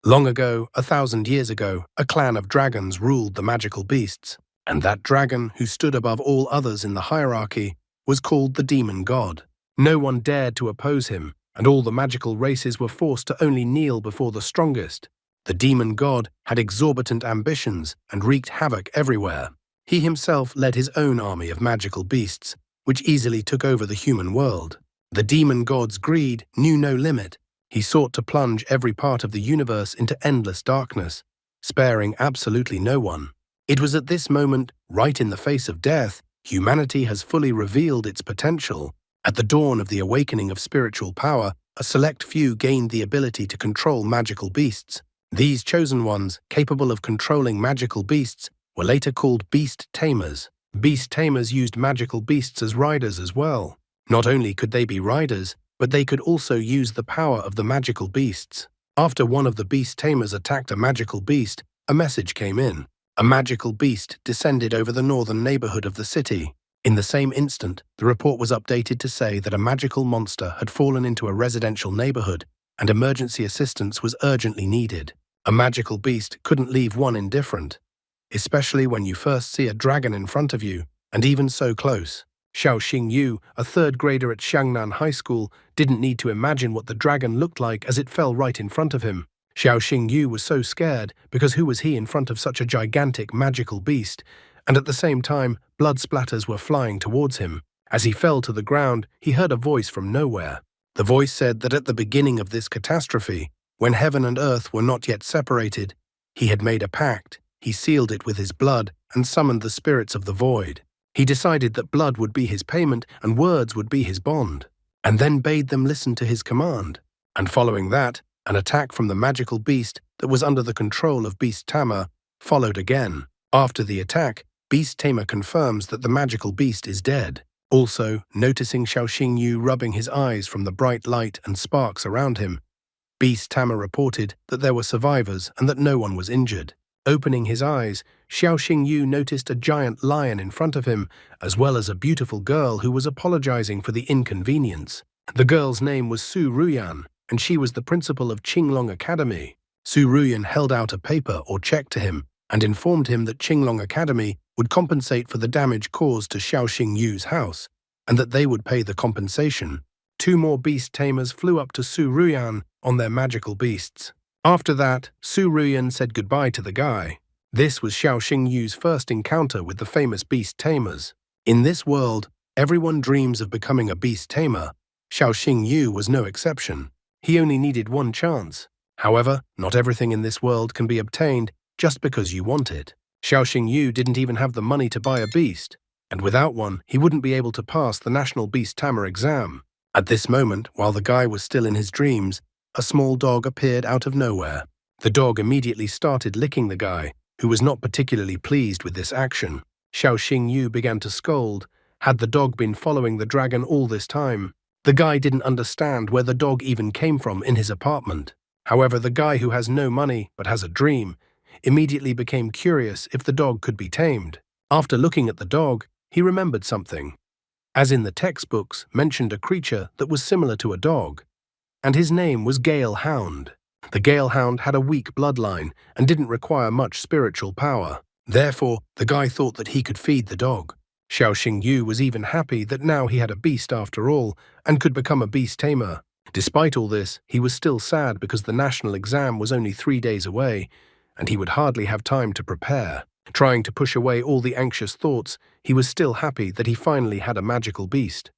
Long ago, 1,000 years ago, a clan of dragons ruled the magical beasts, and that dragon, who stood above all others in the hierarchy, was called the demon god. No one dared to oppose him, and all the magical races were forced to only kneel before the strongest. The demon god had exorbitant ambitions and wreaked havoc everywhere. He himself led his own army of magical beasts, which easily took over the human world. The demon god's greed knew no limit. He sought to plunge every part of the universe into endless darkness, sparing absolutely no one. It was at this moment, right in the face of death, humanity has fully revealed its potential. At the dawn of the awakening of spiritual power, a select few gained the ability to control magical beasts. These chosen ones, capable of controlling magical beasts, were later called beast tamers. Beast tamers used magical beasts as riders as well. Not only could they be riders, but they could also use the power of the magical beasts. After one of the beast tamers attacked a magical beast, a message came in. A magical beast descended over the northern neighborhood of the city. In the same instant, the report was updated to say that a magical monster had fallen into a residential neighborhood and emergency assistance was urgently needed. A magical beast couldn't leave one indifferent, especially when you first see a dragon in front of you, and even so close. Xiao Xingyu, a third grader at Xiangnan High School, didn't need to imagine what the dragon looked like as it fell right in front of him. Xiao Xingyu was so scared because who was he in front of such a gigantic magical beast? And at the same time, blood splatters were flying towards him. As he fell to the ground, he heard a voice from nowhere. The voice said that at the beginning of this catastrophe, when heaven and earth were not yet separated, he had made a pact. He sealed it with his blood and summoned the spirits of the void. He decided that blood would be his payment and words would be his bond, and then bade them listen to his command. And following that, an attack from the magical beast that was under the control of Beast Tamer followed again. After the attack, Beast Tamer confirms that the magical beast is dead. Also, noticing Xiao Xingyu rubbing his eyes from the bright light and sparks around him, Beast Tamer reported that there were survivors and that no one was injured. Opening his eyes, Xiao Xingyu noticed a giant lion in front of him, as well as a beautiful girl who was apologizing for the inconvenience. The girl's name was Su Ruyan, and she was the principal of Qinglong Academy. Su Ruyan held out a paper or check to him and informed him that Qinglong Academy would compensate for the damage caused to Xiao Xingyu's house, and that they would pay the compensation. Two more beast tamers flew up to Su Ruyan on their magical beasts. After that, Su Ruyan said goodbye to the guy. This was Xiao Xingyu's first encounter with the famous beast tamers. In this world, everyone dreams of becoming a beast tamer. Xiao Xingyu was no exception. He only needed one chance. However, not everything in this world can be obtained just because you want it. Xiao Xingyu didn't even have the money to buy a beast, and without one, he wouldn't be able to pass the National Beast Tamer exam. At this moment, while the guy was still in his dreams, a small dog appeared out of nowhere. The dog immediately started licking the guy, who was not particularly pleased with this action. Xiao Xingyu began to scold. Had the dog been following the dragon all this time? The guy didn't understand where the dog even came from in his apartment. However, the guy who has no money but has a dream immediately became curious if the dog could be tamed. After looking at the dog, he remembered something. As in the textbooks, mentioned a creature that was similar to a dog, and his name was Gale Hound. The Gale Hound had a weak bloodline and didn't require much spiritual power. Therefore, the guy thought that he could feed the dog. Xiao Xingyu was even happy that now he had a beast after all and could become a beast tamer. Despite all this, he was still sad because the national exam was only 3 days away, and he would hardly have time to prepare. Trying to push away all the anxious thoughts, he was still happy that he finally had a magical beast.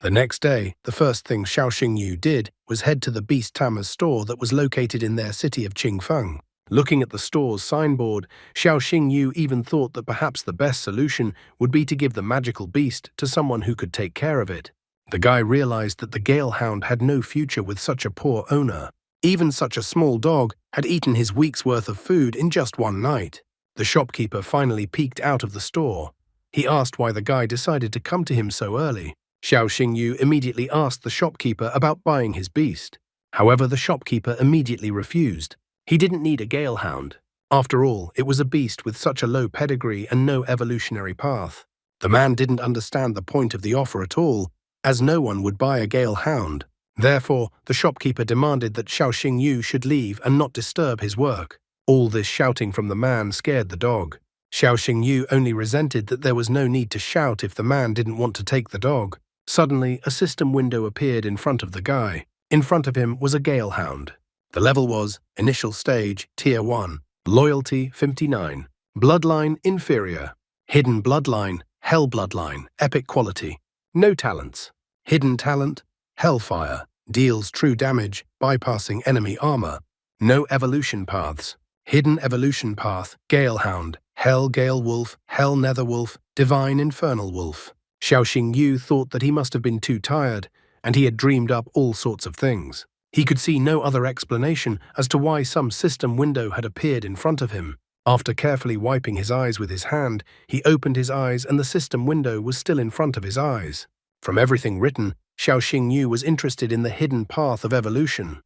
The next day, the first thing Xiao Xingyu did was head to the Beast Tamer's store that was located in their city of Qingfeng. Looking at the store's signboard, Xiao Xingyu even thought that perhaps the best solution would be to give the magical beast to someone who could take care of it. The guy realized that the Gale Hound had no future with such a poor owner. Even such a small dog had eaten his week's worth of food in just one night. The shopkeeper finally peeked out of the store. He asked why the guy decided to come to him so early. Xiao Xingyu immediately asked the shopkeeper about buying his beast. However, the shopkeeper immediately refused. He didn't need a Gale Hound. After all, it was a beast with such a low pedigree and no evolutionary path. The man didn't understand the point of the offer at all, as no one would buy a Gale Hound. Therefore, the shopkeeper demanded that Xiao Xingyu should leave and not disturb his work. All this shouting from the man scared the dog. Xiao Xingyu only resented that there was no need to shout if the man didn't want to take the dog. Suddenly, a system window appeared in front of the guy. In front of him was a gale hound. The level was Initial Stage, Tier 1, Loyalty 59, Bloodline Inferior, Hidden Bloodline, Hell Bloodline, Epic Quality. No talents. Hidden Talent, Hellfire, deals true damage, bypassing enemy armor. No evolution paths. Hidden Evolution Path, Gale Hound, Hell Gale Wolf, Hell Nether Wolf, Divine Infernal Wolf. Xiao Xingyu thought that he must have been too tired, and he had dreamed up all sorts of things. He could see no other explanation as to why some system window had appeared in front of him. After carefully wiping his eyes with his hand, he opened his eyes and the system window was still in front of his eyes. From everything written, Xiao Xingyu was interested in the hidden path of evolution.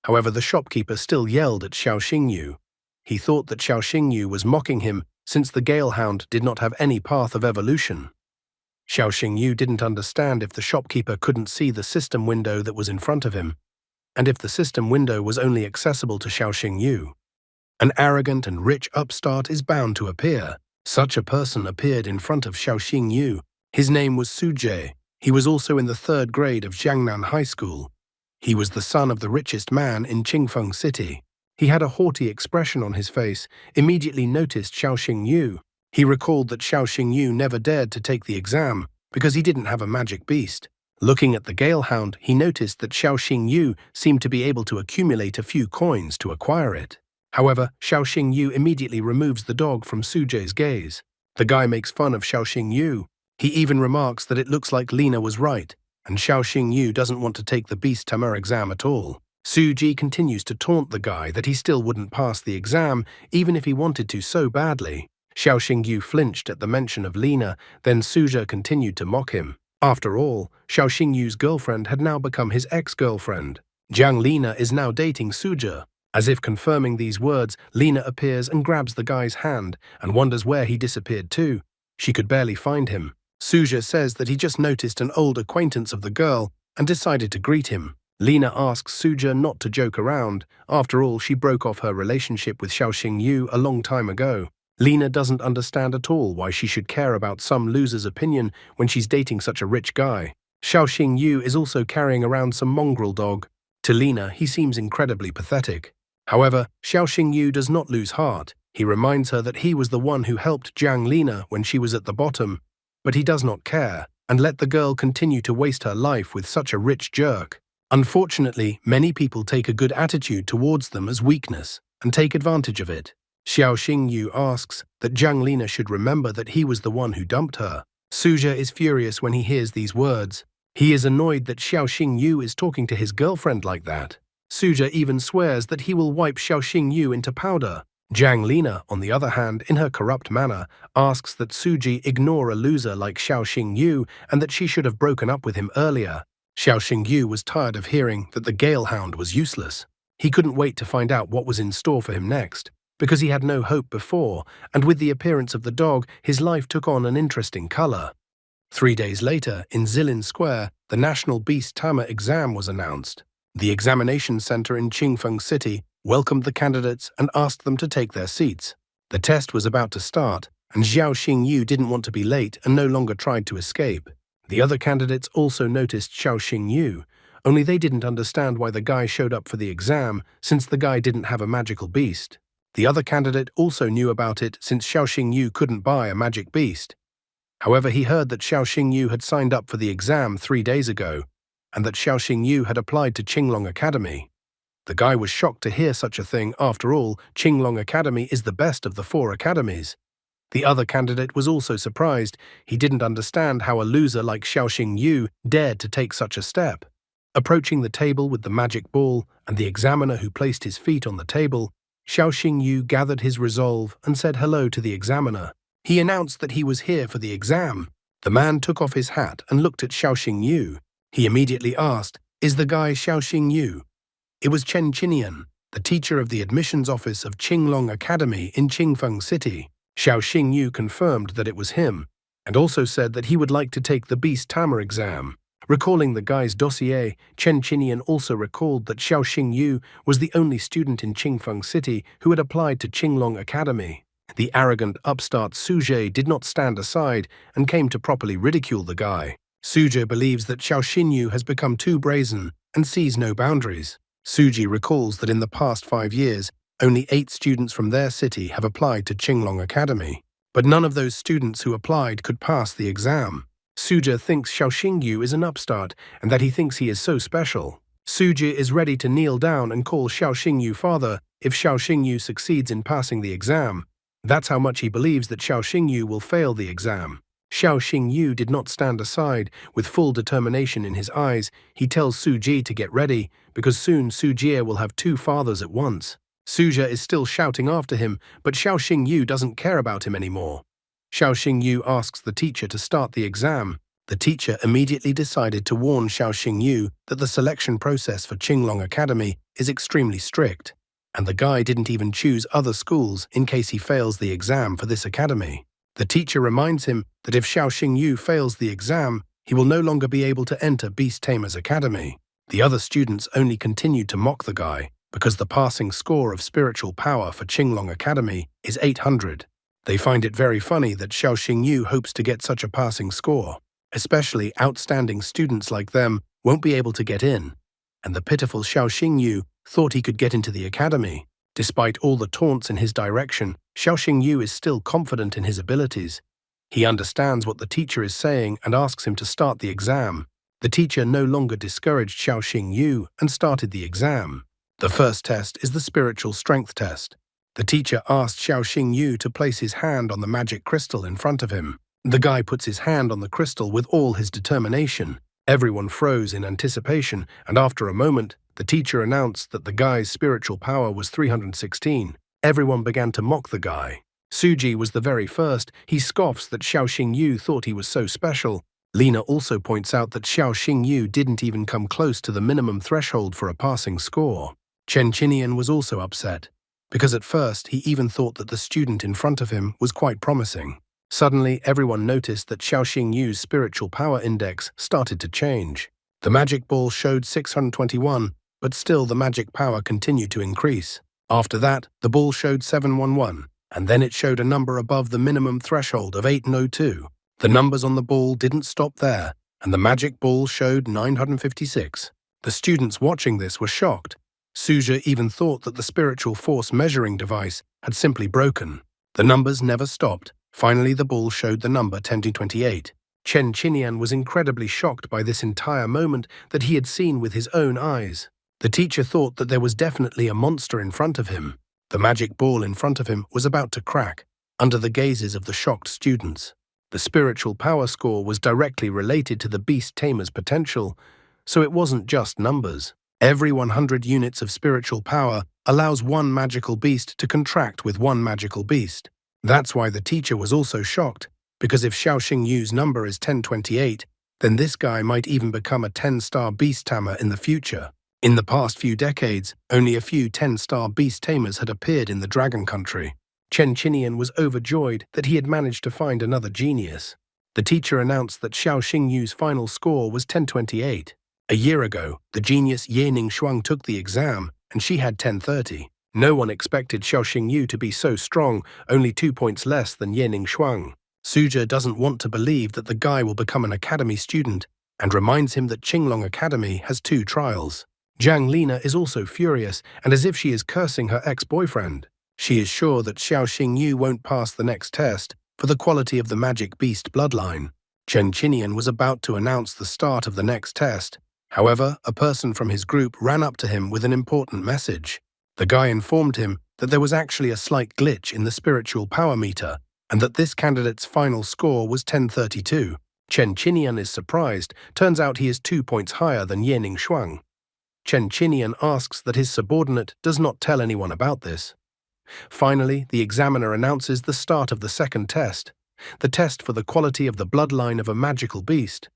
However, the shopkeeper still yelled at Xiao Xingyu. He thought that Xiao Xingyu was mocking him since the Gale Hound did not have any path of evolution. Xiao Xingyu didn't understand if the shopkeeper couldn't see the system window that was in front of him, and if the system window was only accessible to Xiao Xingyu. An arrogant and rich upstart is bound to appear. Such a person appeared in front of Xiao Xingyu. His name was Sujie. He was also in the 3rd grade of Jiangnan High School. He was the son of the richest man in Qingfeng City. He had a haughty expression on his face, immediately noticed Xiao Xingyu. He recalled that Xiao Xingyu never dared to take the exam because he didn't have a magic beast. Looking at the Gale Hound, he noticed that Xiao Xingyu seemed to be able to accumulate a few coins to acquire it. However, Xiao Xingyu immediately removes the dog from Sujie's gaze. The guy makes fun of Xiao Xingyu. He even remarks that it looks like Lina was right, and Xiao Xingyu doesn't want to take the Beast Tamer exam at all. Suji continues to taunt the guy that he still wouldn't pass the exam, even if he wanted to so badly. Xiao Xingyu flinched at the mention of Lina, then Suja continued to mock him. After all, Xiao Xingyu's girlfriend had now become his ex-girlfriend. Jiang Lina is now dating Suja. As if confirming these words, Lina appears and grabs the guy's hand and wonders where he disappeared to. She could barely find him. Suja says that he just noticed an old acquaintance of the girl and decided to greet him. Lina asks Suja not to joke around. After all, she broke off her relationship with Xiao Xingyu a long time ago. Lina doesn't understand at all why she should care about some loser's opinion when she's dating such a rich guy. Xiao Xingyu is also carrying around some mongrel dog. To Lina, he seems incredibly pathetic. However, Xiao Xingyu does not lose heart. He reminds her that he was the one who helped Jiang Lina when she was at the bottom, but he does not care and let the girl continue to waste her life with such a rich jerk. Unfortunately, many people take a good attitude towards them as weakness and take advantage of it. Xiao Xingyu asks that Jiang Lina should remember that he was the one who dumped her. Suja is furious when he hears these words. He is annoyed that Xiao Xingyu is talking to his girlfriend like that. Suja even swears that he will wipe Xiao Xingyu into powder. Jiang Lina, on the other hand, in her corrupt manner, asks that Suji ignore a loser like Xiao Xingyu and that she should have broken up with him earlier. Xiao Xingyu was tired of hearing that the Gale Hound was useless. He couldn't wait to find out what was in store for him next, because he had no hope before, and with the appearance of the dog, his life took on an interesting color. 3 days later, in Zilin Square, the National Beast Tamer exam was announced. The examination center in Qingfeng City welcomed the candidates and asked them to take their seats. The test was about to start, and Xiao Xingyu didn't want to be late and no longer tried to escape. The other candidates also noticed Xiao Xingyu, only they didn't understand why the guy showed up for the exam since the guy didn't have a magical beast. The other candidate also knew about it since Xiao Xingyu couldn't buy a magic beast. However, he heard that Xiao Xingyu had signed up for the exam 3 days ago, and that Xiao Xingyu had applied to Qinglong Academy. The guy was shocked to hear such a thing. After all, Qinglong Academy is the best of the 4 academies. The other candidate was also surprised. He didn't understand how a loser like Xiao Xingyu dared to take such a step. Approaching the table with the magic ball and the examiner who placed his feet on the table, Xiao Xingyu gathered his resolve and said hello to the examiner. He announced that he was here for the exam. The man took off his hat and looked at Xiao Xingyu. He immediately asked, "Is the guy Xiao Xingyu?" It was Chen Qinian, the teacher of the admissions office of Qinglong Academy in Qingfeng City. Xiao Xingyu confirmed that it was him, and also said that he would like to take the Beast Tamer exam. Recalling the guy's dossier, Chen Qinian also recalled that Xiao Xingyu was the only student in Qingfeng City who had applied to Qinglong Academy. The arrogant upstart Suje did not stand aside and came to properly ridicule the guy. Suje believes that Xiao Xingyu has become too brazen and sees no boundaries. Suji recalls that in the past 5 years, only 8 students from their city have applied to Qinglong Academy. But none of those students who applied could pass the exam. Suja thinks Xiao Xingyu is an upstart and that he thinks he is so special. Suji is ready to kneel down and call Xiao Xingyu father if Xiao Xingyu succeeds in passing the exam. That's how much he believes that Xiao Xingyu will fail the exam. Xiao Xingyu did not stand aside. With full determination in his eyes, he tells Suji to get ready, because soon Sujie will have 2 fathers at once. Suja is still shouting after him, but Xiao Xingyu doesn't care about him anymore. Xiao Xingyu asks the teacher to start the exam. The teacher immediately decided to warn Xiao Xingyu that the selection process for Qinglong Academy is extremely strict, and the guy didn't even choose other schools in case he fails the exam for this academy. The teacher reminds him that if Xiao Xingyu fails the exam, he will no longer be able to enter Beast Tamer's Academy. The other students only continued to mock the guy because the passing score of spiritual power for Qinglong Academy is 800. They find it very funny that Xiao Xingyu hopes to get such a passing score. Especially outstanding students like them won't be able to get in, and the pitiful Xiao Xingyu thought he could get into the academy. Despite all the taunts in his direction, Xiao Xingyu is still confident in his abilities. He understands what the teacher is saying and asks him to start the exam. The teacher no longer discouraged Xiao Xingyu and started the exam. The first test is the spiritual strength test. The teacher asked Xiao Xingyu to place his hand on the magic crystal in front of him. The guy puts his hand on the crystal with all his determination. Everyone froze in anticipation, and after a moment, the teacher announced that the guy's spiritual power was 316. Everyone began to mock the guy. Suji was the very first. He scoffs that Xiao Xingyu thought he was so special. Lina also points out that Xiao Xingyu didn't even come close to the minimum threshold for a passing score. Chen Qinian was also upset, because at first he even thought that the student in front of him was quite promising. Suddenly, everyone noticed that Xiao Xingyu's spiritual power index started to change. The magic ball showed 621, but still the magic power continued to increase. After that, the ball showed 711, and then it showed a number above the minimum threshold of 802. The numbers on the ball didn't stop there, and the magic ball showed 956. The students watching this were shocked. Suja even thought that the spiritual force measuring device had simply broken. The numbers never stopped. Finally, the ball showed the number 1028. Chen Qinian was incredibly shocked by this entire moment that he had seen with his own eyes. The teacher thought that there was definitely a monster in front of him. The magic ball in front of him was about to crack, under the gazes of the shocked students. The spiritual power score was directly related to the beast tamer's potential, so it wasn't just numbers. Every 100 units of spiritual power allows one magical beast to contract with one magical beast. That's why the teacher was also shocked, because if Xiao Xingyu's number is 1028, then this guy might even become a 10-star beast tamer in the future. In the past few decades, only a few 10-star beast tamers had appeared in the Dragon Country. Chen Qinian was overjoyed that he had managed to find another genius. The teacher announced that Xiao Xingyu's final score was 1028. A year ago, the genius Yening Shuang took the exam, and she had 1030. No one expected Xiao Xingyu to be so strong, only 2 points less than Yening Shuang. Suja doesn't want to believe that the guy will become an academy student and reminds him that Qinglong Academy has 2 trials. Jiang Lina is also furious and as if she is cursing her ex-boyfriend. She is sure that Xiao Xingyu won't pass the next test for the quality of the magic beast bloodline. Chen Qinian was about to announce the start of the next test. However, a person from his group ran up to him with an important message. The guy informed him that there was actually a slight glitch in the spiritual power meter and that this candidate's final score was 1032. Chen Qinian is surprised. Turns out he is 2 points higher than Yening Shuang. Chen Qinian asks that his subordinate does not tell anyone about this. Finally, the examiner announces the start of the second test, the test for the quality of the bloodline of a magical beast.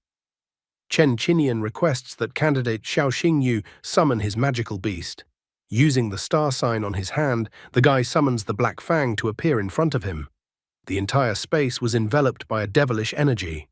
Chen Qinian requests that candidate Xiao Xingyu summon his magical beast. Using the star sign on his hand, the guy summons the Black Fang to appear in front of him. The entire space was enveloped by a devilish energy.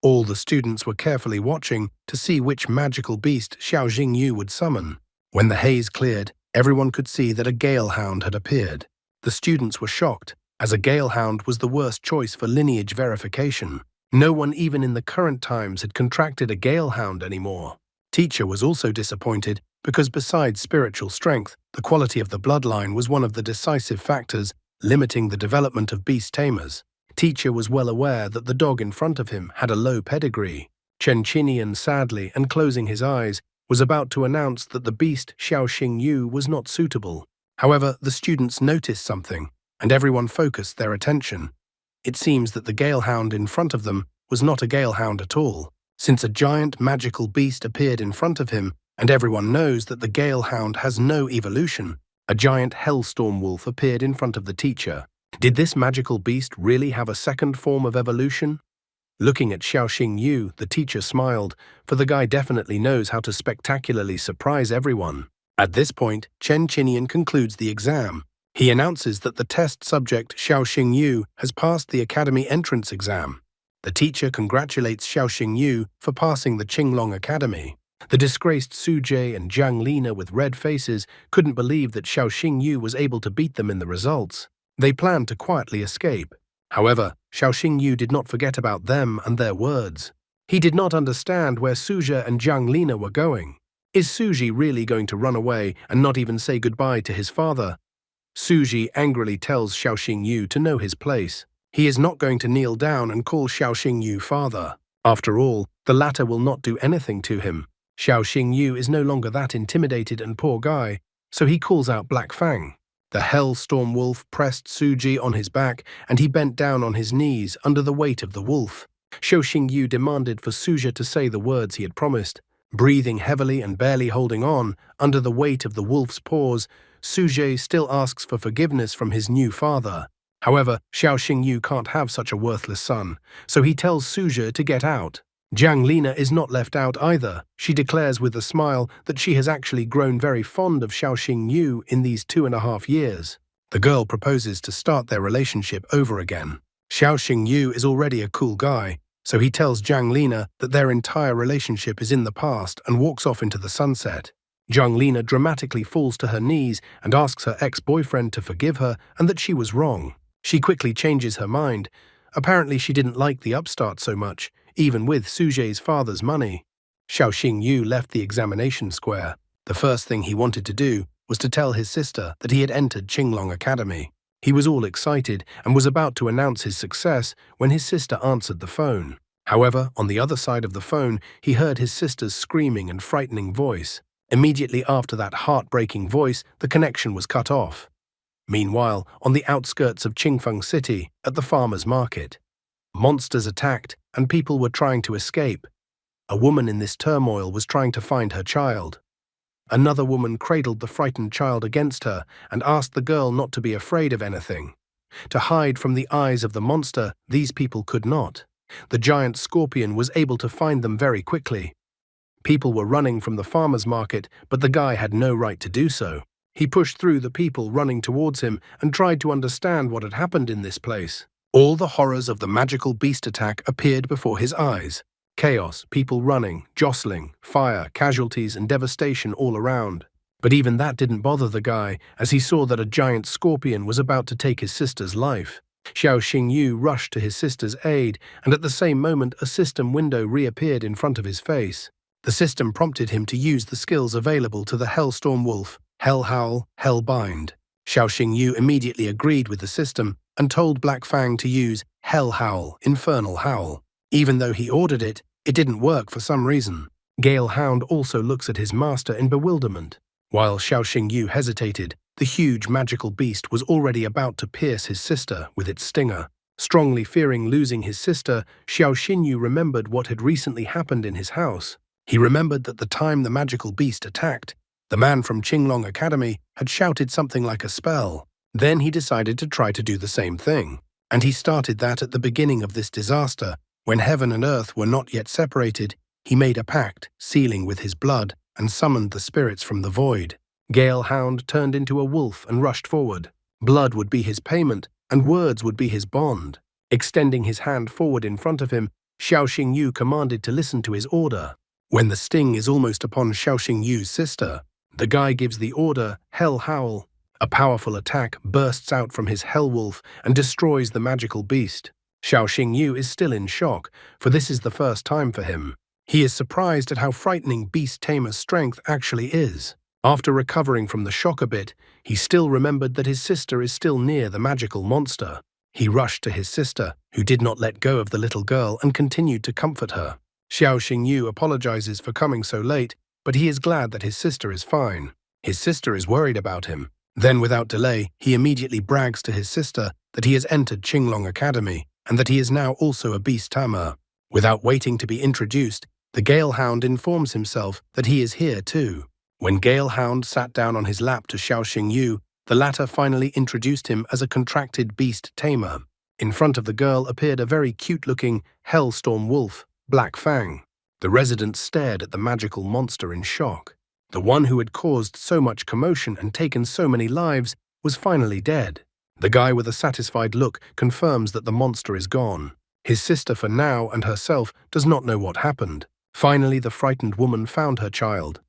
All the students were carefully watching to see which magical beast Xiao Jingyu would summon. When the haze cleared, everyone could see that a gale hound had appeared. The students were shocked, as a gale hound was the worst choice for lineage verification. No one even in the current times had contracted a gale hound anymore. Teacher was also disappointed because besides spiritual strength, the quality of the bloodline was one of the decisive factors limiting the development of beast tamers. Teacher was well aware that the dog in front of him had a low pedigree. Chen Qinian sadly and closing his eyes was about to announce that the beast Xiao Xingyu was not suitable. However, the students noticed something, and everyone focused their attention. It seems that the galehound in front of them was not a galehound at all, since a giant magical beast appeared in front of him, and everyone knows that the galehound has no evolution. A giant hellstorm wolf appeared in front of the teacher. Did this magical beast really have a second form of evolution? Looking at Xiao Xingyu, the teacher smiled, for the guy definitely knows how to spectacularly surprise everyone. At this point, Chen Qinian concludes the exam. He announces that the test subject Xiao Xingyu has passed the academy entrance exam. The teacher congratulates Xiao Xingyu for passing the Qinglong Academy. The disgraced Su Jie and Jiang Lina with red faces couldn't believe that Xiao Xingyu was able to beat them in the results. They planned to quietly escape. However, Xiao Xingyu did not forget about them and their words. He did not understand where Suzhi and Jiang Lina were going. Is Suzhi really going to run away and not even say goodbye to his father? Suzhi angrily tells Xiao Xingyu to know his place. He is not going to kneel down and call Xiao Xingyu father. After all, the latter will not do anything to him. Xiao Xingyu is no longer that intimidated and poor guy, so he calls out Black Fang. The hellstorm wolf pressed Suzhi on his back, and he bent down on his knees under the weight of the wolf. Xiao Xingyu demanded for Suzhi to say the words he had promised. Breathing heavily and barely holding on, under the weight of the wolf's paws, Suzhi still asks for forgiveness from his new father. However, Xiao Xingyu can't have such a worthless son, so he tells Suzhi to get out. Jiang Lina is not left out either. She declares with a smile that she has actually grown very fond of Xiao Xingyu in these 2.5 years. The girl proposes to start their relationship over again. Xiao Xingyu is already a cool guy, so he tells Jiang Lina that their entire relationship is in the past and walks off into the sunset. Jiang Lina dramatically falls to her knees and asks her ex-boyfriend to forgive her and that she was wrong. She quickly changes her mind. Apparently she didn't like the upstart so much, even with Suzhi's father's money. Xiao Xingyu left the examination square. The first thing he wanted to do was to tell his sister that he had entered Qinglong Academy. He was all excited and was about to announce his success when his sister answered the phone. However, on the other side of the phone, he heard his sister's screaming and frightening voice. Immediately after that heartbreaking voice, the connection was cut off. Meanwhile, on the outskirts of Qingfeng City, at the farmer's market, monsters attacked and people were trying to escape. A woman in this turmoil was trying to find her child. Another woman cradled the frightened child against her and asked the girl not to be afraid of anything. To hide from the eyes of the monster, these people could not. The giant scorpion was able to find them very quickly. People were running from the farmer's market, but the guy had no right to do so. He pushed through the people running towards him and tried to understand what had happened in this place. All the horrors of the magical beast attack appeared before his eyes. Chaos, people running, jostling, fire, casualties, and devastation all around. But even that didn't bother the guy, as he saw that a giant scorpion was about to take his sister's life. Xiao Xingyu rushed to his sister's aid, and at the same moment a system window reappeared in front of his face. The system prompted him to use the skills available to the Hellstorm Wolf, Hell Howl, Hell Bind. Xiao Xingyu immediately agreed with the system and told Black Fang to use Hell Howl, Infernal Howl. Even though he ordered it, it didn't work for some reason. Gale Hound also looks at his master in bewilderment. While Xiao Xingyu hesitated, the huge magical beast was already about to pierce his sister with its stinger. Strongly fearing losing his sister, Xiao Xingyu remembered what had recently happened in his house. He remembered that the time the magical beast attacked, the man from Qinglong Academy had shouted something like a spell. Then he decided to try to do the same thing. And he started that at the beginning of this disaster, when heaven and earth were not yet separated. He made a pact, sealing with his blood, and summoned the spirits from the void. Gale Hound turned into a wolf and rushed forward. Blood would be his payment, and words would be his bond. Extending his hand forward in front of him, Xiao Xingyu commanded to listen to his order. When the sting is almost upon Xiao Xingyu's sister, the guy gives the order, Hell Howl. A powerful attack bursts out from his Hell Wolf and destroys the magical beast. Xiao Xingyu is still in shock, for this is the first time for him. He is surprised at how frightening Beast Tamer's strength actually is. After recovering from the shock a bit, he still remembered that his sister is still near the magical monster. He rushed to his sister, who did not let go of the little girl and continued to comfort her. Xiao Xingyu apologizes for coming so late, but he is glad that his sister is fine. His sister is worried about him. Then, without delay, he immediately brags to his sister that he has entered Qinglong Academy and that he is now also a Beast Tamer. Without waiting to be introduced, the Galehound informs himself that he is here too. When Galehound sat down on his lap to Xiao Xingyu, the latter finally introduced him as a contracted beast tamer. In front of the girl appeared a very cute-looking Hellstorm wolf, Black Fang. The residents stared at the magical monster in shock. The one who had caused so much commotion and taken so many lives was finally dead. The guy with a satisfied look confirms that the monster is gone. His sister for now and herself does not know what happened. Finally, the frightened woman found her child.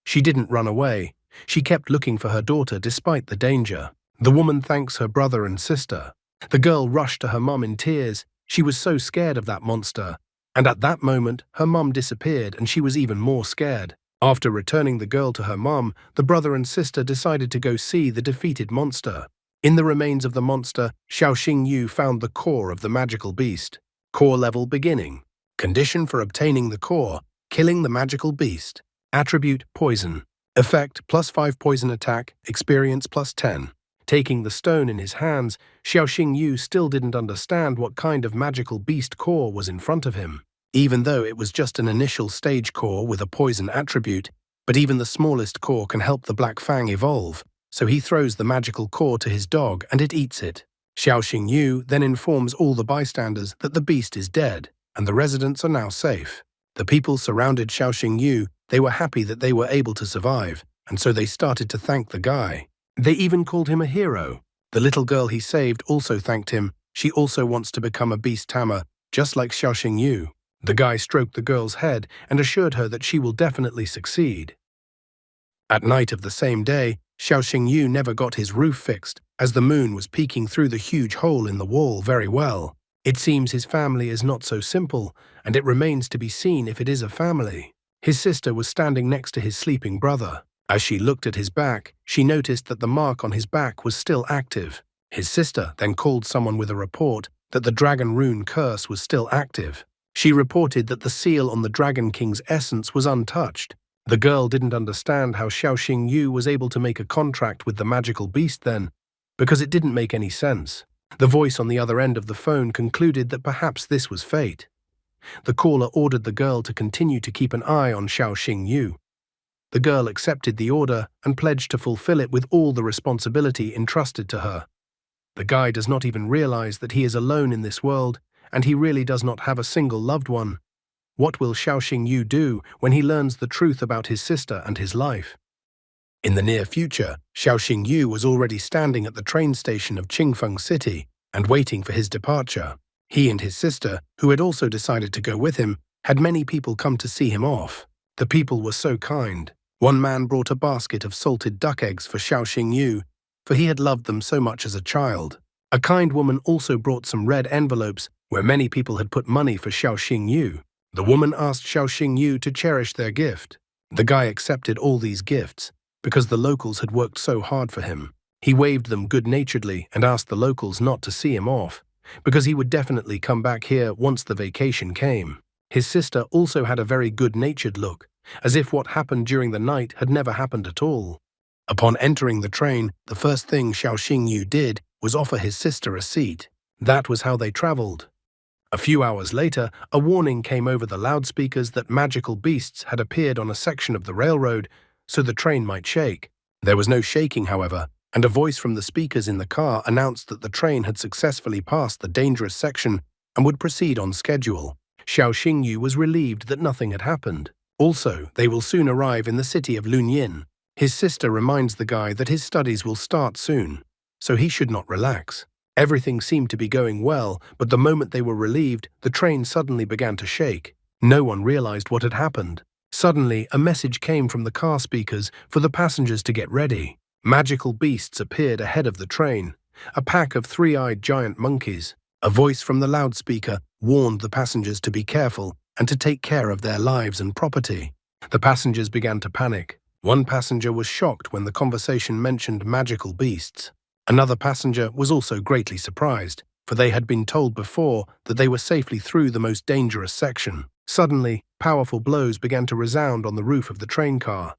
She didn't run away. She kept looking for her daughter despite the danger. The woman thanks her brother and sister. The girl rushed to her mum in tears. She was so scared of that monster. And at that moment, her mum disappeared and she was even more scared. After returning the girl to her mum, the brother and sister decided to go see the defeated monster. In the remains of the monster, Xiao Xingyu found the core of the magical beast. Core level beginning. Condition for obtaining the core, killing the magical beast. Attribute poison. Effect +5 poison attack, experience +10. Taking the stone in his hands, Xiao Xingyu still didn't understand what kind of magical beast core was in front of him. Even though it was just an initial stage core with a poison attribute, but even the smallest core can help the Black Fang evolve, so he throws the magical core to his dog and it eats it. Xiao Xingyu then informs all the bystanders that the beast is dead, and the residents are now safe. The people surrounded Xiao Xingyu. They were happy that they were able to survive, and so they started to thank the guy. They even called him a hero. The little girl he saved also thanked him. She also wants to become a beast tamer, just like Xiao Xingyu. The guy stroked the girl's head and assured her that she will definitely succeed. At night of the same day, Xiao Xingyu never got his roof fixed, as the moon was peeking through the huge hole in the wall very well. It seems his family is not so simple, and it remains to be seen if it is a family. His sister was standing next to his sleeping brother. As she looked at his back, she noticed that the mark on his back was still active. His sister then called someone with a report that the Dragon Rune curse was still active. She reported that the seal on the Dragon King's essence was untouched. The girl didn't understand how Xiao Xingyu was able to make a contract with the magical beast then, because it didn't make any sense. The voice on the other end of the phone concluded that perhaps this was fate. The caller ordered the girl to continue to keep an eye on Xiao Xingyu. The girl accepted the order and pledged to fulfill it with all the responsibility entrusted to her. The guy does not even realize that he is alone in this world, and he really does not have a single loved one. What will Xiao Xingyu do when he learns the truth about his sister and his life? In the near future, Xiao Xingyu was already standing at the train station of Qingfeng City and waiting for his departure. He and his sister, who had also decided to go with him, had many people come to see him off. The people were so kind. One man brought a basket of salted duck eggs for Xiao Xingyu, for he had loved them so much as a child. A kind woman also brought some red envelopes where many people had put money for Xiao Xingyu. The woman asked Xiao Xingyu to cherish their gift. The guy accepted all these gifts because the locals had worked so hard for him. He waved them good-naturedly and asked the locals not to see him off, because he would definitely come back here once the vacation came. His sister also had a very good-natured look, as if what happened during the night had never happened at all. Upon entering the train, the first thing Xiao Xingyu did was offer his sister a seat. That was how they traveled. A few hours later, a warning came over the loudspeakers that magical beasts had appeared on a section of the railroad, so the train might shake. There was no shaking, however, and a voice from the speakers in the car announced that the train had successfully passed the dangerous section and would proceed on schedule. Xiao Xingyu was relieved that nothing had happened. Also, they will soon arrive in the city of Lunyin. His sister reminds the guy that his studies will start soon, so he should not relax. Everything seemed to be going well, but the moment they were relieved, the train suddenly began to shake. No one realized what had happened. Suddenly, a message came from the car speakers for the passengers to get ready. Magical beasts appeared ahead of the train, a pack of three-eyed giant monkeys. A voice from the loudspeaker warned the passengers to be careful and to take care of their lives and property. The passengers began to panic. One passenger was shocked when the conversation mentioned magical beasts. Another passenger was also greatly surprised, for they had been told before that they were safely through the most dangerous section. Suddenly, powerful blows began to resound on the roof of the train car.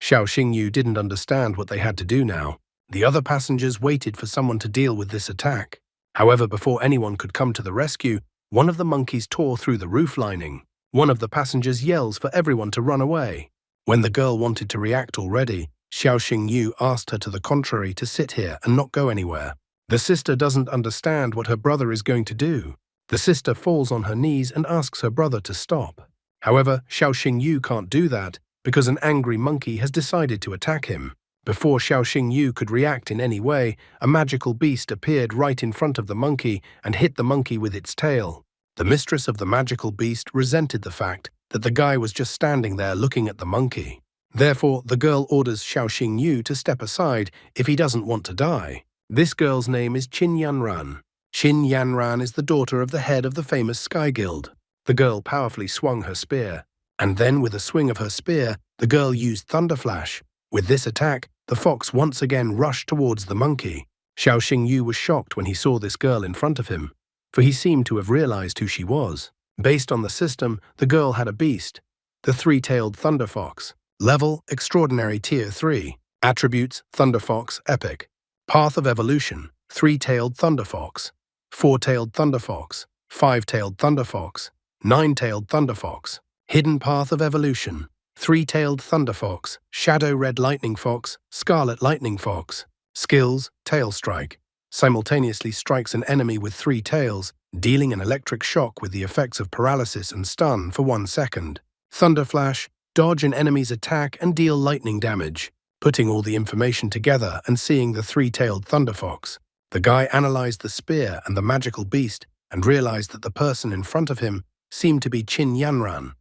Xiao Xingyu didn't understand what they had to do now. The other passengers waited for someone to deal with this attack. However, before anyone could come to the rescue, one of the monkeys tore through the roof lining. One of the passengers yells for everyone to run away. When the girl wanted to react already, Xiao Xingyu asked her to the contrary to sit here and not go anywhere. The sister doesn't understand what her brother is going to do. The sister falls on her knees and asks her brother to stop. However, Xiao Xingyu can't do that because an angry monkey has decided to attack him. Before Xiao Xingyu could react in any way, a magical beast appeared right in front of the monkey and hit the monkey with its tail. The mistress of the magical beast resented the fact that the guy was just standing there looking at the monkey. Therefore, the girl orders Xiao Xingyu to step aside if he doesn't want to die. This girl's name is Qin Yanran. Qin Yanran is the daughter of the head of the famous Sky Guild. The girl powerfully swung her spear, and then with a swing of her spear, the girl used Thunder Flash. With this attack, the fox once again rushed towards the monkey. Xiao Xingyu was shocked when he saw this girl in front of him, for he seemed to have realized who she was. Based on the system, the girl had a beast, the three-tailed Thunder Fox. Level, Extraordinary Tier 3. Attributes, Thunder Fox, Epic. Path of Evolution, Three-tailed Thunder Fox, Four-tailed Thunder Fox, Five-tailed Thunder Fox, Nine-tailed Thunder Fox. Hidden Path of Evolution, Three-tailed Thunder Fox, Shadow Red Lightning Fox, Scarlet Lightning Fox. Skills, Tail Strike. Simultaneously strikes an enemy with three tails, dealing an electric shock with the effects of paralysis and stun for 1 second. Thunder Flash, dodge an enemy's attack and deal lightning damage. Putting all the information together and seeing the three-tailed Thunder Fox, the guy analyzed the spear and the magical beast and realized that the person in front of him seemed to be Qin Yanran,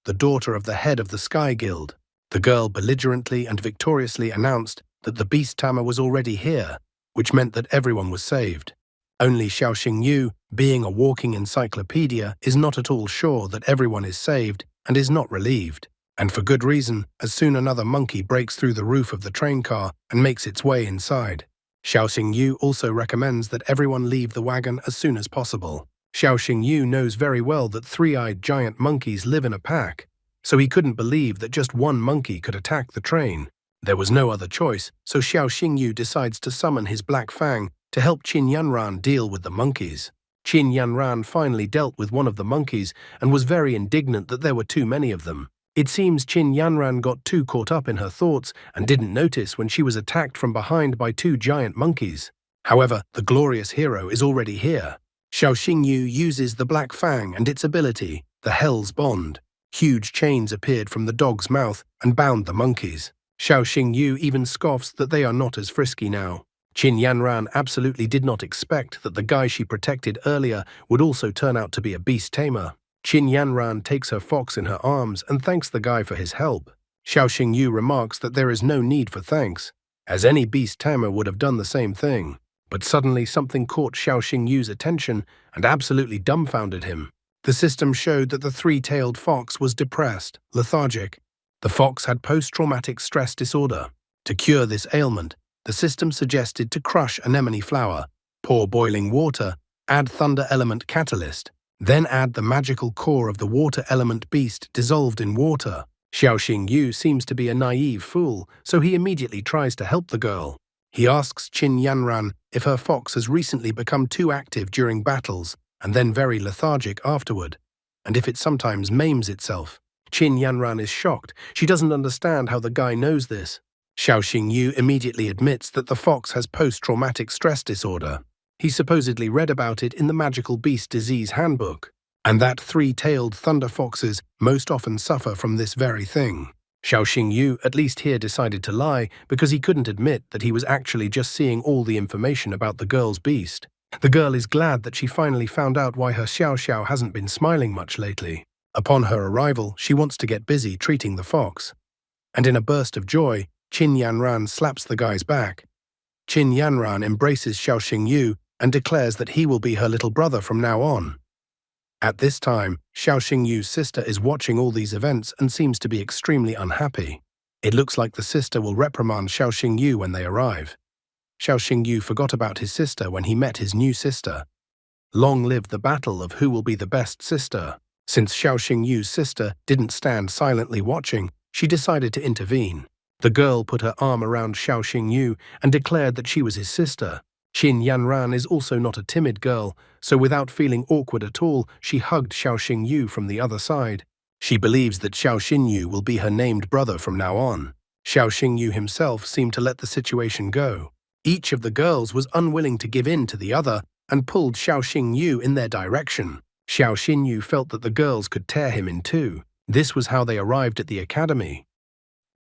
the daughter of the head of the Sky Guild. The girl belligerently and victoriously announced that the beast tamer was already here, which meant that everyone was saved. Only Xiao Xingyu, being a walking encyclopedia, is not at all sure that everyone is saved and is not relieved. And for good reason, as soon another monkey breaks through the roof of the train car and makes its way inside. Xiao Xingyu also recommends that everyone leave the wagon as soon as possible. Xiao Xingyu knows very well that three-eyed giant monkeys live in a pack, so he couldn't believe that just one monkey could attack the train. There was no other choice, so Xiao Xingyu decides to summon his Black Fang to help Qin Yanran deal with the monkeys. Qin Yanran finally dealt with one of the monkeys and was very indignant that there were too many of them. It seems Qin Yanran got too caught up in her thoughts and didn't notice when she was attacked from behind by two giant monkeys. However, the glorious hero is already here. Xiao Xingyu uses the Black Fang and its ability, the Hell's Bond. Huge chains appeared from the dog's mouth and bound the monkeys. Xiao Xingyu even scoffs that they are not as frisky now. Qin Yanran absolutely did not expect that the guy she protected earlier would also turn out to be a beast tamer. Qin Yanran takes her fox in her arms and thanks the guy for his help. Xiao Xingyu remarks that there is no need for thanks, as any beast tamer would have done the same thing. But suddenly something caught Xiao Xingyu's attention and absolutely dumbfounded him. The system showed that the three-tailed fox was depressed, lethargic. The fox had post-traumatic stress disorder. To cure this ailment, the system suggested to crush anemone flower, pour boiling water, add thunder element catalyst, then add the magical core of the water element beast dissolved in water. Xiao Xingyu seems to be a naive fool, so he immediately tries to help the girl. He asks Qin Yanran if her fox has recently become too active during battles and then very lethargic afterward, and if it sometimes maims itself. Qin Yanran is shocked. She doesn't understand how the guy knows this. Xiao Xingyu immediately admits that the fox has post-traumatic stress disorder. He supposedly read about it in the Magical Beast Disease Handbook, and that three-tailed thunder foxes most often suffer from this very thing. Xiao Xingyu at least here decided to lie because he couldn't admit that he was actually just seeing all the information about the girl's beast. The girl is glad that she finally found out why her Xiao Xiao hasn't been smiling much lately. Upon her arrival, she wants to get busy treating the fox. And in a burst of joy, Qin Yanran slaps the guy's back. Qin Yanran embraces Xiao Xingyu and declares that he will be her little brother from now on. At this time, Xiao Xingyu's sister is watching all these events and seems to be extremely unhappy. It looks like the sister will reprimand Xiao Xingyu when they arrive. Xiao Xingyu forgot about his sister when he met his new sister. Long live the battle of who will be the best sister. Since Xiao Xingyu's sister didn't stand silently watching, she decided to intervene. The girl put her arm around Xiao Xingyu and declared that she was his sister. Qin Yanran is also not a timid girl, so without feeling awkward at all, she hugged Xiao Xingyu from the other side. She believes that Xiao Xingyu will be her named brother from now on. Xiao Xingyu himself seemed to let the situation go. Each of the girls was unwilling to give in to the other and pulled Xiao Xingyu in their direction. Xiao Xingyu felt that the girls could tear him in two. This was how they arrived at the academy.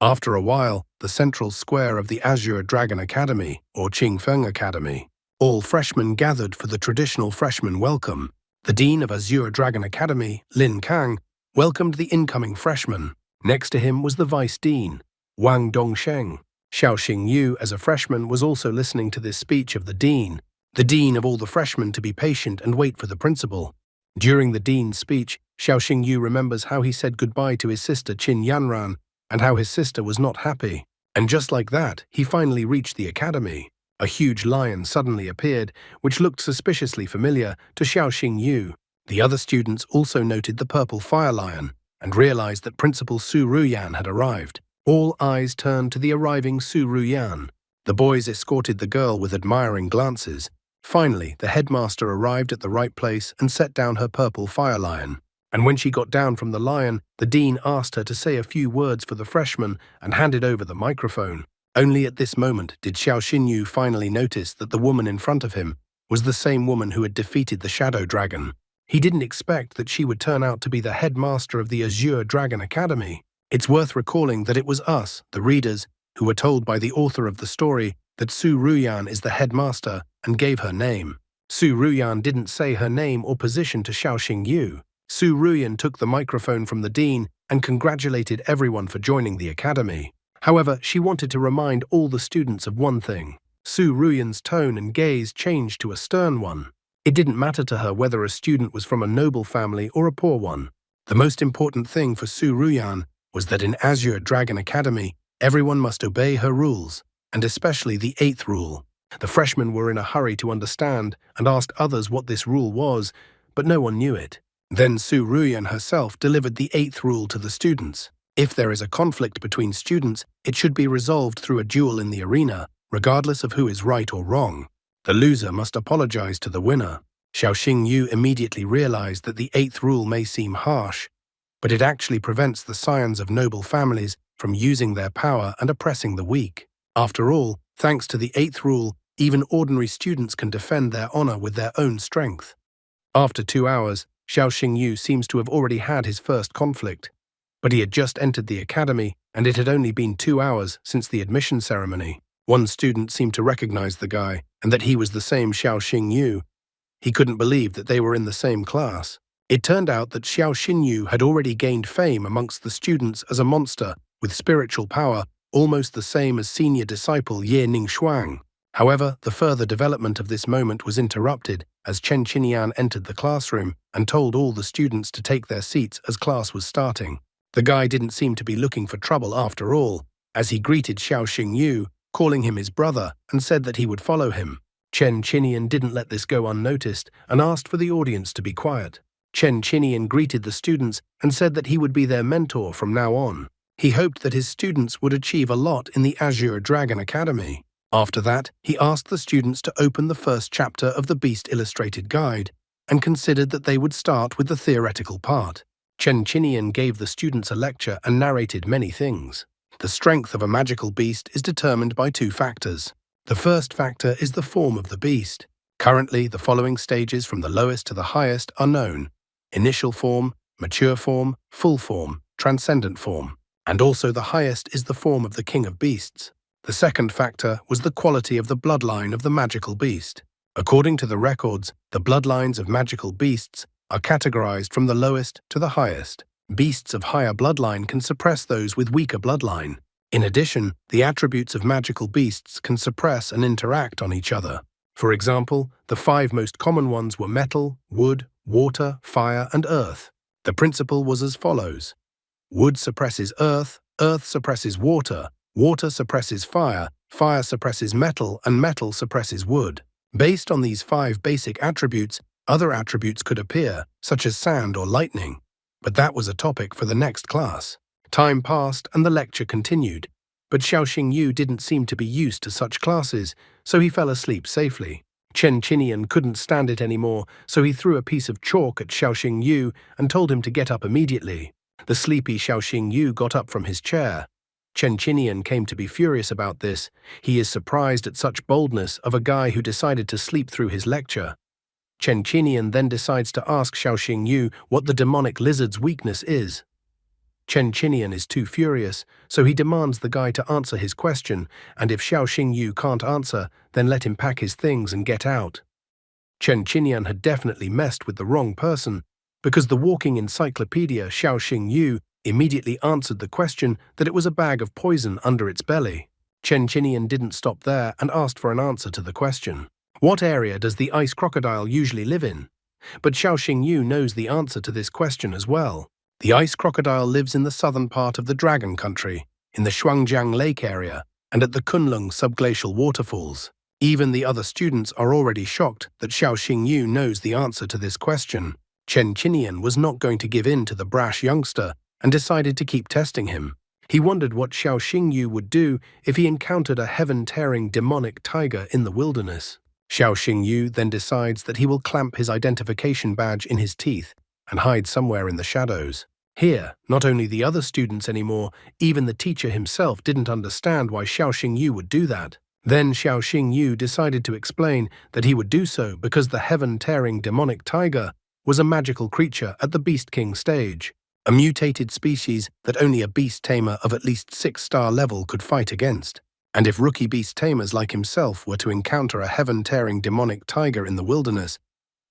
After a while, the central square of the Azure Dragon Academy, or Qingfeng Academy. All freshmen gathered for the traditional freshman welcome. The Dean of Azure Dragon Academy, Lin Kang, welcomed the incoming freshmen. Next to him was the Vice Dean, Wang Dongsheng. Xiao Xingyu, as a freshman, was also listening to this speech of the dean of all the freshmen, to be patient and wait for the principal. During the dean's speech, Xiao Xingyu remembers how he said goodbye to his sister Qin Yanran and how his sister was not happy. And just like that, he finally reached the academy. A huge lion suddenly appeared, which looked suspiciously familiar to Xiao Xingyu. The other students also noted the purple fire lion and realized that Principal Su Ruyan had arrived. All eyes turned to the arriving Su Ruyan. The boys escorted the girl with admiring glances. Finally, the headmaster arrived at the right place and set down her purple fire lion. And when she got down from the lion, the dean asked her to say a few words for the freshmen and handed over the microphone. Only at this moment did Xiao Xinyu finally notice that the woman in front of him was the same woman who had defeated the Shadow Dragon. He didn't expect that she would turn out to be the headmaster of the Azure Dragon Academy. It's worth recalling that it was us, the readers, who were told by the author of the story that Su Ruyan is the headmaster and gave her name. Su Ruyan didn't say her name or position to Xiao Xingyu. Su Ruyan took the microphone from the dean and congratulated everyone for joining the academy. However, she wanted to remind all the students of one thing. Su Ruyan's tone and gaze changed to a stern one. It didn't matter to her whether a student was from a noble family or a poor one. The most important thing for Su Ruyan was that in Azure Dragon Academy, everyone must obey her rules, and especially the 8th rule. The freshmen were in a hurry to understand and asked others what this rule was, but no one knew it. Then Su Ruyan herself delivered the 8th rule to the students. If there is a conflict between students, it should be resolved through a duel in the arena, regardless of who is right or wrong. The loser must apologize to the winner. Xiao Xingyu immediately realized that the 8th rule may seem harsh, but it actually prevents the scions of noble families from using their power and oppressing the weak. After all, thanks to the 8th rule, even ordinary students can defend their honor with their own strength. After 2 hours, Xiao Xingyu seems to have already had his first conflict, but he had just entered the academy, and it had only been 2 hours since the admission ceremony. One student seemed to recognize the guy, and that he was the same Xiao Xingyu. He couldn't believe that they were in the same class. It turned out that Xiao Xingyu had already gained fame amongst the students as a monster with spiritual power, almost the same as senior disciple Ye Ningxuang. However, the further development of this moment was interrupted as Chen Qinian entered the classroom and told all the students to take their seats as class was starting. The guy didn't seem to be looking for trouble after all, as he greeted Xiao Xingyu, calling him his brother, and said that he would follow him. Chen Qinian didn't let this go unnoticed and asked for the audience to be quiet. Chen Qinian greeted the students and said that he would be their mentor from now on. He hoped that his students would achieve a lot in the Azure Dragon Academy. After that, he asked the students to open the first chapter of the Beast Illustrated Guide and considered that they would start with the theoretical part. Chen Qinian gave the students a lecture and narrated many things. The strength of a magical beast is determined by 2 factors. The first factor is the form of the beast. Currently, the following stages from the lowest to the highest are known: initial form, mature form, full form, transcendent form, and also the highest is the form of the king of beasts. The second factor was the quality of the bloodline of the magical beast. According to the records, the bloodlines of magical beasts are categorized from the lowest to the highest. Beasts of higher bloodline can suppress those with weaker bloodline. In addition, the attributes of magical beasts can suppress and interact on each other. For example, the 5 most common ones were metal, wood, water, fire, and earth. The principle was as follows. Wood suppresses earth, earth suppresses water, water suppresses fire, fire suppresses metal, and metal suppresses wood. Based on these 5 basic attributes, other attributes could appear, such as sand or lightning. But that was a topic for the next class. Time passed and the lecture continued, but Xiaoxing Yu didn't seem to be used to such classes, so he fell asleep safely. Chen Qinian couldn't stand it anymore, so he threw a piece of chalk at Xiaoxing Yu and told him to get up immediately. The sleepy Xiaoxing Yu got up from his chair. Chen Qinian came to be furious about this. He is surprised at such boldness of a guy who decided to sleep through his lecture. Chen Qinian then decides to ask Xiaoxing Yu what the demonic lizard's weakness is. Chen Qinian is too furious, so he demands the guy to answer his question, and if Xiaoxing Yu can't answer, then let him pack his things and get out. Chen Qinian had definitely messed with the wrong person, because the walking encyclopedia Xiaoxing Yu immediately answered the question that it was a bag of poison under its belly. Chen Qinian didn't stop there and asked for an answer to the question. What area does the ice crocodile usually live in? But Xiaoxing Yu knows the answer to this question as well. The ice crocodile lives in the southern part of the Dragon Country, in the Shuangjiang Lake area, and at the Kunlun subglacial waterfalls. Even the other students are already shocked that Xiaoxing Yu knows the answer to this question. Chen Qinian was not going to give in to the brash youngster and decided to keep testing him. He wondered what Xiaoxing Yu would do if he encountered a heaven-tearing demonic tiger in the wilderness. Xiaoxing Yu then decides that he will clamp his identification badge in his teeth and hide somewhere in the shadows. Here, not only the other students anymore, even the teacher himself didn't understand why Xiaoxing Yu would do that. Then Xiaoxing Yu decided to explain that he would do so because the heaven-tearing demonic tiger was a magical creature at the Beast King stage, a mutated species that only a beast tamer of at least 6-star level could fight against. And if rookie beast tamers like himself were to encounter a heaven-tearing demonic tiger in the wilderness,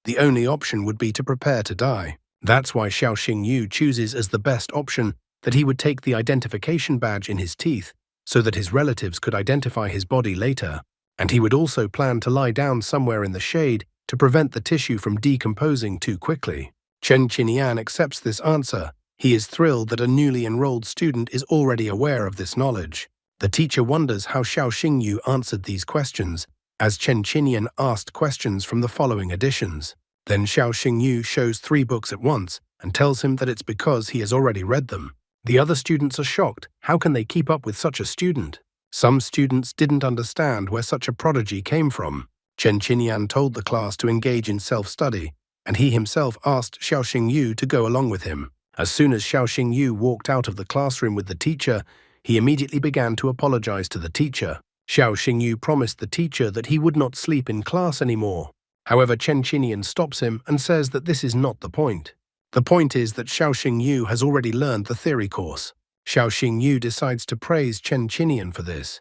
the only option would be to prepare to die. That's why Xiaoxing Yu chooses as the best option that he would take the identification badge in his teeth so that his relatives could identify his body later, and he would also plan to lie down somewhere in the shade to prevent the tissue from decomposing too quickly. Chen Qinian accepts this answer. He is thrilled that a newly enrolled student is already aware of this knowledge. The teacher wonders how Xiaoxing Yu answered these questions, as Chen Qinian asked questions from the following editions. Then Xiaoxing Yu shows 3 books at once and tells him that it's because he has already read them. The other students are shocked. How can they keep up with such a student? Some students didn't understand where such a prodigy came from. Chen Qinian told the class to engage in self-study, and he himself asked Xiaoxing Yu to go along with him. As soon as Xiaoxing Yu walked out of the classroom with the teacher, he immediately began to apologize to the teacher. Xiaoxing Yu promised the teacher that he would not sleep in class anymore. However, Chen Qinian stops him and says that this is not the point. The point is that Xiaoxing Yu has already learned the theory course. Xiaoxing Yu decides to praise Chen Qinian for this,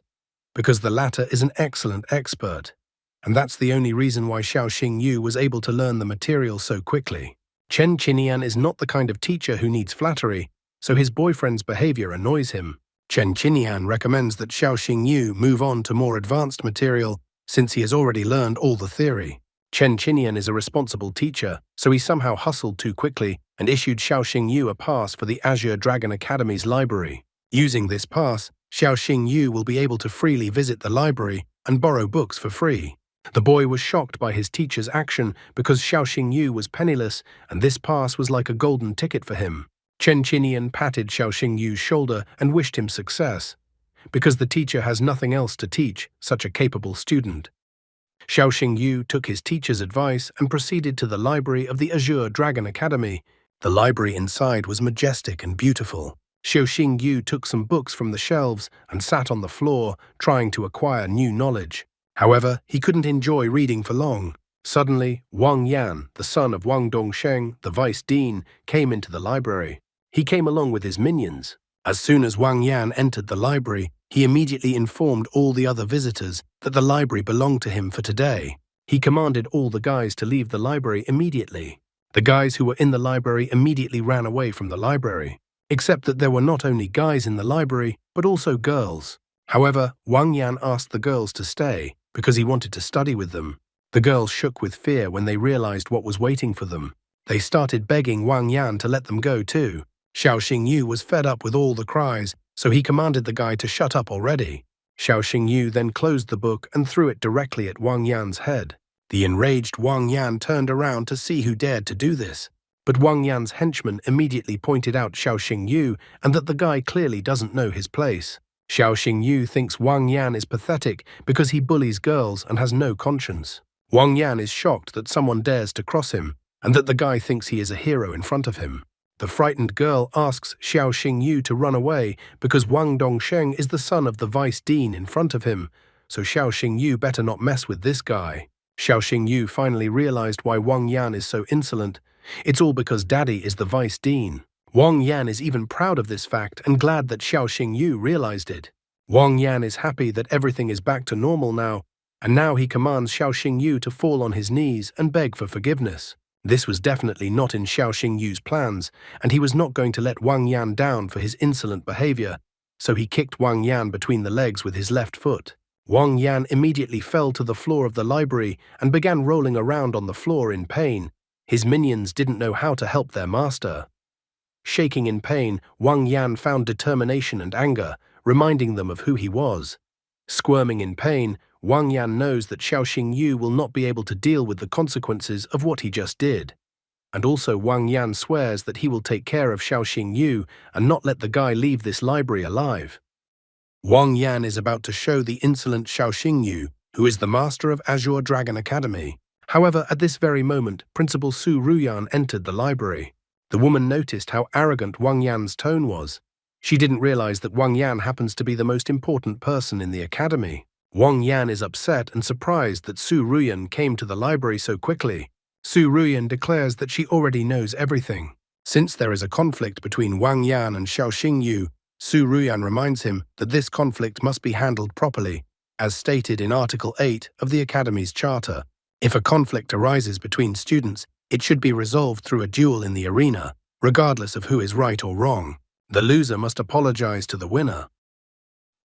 because the latter is an excellent expert, and that's the only reason why Xiaoxing Yu was able to learn the material so quickly. Chen Qinian is not the kind of teacher who needs flattery, so his boyfriend's behavior annoys him. Chen Qinian recommends that Xiaoxing Yu move on to more advanced material since he has already learned all the theory. Chen Qinian is a responsible teacher, so he somehow hustled too quickly and issued Xiaoxing Yu a pass for the Azure Dragon Academy's library. Using this pass, Xiaoxing Yu will be able to freely visit the library and borrow books for free. The boy was shocked by his teacher's action because Xiaoxing Yu was penniless and this pass was like a golden ticket for him. Chen Qinian patted Xiaoxing Yu's shoulder and wished him success, because the teacher has nothing else to teach such a capable student. Xiaoxing Yu took his teacher's advice and proceeded to the library of the Azure Dragon Academy. The library inside was majestic and beautiful. Xiaoxing Yu took some books from the shelves and sat on the floor, trying to acquire new knowledge. However, he couldn't enjoy reading for long. Suddenly, Wang Yan, the son of Wang Dongsheng, the vice dean, came into the library. He came along with his minions. As soon as Wang Yan entered the library, he immediately informed all the other visitors that the library belonged to him for today. He commanded all the guys to leave the library immediately. The guys who were in the library immediately ran away from the library, except that there were not only guys in the library, but also girls. However, Wang Yan asked the girls to stay because he wanted to study with them. The girls shook with fear when they realized what was waiting for them. They started begging Wang Yan to let them go too. Xiao Xingyu was fed up with all the cries, so he commanded the guy to shut up already. Xiao Xingyu then closed the book and threw it directly at Wang Yan's head. The enraged Wang Yan turned around to see who dared to do this. But Wang Yan's henchman immediately pointed out Xiao Xingyu and that the guy clearly doesn't know his place. Xiao Xingyu thinks Wang Yan is pathetic because he bullies girls and has no conscience. Wang Yan is shocked that someone dares to cross him and that the guy thinks he is a hero in front of him. The frightened girl asks Xiao Xingyu to run away because Wang Dongsheng is the son of the vice dean in front of him, so Xiao Xingyu better not mess with this guy. Xiao Xingyu finally realized why Wang Yan is so insolent. It's all because Daddy is the vice dean. Wang Yan is even proud of this fact and glad that Xiao Xingyu realized it. Wang Yan is happy that everything is back to normal now, and now he commands Xiao Xingyu to fall on his knees and beg for forgiveness. This was definitely not in Xiao Xingyu's plans, and he was not going to let Wang Yan down for his insolent behavior, so he kicked Wang Yan between the legs with his left foot. Wang Yan immediately fell to the floor of the library and began rolling around on the floor in pain. His minions didn't know how to help their master. Shaking in pain, Wang Yan found determination and anger, reminding them of who he was. Squirming in pain, Wang Yan knows that Xiao Xingyu will not be able to deal with the consequences of what he just did. And also Wang Yan swears that he will take care of Xiao Xingyu and not let the guy leave this library alive. Wang Yan is about to show the insolent Xiao Xingyu, who is the master of Azure Dragon Academy. However, at this very moment, Principal Su Ruyan entered the library. The woman noticed how arrogant Wang Yan's tone was. She didn't realize that Wang Yan happens to be the most important person in the academy. Wang Yan is upset and surprised that Su Ruyan came to the library so quickly. Su Ruyan declares that she already knows everything. Since there is a conflict between Wang Yan and Xiao Xingyu, Su Ruyan reminds him that this conflict must be handled properly, as stated in Article 8 of the Academy's Charter. If a conflict arises between students, it should be resolved through a duel in the arena, regardless of who is right or wrong. The loser must apologize to the winner.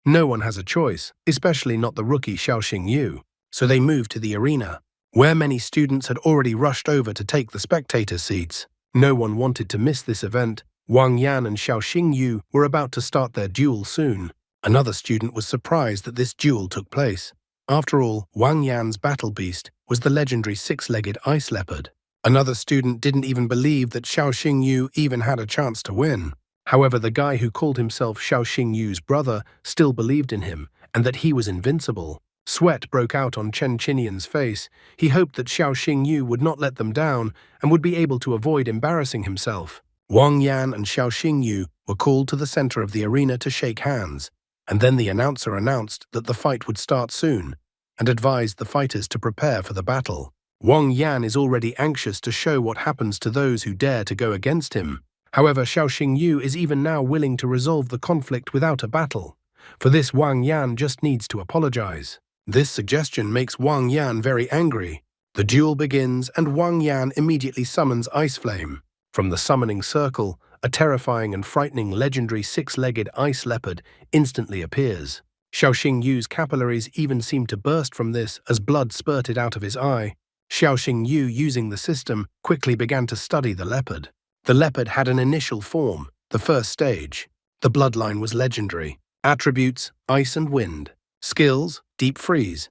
No one has a choice, especially not the rookie Xiao Xingyu, so they move to the arena, where many students had already rushed over to take the spectator seats. No one wanted to miss this event. Wang Yan and Xiao Xingyu were about to start their duel soon. Another student was surprised that this duel took place. After all, Wang Yan's battle beast was the legendary six-legged ice leopard. Another student didn't even believe that Xiao Xingyu even had a chance to win. However, the guy who called himself Xiao Xingyu's brother still believed in him and that he was invincible. Sweat broke out on Chen Qinian's face. He hoped that Xiao Xingyu would not let them down and would be able to avoid embarrassing himself. Wang Yan and Xiao Xingyu were called to the center of the arena to shake hands, and then the announcer announced that the fight would start soon and advised the fighters to prepare for the battle. Wang Yan is already anxious to show what happens to those who dare to go against him. However, Xiao Xingyu is even now willing to resolve the conflict without a battle. For this, Wang Yan just needs to apologize. This suggestion makes Wang Yan very angry. The duel begins and Wang Yan immediately summons Ice Flame. From the summoning circle, a terrifying and frightening legendary six-legged ice leopard instantly appears. Xiao Xingyu's capillaries even seemed to burst from this as blood spurted out of his eye. Xiao Xingyu, using the system, quickly began to study the leopard. The leopard had an initial form, the first stage. The bloodline was legendary. Attributes, ice and wind. Skills, deep freeze.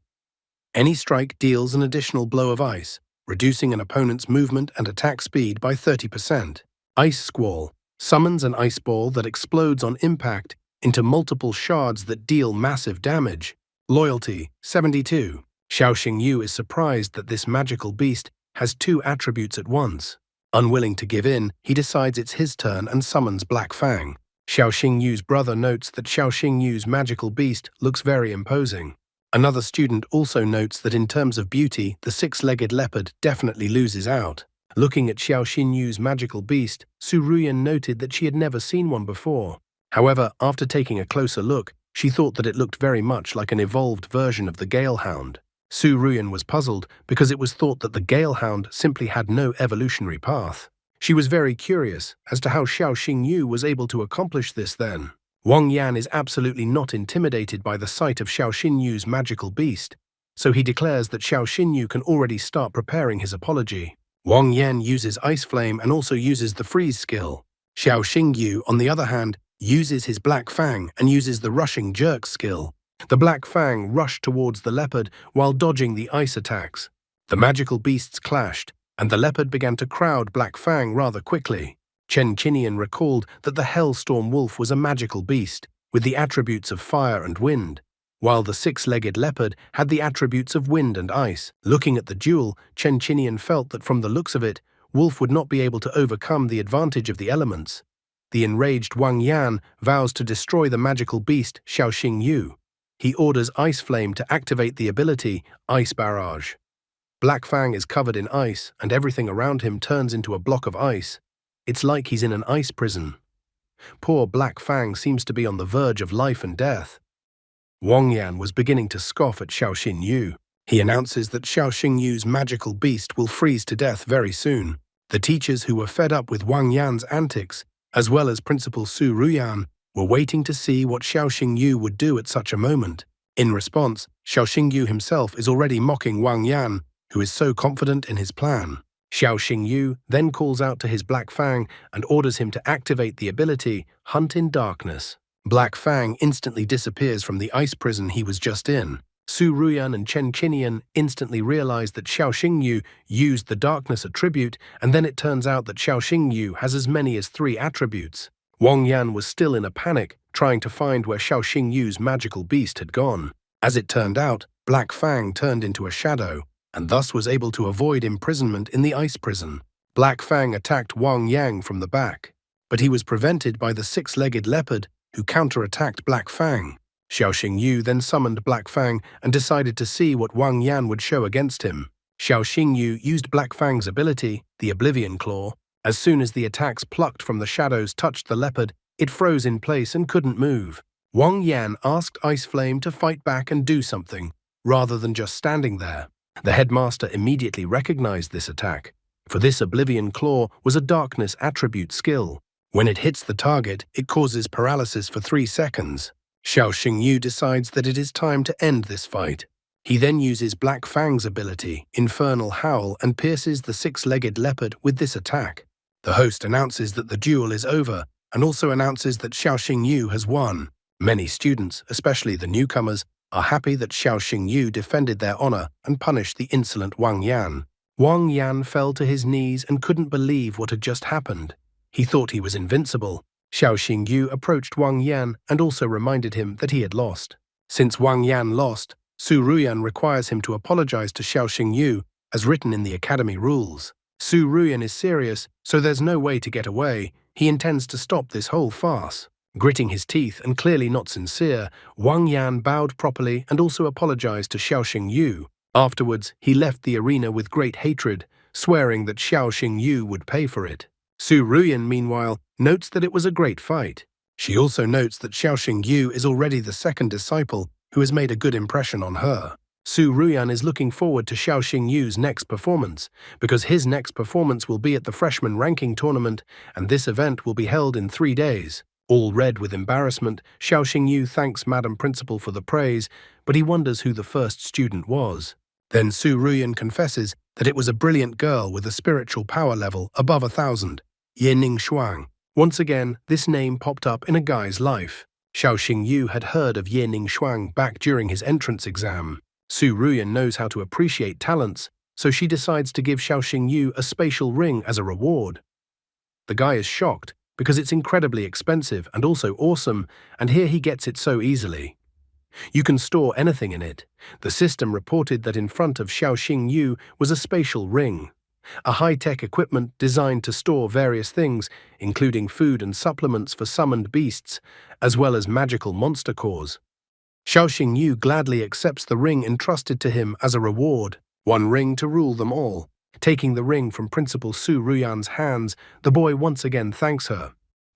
Any strike deals an additional blow of ice, reducing an opponent's movement and attack speed by 30%. Ice Squall summons an ice ball that explodes on impact into multiple shards that deal massive damage. Loyalty, 72. Xiao Xingyu is surprised that this magical beast has two attributes at once. Unwilling to give in, he decides it's his turn and summons Black Fang. Xiao Xingyu's brother notes that Xiao Xingyu's magical beast looks very imposing. Another student also notes that in terms of beauty, the six-legged leopard definitely loses out. Looking at Xiao Xingyu's magical beast, Su Ruyan noted that she had never seen one before. However, after taking a closer look, she thought that it looked very much like an evolved version of the Gale Hound. Su Ruyan was puzzled because it was thought that the Galehound simply had no evolutionary path. She was very curious as to how Xiao Xingyu was able to accomplish this then. Wang Yan is absolutely not intimidated by the sight of Xiao Xinyu's magical beast, so he declares that Xiao Xinyu can already start preparing his apology. Wang Yan uses Ice Flame and also uses the Freeze skill. Xiao Xingyu, on the other hand, uses his Black Fang and uses the Rushing Jerk skill. The Black Fang rushed towards the leopard while dodging the ice attacks. The magical beasts clashed, and the leopard began to crowd Black Fang rather quickly. Chen Qinian recalled that the Hellstorm Wolf was a magical beast, with the attributes of fire and wind, while the six-legged leopard had the attributes of wind and ice. Looking at the duel, Chen Qinian felt that from the looks of it, Wolf would not be able to overcome the advantage of the elements. The enraged Wang Yan vows to destroy the magical beast Xiao Xingyu. He orders Ice Flame to activate the ability Ice Barrage. Black Fang is covered in ice, and everything around him turns into a block of ice. It's like he's in an ice prison. Poor Black Fang seems to be on the verge of life and death. Wang Yan was beginning to scoff at Xiao Xinyu. He announces that Xiao Xingyu's magical beast will freeze to death very soon. The teachers who were fed up with Wang Yan's antics, as well as Principal Su Ruyan, were waiting to see what Xiao Xingyu would do at such a moment. In response, Xiao Xingyu himself is already mocking Wang Yan, who is so confident in his plan. Xiao Xingyu then calls out to his Black Fang and orders him to activate the ability Hunt in Darkness. Black Fang instantly disappears from the ice prison he was just in. Su Ruyan and Chen Qinian instantly realize that Xiao Xingyu used the darkness attribute, and then it turns out that Xiao Xingyu has as many as 3 attributes. Wang Yan was still in a panic, trying to find where Xiao Xingyu's magical beast had gone. As it turned out, Black Fang turned into a shadow, and thus was able to avoid imprisonment in the ice prison. Black Fang attacked Wang Yang from the back, but he was prevented by the 6-legged leopard, who counterattacked Black Fang. Xiao Xingyu then summoned Black Fang and decided to see what Wang Yan would show against him. Xiao Xingyu used Black Fang's ability, the Oblivion Claw. As soon as the attacks plucked from the shadows touched the leopard, it froze in place and couldn't move. Wang Yan asked Ice Flame to fight back and do something, rather than just standing there. The headmaster immediately recognized this attack, for this Oblivion Claw was a darkness attribute skill. When it hits the target, it causes paralysis for 3 seconds. Xiao Xingyu decides that it is time to end this fight. He then uses Black Fang's ability, Infernal Howl, and pierces the 6-legged leopard with this attack. The host announces that the duel is over, and also announces that Xiao Xingyu has won. Many students, especially the newcomers, are happy that Xiao Xingyu defended their honor and punished the insolent Wang Yan. Wang Yan fell to his knees and couldn't believe what had just happened. He thought he was invincible. Xiao Xingyu approached Wang Yan and also reminded him that he had lost. Since Wang Yan lost, Su Ruyan requires him to apologize to Xiao Xingyu, as written in the academy rules. Su Ruyan is serious, so there's no way to get away. He intends to stop this whole farce. Gritting his teeth and clearly not sincere, Wang Yan bowed properly and also apologized to Xiao Xingyu. Afterwards, he left the arena with great hatred, swearing that Xiao Xingyu would pay for it. Su Ruyan, meanwhile, notes that it was a great fight. She also notes that Xiao Xingyu is already the 2nd disciple who has made a good impression on her. Su Ruyan is looking forward to Xiao Xingyu's next performance, because his next performance will be at the freshman ranking tournament, and this event will be held in 3 days. All red with embarrassment, Xiao Xingyu thanks Madam Principal for the praise, but he wonders who the first student was. Then Su Ruyan confesses that it was a brilliant girl with a spiritual power level above 1,000, Ye Ning Shuang. Once again, this name popped up in a guy's life. Xiao Xingyu had heard of Ye Ning Shuang back during his entrance exam. Su Ruyan knows how to appreciate talents, so she decides to give Xiao Xingyu a spatial ring as a reward. The guy is shocked, because it's incredibly expensive and also awesome, and here he gets it so easily. You can store anything in it. The system reported that in front of Xiao Xingyu was a spatial ring, a high-tech equipment designed to store various things, including food and supplements for summoned beasts, as well as magical monster cores. Xiao Xingyu gladly accepts the ring entrusted to him as a reward, 1 ring to rule them all. Taking the ring from Principal Su Ruyan's hands, the boy once again thanks her.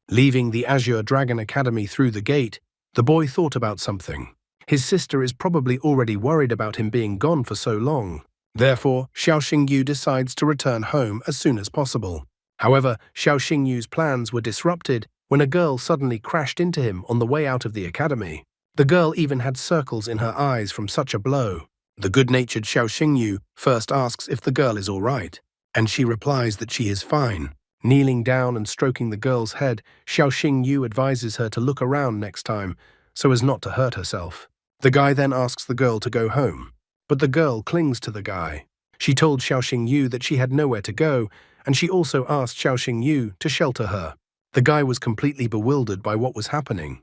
Leaving the Azure Dragon Academy through the gate, the boy thought about something. His sister is probably already worried about him being gone for so long. Therefore, Xiao Xingyu decides to return home as soon as possible. However, Xiao Xingyu's plans were disrupted when a girl suddenly crashed into him on the way out of the academy. The girl even had circles in her eyes from such a blow. The good-natured Xiao Xingyu first asks if the girl is all right, and she replies that she is fine. Kneeling down and stroking the girl's head, Xiao Xingyu advises her to look around next time so as not to hurt herself. The guy then asks the girl to go home, but the girl clings to the guy. She told Xiao Xingyu that she had nowhere to go, and she also asked Xiao Xingyu to shelter her. The guy was completely bewildered by what was happening.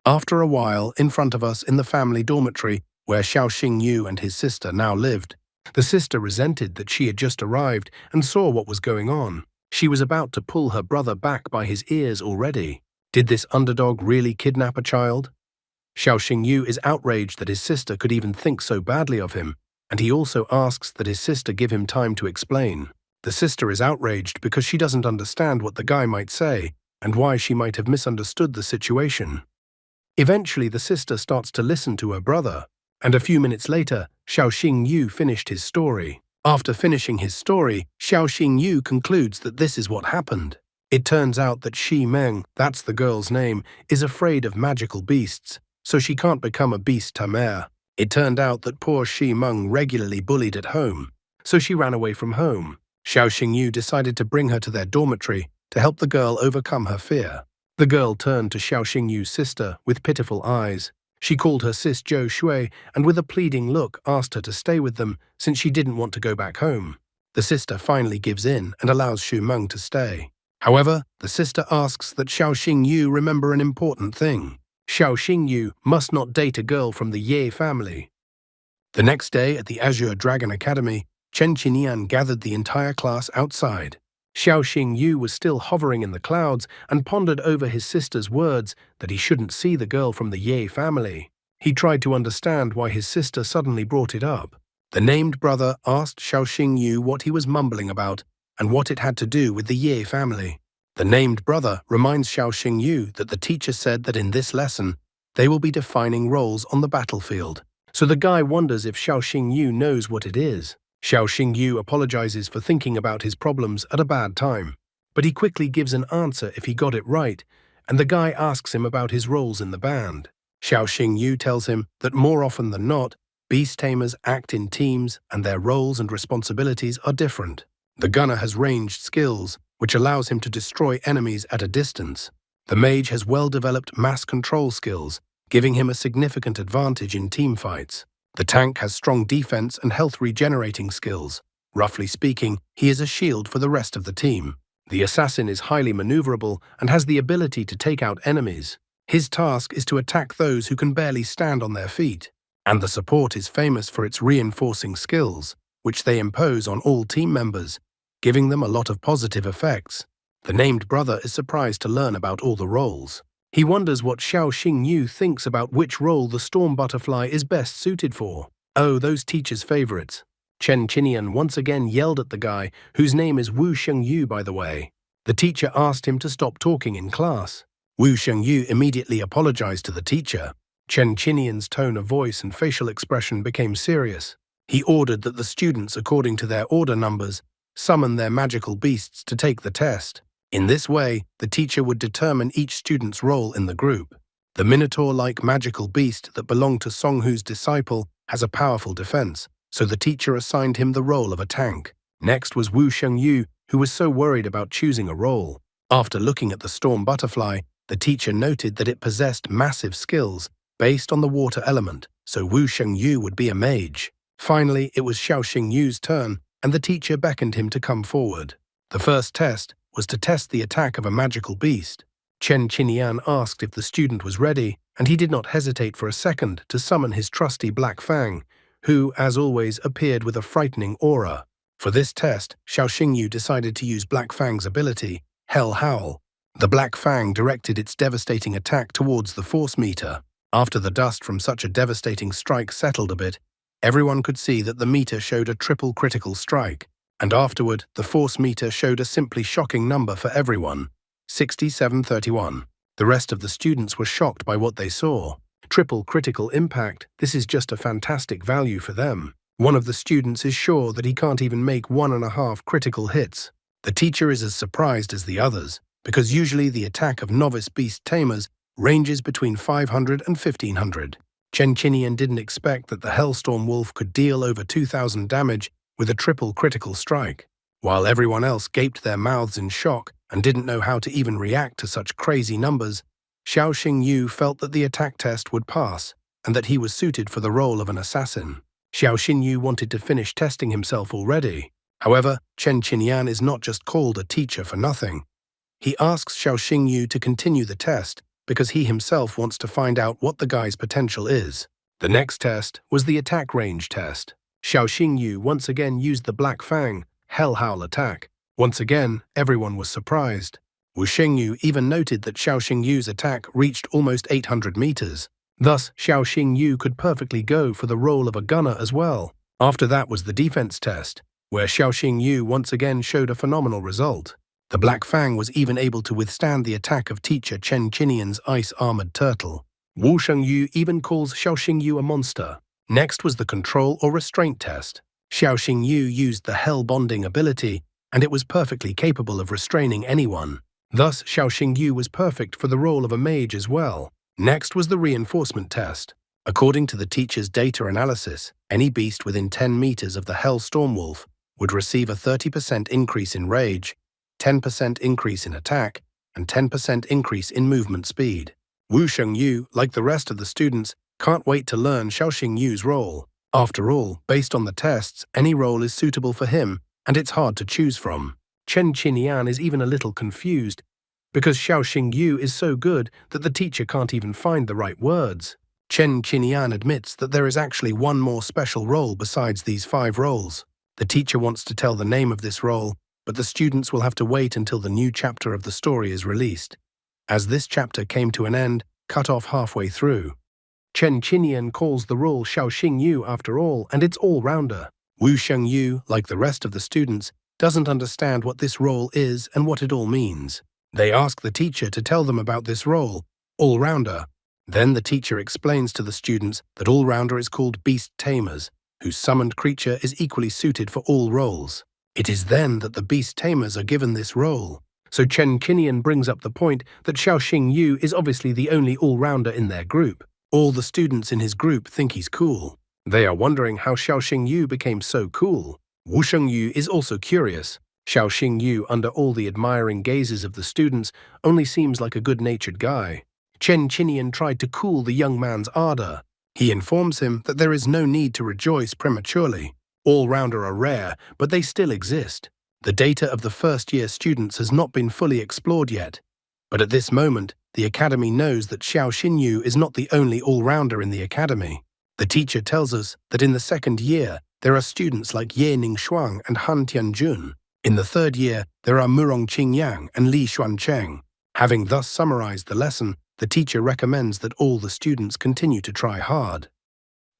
After a while, in front of us in the family dormitory, where Xiao Xingyu and his sister now lived, the sister resented that she had just arrived and saw what was going on. She was about to pull her brother back by his ears already. Did this underdog really kidnap a child? Xiao Xingyu is outraged that his sister could even think so badly of him, and he also asks that his sister give him time to explain. The sister is outraged because she doesn't understand what the guy might say and why she might have misunderstood the situation. Eventually, the sister starts to listen to her brother, and a few minutes later, Xiao Xingyu finished his story. After finishing his story, Xiao Xingyu concludes that this is what happened. It turns out that Shi Meng, that's the girl's name, is afraid of magical beasts, so she can't become a beast tamer. It turned out that poor Shi Meng regularly bullied at home, so she ran away from home. Xiao Xingyu decided to bring her to their dormitory to help the girl overcome her fear. The girl turned to Xiao Xingyu's sister with pitiful eyes. She called her sis Zhou Shui and with a pleading look asked her to stay with them since she didn't want to go back home. The sister finally gives in and allows Xu Meng to stay. However, the sister asks that Xiao Xingyu remember an important thing. Xiao Xingyu must not date a girl from the Ye family. The next day at the Azure Dragon Academy, Chen Qinian gathered the entire class outside. Xiao Xingyu was still hovering in the clouds and pondered over his sister's words that he shouldn't see the girl from the Ye family. He tried to understand why his sister suddenly brought it up. The named brother asked Xiao Xingyu what he was mumbling about and what it had to do with the Ye family. The named brother reminds Xiao Xingyu that the teacher said that in this lesson, they will be defining roles on the battlefield. So the guy wonders if Xiao Xingyu knows what it is. Xiao Xingyu apologizes for thinking about his problems at a bad time, but he quickly gives an answer if he got it right, and the guy asks him about his roles in the band. Xiao Xingyu tells him that more often than not, beast tamers act in teams and their roles and responsibilities are different. The gunner has ranged skills, which allows him to destroy enemies at a distance. The mage has well-developed mass control skills, giving him a significant advantage in team fights. The tank has strong defense and health regenerating skills. Roughly speaking, he is a shield for the rest of the team. The assassin is highly maneuverable and has the ability to take out enemies. His task is to attack those who can barely stand on their feet. And the support is famous for its reinforcing skills, which they impose on all team members, giving them a lot of positive effects. The named brother is surprised to learn about all the roles. He wonders what Xiao Xingyu thinks about which role the storm butterfly is best suited for. Oh, those teachers' favorites. Chen Qinian once again yelled at the guy, whose name is Wu Shengyu by the way. The teacher asked him to stop talking in class. Wu Shengyu immediately apologized to the teacher. Chen Qinian's tone of voice and facial expression became serious. He ordered that the students, according to their order numbers, summon their magical beasts to take the test. In this way, the teacher would determine each student's role in the group. The Minotaur-like magical beast that belonged to Songhu's disciple has a powerful defense, so the teacher assigned him the role of a tank. Next was Wu Shengyu, who was so worried about choosing a role. After looking at the storm butterfly, the teacher noted that it possessed massive skills based on the water element, so Wu Shengyu would be a mage. Finally, it was Xiao Xingyu's turn, and the teacher beckoned him to come forward. The first test was to test the attack of a magical beast. Chen Qinian asked if the student was ready, and he did not hesitate for a second to summon his trusty Black Fang, who, as always, appeared with a frightening aura. For this test, Xiao Xingyu decided to use Black Fang's ability, Hell Howl. The Black Fang directed its devastating attack towards the force meter. After the dust from such a devastating strike settled a bit, everyone could see that the meter showed a triple critical strike. And afterward, the force meter showed a simply shocking number for everyone, 6731. The rest of the students were shocked by what they saw. Triple critical impact, this is just a fantastic value for them. One of the students is sure that he can't even make 1.5 critical hits. The teacher is as surprised as the others, because usually the attack of novice beast tamers ranges between 500 and 1500. Chen Qinian didn't expect that the Hellstorm Wolf could deal over 2000 damage with a triple critical strike. While everyone else gaped their mouths in shock and didn't know how to even react to such crazy numbers, Xiao Xingyu felt that the attack test would pass and that he was suited for the role of an assassin. Xiao Xingyu wanted to finish testing himself already. However, Chen Qinian is not just called a teacher for nothing. He asks Xiao Xingyu to continue the test because he himself wants to find out what the guy's potential is. The next test was the attack range test. Xiao Xingyu once again used the Black Fang Hell Howl attack. Once again, everyone was surprised. Wu Xingyu even noted that Xiao Xingyu's attack reached almost 800 meters. Thus, Xiao Xingyu could perfectly go for the role of a gunner as well. After that was the defense test, where Xiao Xingyu once again showed a phenomenal result. The Black Fang was even able to withstand the attack of teacher Chen Qinian's ice-armored turtle. Wu Shengyu even calls Xiao Xingyu a monster. Next was the control or restraint test. Xiao Xingyu used the Hell Bonding ability, and it was perfectly capable of restraining anyone. Thus, Xiao Xingyu was perfect for the role of a mage as well. Next was the reinforcement test. According to the teacher's data analysis, any beast within 10 meters of the Hell Storm Wolf would receive a 30% increase in rage, 10% increase in attack, and 10% increase in movement speed. Wu Shengyu, like the rest of the students, can't wait to learn Xiao Xingyu's role. After all, based on the tests, any role is suitable for him, and it's hard to choose from. Chen Qinian is even a little confused, because Xiao Xingyu is so good that the teacher can't even find the right words. Chen Qinian admits that there is actually one more special role besides these 5 roles. The teacher wants to tell the name of this role, but the students will have to wait until the new chapter of the story is released. As this chapter came to an end, cut off halfway through. Chen Qinian calls the role Xiao Xingyu after all, and it's all-rounder. Wu Shengyu, like the rest of the students, doesn't understand what this role is and what it all means. They ask the teacher to tell them about this role, all-rounder. Then the teacher explains to the students that all-rounder is called Beast Tamers, whose summoned creature is equally suited for all roles. It is then that the Beast Tamers are given this role. So Chen Qinian brings up the point that Xiao Xingyu is obviously the only all-rounder in their group. All the students in his group think he's cool. They are wondering how Xiao Xingyu became so cool. Wu Shengyu is also curious. Xiao Xingyu, under all the admiring gazes of the students, only seems like a good-natured guy. Chen Qinian tried to cool the young man's ardor. He informs him that there is no need to rejoice prematurely. All-rounder are rare, but they still exist. The data of the first-year students has not been fully explored yet. But at this moment, the academy knows that Xiao Xingyu is not the only all-rounder in the academy. The teacher tells us that in the second year, there are students like Ye Ningshuang and Han Tianjun. In the third year, there are Murong Qingyang and Li Xuancheng. Having thus summarized the lesson, the teacher recommends that all the students continue to try hard.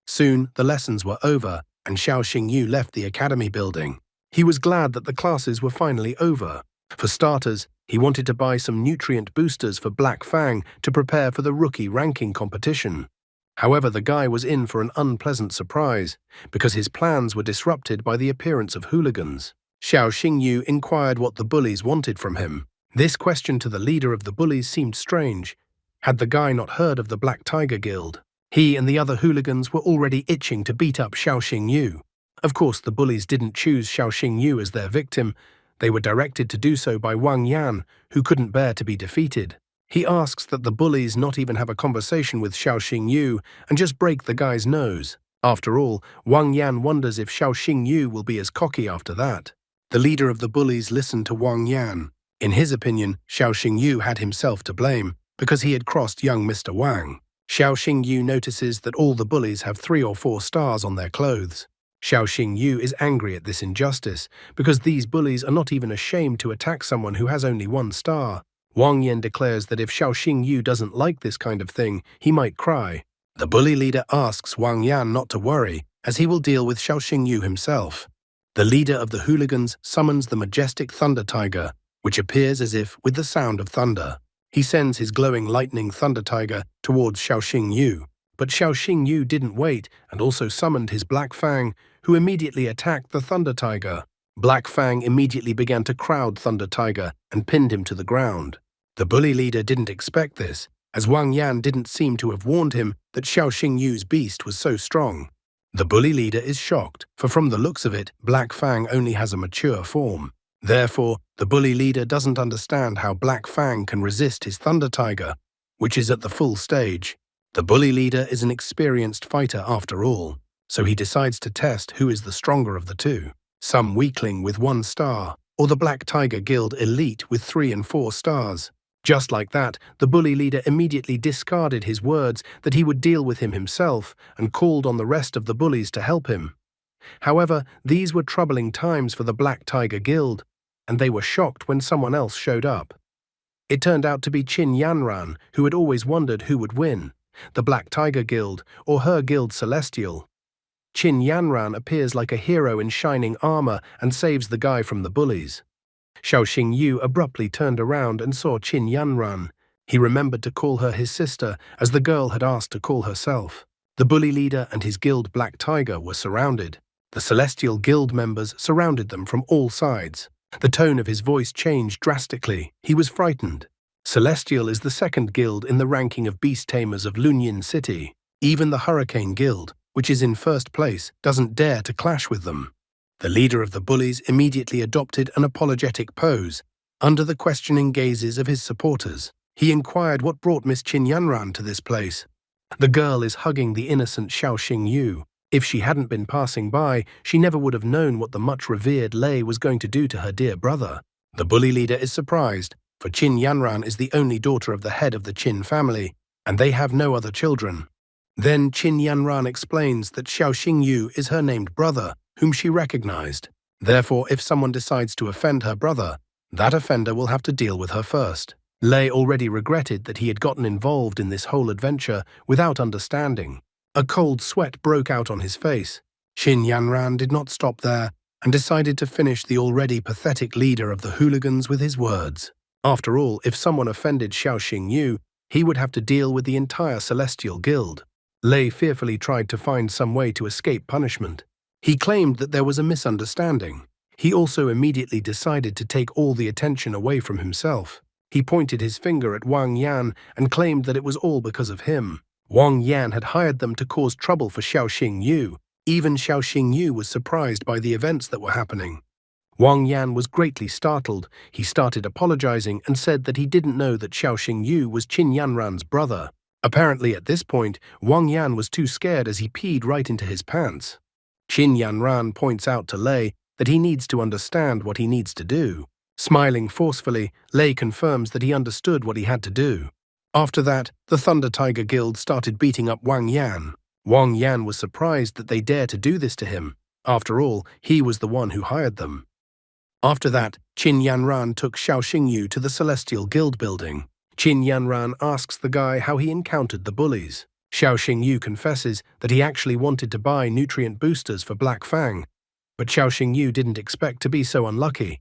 Soon, the lessons were over, and Xiao Xingyu left the academy building. He was glad that the classes were finally over. For starters, he wanted to buy some nutrient boosters for Black Fang to prepare for the rookie ranking competition. However, the guy was in for an unpleasant surprise, because his plans were disrupted by the appearance of hooligans. Xiao Xingyu inquired what the bullies wanted from him. This question to the leader of the bullies seemed strange. Had the guy not heard of the Black Tiger Guild? He and the other hooligans were already itching to beat up Xiao Xingyu. Of course, the bullies didn't choose Xiao Xingyu as their victim. They were directed to do so by Wang Yan, who couldn't bear to be defeated. He asks that the bullies not even have a conversation with Xiao Xingyu and just break the guy's nose. After all, Wang Yan wonders if Xiao Xingyu will be as cocky after that. The leader of the bullies listened to Wang Yan. In his opinion, Xiao Xingyu had himself to blame, because he had crossed young Mr. Wang. Xiao Xingyu notices that all the bullies have 3 or 4 stars on their clothes. Xiao Xingyu is angry at this injustice, because these bullies are not even ashamed to attack someone who has only 1 star. Wang Yan declares that if Xiao Xingyu doesn't like this kind of thing, he might cry. The bully leader asks Wang Yan not to worry, as he will deal with Xiao Xingyu himself. The leader of the hooligans summons the majestic Thunder Tiger, which appears as if with the sound of thunder. He sends his glowing lightning Thunder Tiger towards Xiao Xingyu. But Xiao Xingyu didn't wait and also summoned his Black Fang, who immediately attacked the Thunder Tiger. Black Fang immediately began to crowd Thunder Tiger and pinned him to the ground. The bully leader didn't expect this, as Wang Yan didn't seem to have warned him that Xiao Xingyu's beast was so strong. The bully leader is shocked, for from the looks of it, Black Fang only has a mature form. Therefore, the bully leader doesn't understand how Black Fang can resist his Thunder Tiger, which is at the full stage. The bully leader is an experienced fighter after all, so he decides to test who is the stronger of the two. Some weakling with 1 star, or the Black Tiger Guild elite with 3 and 4 stars. Just like that, the bully leader immediately discarded his words that he would deal with him himself and called on the rest of the bullies to help him. However, these were troubling times for the Black Tiger Guild, and they were shocked when someone else showed up. It turned out to be Qin Yanran, who had always wondered who would win, the Black Tiger Guild or her guild Celestial. Qin Yanran appears like a hero in shining armor and saves the guy from the bullies. Xiao Xingyu abruptly turned around and saw Qin Yanran. He remembered to call her his sister, as the girl had asked to call herself. The bully leader and his guild Black Tiger were surrounded. The Celestial Guild members surrounded them from all sides. The tone of his voice changed drastically. He was frightened. Celestial is the second guild in the ranking of beast tamers of Lunyin City. Even the Hurricane Guild, which is in first place, doesn't dare to clash with them. The leader of the bullies immediately adopted an apologetic pose. Under the questioning gazes of his supporters, he inquired what brought Miss Qin Yanran to this place. The girl is hugging the innocent Xiao Xingyu. If she hadn't been passing by, she never would have known what the much-revered Lei was going to do to her dear brother. The bully leader is surprised, for Qin Yanran is the only daughter of the head of the Qin family, and they have no other children. Then Qin Yanran explains that Xiao Xingyu is her named brother, whom she recognized. Therefore, if someone decides to offend her brother, that offender will have to deal with her first. Lei already regretted that he had gotten involved in this whole adventure without understanding. A cold sweat broke out on his face. Qin Yanran did not stop there and decided to finish the already pathetic leader of the hooligans with his words. After all, if someone offended Xiao Xingyu, he would have to deal with the entire Celestial Guild. Lei fearfully tried to find some way to escape punishment. He claimed that there was a misunderstanding. He also immediately decided to take all the attention away from himself. He pointed his finger at Wang Yan and claimed that it was all because of him. Wang Yan had hired them to cause trouble for Xiao Xingyu. Even Xiao Xingyu was surprised by the events that were happening. Wang Yan was greatly startled. He started apologizing and said that he didn't know that Xiao Xingyu was Qin Yanran's brother. Apparently at this point, Wang Yan was too scared as he peed right into his pants. Qin Yanran points out to Lei that he needs to understand what he needs to do. Smiling forcefully, Lei confirms that he understood what he had to do. After that, the Thunder Tiger Guild started beating up Wang Yan. Wang Yan was surprised that they dared to do this to him. After all, he was the one who hired them. After that, Qin Yanran took Xiao Xingyu to the Celestial Guild building. Qin Yanran asks the guy how he encountered the bullies. Xiao Xingyu confesses that he actually wanted to buy nutrient boosters for Black Fang, but Xiao Xingyu didn't expect to be so unlucky.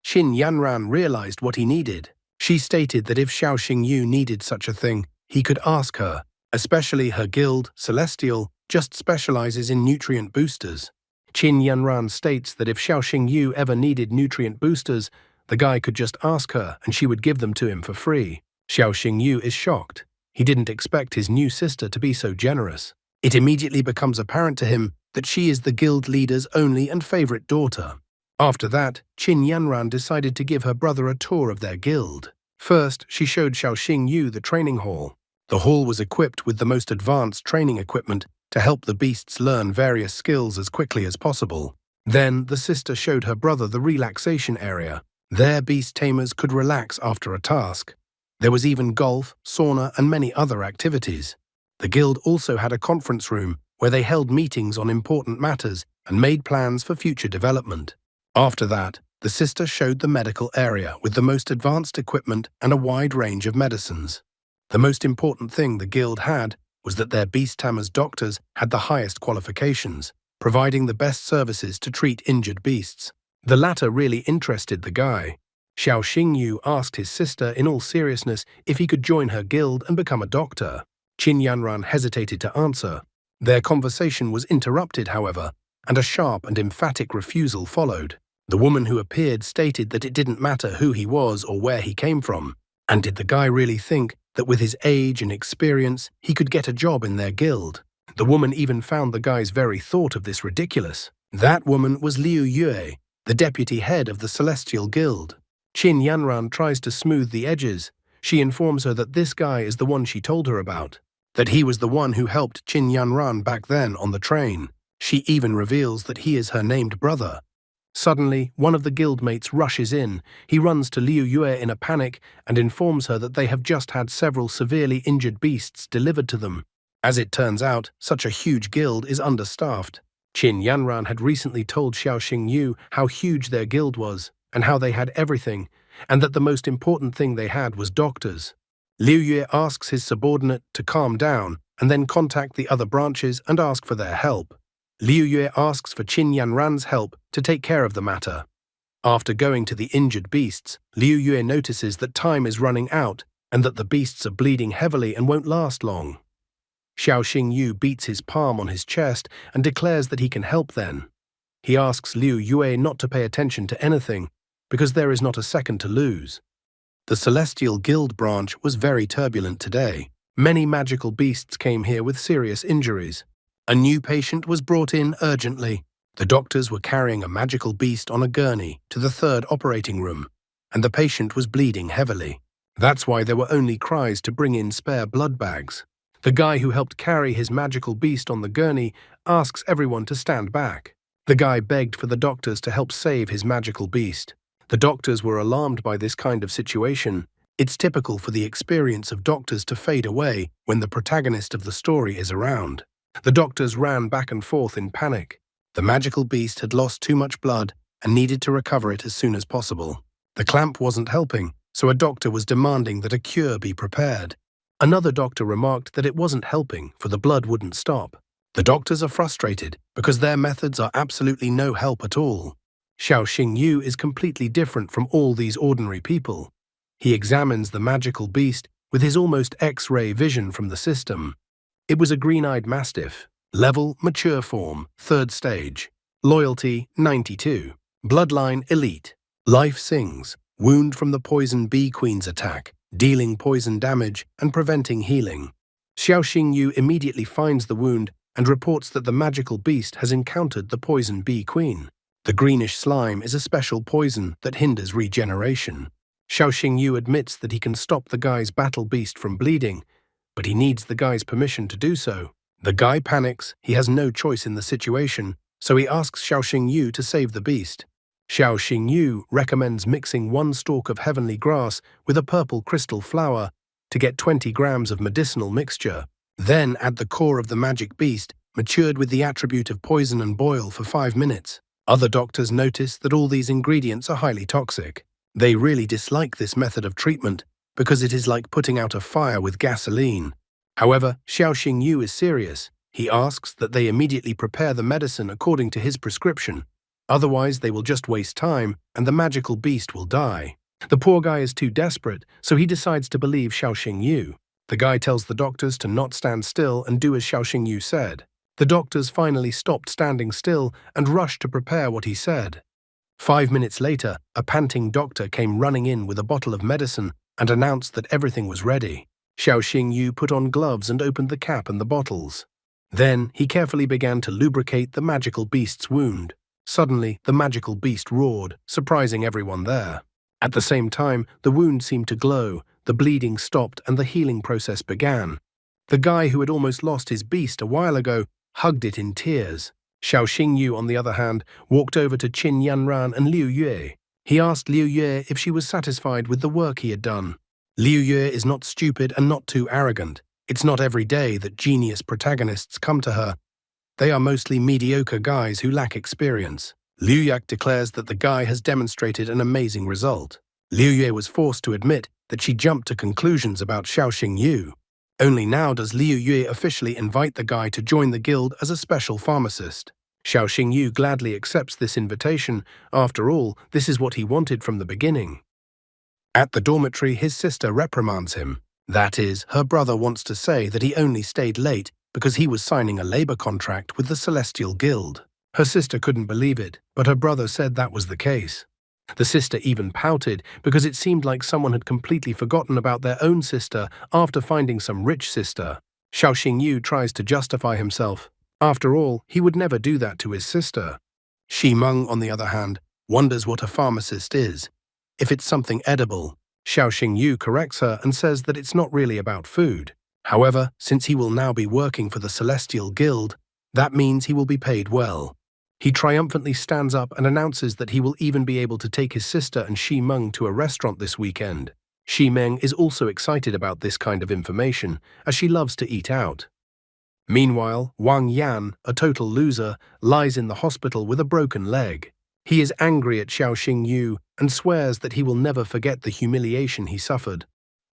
Qin Yanran realized what he needed. She stated that if Xiao Xingyu needed such a thing, he could ask her, especially her guild, Celestial, just specializes in nutrient boosters. Qin Yanran states that if Xiao Xingyu ever needed nutrient boosters, the guy could just ask her and she would give them to him for free. Xiao Xingyu is shocked. He didn't expect his new sister to be so generous. It immediately becomes apparent to him that she is the guild leader's only and favorite daughter. After that, Qin Yanran decided to give her brother a tour of their guild. First, she showed Xiao Xingyu the training hall. The hall was equipped with the most advanced training equipment to help the beasts learn various skills as quickly as possible. Then, the sister showed her brother the relaxation area. There, beast tamers could relax after a task. There was even golf, sauna, and many other activities. The guild also had a conference room where they held meetings on important matters and made plans for future development. After that, the sister showed the medical area with the most advanced equipment and a wide range of medicines. The most important thing the guild had was that their beast tamers' doctors had the highest qualifications, providing the best services to treat injured beasts. The latter really interested the guy. Xiao Xingyu asked his sister in all seriousness if he could join her guild and become a doctor. Qin Yanran hesitated to answer. Their conversation was interrupted, however, and a sharp and emphatic refusal followed. The woman who appeared stated that it didn't matter who he was or where he came from. And did the guy really think that with his age and experience, he could get a job in their guild? The woman even found the guy's very thought of this ridiculous. That woman was Liu Yue, the deputy head of the Celestial Guild. Qin Yanran tries to smooth the edges. She informs her that this guy is the one she told her about, that he was the one who helped Qin Yanran back then on the train. She even reveals that he is her named brother. Suddenly, one of the guildmates rushes in. He runs to Liu Yue in a panic and informs her that they have just had several severely injured beasts delivered to them. As it turns out, such a huge guild is understaffed. Qin Yanran had recently told Xiao Xingyu how huge their guild was, and how they had everything, and that the most important thing they had was doctors. Liu Yue asks his subordinate to calm down and then contact the other branches and ask for their help. Liu Yue asks for Qin Yanran's help to take care of the matter. After going to the injured beasts, Liu Yue notices that time is running out and that the beasts are bleeding heavily and won't last long. Xiao Xingyu beats his palm on his chest and declares that he can help then. He asks Liu Yue not to pay attention to anything, because there is not a second to lose. The Celestial Guild branch was very turbulent today. Many magical beasts came here with serious injuries. A new patient was brought in urgently. The doctors were carrying a magical beast on a gurney to the third operating room, and the patient was bleeding heavily. That's why there were only cries to bring in spare blood bags. The guy who helped carry his magical beast on the gurney asks everyone to stand back. The guy begged for the doctors to help save his magical beast. The doctors were alarmed by this kind of situation. It's typical for the experience of doctors to fade away when the protagonist of the story is around. The doctors ran back and forth in panic. The magical beast had lost too much blood and needed to recover it as soon as possible. The clamp wasn't helping, so a doctor was demanding that a cure be prepared. Another doctor remarked that it wasn't helping, for the blood wouldn't stop. The doctors are frustrated because their methods are absolutely no help at all. Xiao Xingyu is completely different from all these ordinary people. He examines the magical beast with his almost X-ray vision from the system. It was a green-eyed mastiff. Level, mature form, 3rd stage. Loyalty, 92. Bloodline, elite. Life sings. Wound from the poison bee queen's attack, dealing poison damage and preventing healing. Xiao Xingyu immediately finds the wound and reports that the magical beast has encountered the poison bee queen. The greenish slime is a special poison that hinders regeneration. Xiao Xingyu admits that he can stop the guy's battle beast from bleeding, but he needs the guy's permission to do so. The guy panics, he has no choice in the situation, so he asks Xiao Xingyu to save the beast. Xiao Xingyu recommends mixing 1 stalk of heavenly grass with a purple crystal flower to get 20 grams of medicinal mixture. Then add the core of the magic beast, matured with the attribute of poison, and boil for 5 minutes. Other doctors notice that all these ingredients are highly toxic. They really dislike this method of treatment because it is like putting out a fire with gasoline. However, Xiao Xingyu is serious. He asks that they immediately prepare the medicine according to his prescription. Otherwise, they will just waste time and the magical beast will die. The poor guy is too desperate, so he decides to believe Xiao Xingyu. The guy tells the doctors to not stand still and do as Xiao Xingyu said. The doctors finally stopped standing still and rushed to prepare what he said. 5 minutes later, a panting doctor came running in with a bottle of medicine and announced that everything was ready. Xiao Xingyu put on gloves and opened the cap and the bottles. Then he carefully began to lubricate the magical beast's wound. Suddenly, the magical beast roared, surprising everyone there. At the same time, the wound seemed to glow, the bleeding stopped, and the healing process began. The guy who had almost lost his beast a while ago hugged it in tears. Xiao Xingyu, on the other hand, walked over to Qin Yanran and Liu Yue. He asked Liu Yue if she was satisfied with the work he had done. Liu Yue is not stupid and not too arrogant. It's not every day that genius protagonists come to her. They are mostly mediocre guys who lack experience. Liu Yak declares that the guy has demonstrated an amazing result. Liu Yue was forced to admit that she jumped to conclusions about Xiao Xingyu. Only now does Liu Yue officially invite the guy to join the guild as a special pharmacist. Xiao Xingyu gladly accepts this invitation. After all, this is what he wanted from the beginning. At the dormitory, his sister reprimands him. That is, her brother wants to say that he only stayed late because he was signing a labor contract with the Celestial Guild. Her sister couldn't believe it, but her brother said that was the case. The sister even pouted because it seemed like someone had completely forgotten about their own sister after finding some rich sister. Xiao Xingyu tries to justify himself. After all, he would never do that to his sister. Shi Meng, on the other hand, wonders what a pharmacist is. If it's something edible, Xiao Xingyu corrects her and says that it's not really about food. However, since he will now be working for the Celestial Guild, that means he will be paid well. He triumphantly stands up and announces that he will even be able to take his sister and Shi Meng to a restaurant this weekend. Shi Meng is also excited about this kind of information, as she loves to eat out. Meanwhile, Wang Yan, a total loser, lies in the hospital with a broken leg. He is angry at Xiao Xingyu and swears that he will never forget the humiliation he suffered.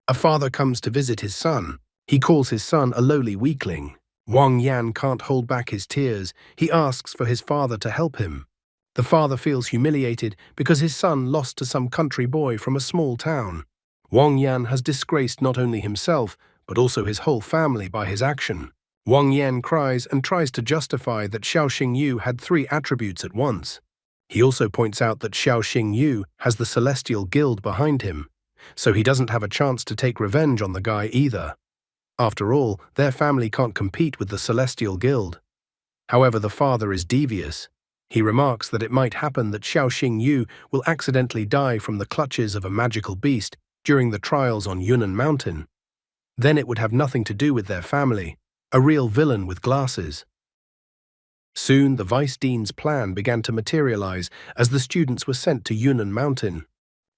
A father comes to visit his son. He calls his son a lowly weakling. Wang Yan can't hold back his tears. He asks for his father to help him. The father feels humiliated because his son lost to some country boy from a small town. Wang Yan has disgraced not only himself, but also his whole family by his action. Wang Yan cries and tries to justify that Xiao Xingyu had 3 attributes at once. He also points out that Xiao Xingyu has the Celestial Guild behind him, so he doesn't have a chance to take revenge on the guy either. After all, their family can't compete with the Celestial Guild. However, the father is devious. He remarks that it might happen that Xiao Xingyu will accidentally die from the clutches of a magical beast during the trials on Yunnan Mountain. Then it would have nothing to do with their family, a real villain with glasses. Soon, the vice dean's plan began to materialize as the students were sent to Yunnan Mountain.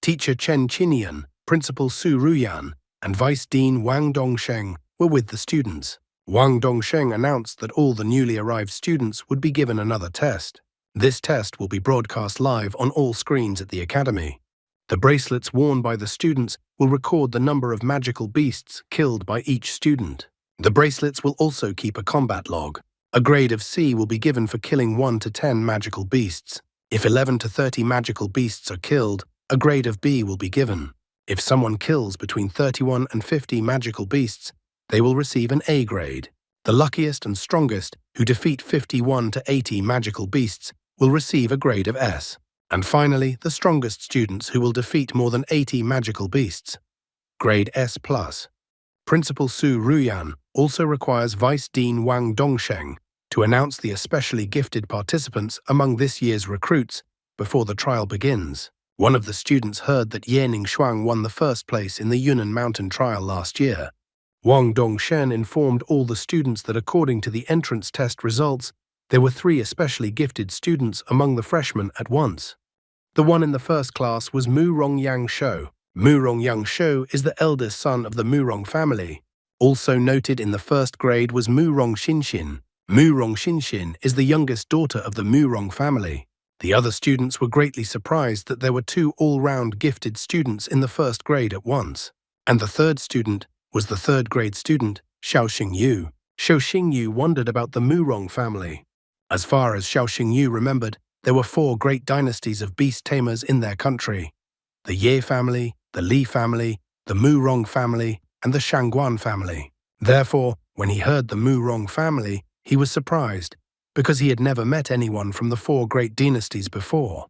Teacher Chen Qinian, Principal Su Ruyan, and Vice Dean Wang Dongsheng were with the students. Wang Dongsheng announced that all the newly arrived students would be given another test. This test will be broadcast live on all screens at the academy. The bracelets worn by the students will record the number of magical beasts killed by each student. The bracelets will also keep a combat log. A grade of C will be given for killing 1 to 10 magical beasts. If 11 to 30 magical beasts are killed, a grade of B will be given. If someone kills between 31 and 50 magical beasts, they will receive an A grade. The luckiest and strongest, who defeat 51 to 80 magical beasts, will receive a grade of S. And finally, the strongest students who will defeat more than 80 magical beasts. Grade S+. Principal Su Ruyan also requires Vice Dean Wang Dongsheng to announce the especially gifted participants among this year's recruits before the trial begins. One of the students heard that Yening Shuang won the first place in the Yunnan Mountain trial last year. Wang Dongshen informed all the students that according to the entrance test results, there were 3 especially gifted students among the freshmen at once. The one in the first class was Mu Rongyang Shou. Mu Rongyang Shou is the eldest son of the Mu Rong family. Also noted in the first grade was Mu Rong Xinshin. Mu Rong Xinshin is the youngest daughter of the Mu Rong family. The other students were greatly surprised that there were 2 all-round gifted students in the first grade at once. And the third student was the third grade student, Xiao Xingyu. Xiao Xingyu wondered about the Mu Rong family. As far as Xiao Xingyu remembered, there were 4 great dynasties of beast tamers in their country: the Ye family, the Li family, the Mu Rong family, and the Shangguan family. Therefore, when he heard the Mu Rong family, he was surprised, because he had never met anyone from the 4 great dynasties before.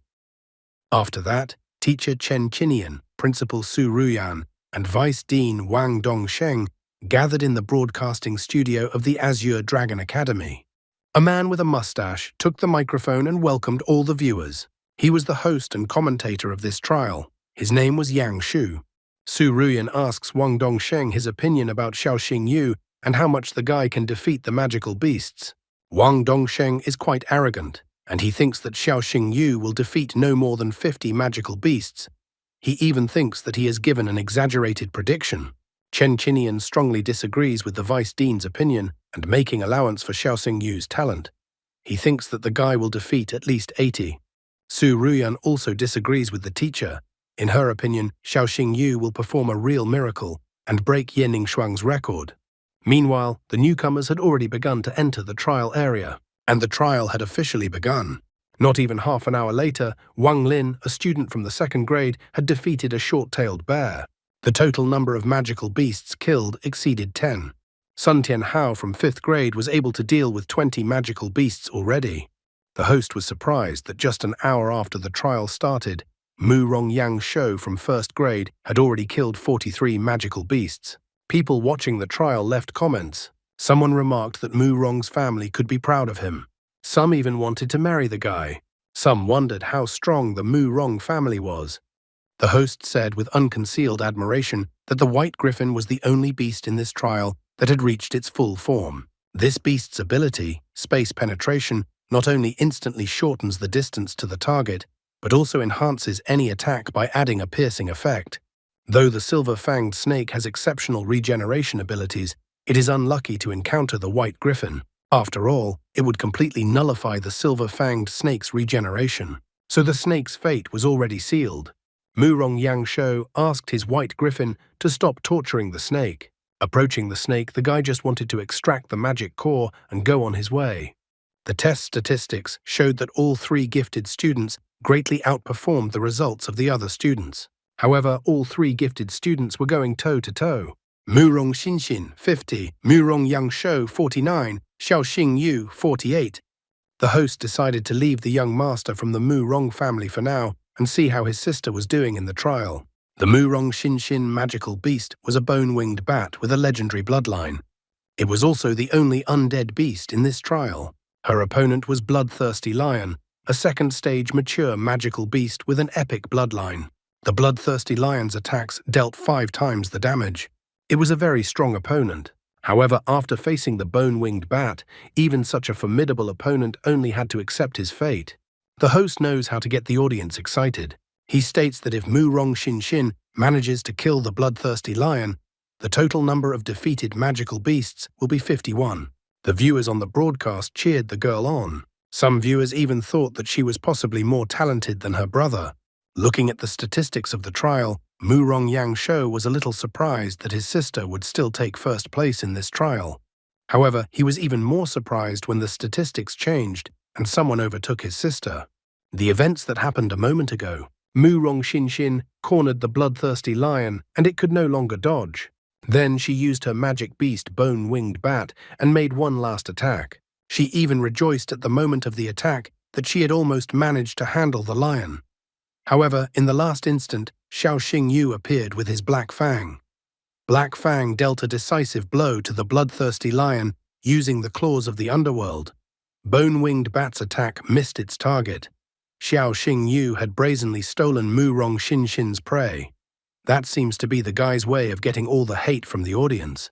After that, teacher Chen Qinian, Principal Su Ruyan, and Vice Dean Wang Dongsheng gathered in the broadcasting studio of the Azure Dragon Academy. A man with a mustache took the microphone and welcomed all the viewers. He was the host and commentator of this trial. His name was Yang Shu. Su Ruyan asks Wang Dongsheng his opinion about Xiao Xingyu and how much the guy can defeat the magical beasts. Wang Dongsheng is quite arrogant, and he thinks that Xiao Xingyu will defeat no more than 50 magical beasts. He even thinks that he has given an exaggerated prediction. Chen Qinian strongly disagrees with the Vice Dean's opinion and making allowance for Xiao Xingyu's talent. He thinks that the guy will defeat at least 80. Su Ruyan also disagrees with the teacher. In her opinion, Xiao Xingyu will perform a real miracle and break Yening Shuang's record. Meanwhile, the newcomers had already begun to enter the trial area, and the trial had officially begun. Not even half an hour later, Wang Lin, a student from the second grade, had defeated a short-tailed bear. The total number of magical beasts killed exceeded 10. Sun Tianhao from 5th grade was able to deal with 20 magical beasts already. The host was surprised that just an hour after the trial started, Mu Rongyang Shou from 1st grade had already killed 43 magical beasts. People watching the trial left comments. Someone remarked that Mu Rong's family could be proud of him. Some even wanted to marry the guy. Some wondered how strong the Mu Rong family was. The host said with unconcealed admiration that the white griffin was the only beast in this trial that had reached its full form. This beast's ability, space penetration, not only instantly shortens the distance to the target, but also enhances any attack by adding a piercing effect. Though the silver-fanged snake has exceptional regeneration abilities, it is unlucky to encounter the white griffin. After all, it would completely nullify the silver-fanged snake's regeneration. So the snake's fate was already sealed. Mu Rongyang Shou asked his white griffin to stop torturing the snake. Approaching the snake, the guy just wanted to extract the magic core and go on his way. The test statistics showed that all 3 gifted students greatly outperformed the results of the other students. However, all 3 gifted students were going toe-to-toe. Mu Rong Xinxin, 50, Mu Rongyang Shou, 49, Xiao Xingyu, 48. The host decided to leave the young master from the Mu Rong family for now and see how his sister was doing in the trial. The Mu Rong Xinxin magical beast was a bone-winged bat with a legendary bloodline. It was also the only undead beast in this trial. Her opponent was Bloodthirsty Lion, a second-stage mature magical beast with an epic bloodline. The Bloodthirsty Lion's attacks dealt 5 times the damage. It was a very strong opponent. However, after facing the bone-winged bat, even such a formidable opponent only had to accept his fate. The host knows how to get the audience excited. He states that if Mu Rong Xinxin manages to kill the Bloodthirsty Lion, the total number of defeated magical beasts will be 51. The viewers on the broadcast cheered the girl on. Some viewers even thought that she was possibly more talented than her brother. Looking at the statistics of the trial, Mu Rongyang Shou was a little surprised that his sister would still take 1st place in this trial. However, he was even more surprised when the statistics changed and someone overtook his sister. The events that happened a moment ago. Mu Rong Xinxin cornered the Bloodthirsty Lion and it could no longer dodge. Then she used her magic beast Bone-Winged Bat and made one last attack. She even rejoiced at the moment of the attack that she had almost managed to handle the lion. However, in the last instant, Xiao Xingyu appeared with his Black Fang. Black Fang dealt a decisive blow to the Bloodthirsty Lion using the claws of the underworld. Bone-Winged Bat's attack missed its target. Xiao Xingyu had brazenly stolen Mu Rong Xinxin's prey. That seems to be the guy's way of getting all the hate from the audience.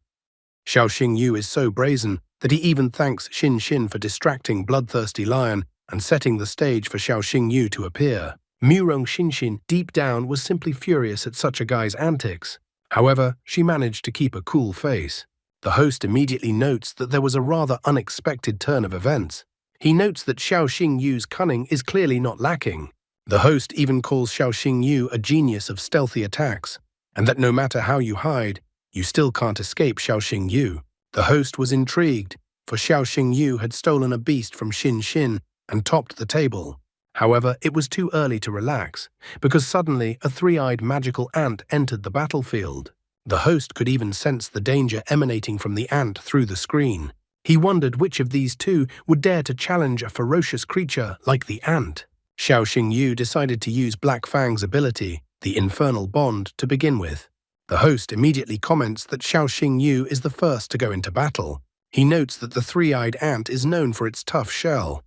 Xiao Xingyu is so brazen that he even thanks Xinxin for distracting Bloodthirsty Lion and setting the stage for Xiao Xingyu to appear. Mu Rong Xinxin, deep down, was simply furious at such a guy's antics. However, she managed to keep a cool face. The host immediately notes that there was a rather unexpected turn of events. He notes that Xiao Xingyu's cunning is clearly not lacking. The host even calls Xiao Xingyu a genius of stealthy attacks, and that no matter how you hide, you still can't escape Xiao Xingyu. The host was intrigued, for Xiao Xingyu had stolen a beast from Xinxin and topped the table. However, it was too early to relax, because suddenly a 3-eyed magical ant entered the battlefield. The host could even sense the danger emanating from the ant through the screen. He wondered which of these two would dare to challenge a ferocious creature like the ant. Xiao Xingyu decided to use Black Fang's ability, the Infernal Bond, to begin with. The host immediately comments that Xiao Xingyu is the first to go into battle. He notes that the 3-eyed ant is known for its tough shell.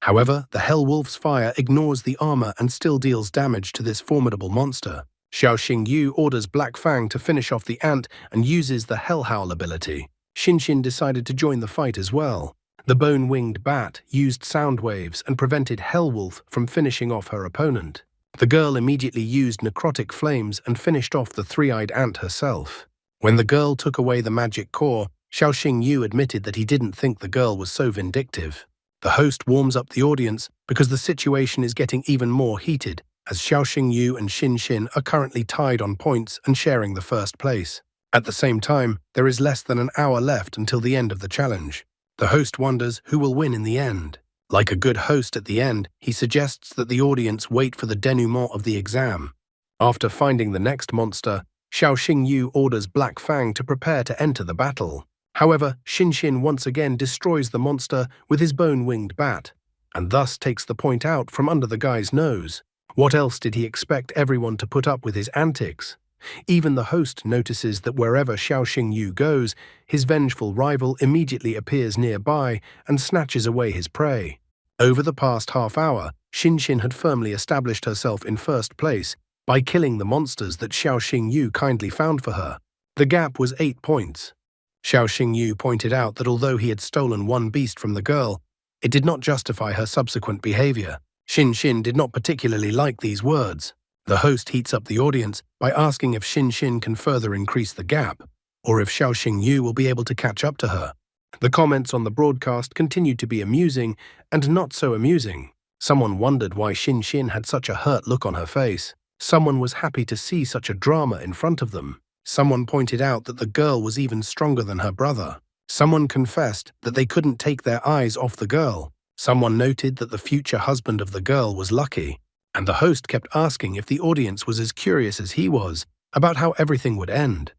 However, the Hell Wolf's fire ignores the armor and still deals damage to this formidable monster. Xiao Xingyu orders Black Fang to finish off the ant and uses the Hell Howl ability. Xinxin decided to join the fight as well. The Bone-Winged Bat used sound waves and prevented Hell Wolf from finishing off her opponent. The girl immediately used necrotic flames and finished off the 3-eyed ant herself. When the girl took away the magic core, Xiao Xingyu admitted that he didn't think the girl was so vindictive. The host warms up the audience because the situation is getting even more heated, as Xiao Xingyu and Xinxin are currently tied on points and sharing the first place. At the same time, there is less than an hour left until the end of the challenge. The host wonders who will win in the end. Like a good host at the end, he suggests that the audience wait for the denouement of the exam. After finding the next monster, Xiao Xingyu orders Black Fang to prepare to enter the battle. However, Xin once again destroys the monster with his bone-winged bat, and thus takes the point out from under the guy's nose. What else did he expect everyone to put up with his antics? Even the host notices that wherever Xiao Xingyu goes, his vengeful rival immediately appears nearby and snatches away his prey. Over the past half hour, Xin had firmly established herself in first place by killing the monsters that Xiao Xingyu kindly found for her. The gap was 8 points. Xiao Xingyu pointed out that although he had stolen one beast from the girl, it did not justify her subsequent behavior. Xin did not particularly like these words. The host heats up the audience by asking if Xin can further increase the gap, or if Xiao Xingyu will be able to catch up to her. The comments on the broadcast continued to be amusing and not so amusing. Someone wondered why Xin had such a hurt look on her face. Someone was happy to see such a drama in front of them. Someone pointed out that the girl was even stronger than her brother. Someone confessed that they couldn't take their eyes off the girl. Someone noted that the future husband of the girl was lucky. And the host kept asking if the audience was as curious as he was about how everything would end.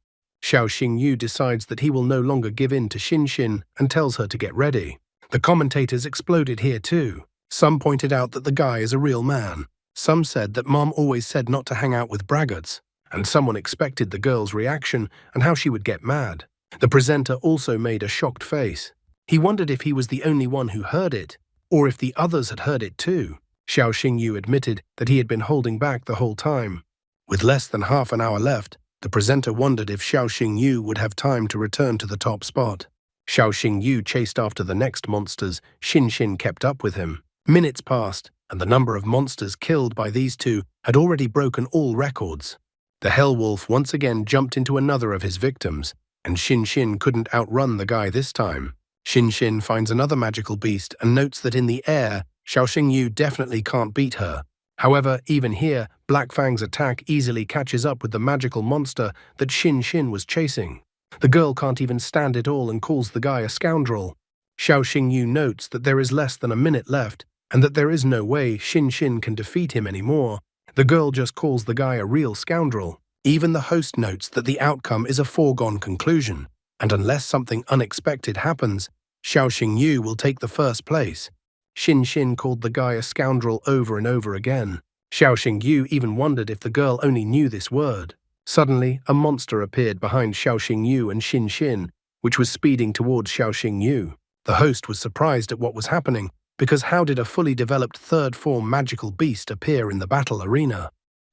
Xiao Xingyu decides that he will no longer give in to Xin and tells her to get ready. The commentators exploded here too. Some pointed out that the guy is a real man. Some said that Mom always said not to hang out with braggarts. And someone expected the girl's reaction and how she would get mad. The presenter also made a shocked face. He wondered if he was the only one who heard it, or if the others had heard it too. Xiao Xingyu admitted that he had been holding back the whole time. With less than half an hour left, the presenter wondered if Xiao Xingyu would have time to return to the top spot. Xiao Xingyu chased after the next monsters. Xin kept up with him. Minutes passed, and the number of monsters killed by these two had already broken all records. The Hell Wolf once again jumped into another of his victims, and Xin couldn't outrun the guy this time. Xin finds another magical beast and notes that in the air, Xiao Xingyu definitely can't beat her. However, even here, Black Fang's attack easily catches up with the magical monster that Xin was chasing. The girl can't even stand it all and calls the guy a scoundrel. Xiao Xingyu notes that there is less than a minute left and that there is no way Xin can defeat him anymore. The girl just calls the guy a real scoundrel. Even the host notes that the outcome is a foregone conclusion, and unless something unexpected happens, Xiao Xingyu will take the first place. Xin called the guy a scoundrel over and over again. Xiao Xingyu even wondered if the girl only knew this word. Suddenly, a monster appeared behind Xiao Xingyu and Xin, which was speeding towards Xiao Xingyu. The host was surprised at what was happening, because how did a fully developed third-form magical beast appear in the battle arena?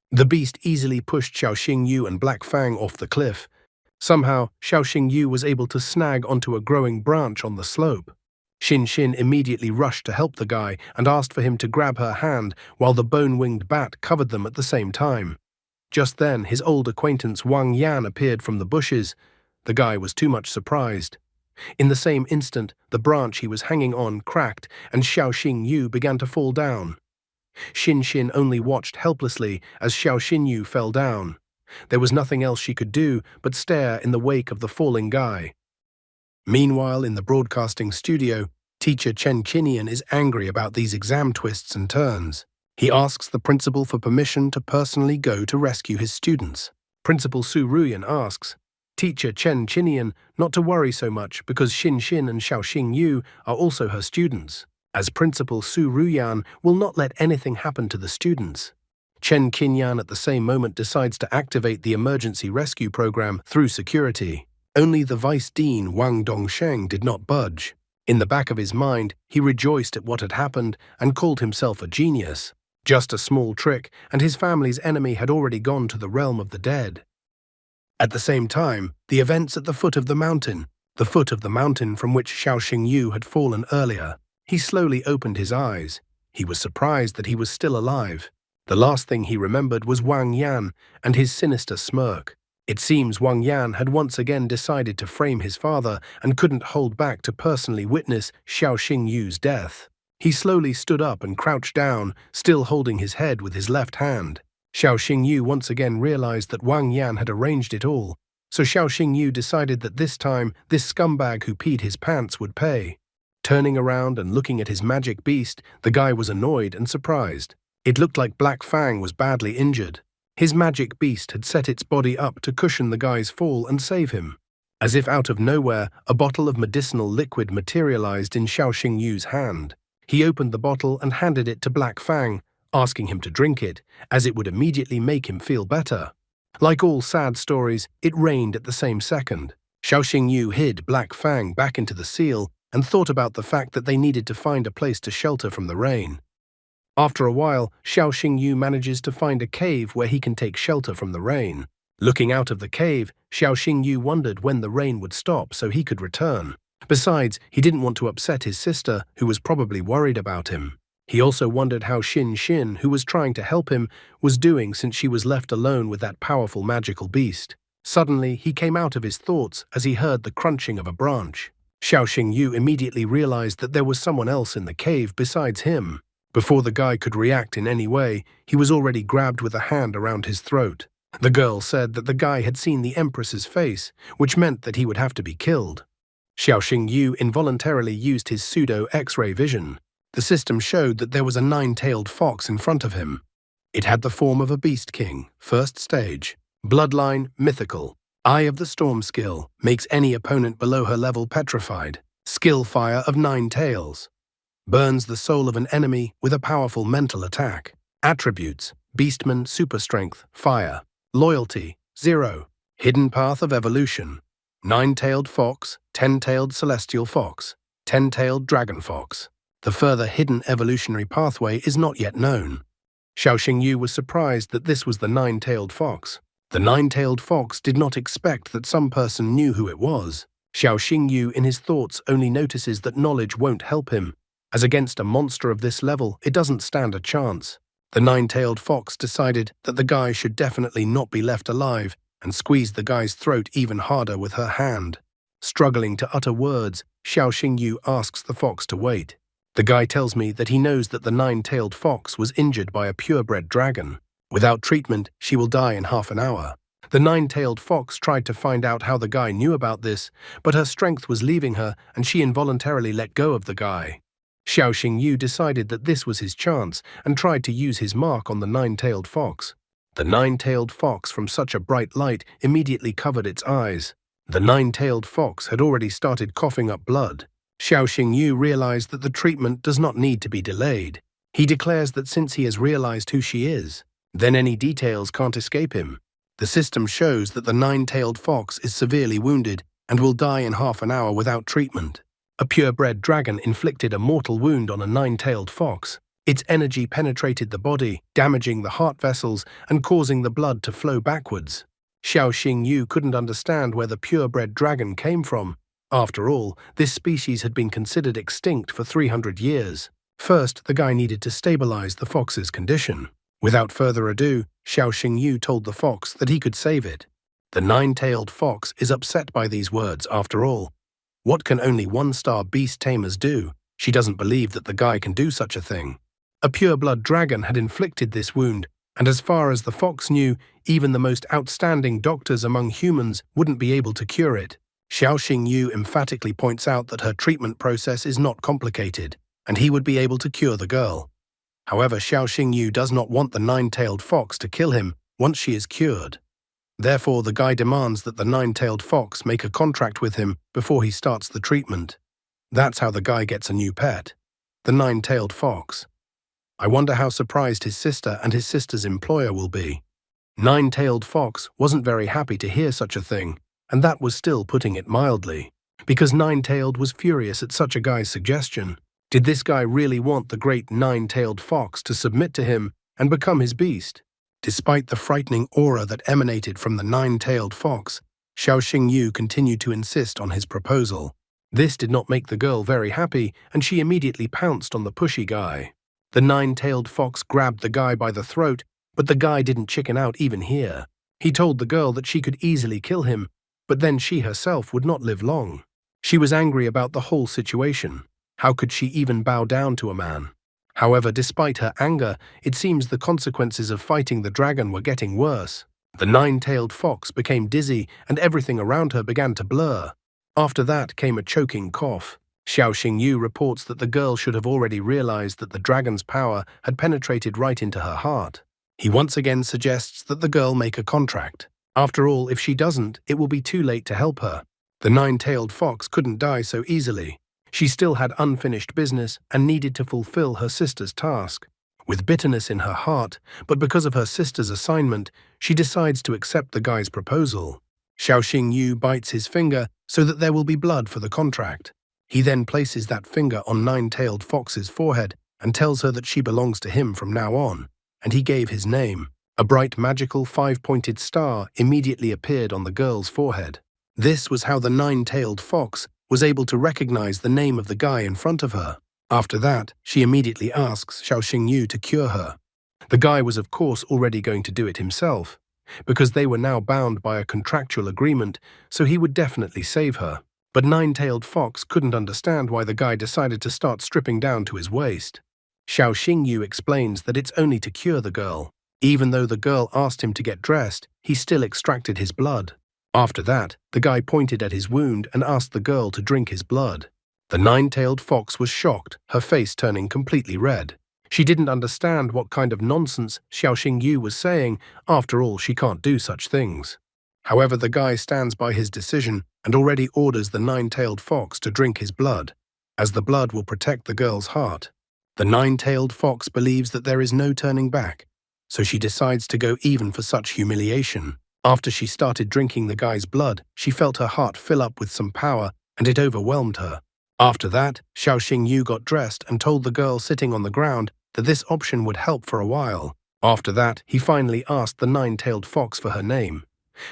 The beast easily pushed Xiao Xingyu and Black Fang off the cliff. Somehow, Xiao Xingyu was able to snag onto a growing branch on the slope. Xin immediately rushed to help the guy and asked for him to grab her hand while the bone-winged bat covered them at the same time. Just then, his old acquaintance Wang Yan appeared from the bushes. The guy was too much surprised. In the same instant, the branch he was hanging on cracked and Xiao Xingyu began to fall down. Xin only watched helplessly as Xiao Xingyu fell down. There was nothing else she could do but stare in the wake of the falling guy. Meanwhile, in the broadcasting studio, teacher Chen Qinian is angry about these exam twists and turns. He asks the principal for permission to personally go to rescue his students. Principal Su Ruyan asks teacher Chen Qinian not to worry so much because Xin and Xiao Xingyu are also her students, as Principal Su Ruyan will not let anything happen to the students. Chen Qinian at the same moment decides to activate the emergency rescue program through security. Only the Vice Dean Wang Dongsheng did not budge. In the back of his mind, he rejoiced at what had happened and called himself a genius. Just a small trick, and his family's enemy had already gone to the realm of the dead. At the same time, the events at the foot of the mountain from which Xiao Xingyu had fallen earlier. He slowly opened his eyes. He was surprised that he was still alive. The last thing he remembered was Wang Yan and his sinister smirk. It seems Wang Yan had once again decided to frame his father and couldn't hold back to personally witness Xiao Xingyu's death. He slowly stood up and crouched down, still holding his head with his left hand. Xiao Xingyu once again realized that Wang Yan had arranged it all, so Xiao Xingyu decided that this time this scumbag who peed his pants would pay. Turning around and looking at his magic beast, the guy was annoyed and surprised. It looked like Black Fang was badly injured. His magic beast had set its body up to cushion the guy's fall and save him. As if out of nowhere, a bottle of medicinal liquid materialized in Xiao Xingyu's hand. He opened the bottle and handed it to Black Fang, asking him to drink it, as it would immediately make him feel better. Like all sad stories, it rained at the same second. Xiao Xingyu hid Black Fang back into the seal and thought about the fact that they needed to find a place to shelter from the rain. After a while, Xiao Xingyu manages to find a cave where he can take shelter from the rain. Looking out of the cave, Xiao Xingyu wondered when the rain would stop so he could return. Besides, he didn't want to upset his sister, who was probably worried about him. He also wondered how Xin, who was trying to help him, was doing since she was left alone with that powerful magical beast. Suddenly, he came out of his thoughts as he heard the crunching of a branch. Xiao Xingyu immediately realized that there was someone else in the cave besides him. Before the guy could react in any way, he was already grabbed with a hand around his throat. The girl said that the guy had seen the Empress's face, which meant that he would have to be killed. Xiao Xingyu involuntarily used his pseudo-X-ray vision. The system showed that there was a 9-tailed fox in front of him. It had the form of a beast king, first stage. Bloodline, mythical. Eye of the Storm skill, makes any opponent below her level petrified. Skill fire of 9 tails. Burns the soul of an enemy with a powerful mental attack. Attributes, Beastman super strength, fire. Loyalty, 0. Hidden path of evolution. 9-tailed fox, 10-tailed celestial fox, 10-tailed dragon fox. The further hidden evolutionary pathway is not yet known. Xiao Xingyu was surprised that this was the 9-tailed fox. The 9-tailed fox did not expect that some person knew who it was. Xiao Xingyu in his thoughts only notices that knowledge won't help him, as against a monster of this level it doesn't stand a chance. The 9-tailed fox decided that the guy should definitely not be left alive and squeezed the guy's throat even harder with her hand. Struggling to utter words, Xiao Xingyu asks the fox to wait. The guy tells me that he knows that the 9-tailed fox was injured by a purebred dragon. Without treatment, she will die in half an hour. The 9-tailed fox tried to find out how the guy knew about this, but her strength was leaving her and she involuntarily let go of the guy. Xiao Xingyu decided that this was his chance and tried to use his mark on the 9-tailed fox. The 9-tailed fox from such a bright light immediately covered its eyes. The 9-tailed fox had already started coughing up blood. Xiao Xingyu realized that the treatment does not need to be delayed. He declares that since he has realized who she is, then any details can't escape him. The system shows that the 9-tailed fox is severely wounded and will die in half an hour without treatment. A purebred dragon inflicted a mortal wound on a 9-tailed fox. Its energy penetrated the body, damaging the heart vessels and causing the blood to flow backwards. Xiao Xingyu couldn't understand where the purebred dragon came from. After all, this species had been considered extinct for 300 years. First, the guy needed to stabilize the fox's condition. Without further ado, Xiao Xingyu told the fox that he could save it. The 9-tailed fox is upset by these words after all. What can only 1-star beast tamers do? She doesn't believe that the guy can do such a thing. A pure-blood dragon had inflicted this wound, and as far as the fox knew, even the most outstanding doctors among humans wouldn't be able to cure it. Xiao Xingyu emphatically points out that her treatment process is not complicated, and he would be able to cure the girl. However, Xiao Xingyu does not want the 9-tailed fox to kill him once she is cured. Therefore, the guy demands that the 9-tailed fox make a contract with him before he starts the treatment. That's how the guy gets a new pet, the 9-tailed fox. I wonder how surprised his sister and his sister's employer will be. 9-tailed fox wasn't very happy to hear such a thing, and that was still putting it mildly, because 9-tailed was furious at such a guy's suggestion. Did this guy really want the great 9-tailed fox to submit to him and become his beast? Despite the frightening aura that emanated from the 9-tailed fox, Xiao Xingyu continued to insist on his proposal. This did not make the girl very happy, and she immediately pounced on the pushy guy. The 9-tailed fox grabbed the guy by the throat, but the guy didn't chicken out even here. He told the girl that she could easily kill him, but then she herself would not live long. She was angry about the whole situation. How could she even bow down to a man? However, despite her anger, it seems the consequences of fighting the dragon were getting worse. The 9-tailed fox became dizzy and everything around her began to blur. After that came a choking cough. Xiao Xingyu reports that the girl should have already realized that the dragon's power had penetrated right into her heart. He once again suggests that the girl make a contract. After all, if she doesn't, it will be too late to help her. The nine-tailed fox couldn't die so easily. She still had unfinished business and needed to fulfill her sister's task. With bitterness in her heart, but because of her sister's assignment, she decides to accept the guy's proposal. Xiao Yu bites his finger so that there will be blood for the contract. He then places that finger on Nine-Tailed Fox's forehead and tells her that she belongs to him from now on, and he gave his name. A bright magical five-pointed star immediately appeared on the girl's forehead. This was how the Nine-Tailed Fox was able to recognize the name of the guy in front of her. After that, she immediately asks Xiao Yu to cure her. The guy was of course already going to do it himself, because they were now bound by a contractual agreement, so he would definitely save her. But Nine-Tailed Fox couldn't understand why the guy decided to start stripping down to his waist. Xiao Yu explains that it's only to cure the girl. Even though the girl asked him to get dressed, he still extracted his blood. After that, the guy pointed at his wound and asked the girl to drink his blood. The Nine-Tailed Fox was shocked, her face turning completely red. She didn't understand what kind of nonsense Xiao Yu was saying. After all, she can't do such things. However, the guy stands by his decision and already orders the Nine-Tailed Fox to drink his blood, as the blood will protect the girl's heart. The Nine-Tailed Fox believes that there is no turning back, so she decides to go even for such humiliation. After she started drinking the guy's blood, she felt her heart fill up with some power, and it overwhelmed her. After that, Xiao Yu got dressed and told the girl sitting on the ground that this option would help for a while. After that, he finally asked the Nine-Tailed Fox for her name.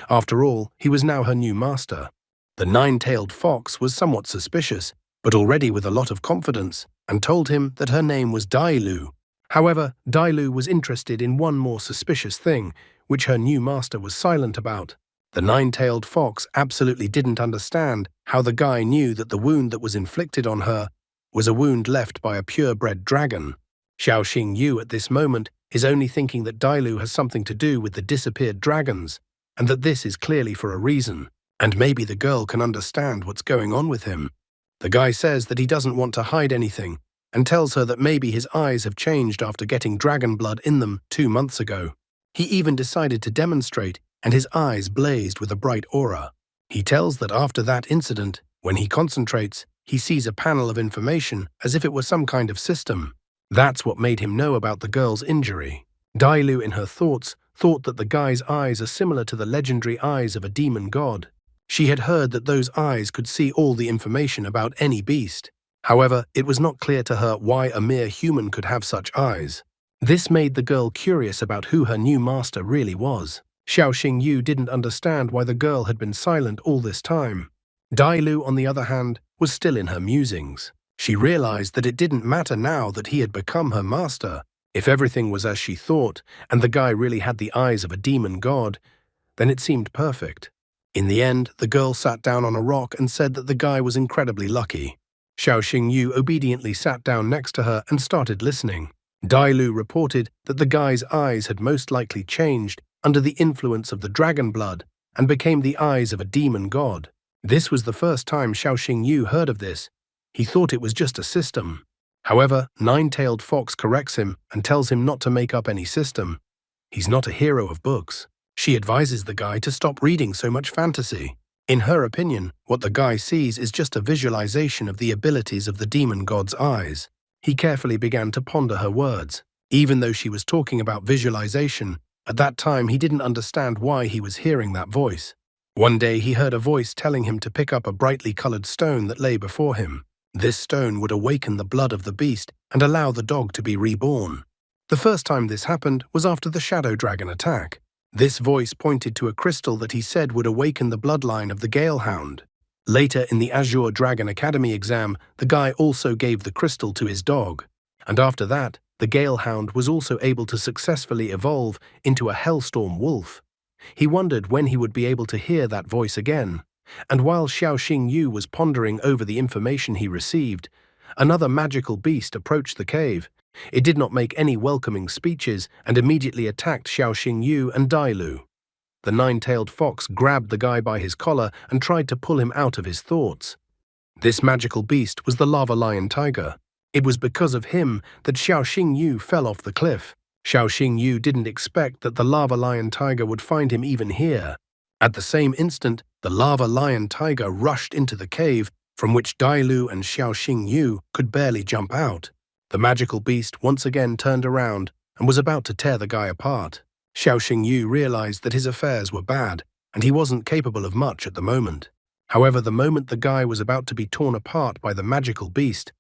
After all, he was now her new master. The Nine-Tailed Fox was somewhat suspicious, but already with a lot of confidence, and told him that her name was Dailu. However, Dailu was interested in one more suspicious thing, which her new master was silent about. The Nine-Tailed Fox absolutely didn't understand how the guy knew that the wound that was inflicted on her was a wound left by a purebred dragon. Xiao Yu at this moment is only thinking that Dailu has something to do with the disappeared dragons, and that this is clearly for a reason, and maybe the girl can understand what's going on with him. The guy says that he doesn't want to hide anything, and tells her that maybe his eyes have changed after getting dragon blood in them 2 months ago. He even decided to demonstrate, and his eyes blazed with a bright aura. He tells that after that incident, when he concentrates, he sees a panel of information as if it were some kind of system. That's what made him know about the girl's injury. Dailu, in her thoughts, thought that the guy's eyes are similar to the legendary eyes of a demon god. She had heard that those eyes could see all the information about any beast. However, it was not clear to her why a mere human could have such eyes. This made the girl curious about who her new master really was. Xiao Yu didn't understand why the girl had been silent all this time. Dailu, on the other hand, was still in her musings. She realized that it didn't matter now that he had become her master. If everything was as she thought, and the guy really had the eyes of a demon god, then it seemed perfect. In the end, the girl sat down on a rock and said that the guy was incredibly lucky. Xiao Yu obediently sat down next to her and started listening. Dailu reported that the guy's eyes had most likely changed under the influence of the dragon blood and became the eyes of a demon god. This was the first time Xiao Yu heard of this. He thought it was just a system. However, Nine-Tailed Fox corrects him and tells him not to make up any system. He's not a hero of books. She advises the guy to stop reading so much fantasy. In her opinion, what the guy sees is just a visualization of the abilities of the demon god's eyes. He carefully began to ponder her words. Even though she was talking about visualization, at that time he didn't understand why he was hearing that voice. One day he heard a voice telling him to pick up a brightly colored stone that lay before him. This stone would awaken the blood of the beast and allow the dog to be reborn. The first time this happened was after the shadow dragon attack. This voice pointed to a crystal that he said would awaken the bloodline of the Galehound. Later in the Azure Dragon Academy exam, the guy also gave the crystal to his dog. And after that, the Galehound was also able to successfully evolve into a Hellstorm wolf. He wondered when he would be able to hear that voice again. And while Xiao Yu was pondering over the information he received, another magical beast approached the cave. It did not make any welcoming speeches and immediately attacked Xiao Yu and Dailu. The Nine-Tailed Fox grabbed the guy by his collar and tried to pull him out of his thoughts. This magical beast was the lava lion tiger. It was because of him that Xiao Yu fell off the cliff. Xiao Xingyu didn't expect that the lava lion tiger would find him even here. At the same instant, the lava lion tiger rushed into the cave, from which Dailu and Xiao Xingyu could barely jump out. The magical beast once again turned around and was about to tear the guy apart. Xiao Xingyu realized that his affairs were bad, and he wasn't capable of much at the moment. However, the moment the guy was about to be torn apart by the magical beast,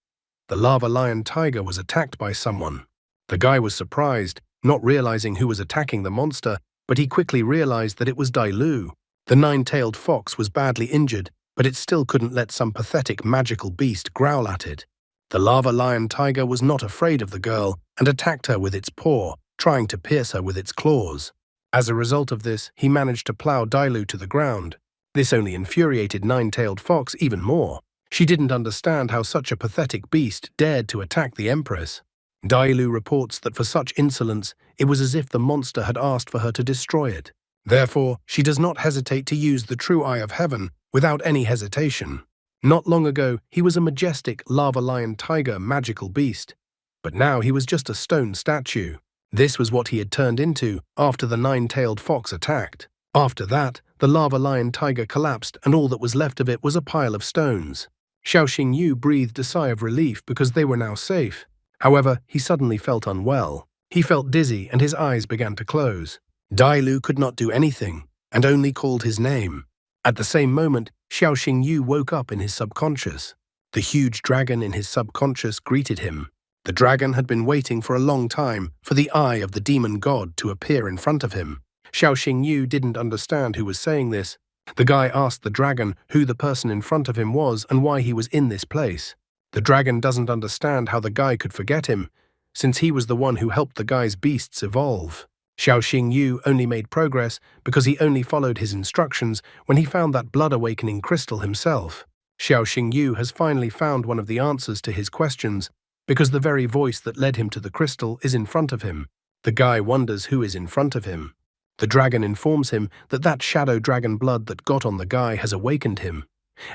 the lava lion tiger was attacked by someone. The guy was surprised, not realizing who was attacking the monster, but he quickly realized that it was Dailu. The nine-tailed fox was badly injured, but it still couldn't let some pathetic magical beast growl at it. The lava lion tiger was not afraid of the girl and attacked her with its paw, trying to pierce her with its claws. As a result of this, he managed to plow Dailu to the ground. This only infuriated Nine-Tailed Fox even more. She didn't understand how such a pathetic beast dared to attack the Empress. Dailu reports that for such insolence, it was as if the monster had asked for her to destroy it. Therefore, she does not hesitate to use the true eye of heaven without any hesitation. Not long ago, he was a majestic lava lion tiger magical beast, but now he was just a stone statue. This was what he had turned into after the nine-tailed fox attacked. After that, the lava lion tiger collapsed and all that was left of it was a pile of stones. Xiao Xingyu breathed a sigh of relief because they were now safe. However, he suddenly felt unwell. He felt dizzy and his eyes began to close. Dailu could not do anything and only called his name. At the same moment, Xiao Xingyu woke up in his subconscious. The huge dragon in his subconscious greeted him. The dragon had been waiting for a long time for the eye of the demon god to appear in front of him. Xiao Xingyu didn't understand who was saying this. The guy asked the dragon who the person in front of him was and why he was in this place. The dragon doesn't understand how the guy could forget him, since he was the one who helped the guy's beasts evolve. Xiao Xingyu only made progress because he only followed his instructions when he found that blood-awakening crystal himself. Xiao Xingyu has finally found one of the answers to his questions because the very voice that led him to the crystal is in front of him. The guy wonders who is in front of him. The dragon informs him that that shadow dragon blood that got on the guy has awakened him,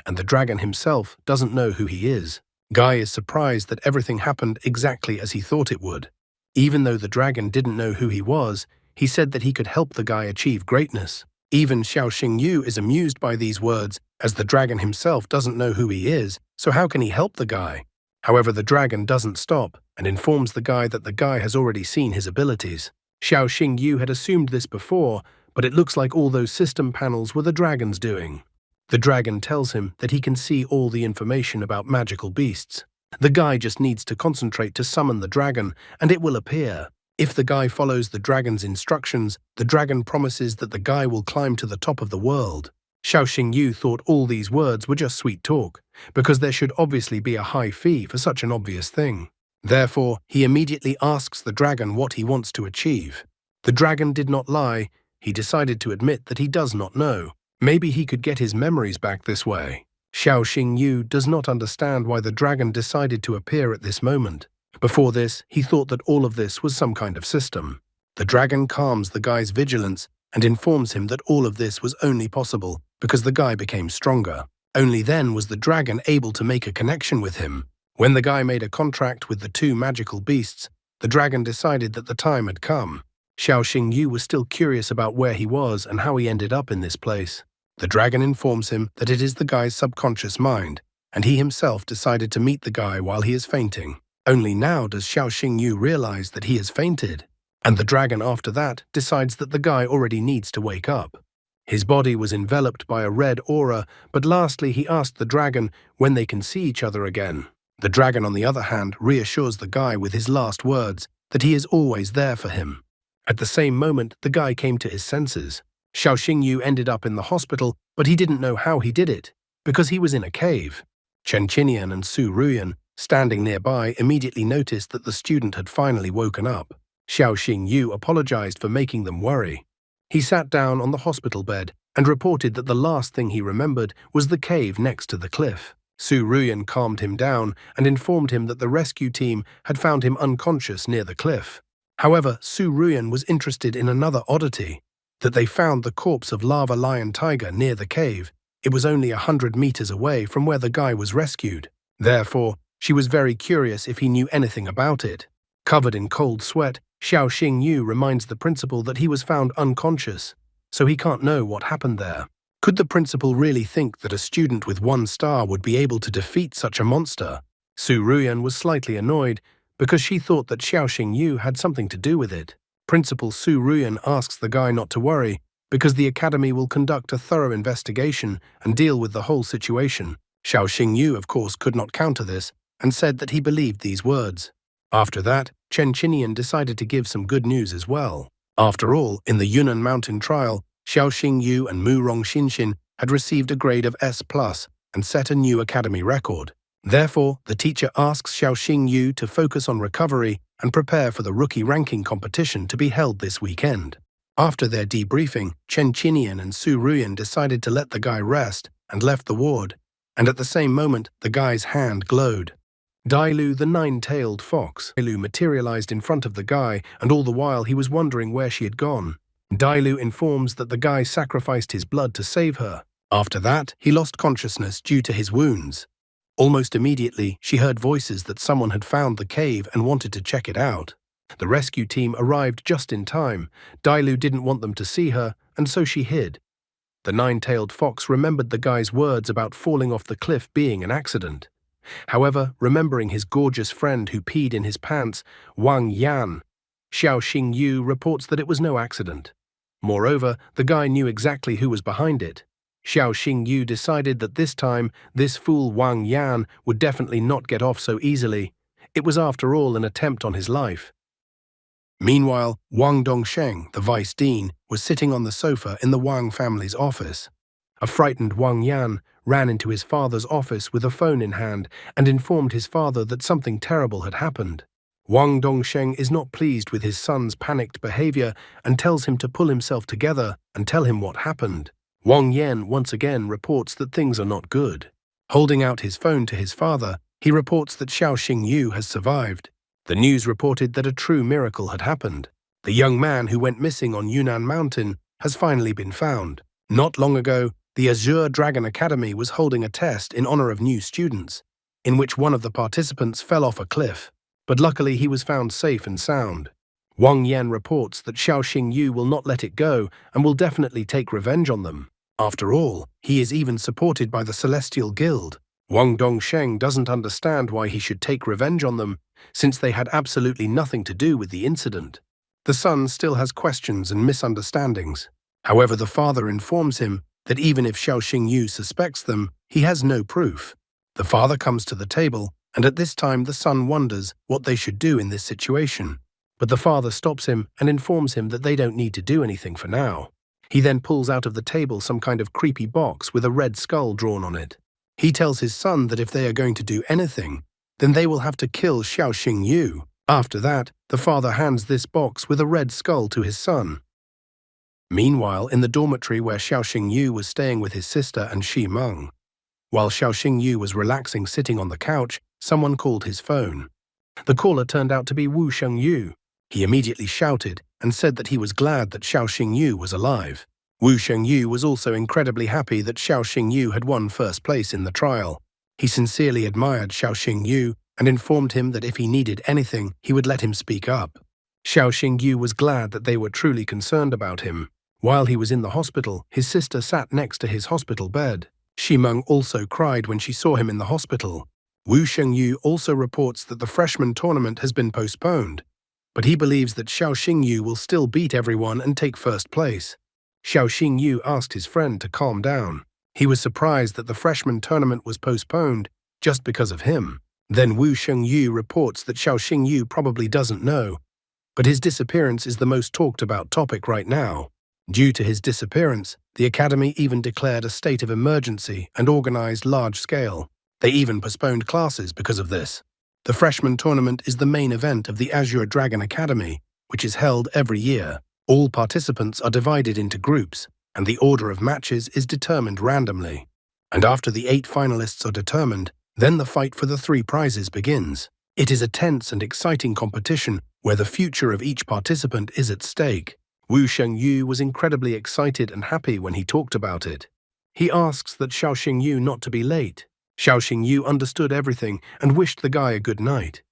and the dragon himself doesn't know who he is. Guy is surprised that everything happened exactly as he thought it would. Even though the dragon didn't know who he was, he said that he could help the guy achieve greatness. Even Xiao Xingyu is amused by these words, as the dragon himself doesn't know who he is, so how can he help the guy? However, the dragon doesn't stop and informs the guy that the guy has already seen his abilities. Xiao Xingyu had assumed this before, but it looks like all those system panels were the dragon's doing. The dragon tells him that he can see all the information about magical beasts. The guy just needs to concentrate to summon the dragon, and it will appear. If the guy follows the dragon's instructions, the dragon promises that the guy will climb to the top of the world. Xiao Xingyu thought all these words were just sweet talk, because there should obviously be a high fee for such an obvious thing. Therefore, he immediately asks the dragon what he wants to achieve. The dragon did not lie. He decided to admit that he does not know. Maybe he could get his memories back this way. Xiao Xingyu does not understand why the dragon decided to appear at this moment. Before this, he thought that all of this was some kind of system. The dragon calms the guy's vigilance and informs him that all of this was only possible because the guy became stronger. Only then was the dragon able to make a connection with him. When the guy made a contract with the two magical beasts, the dragon decided that the time had come. Xiao Xingyu was still curious about where he was and how he ended up in this place. The dragon informs him that it is the guy's subconscious mind, and he himself decided to meet the guy while he is fainting. Only now does Xiao Xingyu realize that he has fainted, and the dragon after that decides that the guy already needs to wake up. His body was enveloped by a red aura, but lastly he asked the dragon when they can see each other again. The dragon, on the other hand, reassures the guy with his last words that he is always there for him. At the same moment, the guy came to his senses. Xiao Xingyu ended up in the hospital, but he didn't know how he did it, because he was in a cave. Chen Qinian and Su Ruyan, standing nearby, immediately noticed that the student had finally woken up. Xiao Xingyu apologized for making them worry. He sat down on the hospital bed and reported that the last thing he remembered was the cave next to the cliff. Su Ruyan calmed him down and informed him that the rescue team had found him unconscious near the cliff. However, Su Ruyan was interested in another oddity, that they found the corpse of Lava Lion Tiger near the cave. It was only 100 meters away from where the guy was rescued. Therefore, she was very curious if he knew anything about it. Covered in cold sweat, Xiao Xingyu reminds the principal that he was found unconscious, so he can't know what happened there. Could the principal really think that a student with 1 star would be able to defeat such a monster? Su Ruyan was slightly annoyed because she thought that Xiao Xingyu had something to do with it. Principal Su Ruyan asks the guy not to worry because the academy will conduct a thorough investigation and deal with the whole situation. Xiao Xingyu, of course, could not counter this and said that he believed these words. After that, Chen Qinian decided to give some good news as well. After all, in the Yunnan Mountain trial, Xiao Xingyu and Mu Rongxinxin had received a grade of S+ and set a new academy record. Therefore, the teacher asks Xiao Xingyu to focus on recovery and prepare for the rookie ranking competition to be held this weekend. After their debriefing, Chen Qinian and Su Ruyan decided to let the guy rest and left the ward, and at the same moment, the guy's hand glowed. Dailu, the 9-tailed fox. Dailu materialized in front of the guy, and all the while he was wondering where she had gone. Dailu informs that the guy sacrificed his blood to save her. After that, he lost consciousness due to his wounds. Almost immediately, she heard voices that someone had found the cave and wanted to check it out. The rescue team arrived just in time. Dailu didn't want them to see her, and so she hid. The 9-tailed fox remembered the guy's words about falling off the cliff being an accident. However, remembering his gorgeous friend who peed in his pants, Wang Yan, Xiao Xingyu reports that it was no accident. Moreover, the guy knew exactly who was behind it. Xiao Xingyu decided that this time, this fool Wang Yan would definitely not get off so easily. It was after all an attempt on his life. Meanwhile, Wang Dongsheng, the vice dean, was sitting on the sofa in the Wang family's office. A frightened Wang Yan ran into his father's office with a phone in hand and informed his father that something terrible had happened. Wang Dongsheng is not pleased with his son's panicked behavior and tells him to pull himself together and tell him what happened. Wang Yan once again reports that things are not good. Holding out his phone to his father, he reports that Xiao Xingyu has survived. The news reported that a true miracle had happened. The young man who went missing on Yunnan Mountain has finally been found. Not long ago, the Azure Dragon Academy was holding a test in honor of new students, in which one of the participants fell off a cliff, but luckily he was found safe and sound. Wang Yan reports that Xiao Xingyu will not let it go and will definitely take revenge on them. After all, he is even supported by the Celestial Guild. Wang Dongsheng doesn't understand why he should take revenge on them, since they had absolutely nothing to do with the incident. The son still has questions and misunderstandings. However, the father informs him that even if Xiao Xingyu suspects them, he has no proof. The father comes to the table, and at this time the son wonders what they should do in this situation. But the father stops him and informs him that they don't need to do anything for now. He then pulls out of the table some kind of creepy box with a red skull drawn on it. He tells his son that if they are going to do anything, then they will have to kill Xiao Xingyu. After that, the father hands this box with a red skull to his son. Meanwhile, in the dormitory where Xiao Xingyu was staying with his sister and Shi Meng, while Xiao Xingyu was relaxing sitting on the couch, someone called his phone. The caller turned out to be Wu Shengyu. He immediately shouted and said that he was glad that Xiao Xingyu was alive. Wu Shengyu was also incredibly happy that Xiao Xingyu had won first place in the trial. He sincerely admired Xiao Xingyu and informed him that if he needed anything, he would let him speak up. Xiao Xingyu was glad that they were truly concerned about him. While he was in the hospital, his sister sat next to his hospital bed. Shi Meng also cried when she saw him in the hospital. Wu Shengyu also reports that the freshman tournament has been postponed, but he believes that Xiao Xingyu will still beat everyone and take first place. Xiao Xingyu asked his friend to calm down. He was surprised that the freshman tournament was postponed just because of him. Then Wu Shengyu reports that Xiao Xingyu probably doesn't know, but his disappearance is the most talked about topic right now. Due to his disappearance, the academy even declared a state of emergency and organized large-scale. They even postponed classes because of this. The freshman tournament is the main event of the Azure Dragon Academy, which is held every year. All participants are divided into groups, and the order of matches is determined randomly. And after the 8 finalists are determined, then the fight for the 3 prizes begins. It is a tense and exciting competition where the future of each participant is at stake. Wu Shengyu was incredibly excited and happy when he talked about it. He asks that Xiao Xingyu not to be late. Xiao Xingyu understood everything and wished the guy a good night.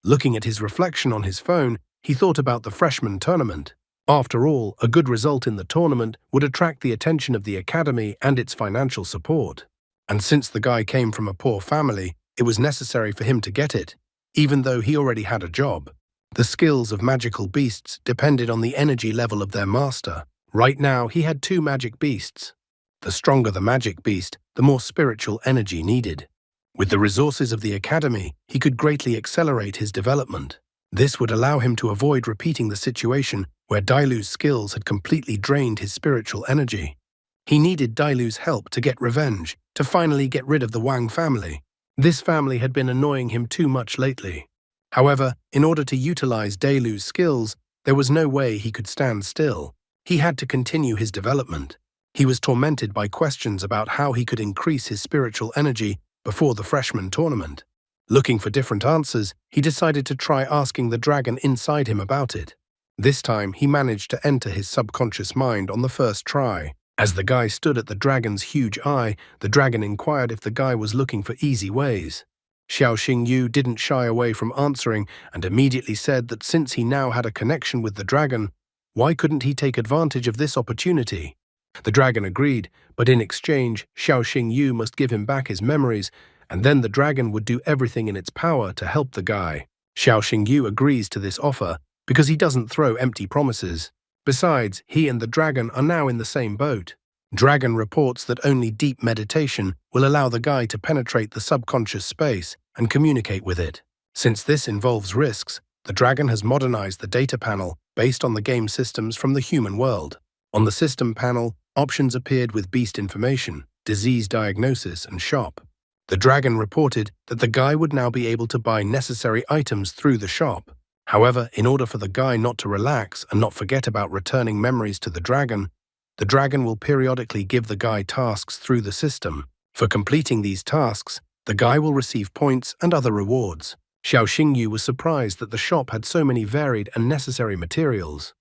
Looking at his reflection on his phone, he thought about the freshman tournament. After all, a good result in the tournament would attract the attention of the academy and its financial support. And since the guy came from a poor family, it was necessary for him to get it, even though he already had a job. The skills of magical beasts depended on the energy level of their master. Right now, he had 2 magic beasts. The stronger the magic beast, the more spiritual energy needed. With the resources of the academy, he could greatly accelerate his development. This would allow him to avoid repeating the situation where Dailu's skills had completely drained his spiritual energy. He needed Dailu's help to get revenge, to finally get rid of the Wang family. This family had been annoying him too much lately. However, in order to utilize Dailu's skills, there was no way he could stand still. He had to continue his development. He was tormented by questions about how he could increase his spiritual energy before the freshman tournament. Looking for different answers, he decided to try asking the dragon inside him about it. This time, he managed to enter his subconscious mind on the first try. As the guy stood at the dragon's huge eye, the dragon inquired if the guy was looking for easy ways. Xiao Xingyu didn't shy away from answering and immediately said that since he now had a connection with the dragon, why couldn't he take advantage of this opportunity? The dragon agreed, but in exchange, Xiao Xingyu must give him back his memories, and then the dragon would do everything in its power to help the guy. Xiao Xingyu agrees to this offer because he doesn't throw empty promises. Besides, he and the dragon are now in the same boat. Dragon reports that only deep meditation will allow the guy to penetrate the subconscious space and communicate with it. Since this involves risks, the dragon has modernized the data panel based on the game systems from the human world. On the system panel, options appeared with beast information, disease diagnosis, and shop. The dragon reported that the guy would now be able to buy necessary items through the shop. However, in order for the guy not to relax and not forget about returning memories to the dragon will periodically give the guy tasks through the system. For completing these tasks, the guy will receive points and other rewards. Xiao Xingyu was surprised that the shop had so many varied and necessary materials.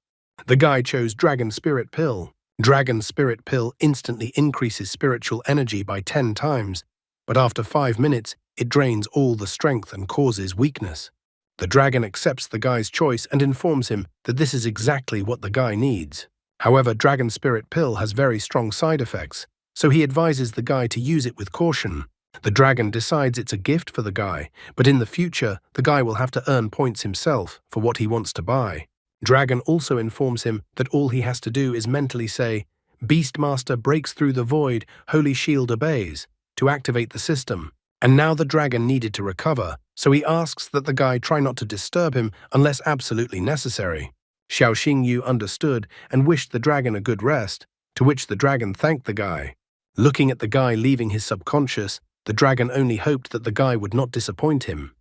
The guy chose Dragon Spirit Pill. Dragon Spirit Pill instantly increases spiritual energy by 10 times, but after 5 minutes, it drains all the strength and causes weakness. The dragon accepts the guy's choice and informs him that this is exactly what the guy needs. However, Dragon Spirit Pill has very strong side effects, so he advises the guy to use it with caution. The dragon decides it's a gift for the guy, but in the future, the guy will have to earn points himself for what he wants to buy. Dragon also informs him that all he has to do is mentally say, "Beastmaster breaks through the void, Holy Shield obeys," to activate the system. And now the dragon needed to recover, so he asks that the guy try not to disturb him unless absolutely necessary. Xiao Xingyu understood and wished the dragon a good rest, to which the dragon thanked the guy. Looking at the guy leaving his subconscious, the dragon only hoped that the guy would not disappoint him.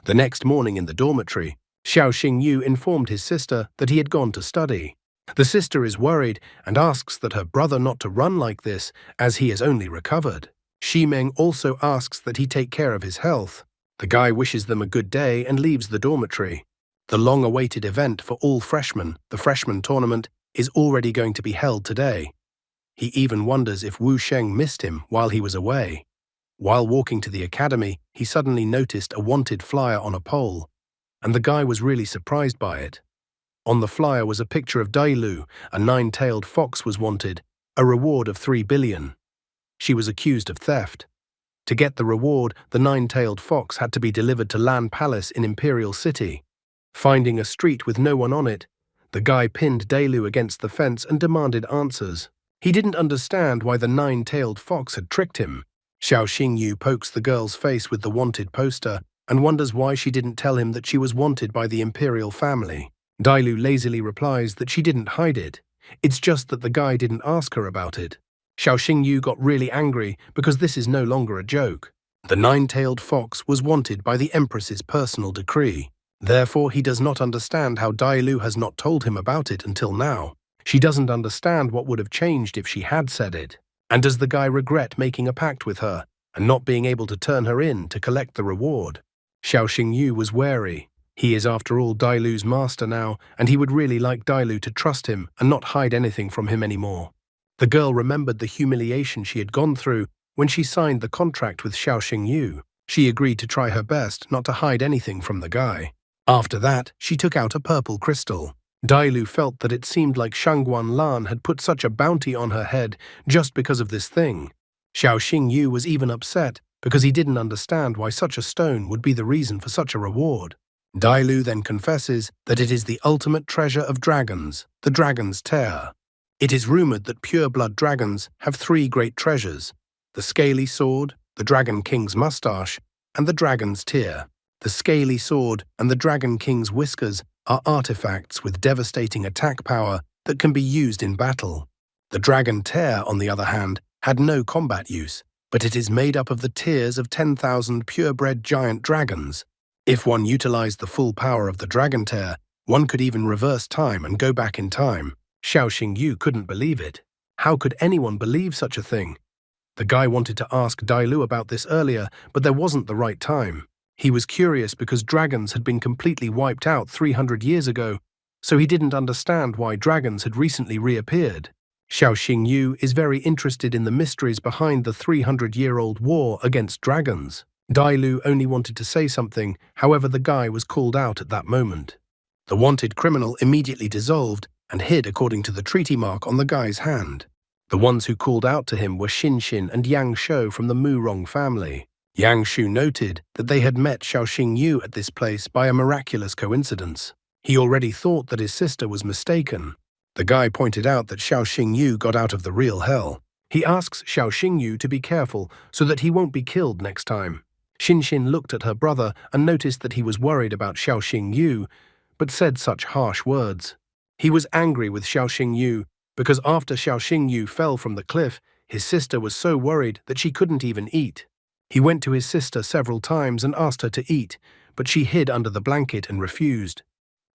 The next morning in the dormitory, Xiao Xingyu informed his sister that he had gone to study. The sister is worried and asks that her brother not to run like this, as he has only recovered. Ximeng also asks that he take care of his health. The guy wishes them a good day and leaves the dormitory. The long-awaited event for all freshmen, the freshman tournament, is already going to be held today. He even wonders if Wu Sheng missed him while he was away. While walking to the academy, he suddenly noticed a wanted flyer on a pole, and the guy was really surprised by it. On the flyer was a picture of Dailu, a 9-tailed fox was wanted, a reward of 3 billion. She was accused of theft. To get the reward, the 9-tailed fox had to be delivered to Lan Palace in Imperial City. Finding a street with no one on it, the guy pinned Dailu against the fence and demanded answers. He didn't understand why the 9-tailed fox had tricked him. Xiao Xingyu pokes the girl's face with the wanted poster and wonders why she didn't tell him that she was wanted by the imperial family. Dailu lazily replies that she didn't hide it. It's just that the guy didn't ask her about it. Xiao Xingyu got really angry because this is no longer a joke. The 9-tailed fox was wanted by the Empress's personal decree. Therefore, he does not understand how Dailu has not told him about it until now. She doesn't understand what would have changed if she had said it. And does the guy regret making a pact with her and not being able to turn her in to collect the reward? Xiao Xingyu was wary. He is after all Dailu's master now, and he would really like Dailu to trust him and not hide anything from him anymore. The girl remembered the humiliation she had gone through when she signed the contract with Xiao Xingyu. She agreed to try her best not to hide anything from the guy. After that, she took out a purple crystal. Dailu felt that it seemed like Shangguan Lan had put such a bounty on her head just because of this thing. Xiao Xingyu was even upset because he didn't understand why such a stone would be the reason for such a reward. Dailu then confesses that it is the ultimate treasure of dragons, the dragon's tear. It is rumored that pure-blood dragons have three great treasures: the scaly sword, the dragon king's mustache, and the dragon's tear. The scaly sword and the dragon king's whiskers are artifacts with devastating attack power that can be used in battle. The dragon tear, on the other hand, had no combat use, but it is made up of the tears of 10,000 purebred giant dragons. If one utilized the full power of the dragon tear, one could even reverse time and go back in time. Xiao Xingyu couldn't believe it. How could anyone believe such a thing? The guy wanted to ask Dailu about this earlier, but there wasn't the right time. He was curious because dragons had been completely wiped out 300 years ago, so he didn't understand why dragons had recently reappeared. Xiao Xingyu is very interested in the mysteries behind the 300-year-old war against dragons. Dailu only wanted to say something, however the guy was called out at that moment. The wanted criminal immediately dissolved and hid according to the treaty mark on the guy's hand. The ones who called out to him were Xin and Yang Shou from the Murong family. Yang Shu noted that they had met Xiao Xingyu at this place by a miraculous coincidence. He already thought that his sister was mistaken. The guy pointed out that Xiao Xingyu got out of the real hell. He asks Xiao Xingyu to be careful so that he won't be killed next time. Xin looked at her brother and noticed that he was worried about Xiao Xingyu, but said such harsh words. He was angry with Xiao Xingyu because after Xiao Xingyu fell from the cliff, his sister was so worried that she couldn't even eat. He went to his sister several times and asked her to eat, but she hid under the blanket and refused.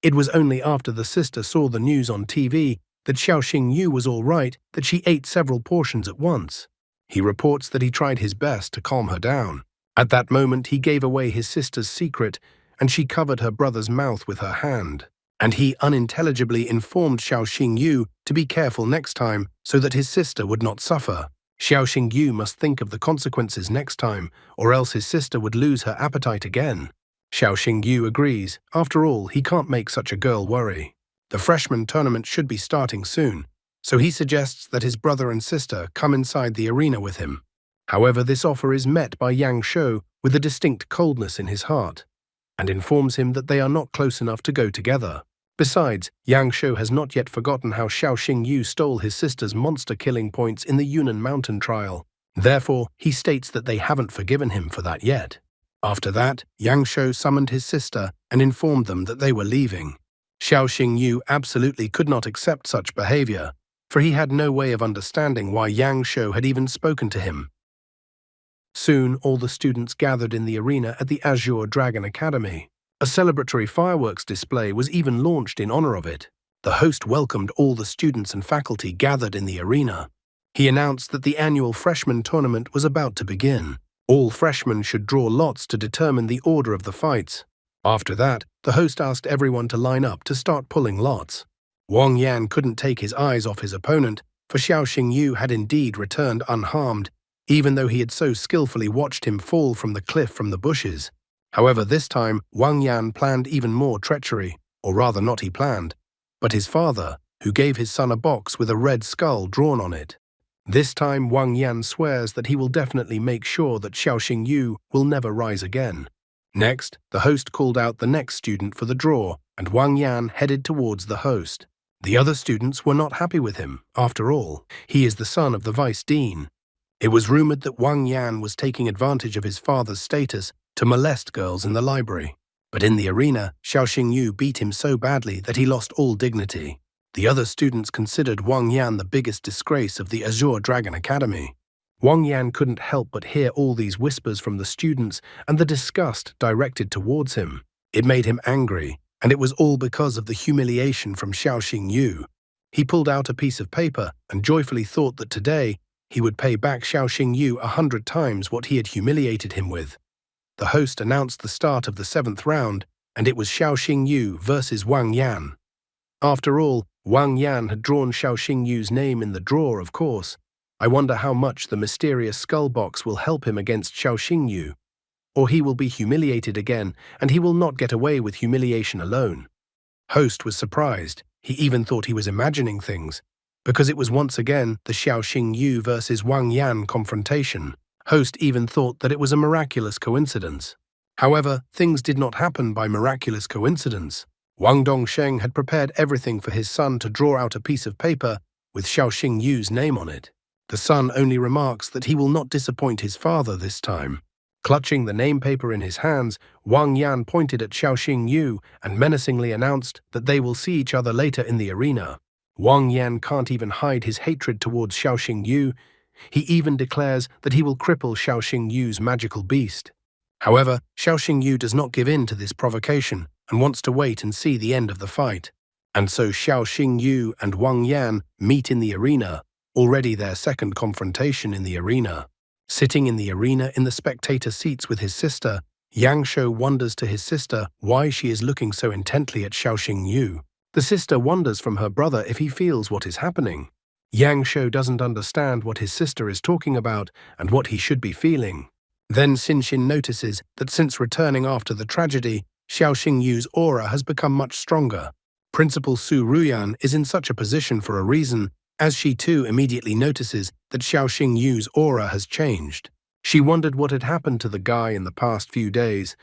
It was only after the sister saw the news on TV that Xiao Xingyu was all right that she ate several portions at once. He reports that he tried his best to calm her down. At that moment, he gave away his sister's secret, and she covered her brother's mouth with her hand. And he unintelligibly informed Xiao Xingyu to be careful next time so that his sister would not suffer. Xiao Xingyu must think of the consequences next time, or else his sister would lose her appetite again. Xiao Xingyu agrees. After all, he can't make such a girl worry. The freshman tournament should be starting soon, so he suggests that his brother and sister come inside the arena with him. However, this offer is met by Yang Shou with a distinct coldness in his heart, and informs him that they are not close enough to go together. Besides, Yang Shou has not yet forgotten how Xiao Xingyu stole his sister's monster-killing points in the Yunnan Mountain trial. Therefore, he states that they haven't forgiven him for that yet. After that, Yang Shou summoned his sister and informed them that they were leaving. Xiao Xingyu absolutely could not accept such behavior, for he had no way of understanding why Yang Shou had even spoken to him. Soon, all the students gathered in the arena at the Azure Dragon Academy. A celebratory fireworks display was even launched in honor of it. The host welcomed all the students and faculty gathered in the arena. He announced that the annual freshman tournament was about to begin. All freshmen should draw lots to determine the order of the fights. After that, the host asked everyone to line up to start pulling lots. Wang Yan couldn't take his eyes off his opponent, for Xiao Xingyu had indeed returned unharmed, even though he had so skillfully watched him fall from the cliff from the bushes. However, this time, Wang Yan planned even more treachery, or rather not he planned, but his father, who gave his son a box with a red skull drawn on it. This time, Wang Yan swears that he will definitely make sure that Xiao Xingyu will never rise again. Next, the host called out the next student for the draw, and Wang Yan headed towards the host. The other students were not happy with him. After all, he is the son of the vice dean. It was rumored that Wang Yan was taking advantage of his father's status to molest girls in the library. But in the arena, Xiao Xingyu beat him so badly that he lost all dignity. The other students considered Wang Yan the biggest disgrace of the Azure Dragon Academy. Wang Yan couldn't help but hear all these whispers from the students and the disgust directed towards him. It made him angry, and it was all because of the humiliation from Xiao Xingyu. He pulled out a piece of paper and joyfully thought that today he would pay back Xiao Xingyu 100 times what he had humiliated him with. The host announced the start of the 7th round, and it was Xiao Xingyu versus Wang Yan. After all, Wang Yan had drawn Xiao Xingyu's name in the draw, of course. I wonder how much the mysterious skull box will help him against Xiao Xingyu. or he will be humiliated again, and he will not get away with humiliation alone. Host was surprised. He even thought he was imagining things, because it was once again the Xiaoxing Yu versus Wang Yan confrontation. Host even thought that it was a miraculous coincidence. However, things did not happen by miraculous coincidence. Wang Dongsheng had prepared everything for his son to draw out a piece of paper with Xiaoxing Yu's name on it. The son only remarks that he will not disappoint his father this time. Clutching the name paper in his hands, Wang Yan pointed at Xiaoxing Yu and menacingly announced that they will see each other later in the arena. Wang Yan can't even hide his hatred towards Xiaoxing Yu. He even declares that he will cripple Xiaoxing Yu's magical beast. However, Xiaoxing Yu does not give in to this provocation and wants to wait and see the end of the fight. And so Xiaoxing Yu and Wang Yan meet in the arena, already their second confrontation in the arena. Sitting in the arena in the spectator seats with his sister, Yang Shou wonders to his sister why she is looking so intently at Xiaoxing Yu. The sister wonders from her brother if he feels what is happening. Yang Shou doesn't understand what his sister is talking about and what he should be feeling. Then Xin notices that since returning after the tragedy, Xiaoxing Yu's aura has become much stronger. Principal Su Ruyan is in such a position for a reason, as she too immediately notices that Xiaoxing Yu's aura has changed. She wondered what had happened to the guy in the past few days.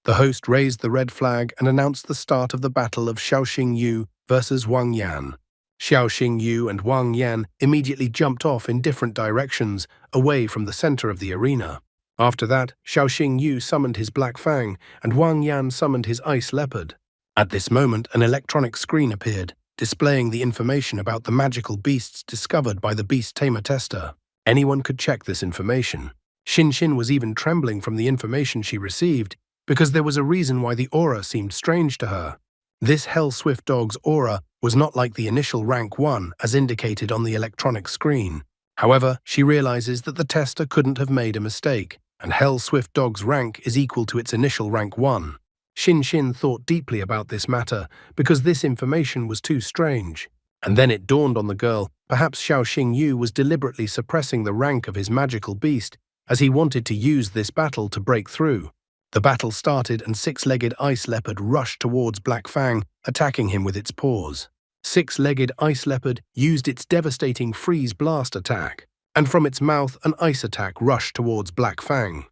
The host raised the red flag and announced the start of the battle of Xiaoxing Yu versus Wang Yan. Xiaoxing Yu and Wang Yan immediately jumped off in different directions, away from the center of the arena. After that, Xiaoxing Yu summoned his Black Fang, and Wang Yan summoned his Ice Leopard. At this moment, an electronic screen appeared, displaying the information about the magical beasts discovered by the Beast Tamer tester. Anyone could check this information. Xin was even trembling from the information she received, because there was a reason why the aura seemed strange to her. This Hell Swift Dog's aura was not like the initial rank 1 as indicated on the electronic screen. However, she realizes that the tester couldn't have made a mistake, and Hell Swift Dog's rank is equal to its initial rank 1. Xin thought deeply about this matter because this information was too strange. And then it dawned on the girl, perhaps Xiaoxing Yu was deliberately suppressing the rank of his magical beast as he wanted to use this battle to break through. The battle started and six-legged Ice Leopard rushed towards Black Fang, attacking him with its paws. Six-legged Ice Leopard used its devastating Freeze Blast attack, and from its mouth an ice attack rushed towards Black Fang.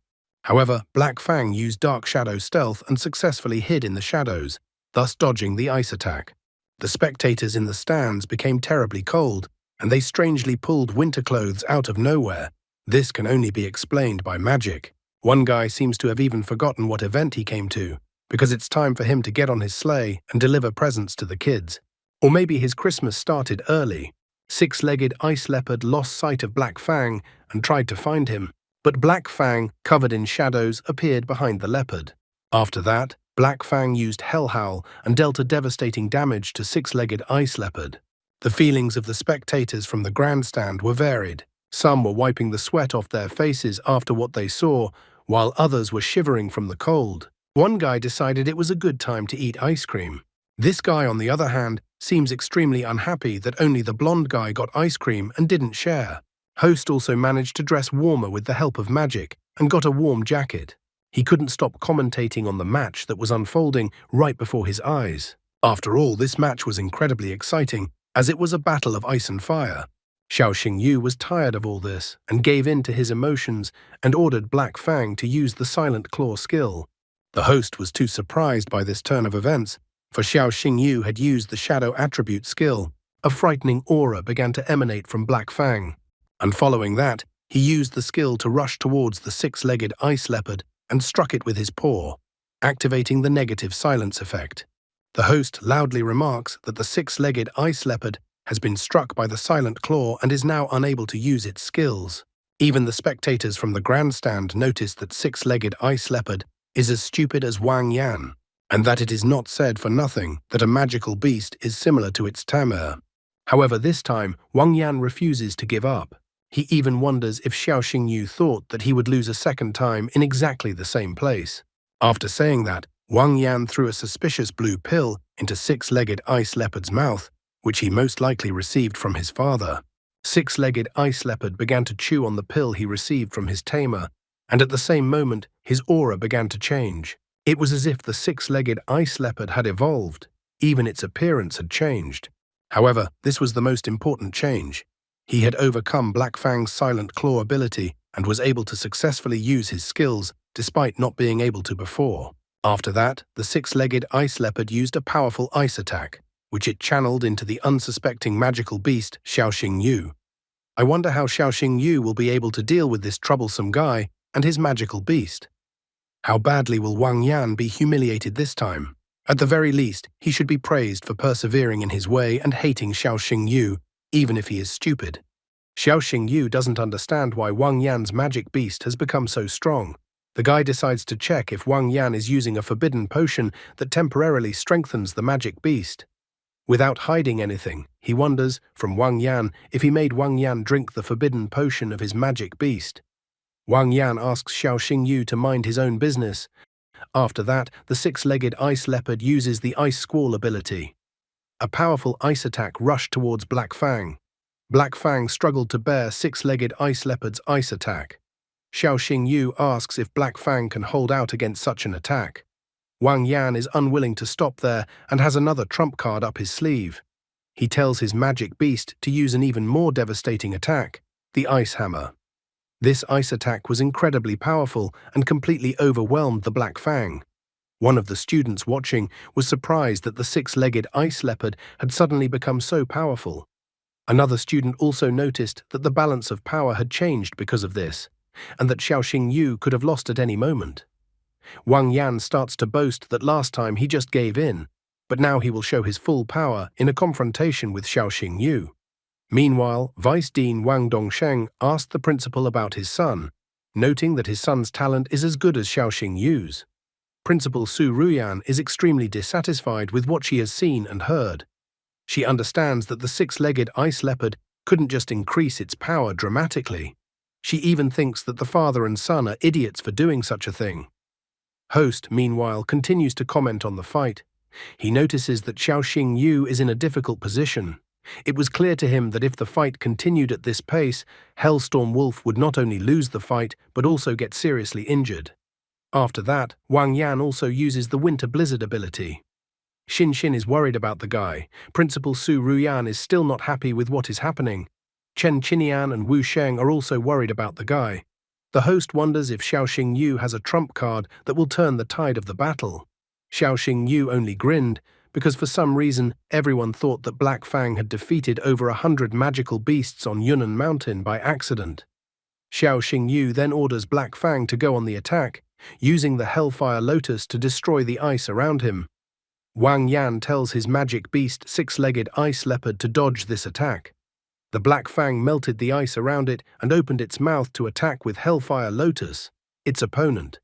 However, Black Fang used Dark Shadow Stealth and successfully hid in the shadows, thus dodging the ice attack. The spectators in the stands became terribly cold, and they strangely pulled winter clothes out of nowhere. This can only be explained by magic. One guy seems to have even forgotten what event he came to, because it's time for him to get on his sleigh and deliver presents to the kids. Or maybe his Christmas started early. Six-legged Ice Leopard lost sight of Black Fang and tried to find him, but Black Fang, covered in shadows, appeared behind the leopard. After that, Black Fang used Hell Howl and dealt a devastating damage to Six-legged Ice Leopard. The feelings of the spectators from the grandstand were varied. Some were wiping the sweat off their faces after what they saw, while others were shivering from the cold. One guy decided it was a good time to eat ice cream. This guy, on the other hand, seems extremely unhappy that only the blonde guy got ice cream and didn't share. Host also managed to dress warmer with the help of magic and got a warm jacket. He couldn't stop commentating on the match that was unfolding right before his eyes. After all, this match was incredibly exciting, as it was a battle of ice and fire. Xiaoxing Yu was tired of all this and gave in to his emotions and ordered Black Fang to use the Silent Claw skill. The host was too surprised by this turn of events, for Xiaoxing Yu had used the Shadow Attribute skill. A frightening aura began to emanate from Black Fang. And following that, he used the skill to rush towards the six-legged Ice Leopard and struck it with his paw, activating the negative silence effect. The host loudly remarks that the six-legged Ice Leopard has been struck by the Silent Claw and is now unable to use its skills. Even the spectators from the grandstand notice that six-legged Ice Leopard is as stupid as Wang Yan, and that it is not said for nothing that a magical beast is similar to its tamer. However, this time, Wang Yan refuses to give up. He even wonders if Xiaoxing Yu thought that he would lose a second time in exactly the same place. After saying that, Wang Yan threw a suspicious blue pill into Six-legged Ice Leopard's mouth, which he most likely received from his father. Six-legged Ice Leopard began to chew on the pill he received from his tamer, and at the same moment, His aura began to change. It was as if the six-legged ice leopard had evolved. Even its appearance had changed. However, this was the most important change. He had overcome Black Fang's silent claw ability and was able to successfully use his skills despite not being able to before. After that, the six-legged ice leopard used a powerful ice attack, which it channeled into the unsuspecting magical beast Xiaoxing Yu. I wonder how Xiaoxing Yu will be able to deal with this troublesome guy and his magical beast. How badly will Wang Yan be humiliated this time? At the very least, he should be praised for persevering in his way and hating Xiaoxing Yu, even if he is stupid. Xiaoxing Yu doesn't understand why Wang Yan's magic beast has become so strong. The guy decides to check if Wang Yan is using a forbidden potion that temporarily strengthens the magic beast. Without hiding anything, he wonders, from Wang Yan, if he made Wang Yan drink the forbidden potion of his magic beast. Wang Yan asks Xiaoxing Yu to mind his own business. After that, the six-legged ice leopard uses the Ice Squall ability. A powerful ice attack rushed towards Black Fang. Black Fang struggled to bear six-legged ice leopard's ice attack. Xiaoxing Yu asks if Black Fang can hold out against such an attack. Wang Yan is unwilling to stop there and has another trump card up his sleeve. He tells his magic beast to use an even more devastating attack, the Ice Hammer. This ice attack was incredibly powerful and completely overwhelmed the Black Fang. One of the students watching was surprised that the six-legged ice leopard had suddenly become so powerful. Another student also noticed that the balance of power had changed because of this, and that Xiaoxing Yu could have lost at any moment. Wang Yan starts to boast that last time he just gave in, but now he will show his full power in a confrontation with Xiaoxing Yu. Meanwhile, Vice Dean Wang Dongsheng asked the principal about his son, noting that his son's talent is as good as Xiaoxing Yu's. Principal Su Ruyan is extremely dissatisfied with what she has seen and heard. She understands that the six-legged ice leopard couldn't just increase its power dramatically. She even thinks that the father and son are idiots for doing such a thing. Host, meanwhile, continues to comment on the fight. He notices that Xiaoxing Yu is in a difficult position. It was clear to him that if the fight continued at this pace, Hellstorm Wolf would not only lose the fight, but also get seriously injured. After that, Wang Yan also uses the Winter Blizzard ability. Xin Xin is worried about the guy. Principal Su Ruyan is still not happy with what is happening. Chen Qinian and Wu Sheng are also worried about the guy. The host wonders if Xiaoxing Yu has a trump card that will turn the tide of the battle. Xiaoxing Yu only grinned, because for some reason everyone thought that Black Fang had defeated over 100 magical beasts on Yunnan Mountain by accident. Xiaoxing Yu then orders Black Fang to go on the attack, using the Hellfire Lotus to destroy the ice around him. Wang Yan tells his magic beast six-legged ice leopard to dodge this attack. The Black Fang melted the ice around it and opened its mouth to attack with Hellfire Lotus, its opponent.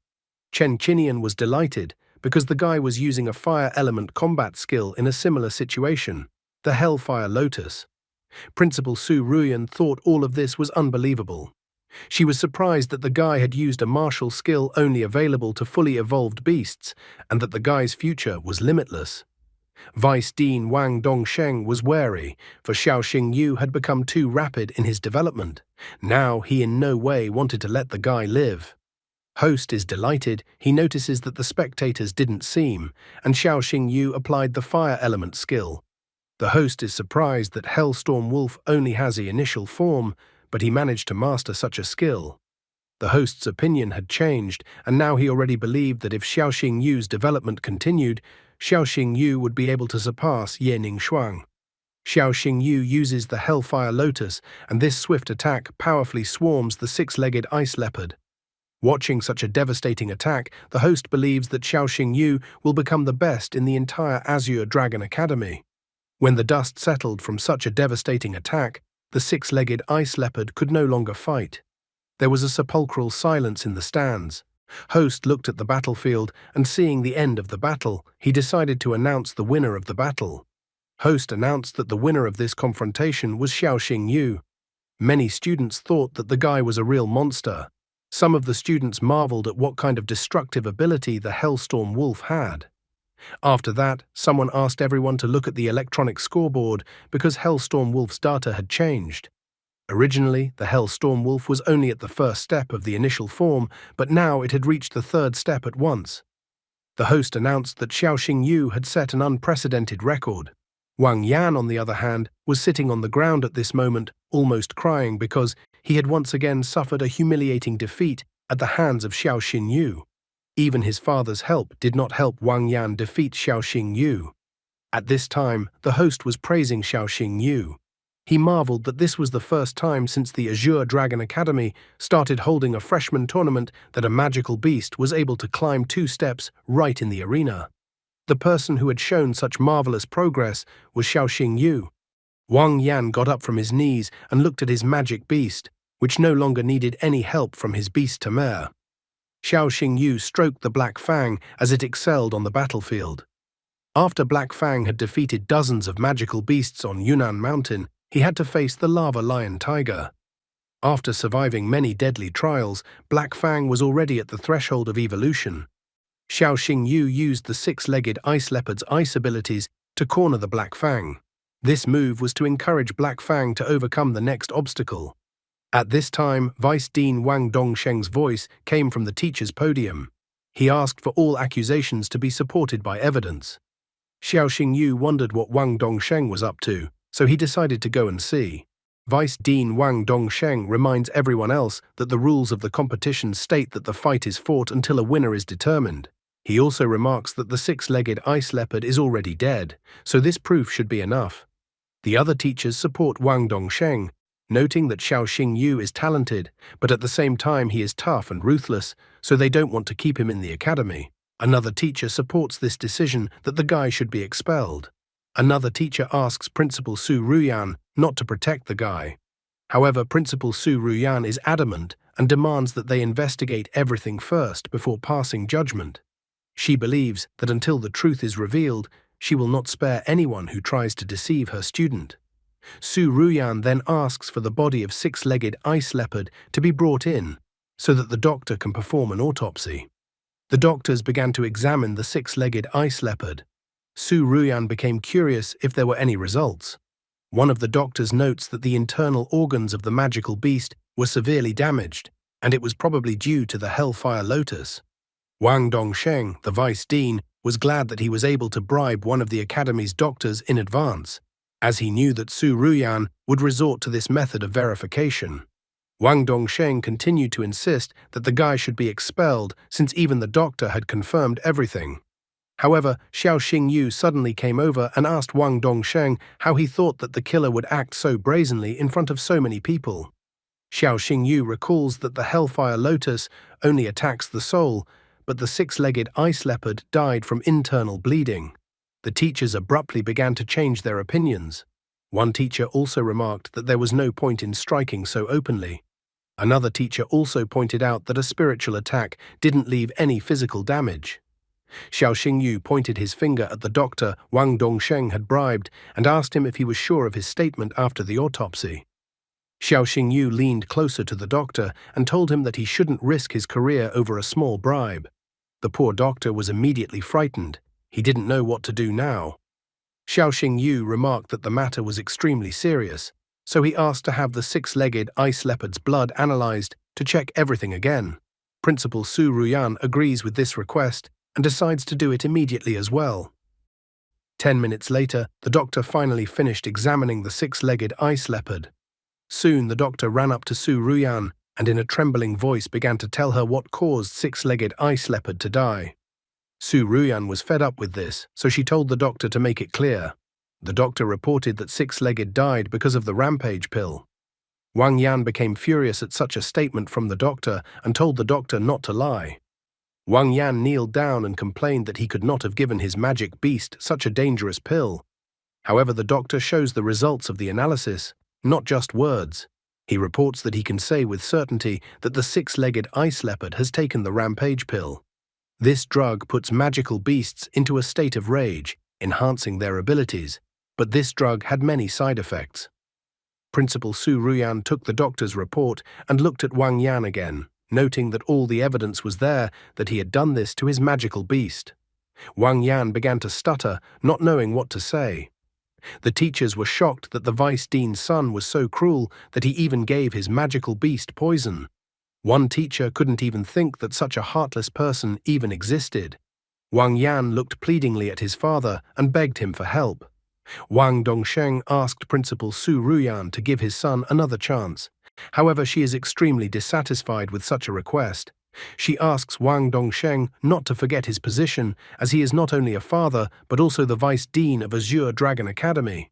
Chen Qinian was delighted, because the guy was using a fire element combat skill in a similar situation, the Hellfire Lotus. Principal Su Ruyan thought all of this was unbelievable. She was surprised that the guy had used a martial skill only available to fully evolved beasts, and that the guy's future was limitless. Vice Dean Wang Dongsheng was wary, for Xiaoxing Yu had become too rapid in his development. Now he in no way wanted to let the guy live. Host is delighted. He notices that the spectators didn't seem, and Xiaoxing Yu applied the fire element skill. The host is surprised that Hellstorm Wolf only has the initial form, but he managed to master such a skill. The host's opinion had changed, and now he already believed that if Xiaoxing Yu's development continued, Xiaoxing Yu would be able to surpass Ye Ningshuang. Xiaoxing Yu uses the Hellfire Lotus, and this swift attack powerfully swarms the six-legged ice leopard. Watching such a devastating attack, the host believes that Xiaoxing Yu will become the best in the entire Azure Dragon Academy. When the dust settled from such a devastating attack, the six-legged ice leopard could no longer fight. There was a sepulchral silence in the stands. Host looked at the battlefield, and seeing the end of the battle, he decided to announce the winner of the battle. Host announced that the winner of this confrontation was Xiaoxing Yu. Many students thought that the guy was a real monster. Some of the students marveled at what kind of destructive ability the Hellstorm Wolf had. After that, someone asked everyone to look at the electronic scoreboard because Hellstorm Wolf's data had changed. Originally, the Hell Storm Wolf was only at the first step of the initial form, but now it had reached the third step at once. The host announced that Xiaoxing Yu had set an unprecedented record. Wang Yan, on the other hand, was sitting on the ground at this moment, almost crying because he had once again suffered a humiliating defeat at the hands of Xiaoxing Yu. Even his father's help did not help Wang Yan defeat Xiaoxing Yu. At this time, the host was praising Xiaoxing Yu. He marveled that this was the first time since the Azure Dragon Academy started holding a freshman tournament that a magical beast was able to climb 2 steps right in the arena. The person who had shown such marvelous progress was Xiaoxing Yu. Wang Yan got up from his knees and looked at his magic beast, which no longer needed any help from his beast Tamer. Xiaoxing Yu stroked the Black Fang as it excelled on the battlefield. After Black Fang had defeated dozens of magical beasts on Yunnan Mountain, he had to face the lava lion tiger. After surviving many deadly trials, Black Fang was already at the threshold of evolution. Xiaoxing Yu used the 6-legged ice leopard's ice abilities to corner the Black Fang. This move was to encourage Black Fang to overcome the next obstacle. At this time, Vice Dean Wang Dongsheng's voice came from the teacher's podium. He asked for all accusations to be supported by evidence. Xiaoxing Yu wondered what Wang Dongsheng was up to, so he decided to go and see. Vice Dean Wang Dongsheng reminds everyone else that the rules of the competition state that the fight is fought until a winner is determined. He also remarks that the 6-legged ice leopard is already dead, so this proof should be enough. The other teachers support Wang Dongsheng, noting that Xiaoxing Yu is talented, but at the same time he is tough and ruthless, so they don't want to keep him in the academy. Another teacher supports this decision that the guy should be expelled. Another teacher asks Principal Su Ruyan not to protect the guy. However, Principal Su Ruyan is adamant and demands that they investigate everything first before passing judgment. She believes that until the truth is revealed, she will not spare anyone who tries to deceive her student. Su Ruyan then asks for the body of 6-legged ice leopard to be brought in, so that the doctor can perform an autopsy. The doctors began to examine the 6-legged ice leopard. Su Ruyan became curious if there were any results. One of the doctors notes that the internal organs of the magical beast were severely damaged, and it was probably due to the Hellfire Lotus. Wang Dongsheng, the vice dean, was glad that he was able to bribe one of the academy's doctors in advance, as he knew that Su Ruyan would resort to this method of verification. Wang Dongsheng continued to insist that the guy should be expelled since even the doctor had confirmed everything. However, Xiaoxing Yu suddenly came over and asked Wang Dongsheng how he thought that the killer would act so brazenly in front of so many people. Xiaoxing Yu recalls that the Hellfire Lotus only attacks the soul, but the 6-legged ice leopard died from internal bleeding. The teachers abruptly began to change their opinions. One teacher also remarked that there was no point in striking so openly. Another teacher also pointed out that a spiritual attack didn't leave any physical damage. Xiaoxing Yu pointed his finger at the doctor Wang Dongsheng had bribed and asked him if he was sure of his statement after the autopsy. Xiaoxing Yu leaned closer to the doctor and told him that he shouldn't risk his career over a small bribe. The poor doctor was immediately frightened. He didn't know what to do now. Xiaoxing Yu remarked that the matter was extremely serious, so he asked to have the 6-legged ice leopard's blood analyzed to check everything again. Principal Su Ruyan agrees with this request and decides to do it immediately as well. 10 minutes later, the doctor finally finished examining the 6-legged ice leopard. Soon the doctor ran up to Su Ruyan and in a trembling voice began to tell her what caused 6-legged ice leopard to die. Su Ruyan was fed up with this, so she told the doctor to make it clear. The doctor reported that 6-legged died because of the rampage pill. Wang Yan became furious at such a statement from the doctor and told the doctor not to lie. Wang Yan kneeled down and complained that he could not have given his magic beast such a dangerous pill. However, the doctor shows the results of the analysis, not just words. He reports that he can say with certainty that the 6-legged ice leopard has taken the rampage pill. This drug puts magical beasts into a state of rage, enhancing their abilities, but this drug had many side effects. Principal Su Ruyan took the doctor's report and looked at Wang Yan again, noting that all the evidence was there that he had done this to his magical beast. Wang Yan began to stutter, not knowing what to say. The teachers were shocked that the vice dean's son was so cruel that he even gave his magical beast poison. One teacher couldn't even think that such a heartless person even existed. Wang Yan looked pleadingly at his father and begged him for help. Wang Dongsheng asked Principal Su Ruyan to give his son another chance. However, she is extremely dissatisfied with such a request. She asks Wang Dongsheng not to forget his position, as he is not only a father but also the vice dean of Azure Dragon Academy.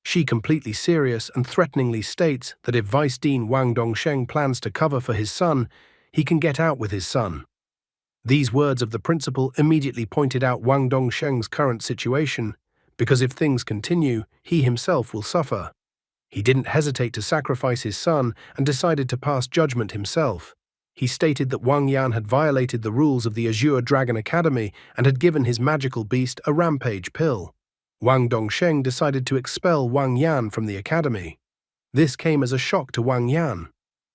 She completely serious and threateningly states that if Vice Dean Wang Dongsheng plans to cover for his son, he can get out with his son. These words of the principal immediately pointed out Wang Dongsheng's current situation, because if things continue, he himself will suffer. He didn't hesitate to sacrifice his son and decided to pass judgment himself. He stated that Wang Yan had violated the rules of the Azure Dragon Academy and had given his magical beast a rampage pill. Wang Dongsheng decided to expel Wang Yan from the academy. This came as a shock to Wang Yan.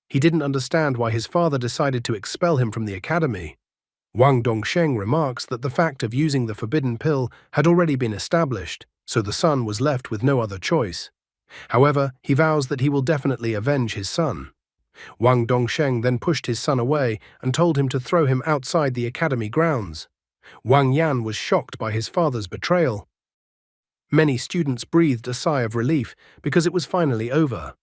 He didn't understand why his father decided to expel him from the academy. Wang Dongsheng remarks that the fact of using the forbidden pill had already been established, so the son was left with no other choice. However, he vows that he will definitely avenge his son. Wang Dongsheng then pushed his son away and told him to throw him outside the academy grounds. Wang Yan was shocked by his father's betrayal. Many students breathed a sigh of relief because it was finally over.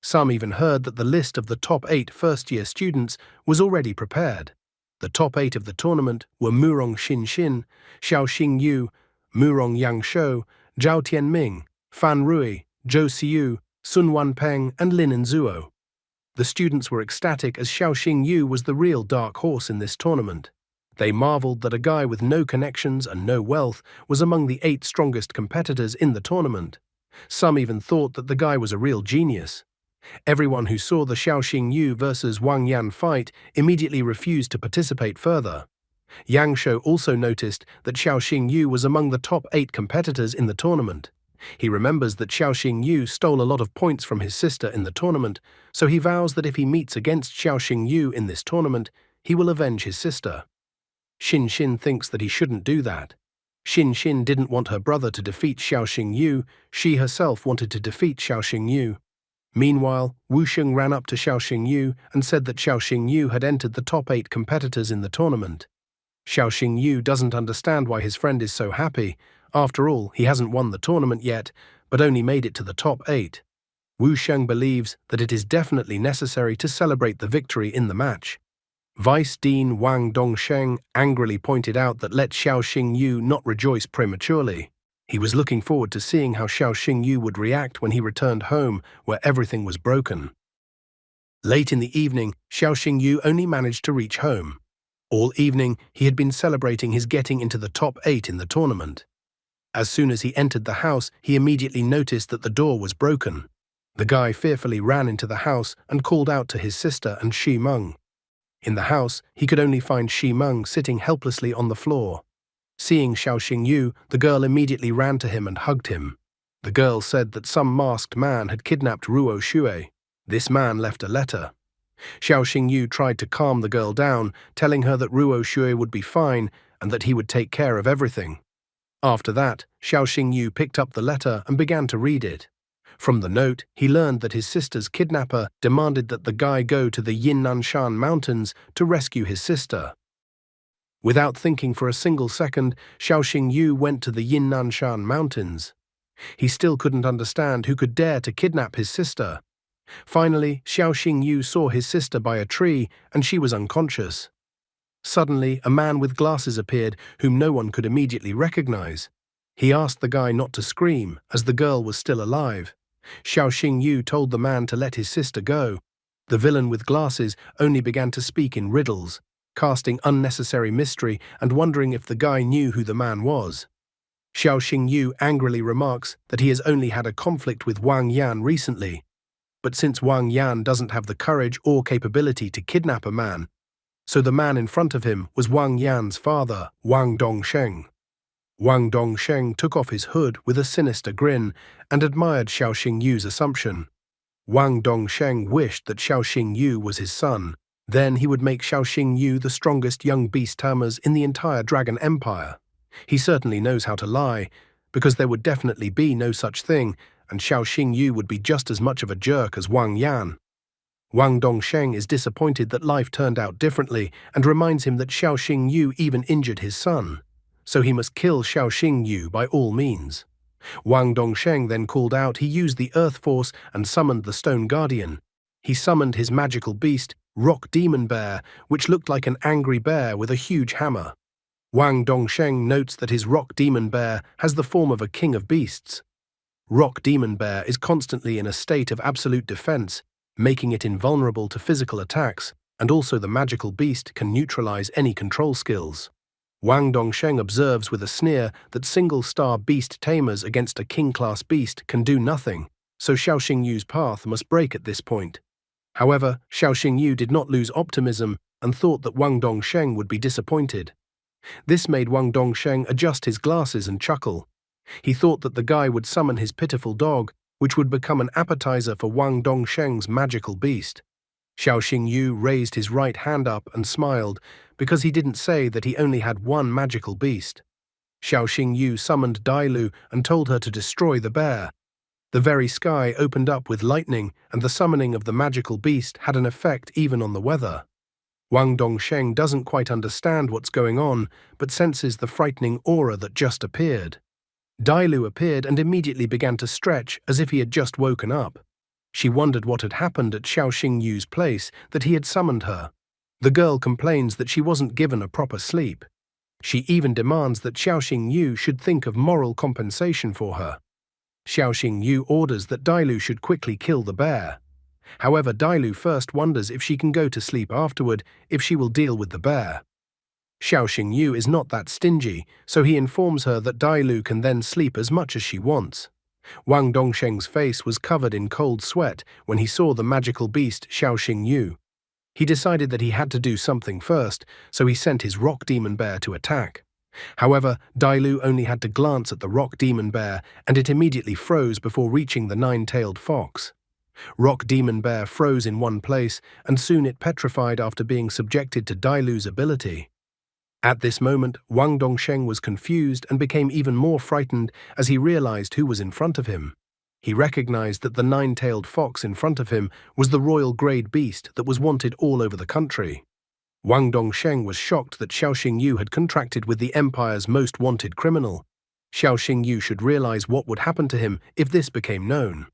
Some even heard that the list of the top 8 first-year students was already prepared. The top 8 of the tournament were Murong Xin, Xiao Xingyu, Murong Yangshou, Zhao Tianming, Fan Rui, Zhou Xiu, Sun Wanpeng, and Lin Enzuo. The students were ecstatic as Xiao Xingyu was the real dark horse in this tournament. They marveled that a guy with no connections and no wealth was among the 8 strongest competitors in the tournament. Some even thought that the guy was a real genius. Everyone who saw the Xiao Xingyu versus Wang Yan fight immediately refused to participate further. Yang Shou also noticed that Xiao Xingyu was among the top 8 competitors in the tournament. He remembers that Xiao Xingyu stole a lot of points from his sister in the tournament, so he vows that if he meets against Xiao Xingyu in this tournament, he will avenge his sister. Xin thinks that he shouldn't do that. Xin didn't want her brother to defeat Xiao Xingyu, she herself wanted to defeat Xiao Xingyu. Meanwhile, Wu Sheng ran up to Xiao Xingyu and said that Xiao Xingyu had entered the top 8 competitors in the tournament. Xiao Xingyu doesn't understand why his friend is so happy. After all, he hasn't won the tournament yet, but only made it to the top 8. Wu Sheng believes that it is definitely necessary to celebrate the victory in the match. Vice Dean Wang Dongsheng angrily pointed out that let Xiao Xingyu not rejoice prematurely. He was looking forward to seeing how Xiao Xingyu would react when he returned home, where everything was broken. Late in the evening, Xiao Xingyu only managed to reach home. All evening, he had been celebrating his getting into the top 8 in the tournament. As soon as he entered the house, he immediately noticed that the door was broken. The guy fearfully ran into the house and called out to his sister and Shi Meng. In the house, he could only find Shi Meng sitting helplessly on the floor. Seeing Xiao Xingyu, the girl immediately ran to him and hugged him. The girl said that some masked man had kidnapped Ruo Xue. This man left a letter. Xiao Xingyu tried to calm the girl down, telling her that Ruo Xue would be fine and that he would take care of everything. After that, Xiao Xingyu picked up the letter and began to read it. From the note, he learned that his sister's kidnapper demanded that the guy go to the Yinnanshan Mountains to rescue his sister. Without thinking for a single second, Xiao Xingyu went to the Yinnanshan Mountains. He still couldn't understand who could dare to kidnap his sister. Finally, Xiao Xingyu saw his sister by a tree and she was unconscious. Suddenly, a man with glasses appeared whom no one could immediately recognize. He asked the guy not to scream, as the girl was still alive. Xiao Xingyu told the man to let his sister go. The villain with glasses only began to speak in riddles, casting unnecessary mystery and wondering if the guy knew who the man was. Xiao Xingyu angrily remarks that he has only had a conflict with Wang Yan recently. But since Wang Yan doesn't have the courage or capability to kidnap a man, so the man in front of him was Wang Yan's father, Wang Dongsheng. Wang Dongsheng took off his hood with a sinister grin and admired Xiao Xingyu's assumption. Wang Dongsheng wished that Xiao Xingyu was his son. Then he would make Xiao Xingyu the strongest young beast tamers in the entire Dragon Empire. He certainly knows how to lie, because there would definitely be no such thing, and Xiao Xingyu would be just as much of a jerk as Wang Yan. Wang Dongsheng is disappointed that life turned out differently and reminds him that Xiao Xingyu even injured his son, so he must kill Xiao Xingyu by all means. Wang Dongsheng then called out he used the Earth Force and summoned the Stone Guardian. He summoned his magical beast, Rock Demon Bear, which looked like an angry bear with a huge hammer. Wang Dongsheng notes that his Rock Demon Bear has the form of a king of beasts. Rock Demon Bear is constantly in a state of absolute defense, making it invulnerable to physical attacks, and also the magical beast can neutralize any control skills. Wang Dongsheng observes with a sneer that single-star beast tamers against a king-class beast can do nothing, so Xiao Xingyu's path must break at this point. However, Xiao Xingyu did not lose optimism and thought that Wang Dongsheng would be disappointed. This made Wang Dongsheng adjust his glasses and chuckle. He thought that the guy would summon his pitiful dog, which would become an appetizer for Wang Dongsheng's magical beast. Xiao Xingyu raised his right hand up and smiled, because he didn't say that he only had one magical beast. Xiao Xingyu summoned Dailu and told her to destroy the bear. The very sky opened up with lightning, and the summoning of the magical beast had an effect even on the weather. Wang Dongsheng doesn't quite understand what's going on, but senses the frightening aura that just appeared. Dailu appeared and immediately began to stretch as if he had just woken up. She wondered what had happened at Xiao Xingyu's place, that he had summoned her. The girl complains that she wasn't given a proper sleep. She even demands that Xiao Xingyu should think of moral compensation for her. Xiao Xingyu orders that Dailu should quickly kill the bear. However, Dailu first wonders if she can go to sleep afterward, if she will deal with the bear. Xiao Xingyu is not that stingy, so he informs her that Dailu can then sleep as much as she wants. Wang Dongsheng's face was covered in cold sweat when he saw the magical beast Xiao Xingyu. He decided that he had to do something first, so he sent his Rock Demon Bear to attack. However, Dailu only had to glance at the Rock Demon Bear, and it immediately froze before reaching the nine-tailed fox. Rock Demon Bear froze in one place, and soon it petrified after being subjected to Dailu's ability. At this moment, Wang Dongsheng was confused and became even more frightened as he realized who was in front of him. He recognized that the nine-tailed fox in front of him was the royal grade beast that was wanted all over the country. Wang Dongsheng was shocked that Xiao Xingyu had contracted with the empire's most wanted criminal. Xiao Xingyu should realize what would happen to him if this became known.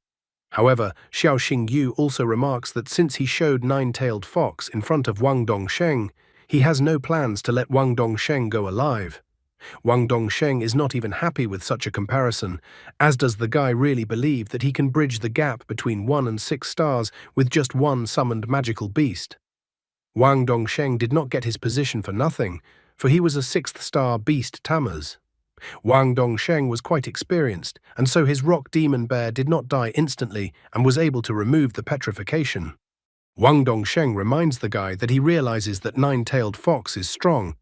However, Xiao Xingyu also remarks that since he showed nine-tailed fox in front of Wang Dongsheng, he has no plans to let Wang Dongsheng go alive. Wang Dongsheng is not even happy with such a comparison, as does the guy really believe that he can bridge the gap between 1 and 6 stars with just one summoned magical beast. Wang Dongsheng did not get his position for nothing, for he was a 6th-star beast tamers. Wang Dongsheng was quite experienced, and so his Rock Demon Bear did not die instantly and was able to remove the petrification. Wang Dongsheng reminds the guy that he realizes that nine-tailed fox is strong,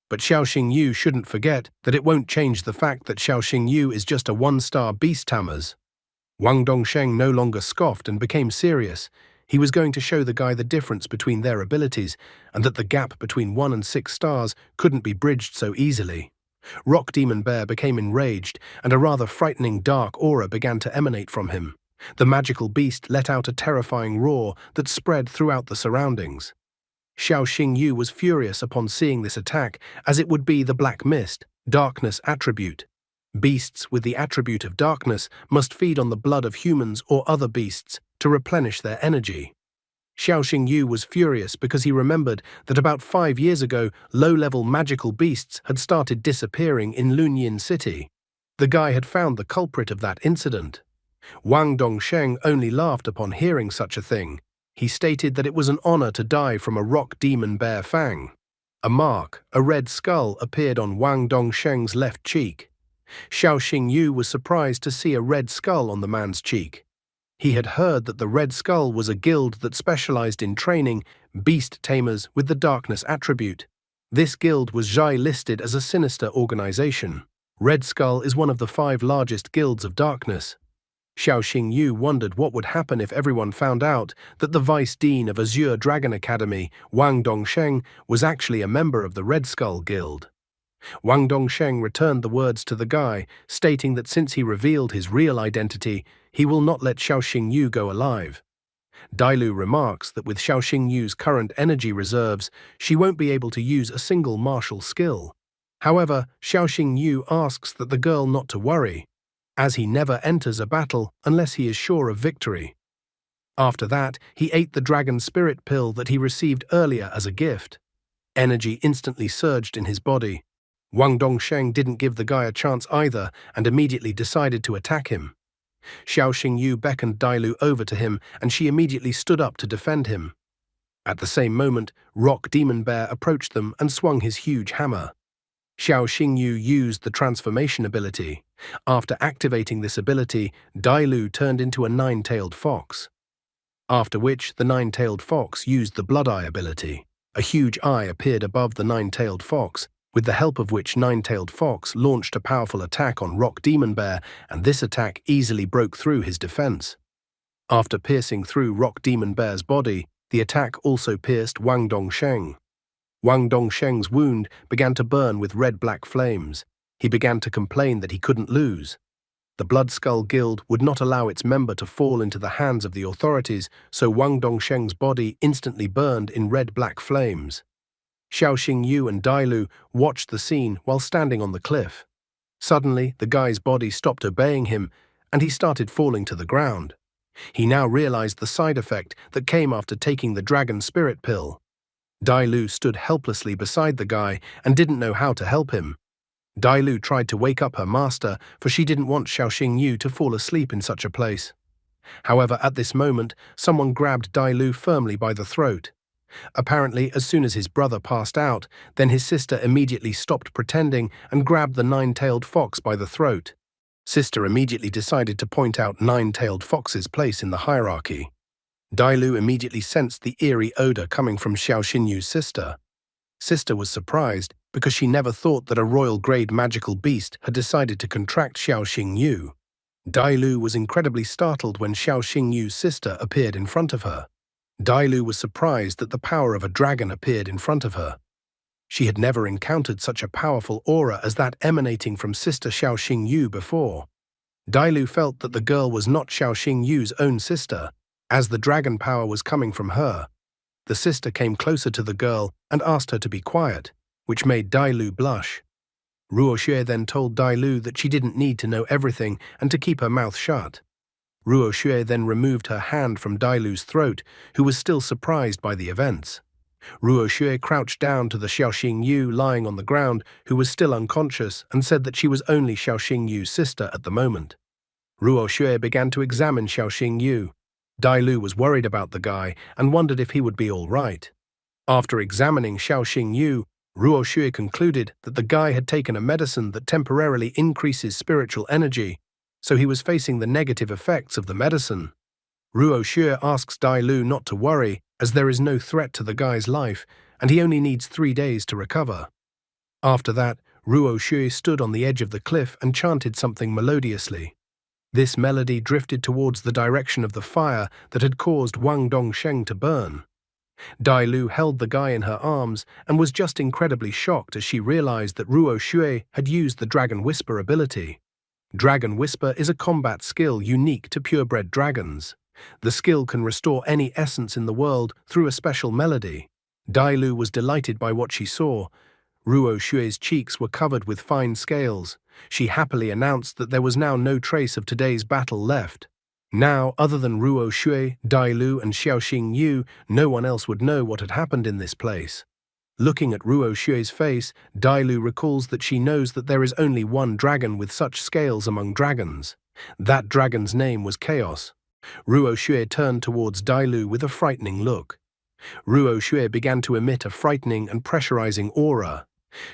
but Xiao Xingyu shouldn't forget that it won't change the fact that Xiao Xingyu is just a 1-star beast tamers. Wang Dongsheng no longer scoffed and became serious. He was going to show the guy the difference between their abilities and that the gap between 1 and 6 stars couldn't be bridged so easily. Rock Demon Bear became enraged, and a rather frightening dark aura began to emanate from him. The magical beast let out a terrifying roar that spread throughout the surroundings. Xiao Xingyu was furious upon seeing this attack, as it would be the Black Mist, darkness attribute. Beasts with the attribute of darkness must feed on the blood of humans or other beasts to replenish their energy. Xiao Xingyu was furious because he remembered that about 5 years ago, low-level magical beasts had started disappearing in Lunyin City. The guy had found the culprit of that incident. Wang Dongsheng only laughed upon hearing such a thing. He stated that it was an honor to die from a Rock Demon Bear fang. A mark, a red skull, appeared on Wang Dongsheng's left cheek. Xiao Xingyu was surprised to see a red skull on the man's cheek. He had heard that the Red Skull was a guild that specialized in training beast tamers with the darkness attribute. This guild was listed as a sinister organization. Red Skull is one of the 5 largest guilds of darkness. Xiao Xingyu wondered what would happen if everyone found out that the Vice Dean of Azure Dragon Academy, Wang Dongsheng, was actually a member of the Red Skull Guild. Wang Dongsheng returned the words to the guy, stating that since he revealed his real identity, he will not let Xiao Xingyu go alive. Dailu remarks that with Xiao Xingyu's current energy reserves, she won't be able to use a single martial skill. However, Xiao Xingyu asks that the girl not to worry, as he never enters a battle unless he is sure of victory. After that, he ate the dragon spirit pill that he received earlier as a gift. Energy instantly surged in his body. Wang Dongsheng didn't give the guy a chance either and immediately decided to attack him. Xiao Xingyu beckoned Dailu over to him and she immediately stood up to defend him. At the same moment, Rock Demon Bear approached them and swung his huge hammer. Xiao Xingyu used the transformation ability. After activating this ability, Dailu turned into a nine-tailed fox. After which, the nine-tailed fox used the Blood Eye ability. A huge eye appeared above the nine-tailed fox, with the help of which nine-tailed fox launched a powerful attack on Rock Demon Bear, and this attack easily broke through his defense. After piercing through Rock Demon Bear's body, the attack also pierced Wang Dongsheng. Wang Dongsheng's wound began to burn with red-black flames. He began to complain that he couldn't lose. The Blood Skull Guild would not allow its member to fall into the hands of the authorities, so Wang Dongsheng's body instantly burned in red-black flames. Xiao Xingyu and Dailu watched the scene while standing on the cliff. Suddenly, the guy's body stopped obeying him, and he started falling to the ground. He now realized the side effect that came after taking the dragon spirit pill. Dailu stood helplessly beside the guy and didn't know how to help him. Dailu tried to wake up her master, for she didn't want Xiao Xingyu to fall asleep in such a place. However, at this moment, someone grabbed Dailu firmly by the throat. Apparently, as soon as his brother passed out, then his sister immediately stopped pretending and grabbed the nine-tailed fox by the throat. Sister immediately decided to point out nine-tailed fox's place in the hierarchy. Dailu immediately sensed the eerie odor coming from Xiao Xinyu's sister. Sister was surprised because she never thought that a royal-grade magical beast had decided to contract Xiao Xingyu. Dailu was incredibly startled when Xiao Xingyu's sister appeared in front of her. Dailu was surprised that the power of a dragon appeared in front of her. She had never encountered such a powerful aura as that emanating from Sister Xiao Xingyu before. Dailu felt that the girl was not Xiao Xingyu's own sister, as the dragon power was coming from her. The sister came closer to the girl and asked her to be quiet, which made Dailu blush. Ruoxue then told Dailu that she didn't need to know everything and to keep her mouth shut. Ruoxue then removed her hand from Dailu's throat, who was still surprised by the events. Ruoxue crouched down to the Xiao Xingyu lying on the ground, who was still unconscious, and said that she was only Xiao Xingyu's sister at the moment. Ruoxue began to examine Xiao Xingyu. Dailu was worried about the guy and wondered if he would be all right. After examining Xiao Xingyu, Ruoxue concluded that the guy had taken a medicine that temporarily increases spiritual energy, so he was facing the negative effects of the medicine. Ruoxue asks Dailu not to worry, as there is no threat to the guy's life, and he only needs 3 days to recover. After that, Ruoxue stood on the edge of the cliff and chanted something melodiously. This melody drifted towards the direction of the fire that had caused Wang Dongsheng to burn. Dailu held the guy in her arms and was just incredibly shocked as she realized that Ruoxue had used the Dragon Whisper ability. Dragon Whisper is a combat skill unique to purebred dragons. The skill can restore any essence in the world through a special melody. Dailu was delighted by what she saw. Ruoxue's cheeks were covered with fine scales. She happily announced that there was now no trace of today's battle left. Now, other than Ruoxue, Dailu, and Xiao Xingyu, no one else would know what had happened in this place. Looking at Ruoxue's face, Dailu recalls that she knows that there is only one dragon with such scales among dragons. That dragon's name was Chaos. Ruoxue turned towards Dailu with a frightening look. Ruoxue began to emit a frightening and pressurizing aura.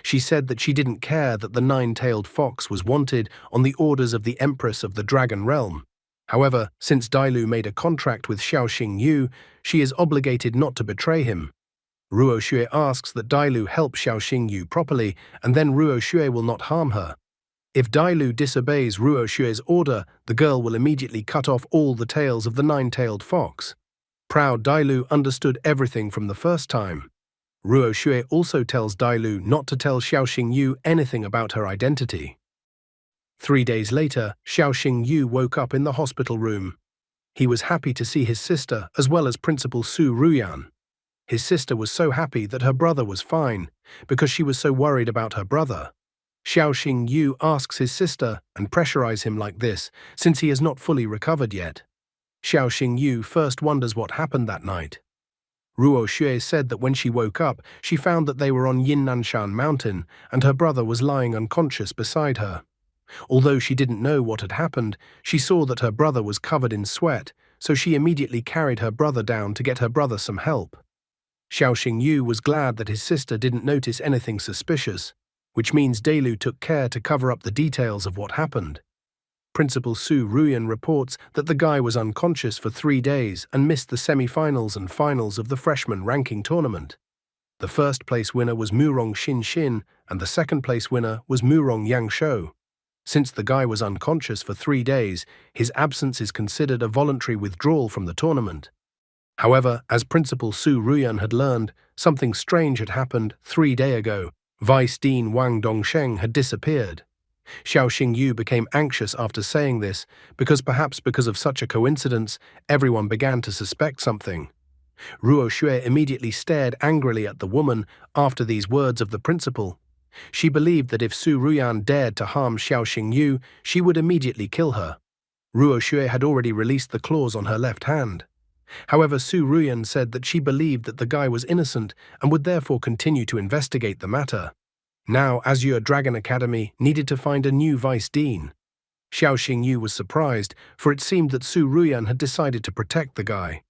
She said that she didn't care that the nine-tailed fox was wanted on the orders of the Empress of the Dragon Realm. However, since Dailu made a contract with Xiao Xingyu, she is obligated not to betray him. Ruoxue asks that Dailu help Xiao Xingyu properly, and then Ruoxue will not harm her. If Dailu disobeys Ruoxue's order, the girl will immediately cut off all the tails of the nine-tailed fox. Proud Dailu understood everything from the first time. Ruo Xue also tells Dailu not to tell Xiao Yu anything about her identity. 3 days later, Xiao Yu woke up in the hospital room. He was happy to see his sister as well as Principal Su Ruyan. His sister was so happy that her brother was fine, because she was so worried about her brother. Xiao Yu asks his sister and pressurizes him like this, since he has not fully recovered yet. Xiao Yu first wonders what happened that night. Ruo Xue said that when she woke up, she found that they were on Yinnanshan Mountain and her brother was lying unconscious beside her. Although she didn't know what had happened, she saw that her brother was covered in sweat, so she immediately carried her brother down to get her brother some help. Xiao Yu was glad that his sister didn't notice anything suspicious, which means Dailu took care to cover up the details of what happened. Principal Su Ruyan reports that the guy was unconscious for 3 days and missed the semi-finals and finals of the freshman ranking tournament. The first-place winner was Murong Xin and the second-place winner was Murong Yangshou. Since the guy was unconscious for 3 days, his absence is considered a voluntary withdrawal from the tournament. However, as Principal Su Ruyan had learned, something strange had happened 3 days ago. Vice Dean Wang Dongsheng had disappeared. Xiao Yu became anxious after saying this, because perhaps because of such a coincidence, everyone began to suspect something. Ruo Xue immediately stared angrily at the woman after these words of the principal. She believed that if Su Ruyan dared to harm Xiao Yu, she would immediately kill her. Ruo Xue had already released the claws on her left hand. However, Su Ruyan said that she believed that the guy was innocent and would therefore continue to investigate the matter. Now, Azure Dragon Academy needed to find a new vice dean. Xiao Yu was surprised, for it seemed that Su Ruyan had decided to protect the guy.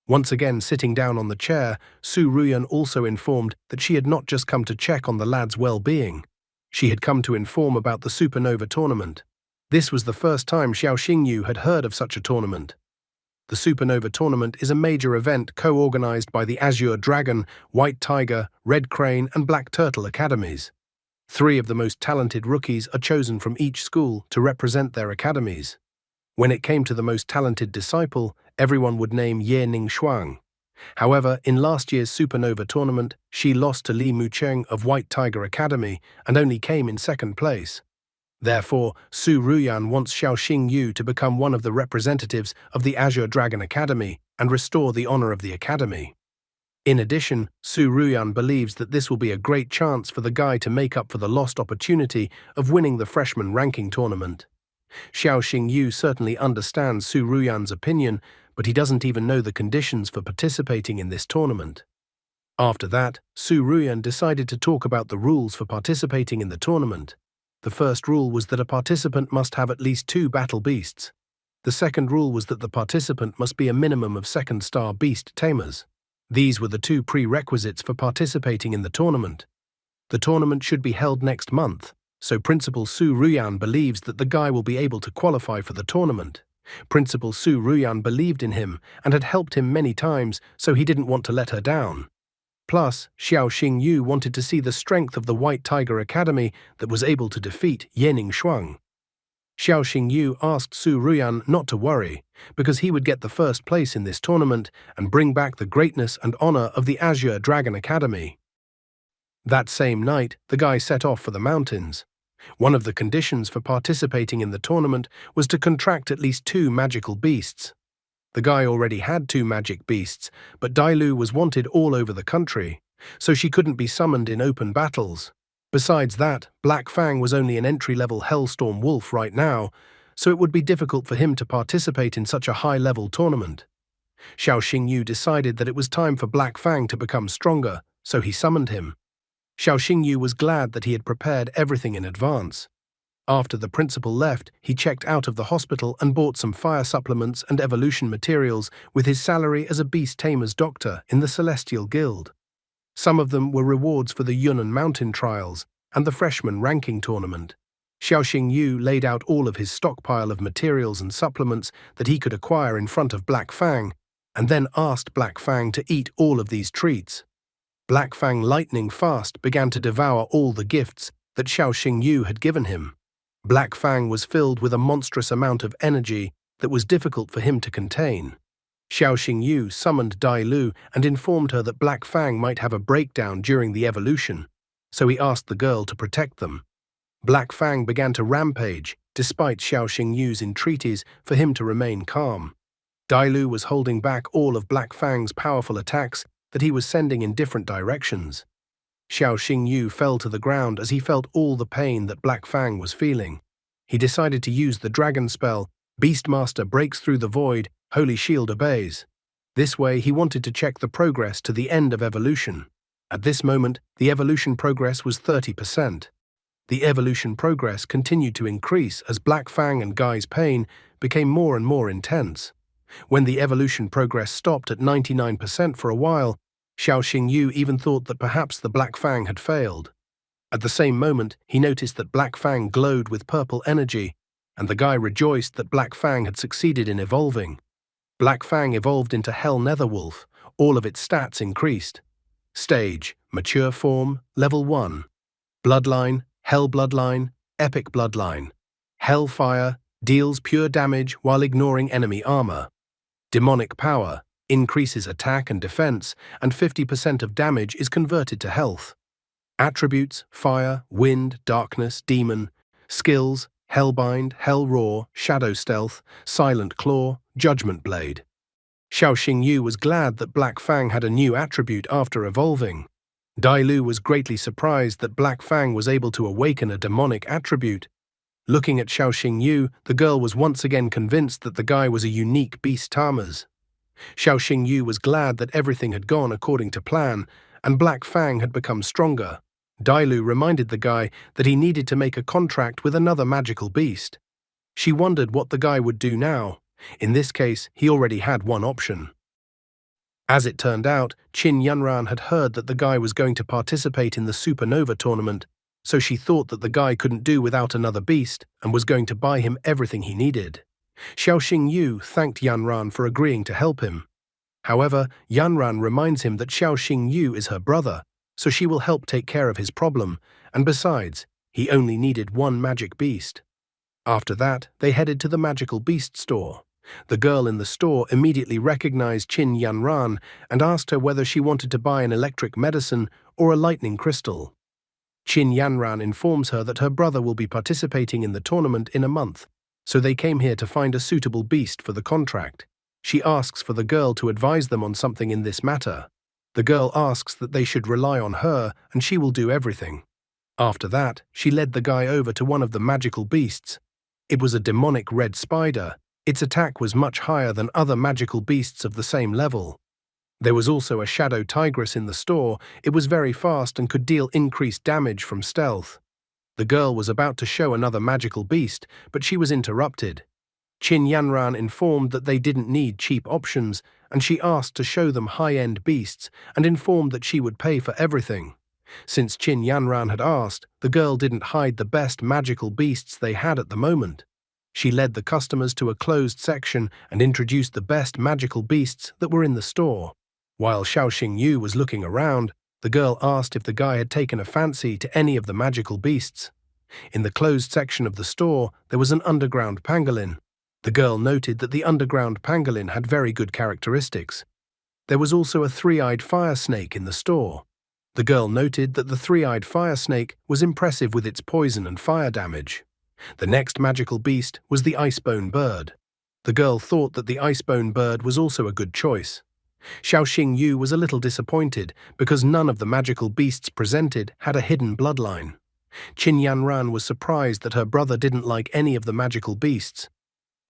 Once again sitting down on the chair, Su Ruyan also informed that she had not just come to check on the lad's well-being. She had come to inform about the Supernova tournament. This was the first time Xiao Yu had heard of such a tournament. The Supernova Tournament is a major event co-organized by the Azure Dragon, White Tiger, Red Crane and Black Turtle academies. 3 of the most talented rookies are chosen from each school to represent their academies. When it came to the most talented disciple, everyone would name Ye Ning-shuang. However, in last year's Supernova Tournament, she lost to Li Mucheng of White Tiger Academy and only came in 2nd place. Therefore, Su Ruyan wants Xiao Yu to become one of the representatives of the Azure Dragon Academy and restore the honor of the academy. In addition, Su Ruyan believes that this will be a great chance for the guy to make up for the lost opportunity of winning the freshman ranking tournament. Xiao Yu certainly understands Su Ruyan's opinion, but he doesn't even know the conditions for participating in this tournament. After that, Su Ruyan decided to talk about the rules for participating in the tournament. The first rule was that a participant must have at least 2 battle beasts. The second rule was that the participant must be a minimum of 2nd-star beast tamers. These were the 2 prerequisites for participating in the tournament. The tournament should be held next month, so Principal Su Ruyan believes that the guy will be able to qualify for the tournament. Principal Su Ruyan believed in him and had helped him many times, so he didn't want to let her down. Plus, Xiao Yu wanted to see the strength of the White Tiger Academy that was able to defeat Ye Ning-shuang. Xiao Yu asked Su Ruyan not to worry, because he would get the 1st place in this tournament and bring back the greatness and honor of the Azure Dragon Academy. That same night, the guy set off for the mountains. One of the conditions for participating in the tournament was to contract at least 2 magical beasts. The guy already had 2 magic beasts, but Dailu was wanted all over the country, so she couldn't be summoned in open battles. Besides that, Black Fang was only an entry-level Hellstorm Wolf right now, so it would be difficult for him to participate in such a high-level tournament. Xiao Yu decided that it was time for Black Fang to become stronger, so he summoned him. Xiao Yu was glad that he had prepared everything in advance. After the principal left, he checked out of the hospital and bought some fire supplements and evolution materials with his salary as a beast tamer's doctor in the Celestial Guild. Some of them were rewards for the Yunnan Mountain Trials and the freshman ranking tournament. Xiao Yu laid out all of his stockpile of materials and supplements that he could acquire in front of Black Fang, and then asked Black Fang to eat all of these treats. Black Fang lightning fast began to devour all the gifts that Xiao Yu had given him. Black Fang was filled with a monstrous amount of energy that was difficult for him to contain. Xiao Xingyu summoned Dai Lu and informed her that Black Fang might have a breakdown during the evolution, so he asked the girl to protect them. Black Fang began to rampage, despite Xiao Xingyu's entreaties for him to remain calm. Dai Lu was holding back all of Black Fang's powerful attacks that he was sending in different directions. Xiao Xingyu fell to the ground as he felt all the pain that Black Fang was feeling. He decided to use the dragon spell, Beastmaster breaks through the void, Holy Shield obeys. This way he wanted to check the progress to the end of evolution. At this moment, the evolution progress was 30%. The evolution progress continued to increase as Black Fang and Guy's pain became more and more intense. When the evolution progress stopped at 99% for a while, Xiao Xingyu even thought that perhaps the Black Fang had failed. At the same moment, he noticed that Black Fang glowed with purple energy, and the guy rejoiced that Black Fang had succeeded in evolving. Black Fang evolved into Hell Netherwolf. All of its stats increased. Stage, Mature Form, Level 1. Bloodline, Hell Bloodline, Epic Bloodline. Hellfire, deals pure damage while ignoring enemy armor. Demonic Power, increases attack and defense, and 50% of damage is converted to health. Attributes, Fire, Wind, Darkness, Demon. Skills, Hellbind, Hell Roar, Shadow Stealth, Silent Claw, Judgment Blade. Xiao Xingyu was glad that Black Fang had a new attribute after evolving. Dai Lu was greatly surprised that Black Fang was able to awaken a demonic attribute. Looking at Xiao Xingyu, the girl was once again convinced that the guy was a unique beast tamers. Xiao Xingyu was glad that everything had gone according to plan, and Black Fang had become stronger. Dai Lu reminded the guy that he needed to make a contract with another magical beast. She wondered what the guy would do now. In this case, he already had one option. As it turned out, Qin Yunran had heard that the guy was going to participate in the Supernova tournament, so she thought that the guy couldn't do without another beast and was going to buy him everything he needed. Xiao Xingyu thanked Yunran for agreeing to help him. However, Yunran reminds him that Xiao Xingyu is her brother, so she will help take care of his problem, and besides, he only needed one magic beast. After that, they headed to the magical beast store. The girl in the store immediately recognized Qin Yunran and asked her whether she wanted to buy an electric medicine or a lightning crystal. Qin Yunran informs her that her brother will be participating in the tournament in a month, so they came here to find a suitable beast for the contract. She asks for the girl to advise them on something in this matter. The girl asks that they should rely on her and she will do everything. After that, she led the guy over to one of the magical beasts. It was a demonic red spider. Its attack was much higher than other magical beasts of the same level. There was also a shadow tigress in the store. It was very fast and could deal increased damage from stealth. The girl was about to show another magical beast, but she was interrupted. Qin Yunran informed that they didn't need cheap options, and she asked to show them high-end beasts and informed that she would pay for everything. Since Qin Yunran had asked, the girl didn't hide the best magical beasts they had at the moment. She led the customers to a closed section and introduced the best magical beasts that were in the store. While Xiao Xingyu was looking around, the girl asked if the guy had taken a fancy to any of the magical beasts. In the closed section of the store, there was an underground pangolin. The girl noted that the underground pangolin had very good characteristics. There was also a three-eyed fire snake in the store. The girl noted that the three-eyed fire snake was impressive with its poison and fire damage. The next magical beast was the icebone bird. The girl thought that the icebone bird was also a good choice. Xiao Xingyu was a little disappointed because none of the magical beasts presented had a hidden bloodline. Qin Yunran was surprised that her brother didn't like any of the magical beasts.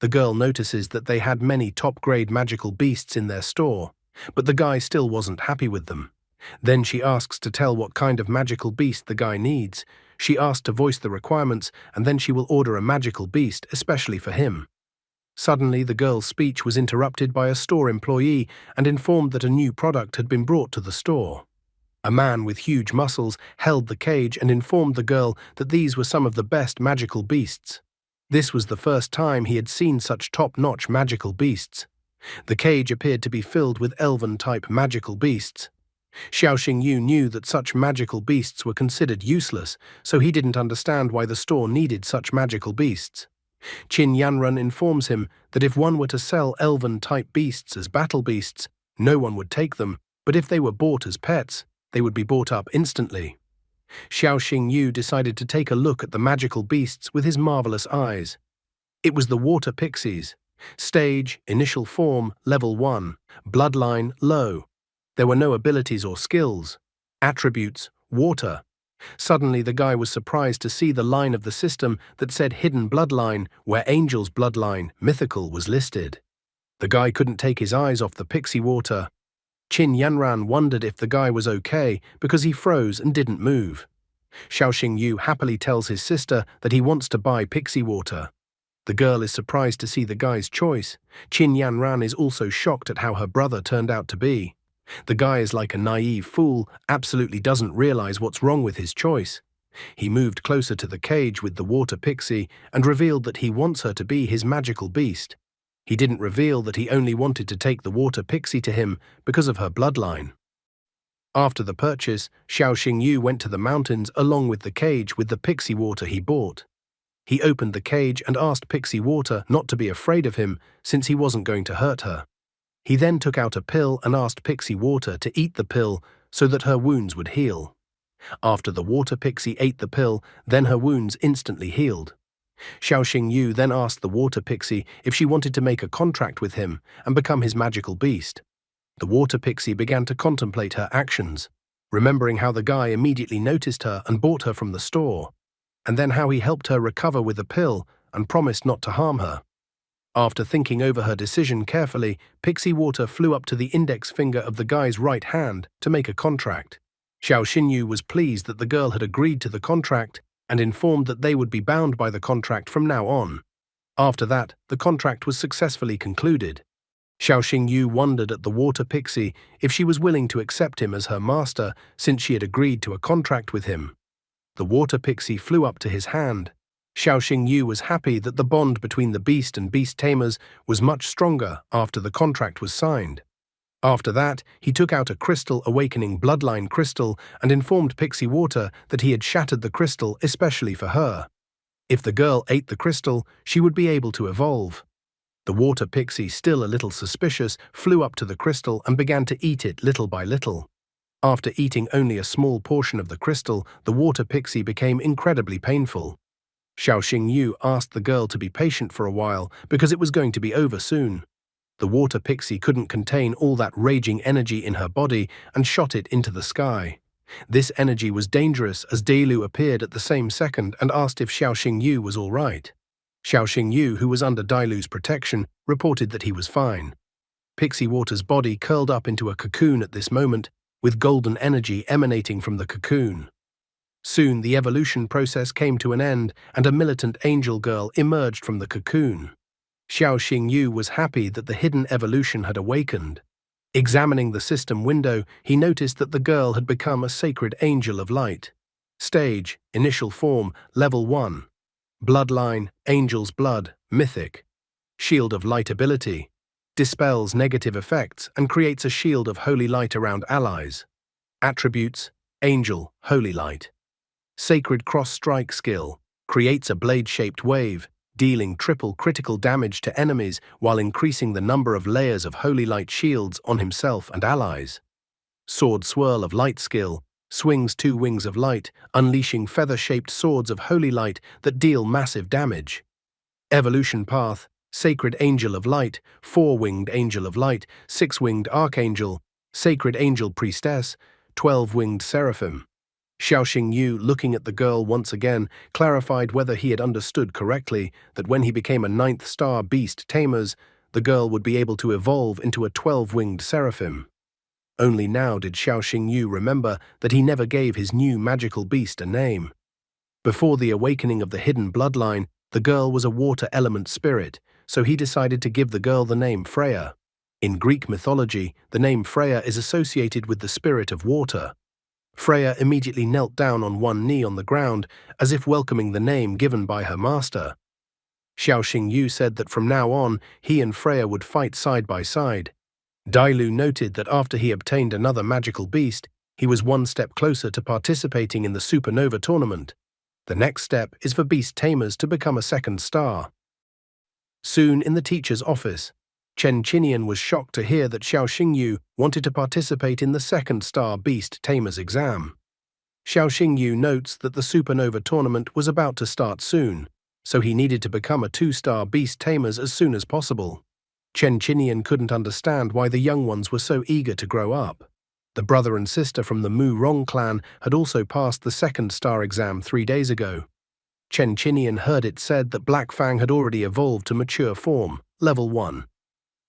The girl notices that they had many top-grade magical beasts in their store, but the guy still wasn't happy with them. Then she asks to tell what kind of magical beast the guy needs. She asked to voice the requirements, and then she will order a magical beast especially for him. Suddenly, the girl's speech was interrupted by a store employee and informed that a new product had been brought to the store. A man with huge muscles held the cage and informed the girl that these were some of the best magical beasts. This was the first time he had seen such top-notch magical beasts. The cage appeared to be filled with elven-type magical beasts. Xiao Xingyu knew that such magical beasts were considered useless, so he didn't understand why the store needed such magical beasts. Qin Yanran informs him that if one were to sell elven-type beasts as battle beasts, no one would take them, but if they were bought as pets, they would be bought up instantly. Xiao Xingyu decided to take a look at the magical beasts with his marvelous eyes. It was the water pixies. Stage, initial form, level 1. Bloodline, low. There were no abilities or skills. Attributes, water. Suddenly the guy was surprised to see the line of the system that said hidden bloodline, where angel's bloodline, mythical, was listed. The guy couldn't take his eyes off the pixie water. Qin Yanran wondered if the guy was okay because he froze and didn't move. Xiao Xingyu happily tells his sister that he wants to buy pixie water. The girl is surprised to see the guy's choice. Qin Yanran is also shocked at how her brother turned out to be. The guy is like a naive fool, absolutely doesn't realize what's wrong with his choice. He moved closer to the cage with the water pixie and revealed that he wants her to be his magical beast. He didn't reveal that he only wanted to take the water pixie to him because of her bloodline. After the purchase, Xiao Xingyu went to the mountains along with the cage with the pixie water he bought. He opened the cage and asked Pixie Water not to be afraid of him since he wasn't going to hurt her. He then took out a pill and asked Pixie Water to eat the pill so that her wounds would heal. After the water pixie ate the pill, then her wounds instantly healed. Xiao Xingyu then asked the water pixie if she wanted to make a contract with him and become his magical beast. The water pixie began to contemplate her actions, remembering how the guy immediately noticed her and bought her from the store, and then how he helped her recover with a pill and promised not to harm her. After thinking over her decision carefully, Pixie Water flew up to the index finger of the guy's right hand to make a contract. Xiao Xingyu was pleased that the girl had agreed to the contract and informed that they would be bound by the contract from now on. After that, the contract was successfully concluded. Xiao Xingyu wondered at the water pixie if she was willing to accept him as her master since she had agreed to a contract with him. The water pixie flew up to his hand. Xiao Xingyu was happy that the bond between the beast and beast tamers was much stronger after the contract was signed. After that, he took out a crystal awakening bloodline crystal and informed Pixie Water that he had shattered the crystal especially for her. If the girl ate the crystal, she would be able to evolve. The water pixie, still a little suspicious, flew up to the crystal and began to eat it little by little. After eating only a small portion of the crystal, the water pixie became incredibly painful. Xiao Xingyu asked the girl to be patient for a while because it was going to be over soon. The water pixie couldn't contain all that raging energy in her body and shot it into the sky. This energy was dangerous as Dailu appeared at the same second and asked if Xiao Xingyu was all right. Xiao Xingyu, who was under Dailu's protection, reported that he was fine. Pixie Water's body curled up into a cocoon at this moment, with golden energy emanating from the cocoon. Soon the evolution process came to an end and a militant angel girl emerged from the cocoon. Xiao Xingyu was happy that the hidden evolution had awakened. Examining the system window, he noticed that the girl had become a sacred angel of light. Stage, initial form, level 1. Bloodline, angel's blood, mythic. Shield of light ability. Dispels negative effects and creates a shield of holy light around allies. Attributes, angel, holy light. Sacred cross-strike skill. Creates a blade-shaped wave, dealing triple critical damage to enemies while increasing the number of layers of holy light shields on himself and allies. Sword swirl of light skill. Swings 2 wings of light, unleashing feather-shaped swords of holy light that deal massive damage. Evolution path. Sacred Angel of Light, 4-winged Angel of Light, 6-winged Archangel, Sacred Angel Priestess, 12-winged Seraphim. Xiao Xingyu, looking at the girl once again, clarified whether he had understood correctly that when he became a 9th star beast tamers, the girl would be able to evolve into a 12-winged Seraphim. Only now did Xiao Xingyu remember that he never gave his new magical beast a name. Before the awakening of the hidden bloodline, the girl was a water element spirit, so he decided to give the girl the name Freya. In Greek mythology, the name Freya is associated with the spirit of water. Freya immediately knelt down on one knee on the ground, as if welcoming the name given by her master. Xiao Xingyu said that from now on, he and Freya would fight side by side. Dailu noted that after he obtained another magical beast, he was one step closer to participating in the Supernova tournament. The next step is for beast tamers to become a 2nd star. Soon in the teacher's office, Chen Qinian was shocked to hear that Xiao Xingyu wanted to participate in the second Star Beast Tamer's exam. Xiao Xingyu notes that the Supernova tournament was about to start soon, so he needed to become a 2-star Beast Tamers as soon as possible. Chen Qinian couldn't understand why the young ones were so eager to grow up. The brother and sister from the Mu Rong clan had also passed the second star exam 3 days ago. Chen Qinian heard it said that Black Fang had already evolved to mature form, level 1.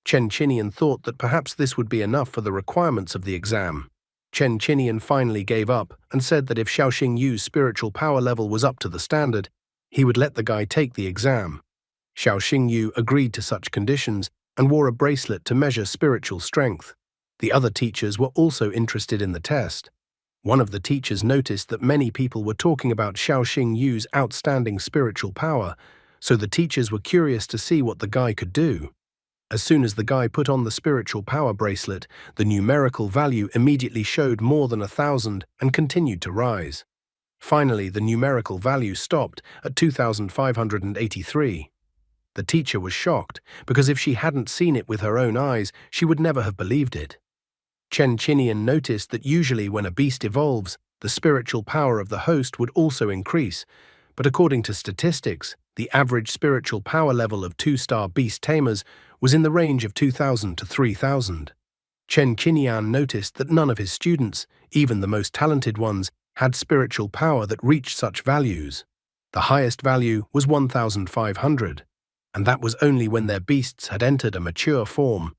Chen Qinian thought that perhaps this would be enough for the requirements of the exam. Chen Qinian finally gave up and said that if Xiao Xingyu's spiritual power level was up to the standard, he would let the guy take the exam. Xiao Xingyu agreed to such conditions and wore a bracelet to measure spiritual strength. The other teachers were also interested in the test. One of the teachers noticed that many people were talking about Xiao Xingyu's outstanding spiritual power, so the teachers were curious to see what the guy could do. As soon as the guy put on the spiritual power bracelet, the numerical value immediately showed more than 1,000 and continued to rise. Finally, the numerical value stopped at 2,583. The teacher was shocked, because if she hadn't seen it with her own eyes, she would never have believed it. Chen Qinian noticed that usually when a beast evolves, the spiritual power of the host would also increase, but according to statistics, the average spiritual power level of 2-star beast tamers was in the range of 2,000 to 3,000. Chen Qinian noticed that none of his students, even the most talented ones, had spiritual power that reached such values. The highest value was 1,500, and that was only when their beasts had entered a mature form.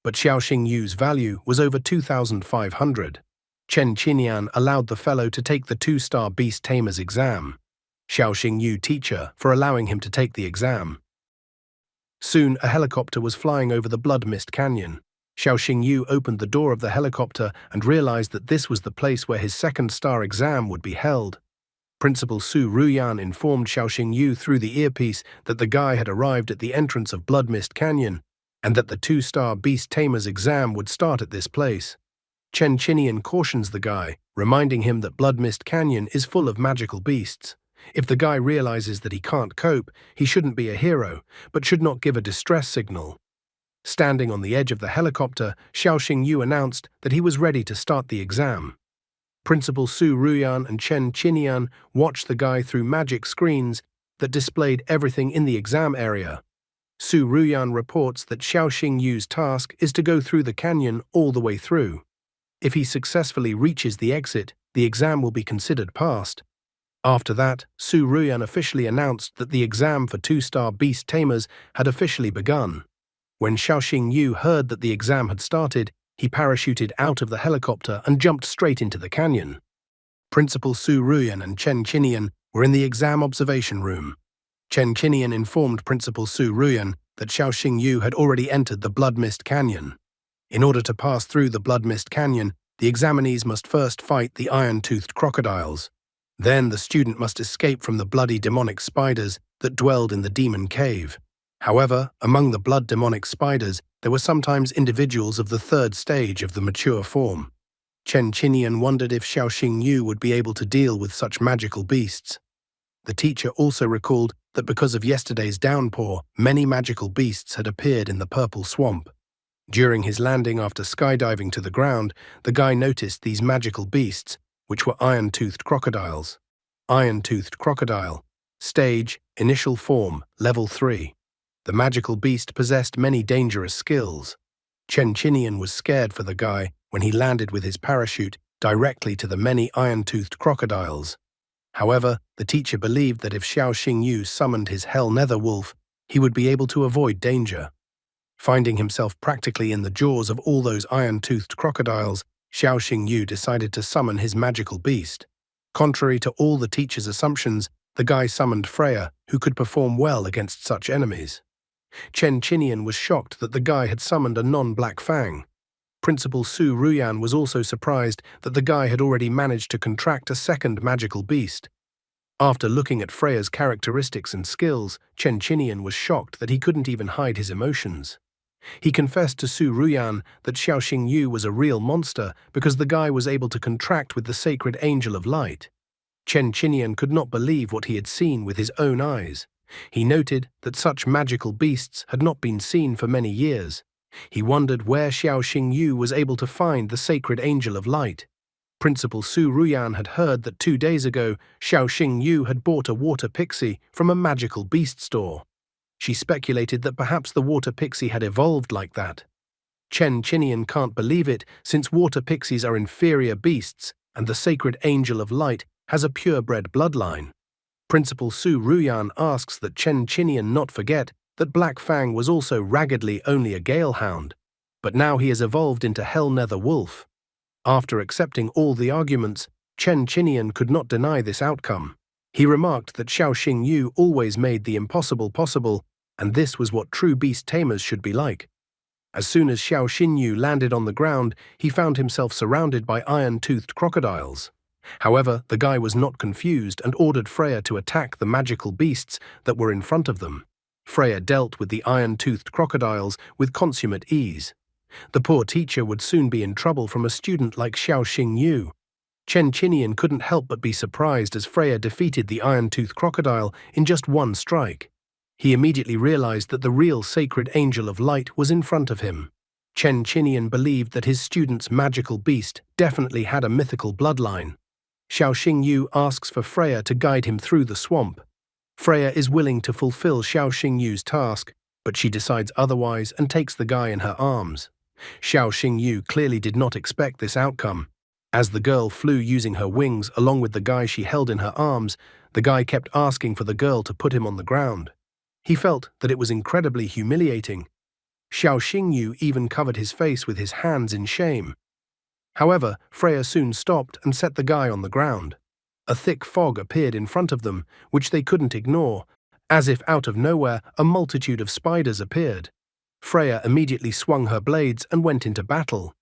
But Xiao Xingyu's value was over 2,500. Chen Qinian allowed the fellow to take the 2-star beast tamer's exam. Xiao Xingyu teacher for allowing him to take the exam. Soon a helicopter was flying over the Blood Mist Canyon. Xiao Xingyu opened the door of the helicopter and realized that this was the place where his second star exam would be held. Principal Su Ruyan informed Xiao Xingyu through the earpiece that the guy had arrived at the entrance of Blood Mist Canyon, and that the 2-star Beast Tamer's exam would start at this place. Chen Qinian cautions the guy, reminding him that Blood Mist Canyon is full of magical beasts. If the guy realizes that he can't cope, he shouldn't be a hero, but should not give a distress signal. Standing on the edge of the helicopter, Xiao Xingyu announced that he was ready to start the exam. Principal Su Ruyan and Chen Qinian watched the guy through magic screens that displayed everything in the exam area. Su Ruyan reports that Xiao Xingyu's task is to go through the canyon all the way through. If he successfully reaches the exit, the exam will be considered passed. After that, Su Ruyan officially announced that the exam for 2-star beast tamers had officially begun. When Xiao Xingyu heard that the exam had started, he parachuted out of the helicopter and jumped straight into the canyon. Principal Su Ruyan and Chen Qinian were in the exam observation room. Chen Qinian informed Principal Su Ruyan that Xiao Xingyu had already entered the Blood Mist Canyon. In order to pass through the Blood Mist Canyon, the examinees must first fight the iron-toothed crocodiles. Then the student must escape from the bloody demonic spiders that dwelled in the demon cave. However, among the blood demonic spiders, there were sometimes individuals of the 3rd stage of the mature form. Chen Qinian wondered if Xiao Xingyu would be able to deal with such magical beasts. The teacher also recalled that because of yesterday's downpour, many magical beasts had appeared in the purple swamp. During his landing after skydiving to the ground, the guy noticed these magical beasts, which were iron-toothed crocodiles. Iron-toothed crocodile. Stage, initial form, level 3. The magical beast possessed many dangerous skills. Chen Qinian was scared for the guy when he landed with his parachute directly to the many iron-toothed crocodiles. However, the teacher believed that if Xiao Xingyu summoned his Hell Nether Wolf, he would be able to avoid danger. Finding himself practically in the jaws of all those iron-toothed crocodiles, Xiao Xingyu decided to summon his magical beast. Contrary to all the teacher's assumptions, the guy summoned Freya, who could perform well against such enemies. Chen Qinian was shocked that the guy had summoned a non-Black Fang. Principal Su Ruyan was also surprised that the guy had already managed to contract a second magical beast. After looking at Freya's characteristics and skills, Chen Qinian was shocked that he couldn't even hide his emotions. He confessed to Su Ruyan that Xiao Xingyu was a real monster because the guy was able to contract with the sacred angel of light. Chen Qinian could not believe what he had seen with his own eyes. He noted that such magical beasts had not been seen for many years. He wondered where Xiao Xingyu was able to find the sacred angel of light. Principal Su Ruyan had heard that 2 days ago Xiao Xingyu had bought a water pixie from a magical beast store. She speculated that perhaps the water pixie had evolved like that. Chen Chinian can't believe it, since water pixies are inferior beasts and the sacred angel of light has a purebred bloodline. Principal Su Ruyan asks that Chen Chinian not forget that Black Fang was also raggedly only a gale hound, but now he has evolved into Hell Nether Wolf. After accepting all the arguments, Chen Chinian could not deny this outcome. He remarked that Xiao Xingyu always made the impossible possible, and this was what true beast tamers should be like. As soon as Xiao Xingyu landed on the ground, he found himself surrounded by iron-toothed crocodiles. However, the guy was not confused and ordered Freya to attack the magical beasts that were in front of them. Freya dealt with the iron-toothed crocodiles with consummate ease. The poor teacher would soon be in trouble from a student like Xiao Xingyu. Chen Chinian couldn't help but be surprised as Freya defeated the iron-toothed crocodile in just one strike. He immediately realized that the real sacred angel of light was in front of him. Chen Chinian believed that his student's magical beast definitely had a mythical bloodline. Xiao Xingyu asks for Freya to guide him through the swamp. Freya is willing to fulfill Xiao Xingyu's task, but she decides otherwise and takes the guy in her arms. Xiao Xingyu clearly did not expect this outcome. As the girl flew using her wings along with the guy she held in her arms, the guy kept asking for the girl to put him on the ground. He felt that it was incredibly humiliating. Xiao Xingyu even covered his face with his hands in shame. However, Freya soon stopped and set the guy on the ground. A thick fog appeared in front of them, which they couldn't ignore. As if out of nowhere, a multitude of spiders appeared. Freya immediately swung her blades and went into battle.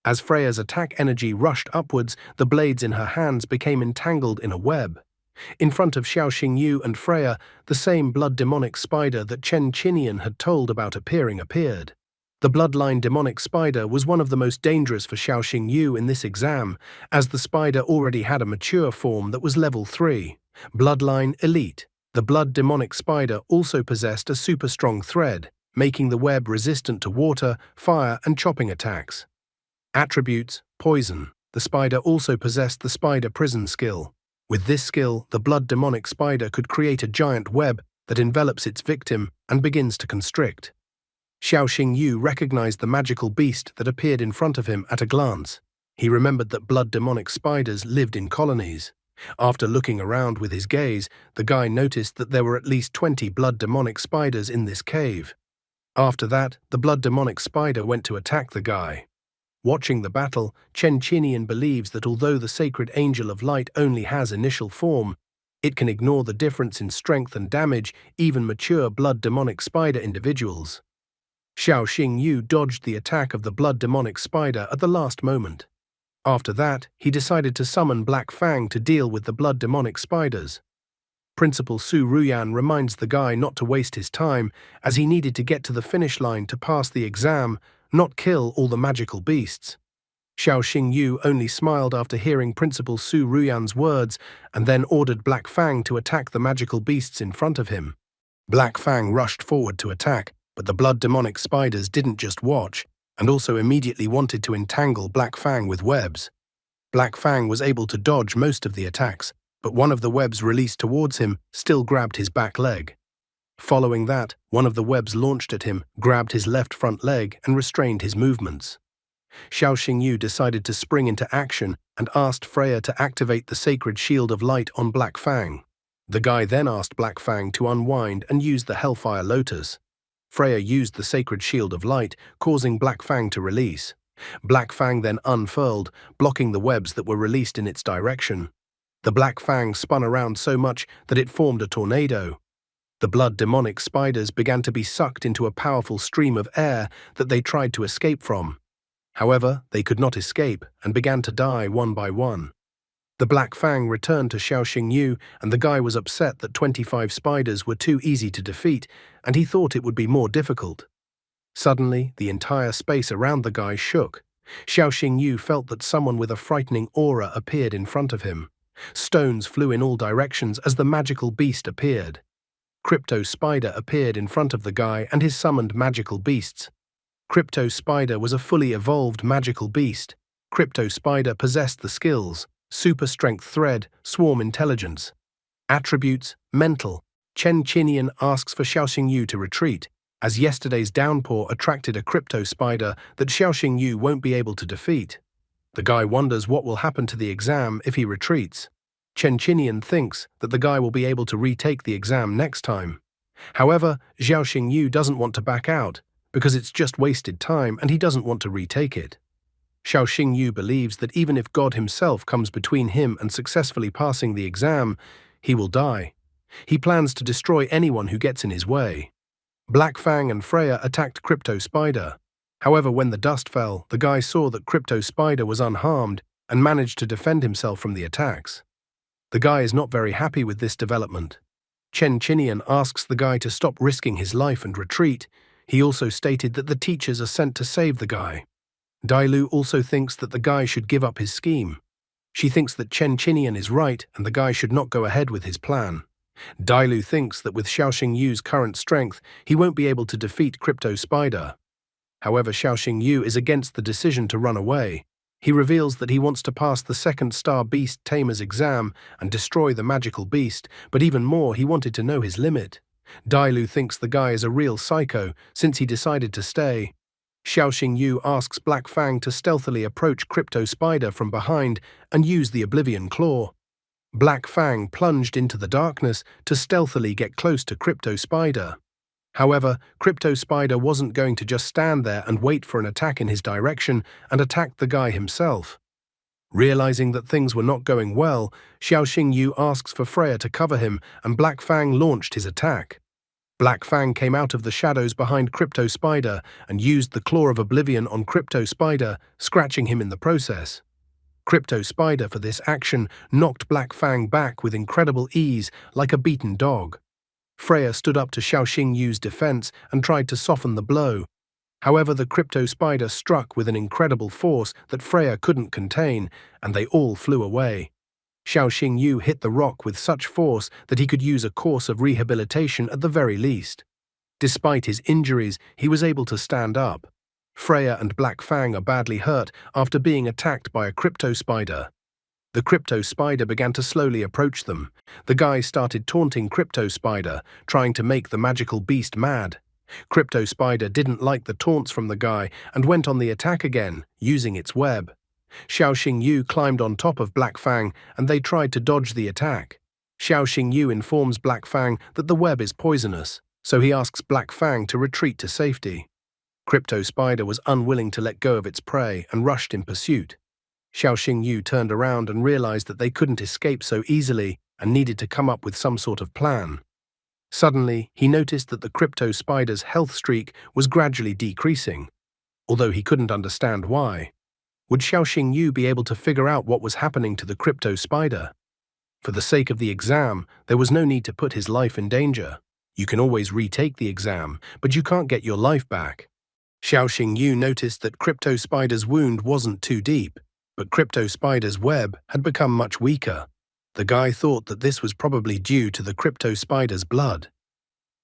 As Freya's attack energy rushed upwards, the blades in her hands became entangled in a web. In front of Xiao Xingyu and Freya, the same blood demonic spider that Chen Chinian had told about appeared. The bloodline demonic spider was one of the most dangerous for Xiao Xingyu in this exam, as the spider already had a mature form that was level 3, bloodline elite. The blood demonic spider also possessed a super strong thread, making the web resistant to water, fire, and chopping attacks. Attributes: poison. The spider also possessed the spider prison skill. With this skill, the blood demonic spider could create a giant web that envelops its victim and begins to constrict. Xiao Xingyu recognized the magical beast that appeared in front of him at a glance. He remembered that blood demonic spiders lived in colonies. After looking around with his gaze, the guy noticed that there were at least 20 blood demonic spiders in this cave. After that, the blood demonic spider went to attack the guy. Watching the battle, Chen Chinian believes that although the sacred angel of light only has initial form, it can ignore the difference in strength and damage even mature blood demonic spider individuals. Xiao Xingyu dodged the attack of the blood demonic spider at the last moment. After that, he decided to summon Black Fang to deal with the blood demonic spiders. Principal Su Ruyan reminds the guy not to waste his time, as he needed to get to the finish line to pass the exam, not kill all the magical beasts. Xiao Xingyu only smiled after hearing Principal Su Ruyan's words and then ordered Black Fang to attack the magical beasts in front of him. Black Fang rushed forward to attack, but the blood demonic spiders didn't just watch, and also immediately wanted to entangle Black Fang with webs. Black Fang was able to dodge most of the attacks, but one of the webs released towards him still grabbed his back leg. Following that, one of the webs launched at him, grabbed his left front leg, and restrained his movements. Xiao Xingyu decided to spring into action and asked Freya to activate the sacred shield of light on Black Fang. The guy then asked Black Fang to unwind and use the Hellfire Lotus. Freya used the sacred shield of light, causing Black Fang to release. Black Fang then unfurled, blocking the webs that were released in its direction. The Black Fang spun around so much that it formed a tornado. The blood demonic spiders began to be sucked into a powerful stream of air that they tried to escape from. However, they could not escape and began to die one by one. The Black Fang returned to Xiao Xingyu, and the guy was upset that 25 spiders were too easy to defeat, and he thought it would be more difficult. Suddenly, the entire space around the guy shook. Xiao Xingyu felt that someone with a frightening aura appeared in front of him. Stones flew in all directions as the magical beast appeared. Crypto Spider appeared in front of the guy and his summoned magical beasts. Crypto Spider was a fully evolved magical beast. Crypto Spider possessed the skills: super strength thread, swarm intelligence. Attributes: mental. Chen Qinian asks for Xiaoxing Yu to retreat, as yesterday's downpour attracted a Crypto Spider that Xiaoxing Yu won't be able to defeat. The guy wonders what will happen to the exam if he retreats. Chen Qinian thinks that the guy will be able to retake the exam next time. However, Xiaoxing Yu doesn't want to back out, because it's just wasted time and he doesn't want to retake it. Xiaoxing Yu believes that even if God himself comes between him and successfully passing the exam, he will die. He plans to destroy anyone who gets in his way. Black Fang and Freya attacked Crypto Spider. However, when the dust fell, the guy saw that Crypto Spider was unharmed and managed to defend himself from the attacks. The guy is not very happy with this development. Chen Qinian asks the guy to stop risking his life and retreat. He also stated that the teachers are sent to save the guy. Dailu also thinks that the guy should give up his scheme. She thinks that Chen Qinian is right and the guy should not go ahead with his plan. Dailu thinks that with Xiaoxing Yu's current strength, he won't be able to defeat Crypto Spider. However, Xiaoxing Yu is against the decision to run away. He reveals that he wants to pass the second Star Beast Tamer's exam and destroy the magical beast, but even more, he wanted to know his limit. Dailu thinks the guy is a real psycho since he decided to stay. Xiaoxing Yu asks Black Fang to stealthily approach Crypto Spider from behind and use the Oblivion Claw. Black Fang plunged into the darkness to stealthily get close to Crypto Spider. However, Crypto Spider wasn't going to just stand there and wait for an attack in his direction and attacked the guy himself. Realizing that things were not going well, Xiaoxing Yu asks for Freya to cover him and Black Fang launched his attack. Black Fang came out of the shadows behind Crypto Spider and used the Claw of Oblivion on Crypto Spider, scratching him in the process. Crypto Spider, for this action, knocked Black Fang back with incredible ease, like a beaten dog. Freya stood up to Xiaoxing Yu's defense and tried to soften the blow. However, the Crypto Spider struck with an incredible force that Freya couldn't contain, and they all flew away. Xiaoxing Yu hit the rock with such force that he could use a course of rehabilitation at the very least. Despite his injuries, he was able to stand up. Freya and Black Fang are badly hurt after being attacked by a Crypto Spider. The Crypto Spider began to slowly approach them. The guy started taunting Crypto Spider, trying to make the magical beast mad. Crypto Spider didn't like the taunts from the guy and went on the attack again, using its web. Xiaoxing Yu climbed on top of Black Fang and they tried to dodge the attack. Xiaoxing Yu informs Black Fang that the web is poisonous, so he asks Black Fang to retreat to safety. Crypto Spider was unwilling to let go of its prey and rushed in pursuit. Xiaoxing Yu turned around and realized that they couldn't escape so easily and needed to come up with some sort of plan. Suddenly, he noticed that the Crypto Spider's health streak was gradually decreasing, although he couldn't understand why. Would Xiaoxing Yu be able to figure out what was happening to the Crypto Spider? For the sake of the exam, there was no need to put his life in danger. You can always retake the exam, but you can't get your life back. Xiaoxing Yu noticed that Crypto Spider's wound wasn't too deep, but Crypto Spider's web had become much weaker. The guy thought that this was probably due to the Crypto Spider's blood.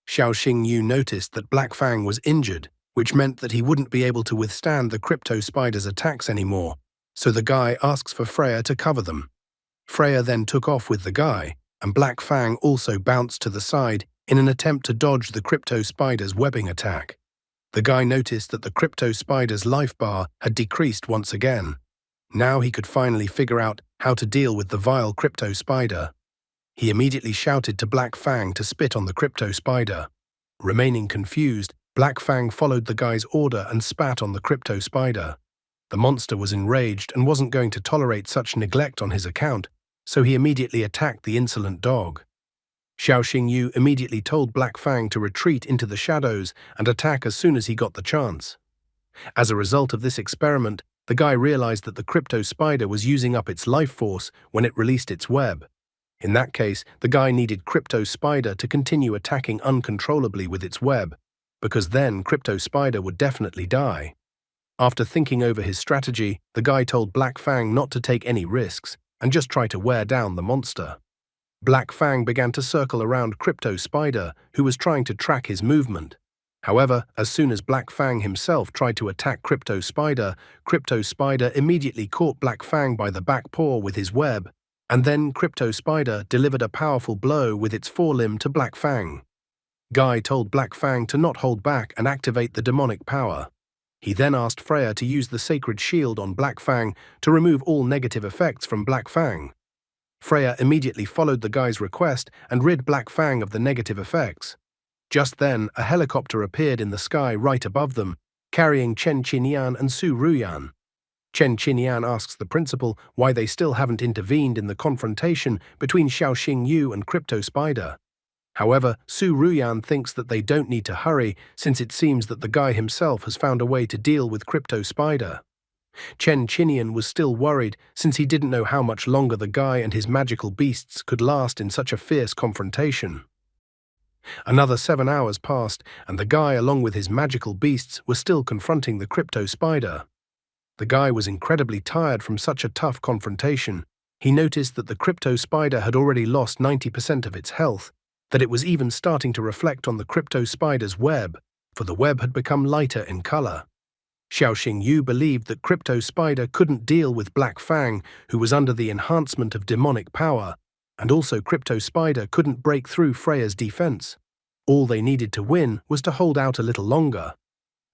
Xiaoxing Yu noticed that Black Fang was injured, which meant that he wouldn't be able to withstand the Crypto Spider's attacks anymore, so the guy asks for Freya to cover them. Freya then took off with the guy, and Black Fang also bounced to the side in an attempt to dodge the Crypto Spider's webbing attack. The guy noticed that the Crypto Spider's life bar had decreased once again. Now he could finally figure out how to deal with the vile Crypto Spider. He immediately shouted to Black Fang to spit on the Crypto Spider. Remaining confused, Black Fang followed the guy's order and spat on the Crypto Spider. The monster was enraged and wasn't going to tolerate such neglect on his account, so he immediately attacked the insolent dog. Xiaoxing Yu immediately told Black Fang to retreat into the shadows and attack as soon as he got the chance. As a result of this experiment, the guy realized that the Crypto Spider was using up its life force when it released its web. In that case, the guy needed Crypto Spider to continue attacking uncontrollably with its web, because then Crypto Spider would definitely die. After thinking over his strategy, the guy told Black Fang not to take any risks and just try to wear down the monster. Black Fang began to circle around Crypto Spider, who was trying to track his movement. However, as soon as Black Fang himself tried to attack Crypto Spider immediately caught Black Fang by the back paw with his web, and then Crypto Spider delivered a powerful blow with its forelimb to Black Fang. Guy told Black Fang to not hold back and activate the demonic power. He then asked Freya to use the sacred shield on Black Fang to remove all negative effects from Black Fang. Freya immediately followed the guy's request and rid Black Fang of the negative effects. Just then, a helicopter appeared in the sky right above them, carrying Chen Qinyan and Su Ruyan. Chen Qinyan asks the principal why they still haven't intervened in the confrontation between Xiao Xingyu and Crypto Spider. However, Su Ruyan thinks that they don't need to hurry since it seems that the guy himself has found a way to deal with Crypto Spider. Chen Qinyan was still worried since he didn't know how much longer the guy and his magical beasts could last in such a fierce confrontation. Another 7 hours passed, and the guy along with his magical beasts were still confronting the Crypto Spider. The guy was incredibly tired from such a tough confrontation. He noticed that the Crypto Spider had already lost 90% of its health, that it was even starting to reflect on the Crypto Spider's web, for the web had become lighter in color. Xiao Xingyu believed that Crypto Spider couldn't deal with Black Fang, who was under the enhancement of demonic power, and also Crypto Spider couldn't break through Freya's defense. All they needed to win was to hold out a little longer.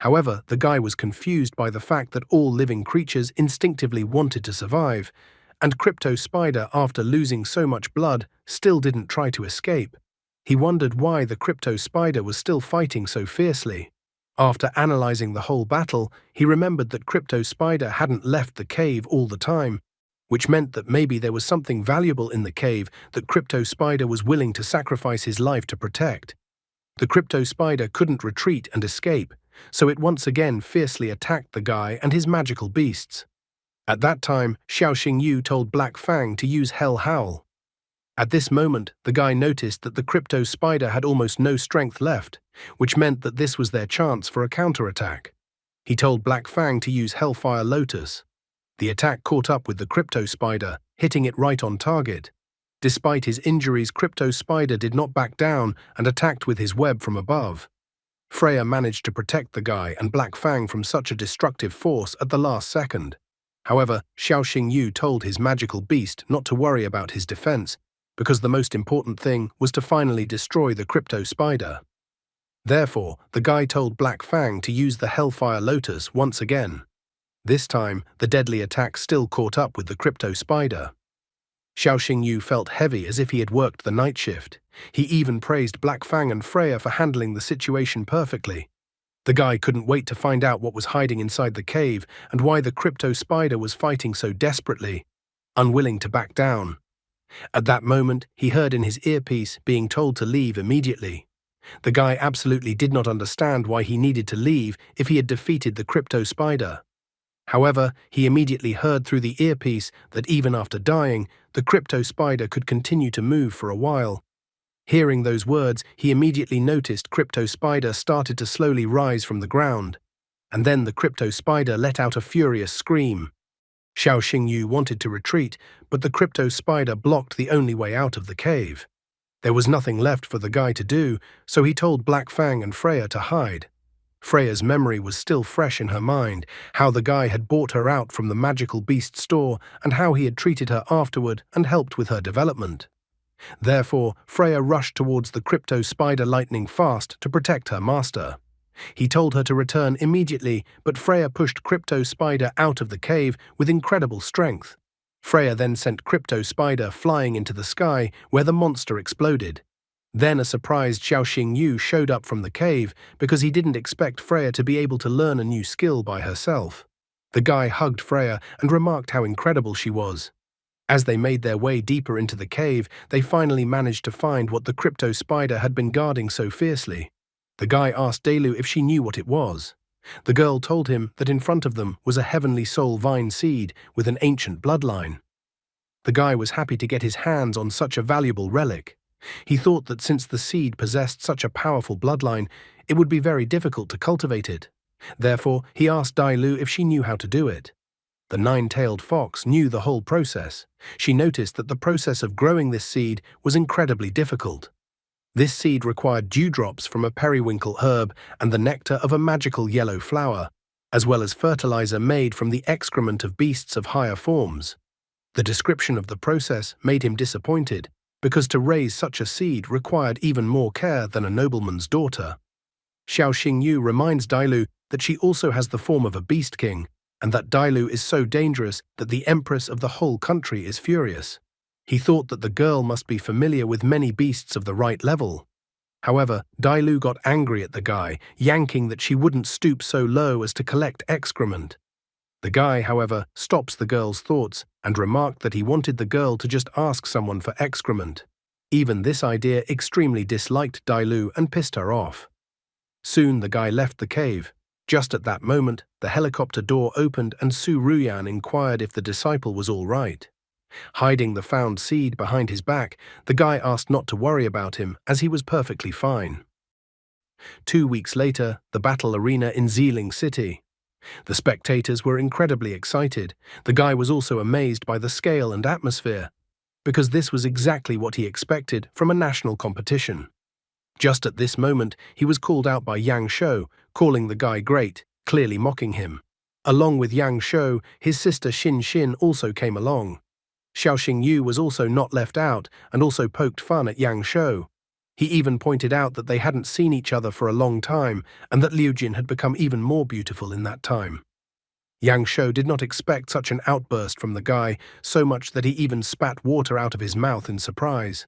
However, the guy was confused by the fact that all living creatures instinctively wanted to survive, and Crypto Spider, after losing so much blood, still didn't try to escape. He wondered why the Crypto Spider was still fighting so fiercely. After analyzing the whole battle, he remembered that Crypto Spider hadn't left the cave all the time, which meant that maybe there was something valuable in the cave that Crypto Spider was willing to sacrifice his life to protect. The Crypto Spider couldn't retreat and escape, so it once again fiercely attacked the guy and his magical beasts. At that time, Xiao Xingyu told Black Fang to use Hell Howl. At this moment, the guy noticed that the Crypto Spider had almost no strength left, which meant that this was their chance for a counterattack. He told Black Fang to use Hellfire Lotus. The attack caught up with the Crypto Spider, hitting it right on target. Despite his injuries, Crypto Spider did not back down and attacked with his web from above. Freya managed to protect the guy and Black Fang from such a destructive force at the last second. However, Xiao Xingyu told his magical beast not to worry about his defense, because the most important thing was to finally destroy the Crypto Spider. Therefore, the guy told Black Fang to use the Hellfire Lotus once again. This time, the deadly attack still caught up with the Crypto Spider. Xiao Xingyu felt heavy as if he had worked the night shift. He even praised Black Fang and Freya for handling the situation perfectly. The guy couldn't wait to find out what was hiding inside the cave and why the Crypto Spider was fighting so desperately, unwilling to back down. At that moment, he heard in his earpiece being told to leave immediately. The guy absolutely did not understand why he needed to leave if he had defeated the Crypto Spider. However, he immediately heard through the earpiece that even after dying, the Crypto Spider could continue to move for a while. Hearing those words, he immediately noticed Crypto Spider started to slowly rise from the ground. And then the Crypto Spider let out a furious scream. Xiao Xingyu wanted to retreat, but the Crypto Spider blocked the only way out of the cave. There was nothing left for the guy to do, so he told Black Fang and Freya to hide. Freya's memory was still fresh in her mind, how the guy had bought her out from the magical beast store and how he had treated her afterward and helped with her development. Therefore, Freya rushed towards the Crypto Spider lightning fast to protect her master. He told her to return immediately, but Freya pushed Crypto Spider out of the cave with incredible strength. Freya then sent Crypto Spider flying into the sky, where the monster exploded. Then a surprised Xiao Xingyu showed up from the cave because he didn't expect Freya to be able to learn a new skill by herself. The guy hugged Freya and remarked how incredible she was. As they made their way deeper into the cave, they finally managed to find what the Crypto Spider had been guarding so fiercely. The guy asked Delu if she knew what it was. The girl told him that in front of them was a heavenly soul vine seed with an ancient bloodline. The guy was happy to get his hands on such a valuable relic. He thought that since the seed possessed such a powerful bloodline, it would be very difficult to cultivate it. Therefore, he asked Dai Lu if she knew how to do it. The nine-tailed fox knew the whole process. She noticed that the process of growing this seed was incredibly difficult. This seed required dewdrops from a periwinkle herb and the nectar of a magical yellow flower, as well as fertilizer made from the excrement of beasts of higher forms. The description of the process made him disappointed, because to raise such a seed required even more care than a nobleman's daughter. Xiao Xingyu reminds Dailu that she also has the form of a beast king, and that Dailu is so dangerous that the empress of the whole country is furious. He thought that the girl must be familiar with many beasts of the right level. However, Dailu got angry at the guy, yanking that she wouldn't stoop so low as to collect excrement. The guy, however, stops the girl's thoughts and remarked that he wanted the girl to just ask someone for excrement. Even this idea extremely disliked Dailu and pissed her off. Soon the guy left the cave. Just at that moment, the helicopter door opened and Su Ruyan inquired if the disciple was all right. Hiding the found seed behind his back, the guy asked not to worry about him as he was perfectly fine. 2 weeks later, the battle arena in Xiling City. The spectators were incredibly excited. The guy was also amazed by the scale and atmosphere, because this was exactly what he expected from a national competition. Just at this moment, he was called out by Yang Shou, calling the guy great, clearly mocking him. Along with Yang Shou, his sister Xin Xin also came along. Xiao Xingyu was also not left out and also poked fun at Yang Shou. He even pointed out that they hadn't seen each other for a long time and that Liu Jin had become even more beautiful in that time. Yang Shou did not expect such an outburst from the guy, so much that he even spat water out of his mouth in surprise.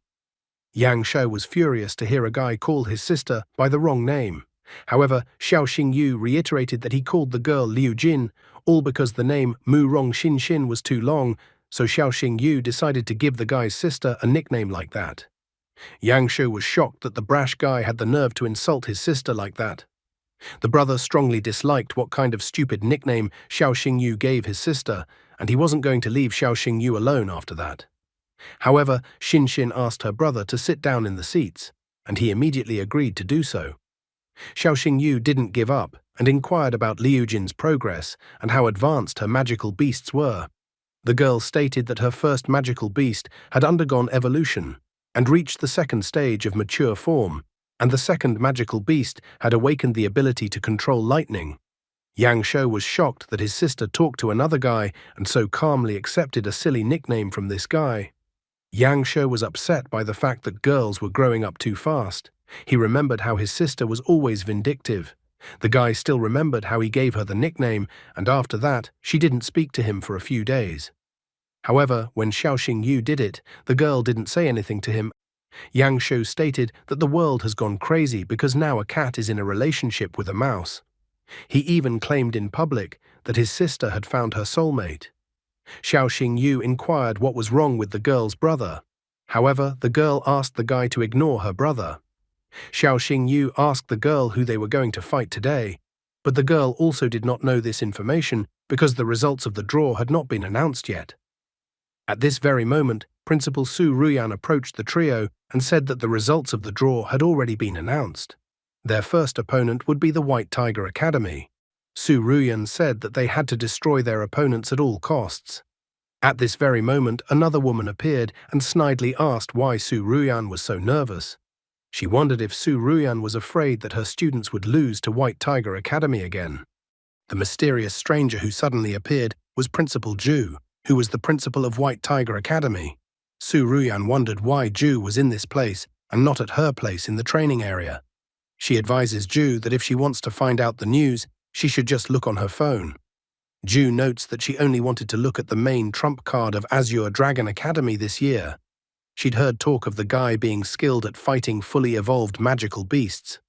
Yang Shou was furious to hear a guy call his sister by the wrong name. However, Xiao Xingyu reiterated that he called the girl Liu Jin, all because the name Mu Rong Xin Xin was too long, so Xiao Xingyu decided to give the guy's sister a nickname like that. Yang Shou was shocked that the brash guy had the nerve to insult his sister like that. The brother strongly disliked what kind of stupid nickname Xiao Xingyu gave his sister, and he wasn't going to leave Xiao Xingyu alone after that. However, Xin Xin asked her brother to sit down in the seats, and he immediately agreed to do so. Xiao Xingyu didn't give up and inquired about Liu Jin's progress and how advanced her magical beasts were. The girl stated that her first magical beast had undergone evolution and reached the second stage of mature form, and the second magical beast had awakened the ability to control lightning. Yang Shou was shocked that his sister talked to another guy and so calmly accepted a silly nickname from this guy. Yang Shou was upset by the fact that girls were growing up too fast. He remembered how his sister was always vindictive. The guy still remembered how he gave her the nickname, and after that, she didn't speak to him for a few days. However, when Xiao Xingyu did it, the girl didn't say anything to him. Yang Shou stated that the world has gone crazy because now a cat is in a relationship with a mouse. He even claimed in public that his sister had found her soulmate. Xiao Xingyu inquired what was wrong with the girl's brother. However, the girl asked the guy to ignore her brother. Xiao Xingyu asked the girl who they were going to fight today, but the girl also did not know this information because the results of the draw had not been announced yet. At this very moment, Principal Su Ruyan approached the trio and said that the results of the draw had already been announced. Their first opponent would be the White Tiger Academy. Su Ruyan said that they had to destroy their opponents at all costs. At this very moment, another woman appeared and snidely asked why Su Ruyan was so nervous. She wondered if Su Ruyan was afraid that her students would lose to White Tiger Academy again. The mysterious stranger who suddenly appeared was Principal Zhu, who was the principal of White Tiger Academy. Su Ruyan wondered why Zhu was in this place and not at her place in the training area. She advises Zhu that if she wants to find out the news, she should just look on her phone. Zhu notes that she only wanted to look at the main trump card of Azure Dragon Academy this year. She'd heard talk of the guy being skilled at fighting fully evolved magical beasts,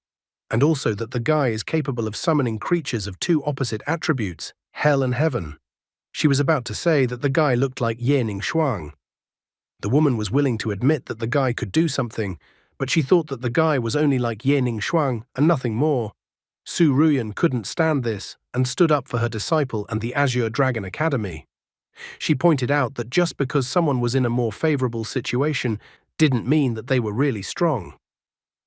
and also that the guy is capable of summoning creatures of two opposite attributes, hell and heaven. She was about to say that the guy looked like Yening Shuang. The woman was willing to admit that the guy could do something, but she thought that the guy was only like Yening Shuang and nothing more. Su Ruyan couldn't stand this and stood up for her disciple and the Azure Dragon Academy. She pointed out that just because someone was in a more favorable situation didn't mean that they were really strong.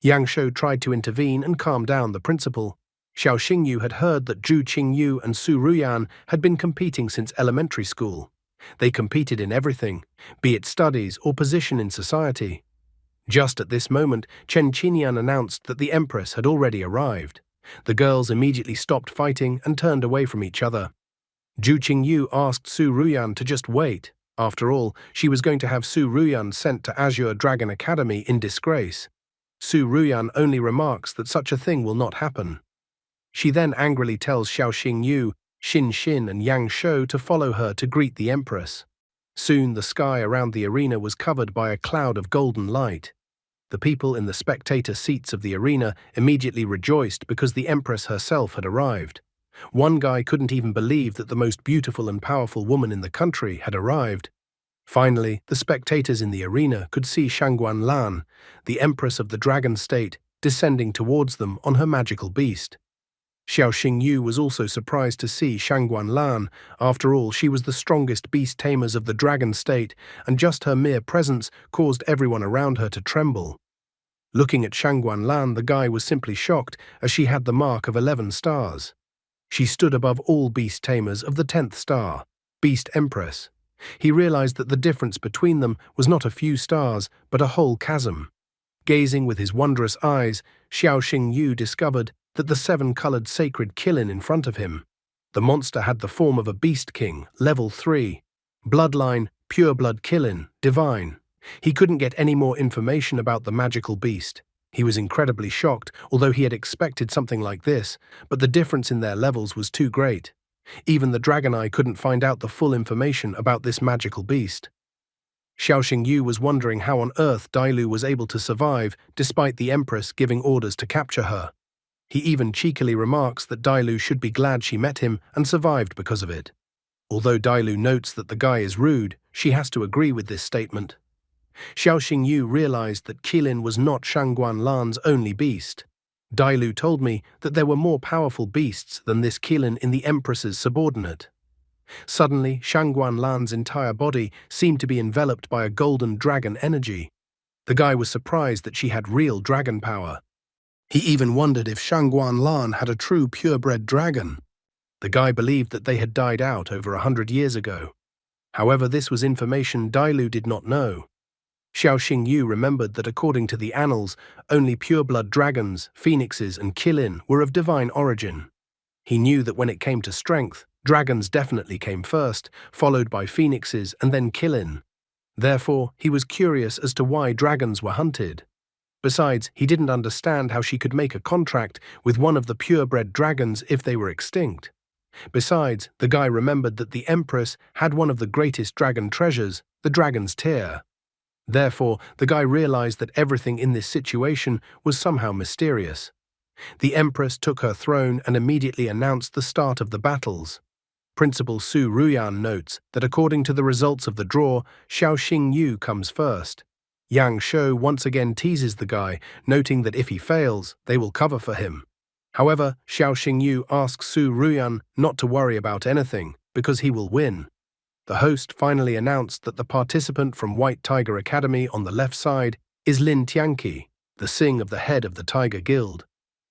Yang Shou tried to intervene and calm down the principal. Xiao Xingyu had heard that Zhu Qingyu and Su Ruyan had been competing since elementary school. They competed in everything, be it studies or position in society. Just at this moment, Chen Qinyan announced that the Empress had already arrived. The girls immediately stopped fighting and turned away from each other. Zhu Qingyu asked Su Ruyan to just wait. After all, she was going to have Su Ruyan sent to Azure Dragon Academy in disgrace. Su Ruyan only remarks that such a thing will not happen. She then angrily tells Xiao Xingyu, Xin Xin and Yang Shou to follow her to greet the Empress. Soon the sky around the arena was covered by a cloud of golden light. The people in the spectator seats of the arena immediately rejoiced because the Empress herself had arrived. One guy couldn't even believe that the most beautiful and powerful woman in the country had arrived. Finally, the spectators in the arena could see Shangguan Lan, the Empress of the Dragon State, descending towards them on her magical beast. Xiao Xingyu was also surprised to see Shangguan Lan. After all, she was the strongest beast tamers of the Dragon State, and just her mere presence caused everyone around her to tremble. Looking at Shangguan Lan, the guy was simply shocked, as she had the mark of 11 stars. She stood above all beast tamers of the 10th star, Beast Empress. He realized that the difference between them was not a few stars, but a whole chasm. Gazing with his wondrous eyes, Xiao Xingyu discovered that the 7-colored sacred Qilin in front of him. The monster had the form of a beast king, level 3. Bloodline, pure blood Qilin, divine. He couldn't get any more information about the magical beast. He was incredibly shocked, although he had expected something like this, but the difference in their levels was too great. Even the Dragon Eye couldn't find out the full information about this magical beast. Xiao Xingyu was wondering how on earth Dailu was able to survive despite the Empress giving orders to capture her. He even cheekily remarks that Dailu should be glad she met him and survived because of it. Although Dailu notes that the guy is rude, she has to agree with this statement. Xiao Xingyu realized that Qilin was not Shangguan Lan's only beast. Dailu told me that there were more powerful beasts than this Qilin in the Empress's subordinate. Suddenly, Shangguan Lan's entire body seemed to be enveloped by a golden dragon energy. The guy was surprised that she had real dragon power. He even wondered if Shangguan Lan had a true purebred dragon. The guy believed that they had died out over 100 years ago. However, this was information Dailu did not know. Xiao Xingyu remembered that according to the annals, only pureblood dragons, phoenixes and Qilin were of divine origin. He knew that when it came to strength, dragons definitely came first, followed by phoenixes and then Qilin. Therefore, he was curious as to why dragons were hunted. Besides, he didn't understand how she could make a contract with one of the purebred dragons if they were extinct. Besides, the guy remembered that the Empress had one of the greatest dragon treasures, the dragon's tear. Therefore, the guy realized that everything in this situation was somehow mysterious. The Empress took her throne and immediately announced the start of the battles. Principal Su Ruyan notes that according to the results of the draw, Xiao Xingyu comes first. Yang Shou once again teases the guy, noting that if he fails, they will cover for him. However, Xiao Xingyu asks Su Ruyan not to worry about anything, because he will win. The host finally announced that the participant from White Tiger Academy on the left side is Lin Tianqi, the Sing of the head of the Tiger Guild.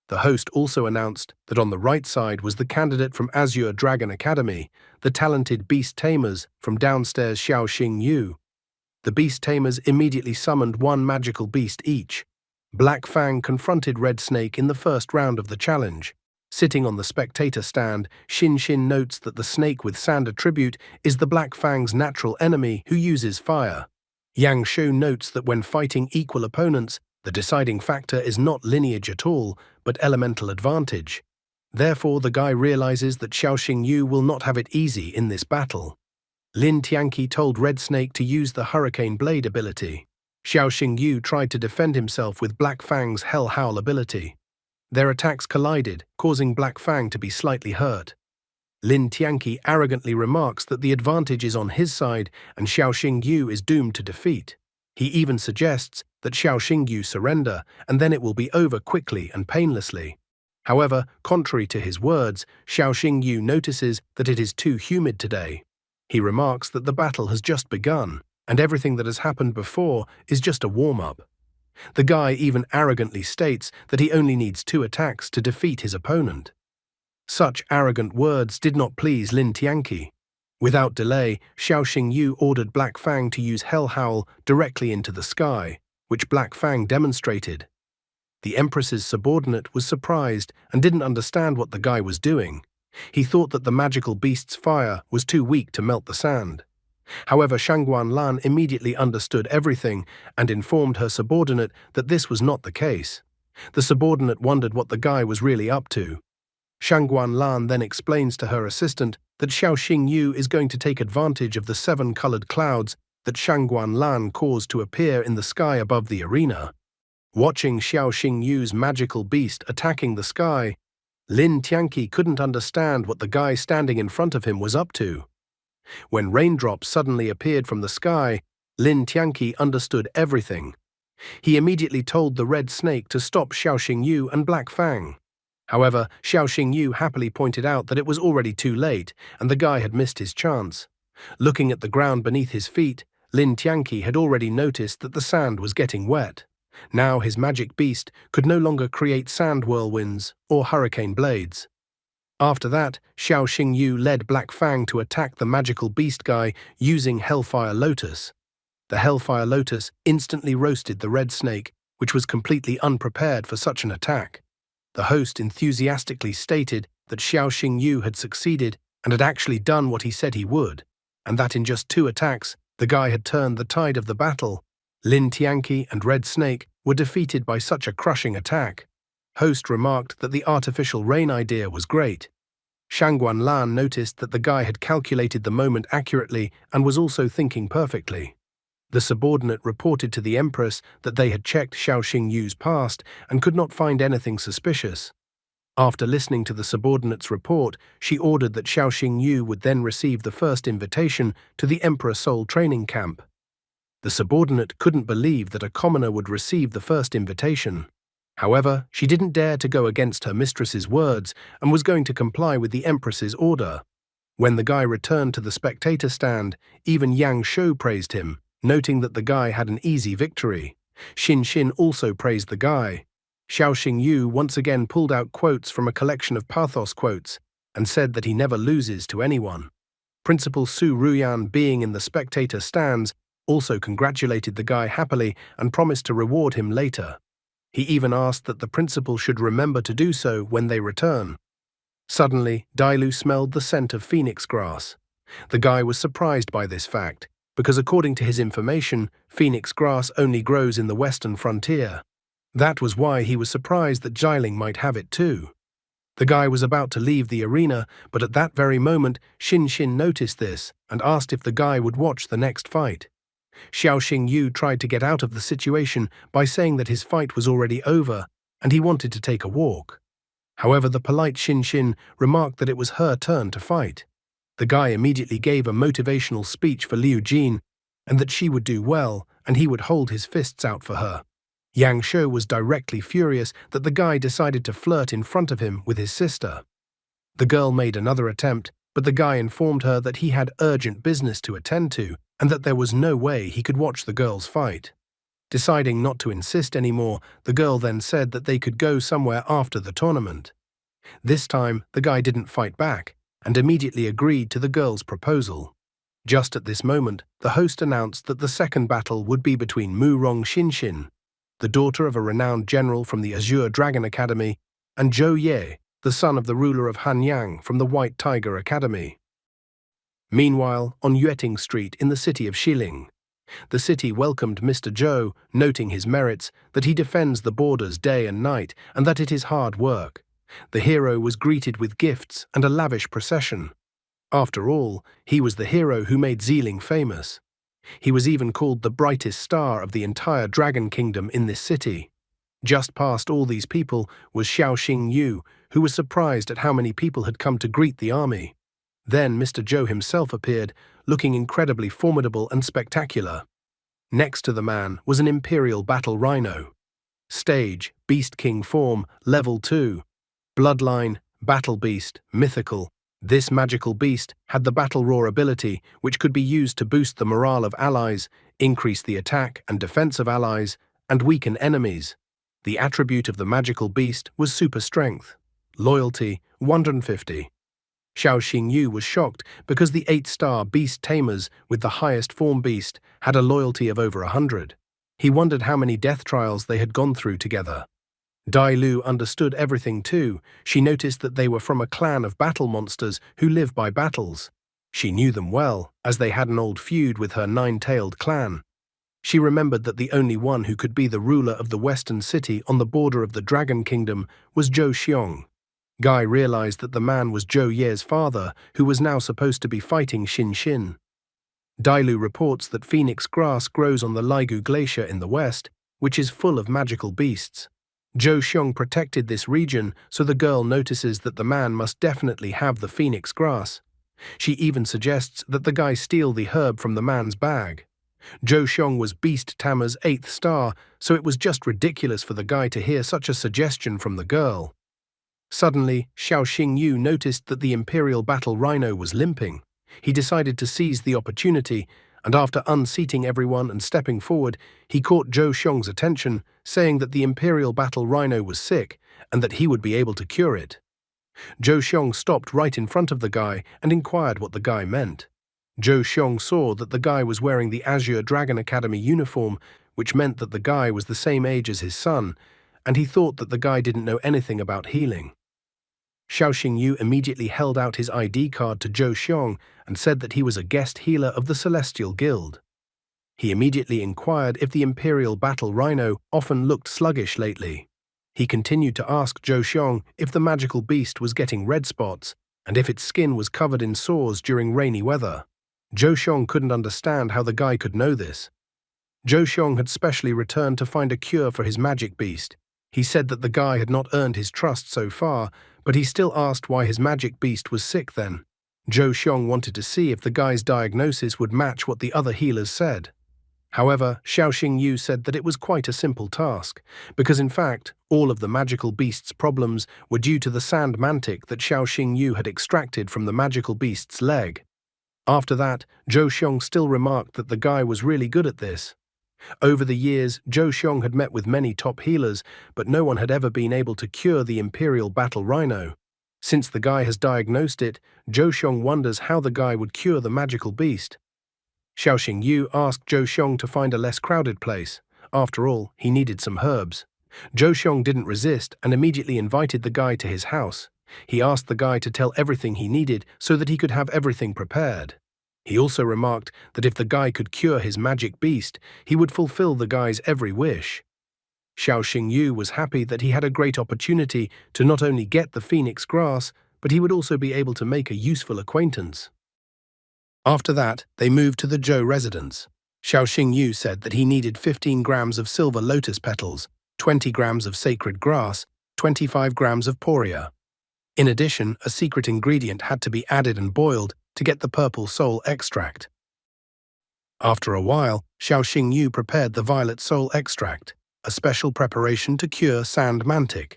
The host also announced that on the right side was the candidate from Azure Dragon Academy, the talented beast tamers from downstairs Xiao Xingyu. The beast tamers immediately summoned one magical beast each. Black Fang confronted Red Snake in the first round of the challenge. Sitting on the spectator stand, Xin Xin notes that the snake with sand attribute is the Black Fang's natural enemy who uses fire. Yang Shou notes that when fighting equal opponents, the deciding factor is not lineage at all, but elemental advantage. Therefore, the guy realizes that Xiao Xingyu will not have it easy in this battle. Lin Tianqi told Red Snake to use the Hurricane Blade ability. Xiao Xingyu tried to defend himself with Black Fang's Hell Howl ability. Their attacks collided, causing Black Fang to be slightly hurt. Lin Tianqi arrogantly remarks that the advantage is on his side and Xiao Xingyu is doomed to defeat. He even suggests that Xiao Xingyu surrender, and then it will be over quickly and painlessly. However, contrary to his words, Xiao Xingyu notices that it is too humid today. He remarks that the battle has just begun, and everything that has happened before is just a warm-up. The guy even arrogantly states that he only needs 2 attacks to defeat his opponent. Such arrogant words did not please Lin Tianqi. Without delay, Xiao Xingyu ordered Black Fang to use Hell Howl directly into the sky, which Black Fang demonstrated. The Empress's subordinate was surprised and didn't understand what the guy was doing. He thought that the magical beast's fire was too weak to melt the sand. However, Shangguan Lan immediately understood everything and informed her subordinate that this was not the case. The subordinate wondered what the guy was really up to. Shangguan Lan then explains to her assistant that Xiao Xingyu is going to take advantage of the 7 colored clouds that Shangguan Lan caused to appear in the sky above the arena. Watching Xiao Xingyu's magical beast attacking the sky, Lin Tianqi couldn't understand what the guy standing in front of him was up to. When raindrops suddenly appeared from the sky, Lin Tianqi understood everything. He immediately told the red snake to stop Xiao Xingyu and Black Fang. However, Xiao Xingyu happily pointed out that it was already too late and the guy had missed his chance. Looking at the ground beneath his feet, Lin Tianqi had already noticed that the sand was getting wet. Now his magic beast could no longer create sand whirlwinds or hurricane blades. After that, Xiao Xingyu led Black Fang to attack the magical beast guy using Hellfire Lotus. The Hellfire Lotus instantly roasted the red snake, which was completely unprepared for such an attack. The host enthusiastically stated that Xiao Xingyu had succeeded and had actually done what he said he would, and that in just 2 attacks, the guy had turned the tide of the battle. Lin Tianqi and Red Snake were defeated by such a crushing attack. Host remarked that the artificial rain idea was great. Shangguan Lan noticed that the guy had calculated the moment accurately and was also thinking perfectly. The subordinate reported to the Empress that they had checked Xiao Xingyu's past and could not find anything suspicious. After listening to the subordinate's report, she ordered that Xiao Xingyu would then receive the first invitation to the Emperor Soul training camp. The subordinate couldn't believe that a commoner would receive the first invitation. However, she didn't dare to go against her mistress's words and was going to comply with the Empress's order. When the guy returned to the spectator stand, even Yang Shou praised him, noting that the guy had an easy victory. Xin Xin also praised the guy. Xiao Xingyu once again pulled out quotes from a collection of pathos quotes and said that he never loses to anyone. Principal Su Ruyan, being in the spectator stands, also congratulated the guy happily and promised to reward him later. He even asked that the principal should remember to do so when they return. Suddenly, Dailu smelled the scent of phoenix grass. The guy was surprised by this fact, because according to his information, phoenix grass only grows in the western frontier. That was why he was surprised that Jiling might have it too. The guy was about to leave the arena, but at that very moment, Xin Xin noticed this and asked if the guy would watch the next fight. Xiao Xingyu tried to get out of the situation by saying that his fight was already over and he wanted to take a walk. However, the polite Xin Xin remarked that it was her turn to fight. The guy immediately gave a motivational speech for Liu Jin and that she would do well and he would hold his fists out for her. Yang Shou was directly furious that the guy decided to flirt in front of him with his sister. The girl made another attempt, but the guy informed her that he had urgent business to attend to and that there was no way he could watch the girls fight. Deciding not to insist anymore, the girl then said that they could go somewhere after the tournament. This time, the guy didn't fight back and immediately agreed to the girl's proposal. Just at this moment, the host announced that the second battle would be between Mu Rong Xinxin, the daughter of a renowned general from the Azure Dragon Academy, and Zhou Ye, the son of the ruler of Hanyang from the White Tiger Academy. Meanwhile, on Yueting Street in the city of Xiling, the city welcomed Mr. Zhou, noting his merits, that he defends the borders day and night, and that it is hard work. The hero was greeted with gifts and a lavish procession. After all, he was the hero who made Xiling famous. He was even called the brightest star of the entire Dragon Kingdom in this city. Just past all these people was Xiao Xingyu, who was surprised at how many people had come to greet the army. Then Mr. Zhou himself appeared, looking incredibly formidable and spectacular. Next to the man was an Imperial Battle Rhino. Stage, Beast King form, Level 2. Bloodline, Battle Beast, Mythical. This magical beast had the Battle Roar ability, which could be used to boost the morale of allies, increase the attack and defense of allies, and weaken enemies. The attribute of the magical beast was super strength. Loyalty, 150. Xiao Xingyu was shocked because the 8-star beast tamers with the highest form beast had a loyalty of over 100. He wondered how many death trials they had gone through together. Dai Lu understood everything too. She noticed that they were from a clan of battle monsters who live by battles. She knew them well, as they had an old feud with her 9-tailed clan. She remembered that the only one who could be the ruler of the western city on the border of the Dragon Kingdom was Zhou Xiong. Guy realized that the man was Zhou Ye's father, who was now supposed to be fighting Xin Xin. Dailu reports that phoenix grass grows on the Ligu Glacier in the west, which is full of magical beasts. Zhou Xiong protected this region, so the girl notices that the man must definitely have the phoenix grass. She even suggests that the guy steal the herb from the man's bag. Zhou Xiong was Beast Tamer's 8th star, so it was just ridiculous for the guy to hear such a suggestion from the girl. Suddenly, Xiao Xingyu noticed that the Imperial Battle Rhino was limping. He decided to seize the opportunity, and after unseating everyone and stepping forward, he caught Zhou Xiong's attention, saying that the Imperial Battle Rhino was sick and that he would be able to cure it. Zhou Xiong stopped right in front of the guy and inquired what the guy meant. Zhou Xiong saw that the guy was wearing the Azure Dragon Academy uniform, which meant that the guy was the same age as his son, and he thought that the guy didn't know anything about healing. Xiao Xingyu immediately held out his ID card to Zhou Xiong and said that he was a guest healer of the Celestial Guild. He immediately inquired if the Imperial Battle Rhino often looked sluggish lately. He continued to ask Zhou Xiong if the magical beast was getting red spots and if its skin was covered in sores during rainy weather. Zhou Xiong couldn't understand how the guy could know this. Zhou Xiong had specially returned to find a cure for his magic beast. He said that the guy had not earned his trust so far, but he still asked why his magic beast was sick then. Zhou Xiong wanted to see if the guy's diagnosis would match what the other healers said. However, Xiao Xingyu said that it was quite a simple task, because in fact, all of the magical beast's problems were due to the sand mantic that Xiao Xingyu had extracted from the magical beast's leg. After that, Zhou Xiong still remarked that the guy was really good at this. Over the years, Zhou Xiong had met with many top healers, but no one had ever been able to cure the Imperial Battle Rhino. Since the guy has diagnosed it, Zhou Xiong wonders how the guy would cure the magical beast. Xiao Xingyu asked Zhou Xiong to find a less crowded place. After all, he needed some herbs. Zhou Xiong didn't resist and immediately invited the guy to his house. He asked the guy to tell everything he needed so that he could have everything prepared. He also remarked that if the guy could cure his magic beast, he would fulfill the guy's every wish. Xiao Xingyu was happy that he had a great opportunity to not only get the phoenix grass, but he would also be able to make a useful acquaintance. After that, they moved to the Zhou residence. Xiao Xingyu said that he needed 15 grams of silver lotus petals, 20 grams of sacred grass, 25 grams of poria. In addition, a secret ingredient had to be added and boiled to get the purple soul extract. After a while, Xiao Xingyu prepared the violet soul extract, a special preparation to cure sand mantic.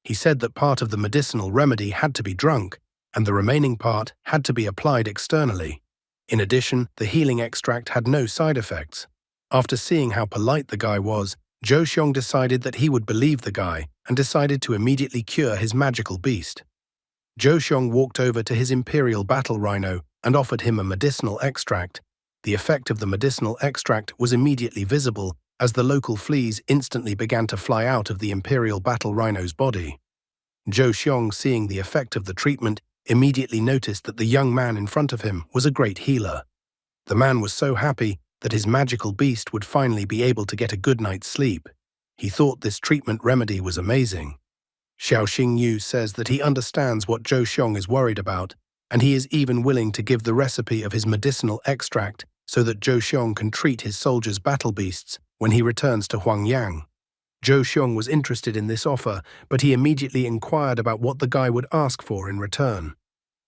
He said that part of the medicinal remedy had to be drunk, and the remaining part had to be applied externally. In addition, the healing extract had no side effects. After seeing how polite the guy was, Zhou Xiong decided that he would believe the guy and decided to immediately cure his magical beast. Zhou Xiong walked over to his Imperial Battle Rhino and offered him a medicinal extract. The effect of the medicinal extract was immediately visible as the local fleas instantly began to fly out of the Imperial Battle Rhino's body. Zhou Xiong, seeing the effect of the treatment, immediately noticed that the young man in front of him was a great healer. The man was so happy that his magical beast would finally be able to get a good night's sleep. He thought this treatment remedy was amazing. Xiao Xingyu says that he understands what Zhou Xiong is worried about, and he is even willing to give the recipe of his medicinal extract so that Zhou Xiong can treat his soldiers' battle beasts when he returns to Huangyang. Zhou Xiong was interested in this offer, but he immediately inquired about what the guy would ask for in return.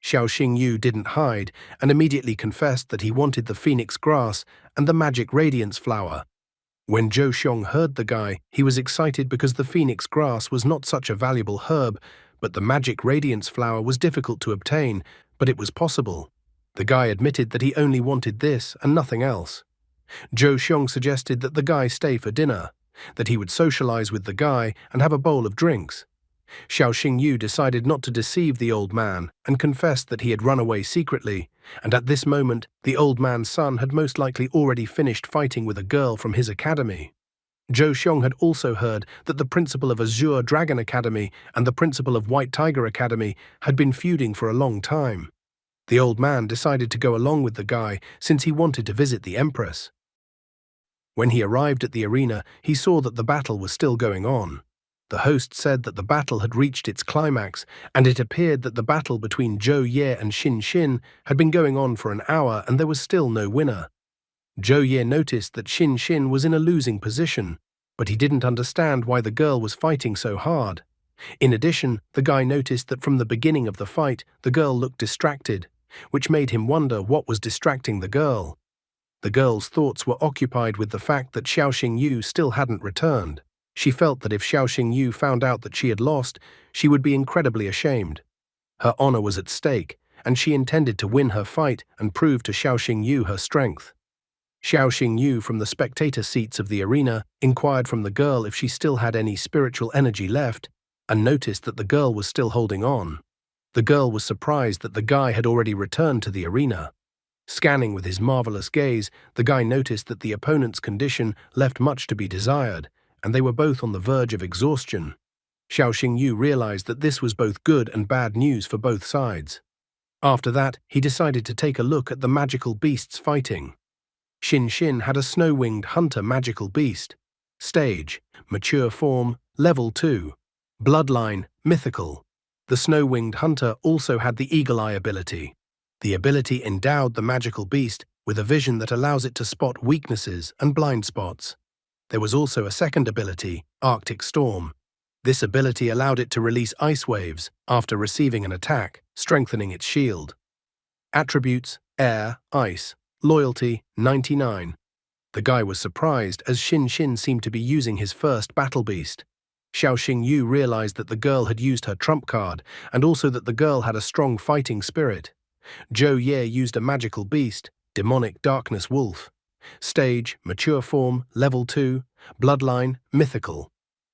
Xiao Xingyu didn't hide and immediately confessed that he wanted the phoenix grass and the magic radiance flower. When Zhou Xiong heard the guy, he was excited because the phoenix grass was not such a valuable herb, but the magic radiance flower was difficult to obtain, but it was possible. The guy admitted that he only wanted this and nothing else. Zhou Xiong suggested that the guy stay for dinner. that he would socialize with the guy and have a bowl of drinks. Xiao Xingyu decided not to deceive the old man and confessed that he had run away secretly, and at this moment the old man's son had most likely already finished fighting with a girl from his academy. Zhou Xiong had also heard that the principal of Azure Dragon Academy and the principal of White Tiger Academy had been feuding for a long time. The old man decided to go along with the guy since he wanted to visit the Empress. When he arrived at the arena, he saw that the battle was still going on. The host said that the battle had reached its climax, and it appeared that the battle between Zhou Ye and Xin Xin had been going on for an hour and there was still no winner. Zhou Ye noticed that Xin Xin was in a losing position, but he didn't understand why the girl was fighting so hard. In addition, the guy noticed that from the beginning of the fight, the girl looked distracted, which made him wonder what was distracting the girl. The girl's thoughts were occupied with the fact that Xiao Xingyu still hadn't returned. She felt that if Xiao Xingyu found out that she had lost, she would be incredibly ashamed. Her honor was at stake, and she intended to win her fight and prove to Xiao Xingyu her strength. Xiao Xingyu from the spectator seats of the arena inquired from the girl if she still had any spiritual energy left, and noticed that the girl was still holding on. The girl was surprised that the guy had already returned to the arena. Scanning with his marvelous gaze, the guy noticed that the opponent's condition left much to be desired, and they were both on the verge of exhaustion. Xiao Xingyu realized that this was both good and bad news for both sides. After that, he decided to take a look at the magical beasts fighting. Xin Xin had a snow-winged hunter magical beast. Stage, mature form, level 2. Bloodline, mythical. The snow-winged hunter also had the eagle eye ability. The ability endowed the magical beast with a vision that allows it to spot weaknesses and blind spots. There was also a second ability, Arctic Storm. This ability allowed it to release ice waves after receiving an attack, strengthening its shield. Attributes, air, ice. Loyalty, 99. The guy was surprised as Xin Xin seemed to be using his first battle beast. Xiao Xingyu realized that the girl had used her trump card and also that the girl had a strong fighting spirit. Zhou Ye used a magical beast, demonic darkness wolf. Stage, mature form, level 2, bloodline, mythical.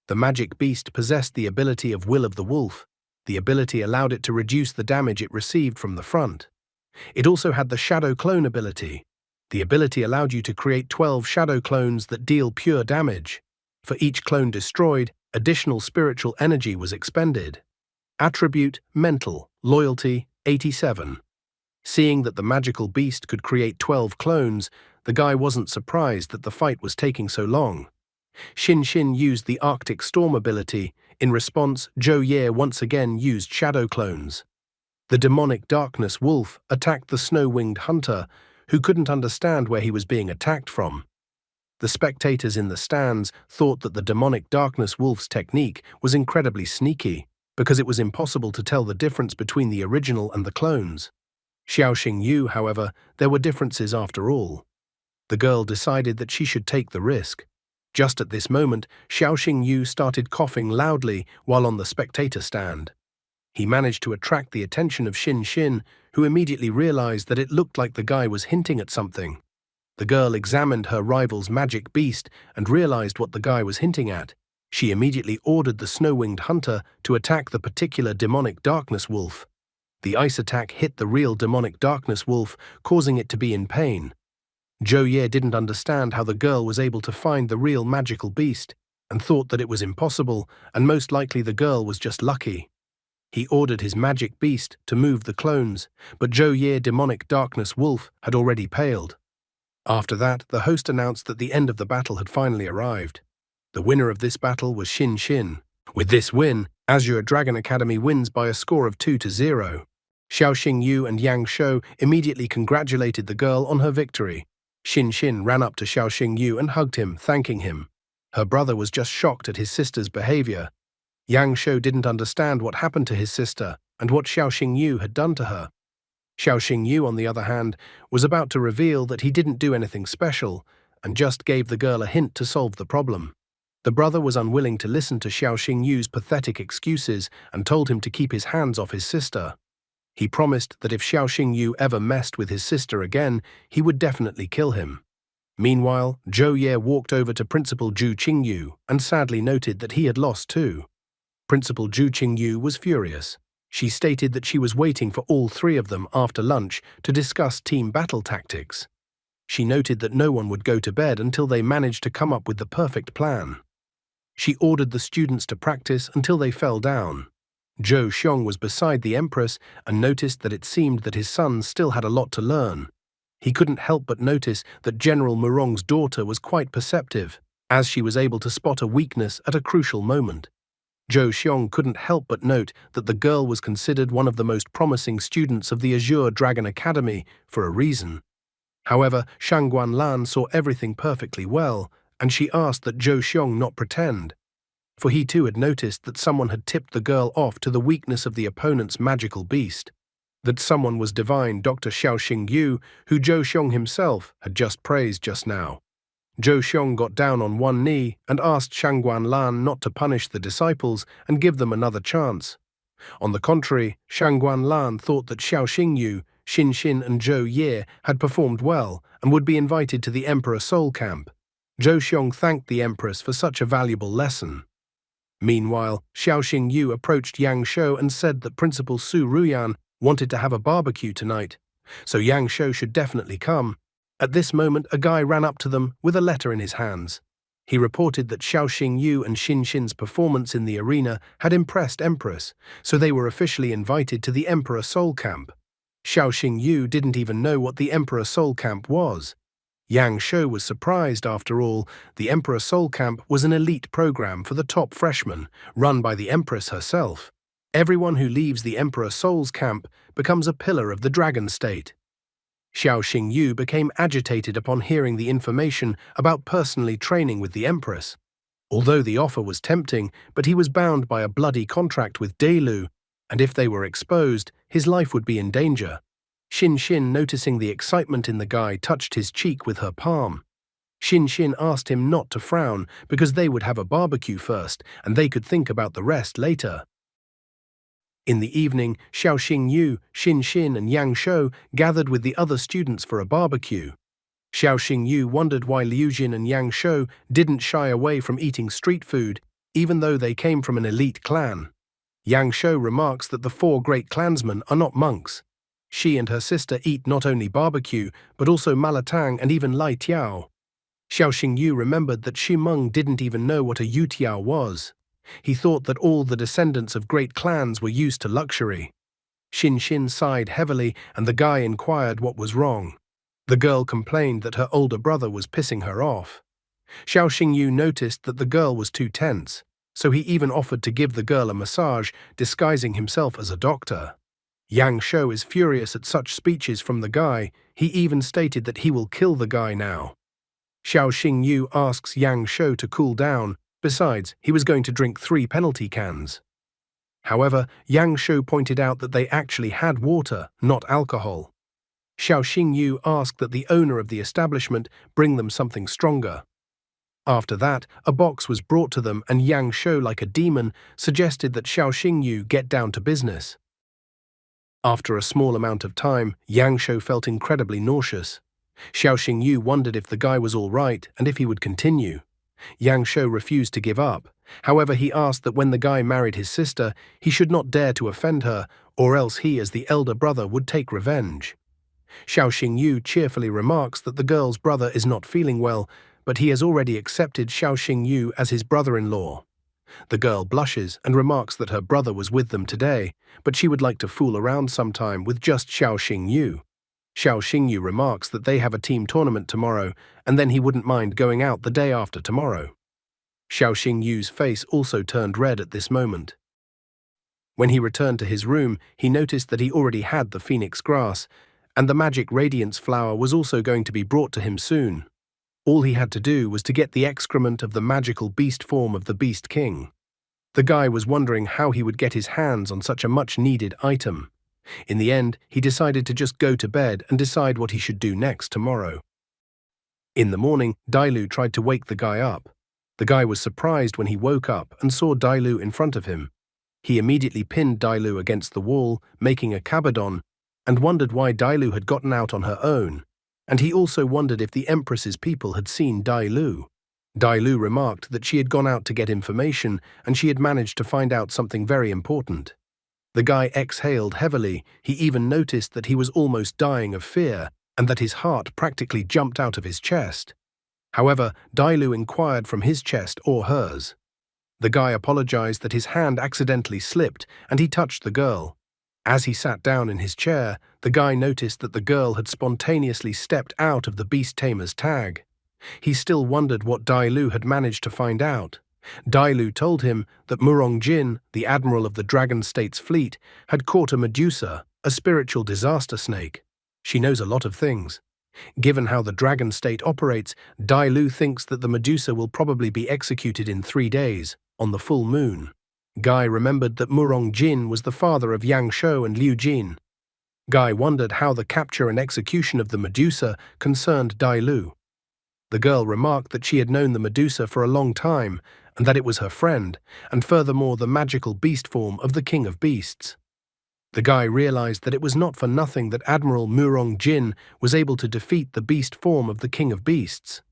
The magic beast possessed the ability of Will of the Wolf. The ability allowed it to reduce the damage it received from the front. It also had the Shadow Clone ability. The ability allowed you to create 12 shadow clones that deal pure damage. For each clone destroyed, additional spiritual energy was expended. Attribute, mental, loyalty, 87. Seeing that the magical beast could create 12 clones, the guy wasn't surprised that the fight was taking so long. Xin Xin used the Arctic Storm ability. In response, Zhou Ye once again used shadow clones. The demonic darkness wolf attacked the snow-winged hunter, who couldn't understand where he was being attacked from. The spectators in the stands thought that the demonic darkness wolf's technique was incredibly sneaky, because it was impossible to tell the difference between the original and the clones. Xiao Xingyu, however, there were differences after all. The girl decided that she should take the risk. Just at this moment, Xiao Xingyu started coughing loudly while on the spectator stand. He managed to attract the attention of Xin Xin, who immediately realized that it looked like the guy was hinting at something. The girl examined her rival's magic beast and realized what the guy was hinting at. She immediately ordered the snow-winged hunter to attack the particular demonic darkness wolf. The ice attack hit the real demonic darkness wolf, causing it to be in pain. Zhou Ye didn't understand how the girl was able to find the real magical beast, and thought that it was impossible, and most likely the girl was just lucky. He ordered his magic beast to move the clones, but Zhou Ye demonic darkness wolf had already paled. After that, the host announced that the end of the battle had finally arrived. The winner of this battle was Xin Xin. With this win, Azure Dragon Academy wins by a score of 2-0. Xiao Xingyu and Yang Shou immediately congratulated the girl on her victory. Xin Xin ran up to Xiao Xingyu and hugged him, thanking him. Her brother was just shocked at his sister's behavior. Yang Shou didn't understand what happened to his sister and what Xiao Xingyu had done to her. Xiao Xingyu, on the other hand, was about to reveal that he didn't do anything special and just gave the girl a hint to solve the problem. The brother was unwilling to listen to Xiao Xingyu's pathetic excuses and told him to keep his hands off his sister. He promised that if Xiao Xingyu ever messed with his sister again, he would definitely kill him. Meanwhile, Zhou Ye walked over to Principal Zhu Qingyu and sadly noted that he had lost too. Principal Zhu Qingyu was furious. She stated that she was waiting for all three of them after lunch to discuss team battle tactics. She noted that no one would go to bed until they managed to come up with the perfect plan. She ordered the students to practice until they fell down. Zhou Xiong was beside the Empress and noticed that it seemed that his son still had a lot to learn. He couldn't help but notice that General Murong's daughter was quite perceptive, as she was able to spot a weakness at a crucial moment. Zhou Xiong couldn't help but note that the girl was considered one of the most promising students of the Azure Dragon Academy for a reason. However, Shang Guanlan saw everything perfectly well, and she asked that Zhou Xiong not pretend, for he too had noticed that someone had tipped the girl off to the weakness of the opponent's magical beast. That someone was divine Dr. Xiaoxing Yu, who Zhou Xiong himself had just praised just now. Zhou Xiong got down on one knee and asked Shang Guanlan not to punish the disciples and give them another chance. On the contrary, Shang Guanlan thought that Xiaoxing Yu, Xin Xin and Zhou Ye had performed well and would be invited to the Emperor Soul Camp. Zhou Xiong thanked the Empress for such a valuable lesson. Meanwhile, Xiaoxing Yu approached Yang Shou and said that Principal Su Ruyan wanted to have a barbecue tonight, so Yang Shou should definitely come. At this moment, a guy ran up to them with a letter in his hands. He reported that Xiaoxing Yu and Xin Xin's performance in the arena had impressed Empress, so they were officially invited to the Emperor Soul Camp. Xiaoxing Yu didn't even know what the Emperor Soul Camp was. Yang Shou was surprised. After all, the Emperor Soul Camp was an elite program for the top freshmen, run by the Empress herself. Everyone who leaves the Emperor Soul's camp becomes a pillar of the Dragon State. Xiaoxing Yu became agitated upon hearing the information about personally training with the Empress. Although the offer was tempting, but he was bound by a bloody contract with Dailu, and if they were exposed, his life would be in danger. Xin Xin, noticing the excitement in the guy, touched his cheek with her palm. Xin Xin asked him not to frown because they would have a barbecue first and they could think about the rest later. In the evening, Xiaoxing Yu, Xin Xin and Yang Shou gathered with the other students for a barbecue. Xiaoxing Yu wondered why Liu Jin and Yang Shou didn't shy away from eating street food, even though they came from an elite clan. Yang Shou remarks that the four great clansmen are not monks. She and her sister eat not only barbecue, but also malatang and even lai tiao. Xiaoxing Yu remembered that Xu Meng didn't even know what a yutiao was. He thought that all the descendants of great clans were used to luxury. Xin Xin sighed heavily, and the guy inquired what was wrong. The girl complained that her older brother was pissing her off. Xiaoxing Yu noticed that the girl was too tense, so he even offered to give the girl a massage, disguising himself as a doctor. Yang Shou is furious at such speeches from the guy. He even stated that he will kill the guy now. Xiaoxing Yu asks Yang Shou to cool down. Besides, he was going to drink 3 penalty cans. However, Yang Shou pointed out that they actually had water, not alcohol. Xiaoxing Yu asked that the owner of the establishment bring them something stronger. After that, a box was brought to them and Yang Shou, like a demon, suggested that Xiaoxing Yu get down to business. After a small amount of time, Yang Shou felt incredibly nauseous. Xiaoxing Yu wondered if the guy was all right and if he would continue. Yang Shou refused to give up. However, he asked that when the guy married his sister, he should not dare to offend her, or else he, as the elder brother, would take revenge. Xiaoxing Yu cheerfully remarks that the girl's brother is not feeling well, but he has already accepted Xiaoxing Yu as his brother-in-law. The girl blushes and remarks that her brother was with them today, but she would like to fool around sometime with just Xiaoxing Yu. Xiaoxing Yu remarks that they have a team tournament tomorrow, and then he wouldn't mind going out the day after tomorrow. Xiaoxing Yu's face also turned red at this moment. When he returned to his room, he noticed that he already had the phoenix grass, and the magic radiance flower was also going to be brought to him soon. All he had to do was to get the excrement of the magical beast form of the Beast King. The guy was wondering how he would get his hands on such a much-needed item. In the end, he decided to just go to bed and decide what he should do next tomorrow. In the morning, Dailu tried to wake the guy up. The guy was surprised when he woke up and saw Dailu in front of him. He immediately pinned Dailu against the wall, making a kabadon, and wondered why Dailu had gotten out on her own. and he also wondered if the Empress's people had seen Dai Lu. Dai Lu remarked that she had gone out to get information and she had managed to find out something very important. The guy exhaled heavily. He even noticed that he was almost dying of fear and that his heart practically jumped out of his chest. However, Dai Lu inquired from his chest or hers. The guy apologized that his hand accidentally slipped and he touched the girl. As he sat down in his chair, the guy noticed that the girl had spontaneously stepped out of the beast tamer's tag. He still wondered what Dai Lu had managed to find out. Dai Lu told him that Murong Jin, the admiral of the Dragon State's fleet, had caught a Medusa, a spiritual disaster snake. She knows a lot of things. Given how the Dragon State operates, Dai Lu thinks that the Medusa will probably be executed in 3 days, on the full moon. Guy remembered that Murong Jin was the father of Yang Shou and Liu Jin. Guy wondered how the capture and execution of the Medusa concerned Dai Lu. The girl remarked that she had known the Medusa for a long time, and that it was her friend, and furthermore the magical beast form of the King of Beasts. The guy realized that it was not for nothing that Admiral Murong Jin was able to defeat the beast form of the King of Beasts.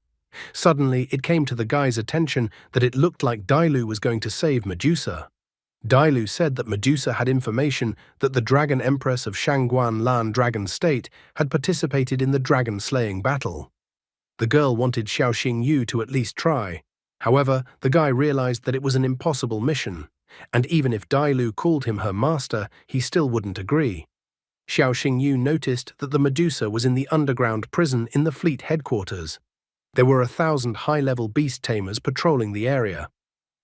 Suddenly, it came to the guy's attention that it looked like Dai Lu was going to save Medusa. Dai Lu said that Medusa had information that the Dragon Empress of Shangguan Lan Dragon State had participated in the dragon-slaying battle. The girl wanted Xiao Xingyu to at least try. However, the guy realized that it was an impossible mission, and even if Dai Lu called him her master, he still wouldn't agree. Xiao Xingyu noticed that the Medusa was in the underground prison in the fleet headquarters. There were 1,000 high-level beast tamers patrolling the area.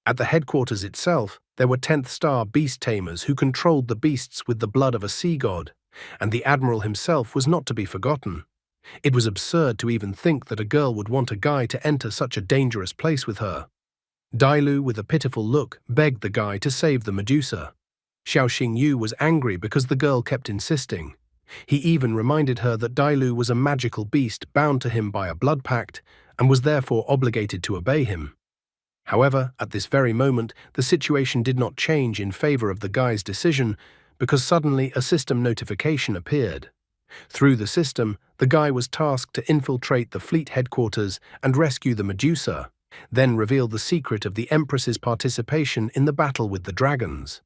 At the headquarters itself, there were 10th star beast tamers who controlled the beasts with the blood of a sea god, and the admiral himself was not to be forgotten. It was absurd to even think that a girl would want a guy to enter such a dangerous place with her. Dai Lu, with a pitiful look, begged the guy to save the Medusa. Xiao Xingyu was angry because the girl kept insisting. He even reminded her that Dai Lu was a magical beast bound to him by a blood pact and was therefore obligated to obey him. However, at this very moment, the situation did not change in favor of the guy's decision because suddenly a system notification appeared. Through the system, the guy was tasked to infiltrate the fleet headquarters and rescue the Medusa, then reveal the secret of the Empress's participation in the battle with the dragons.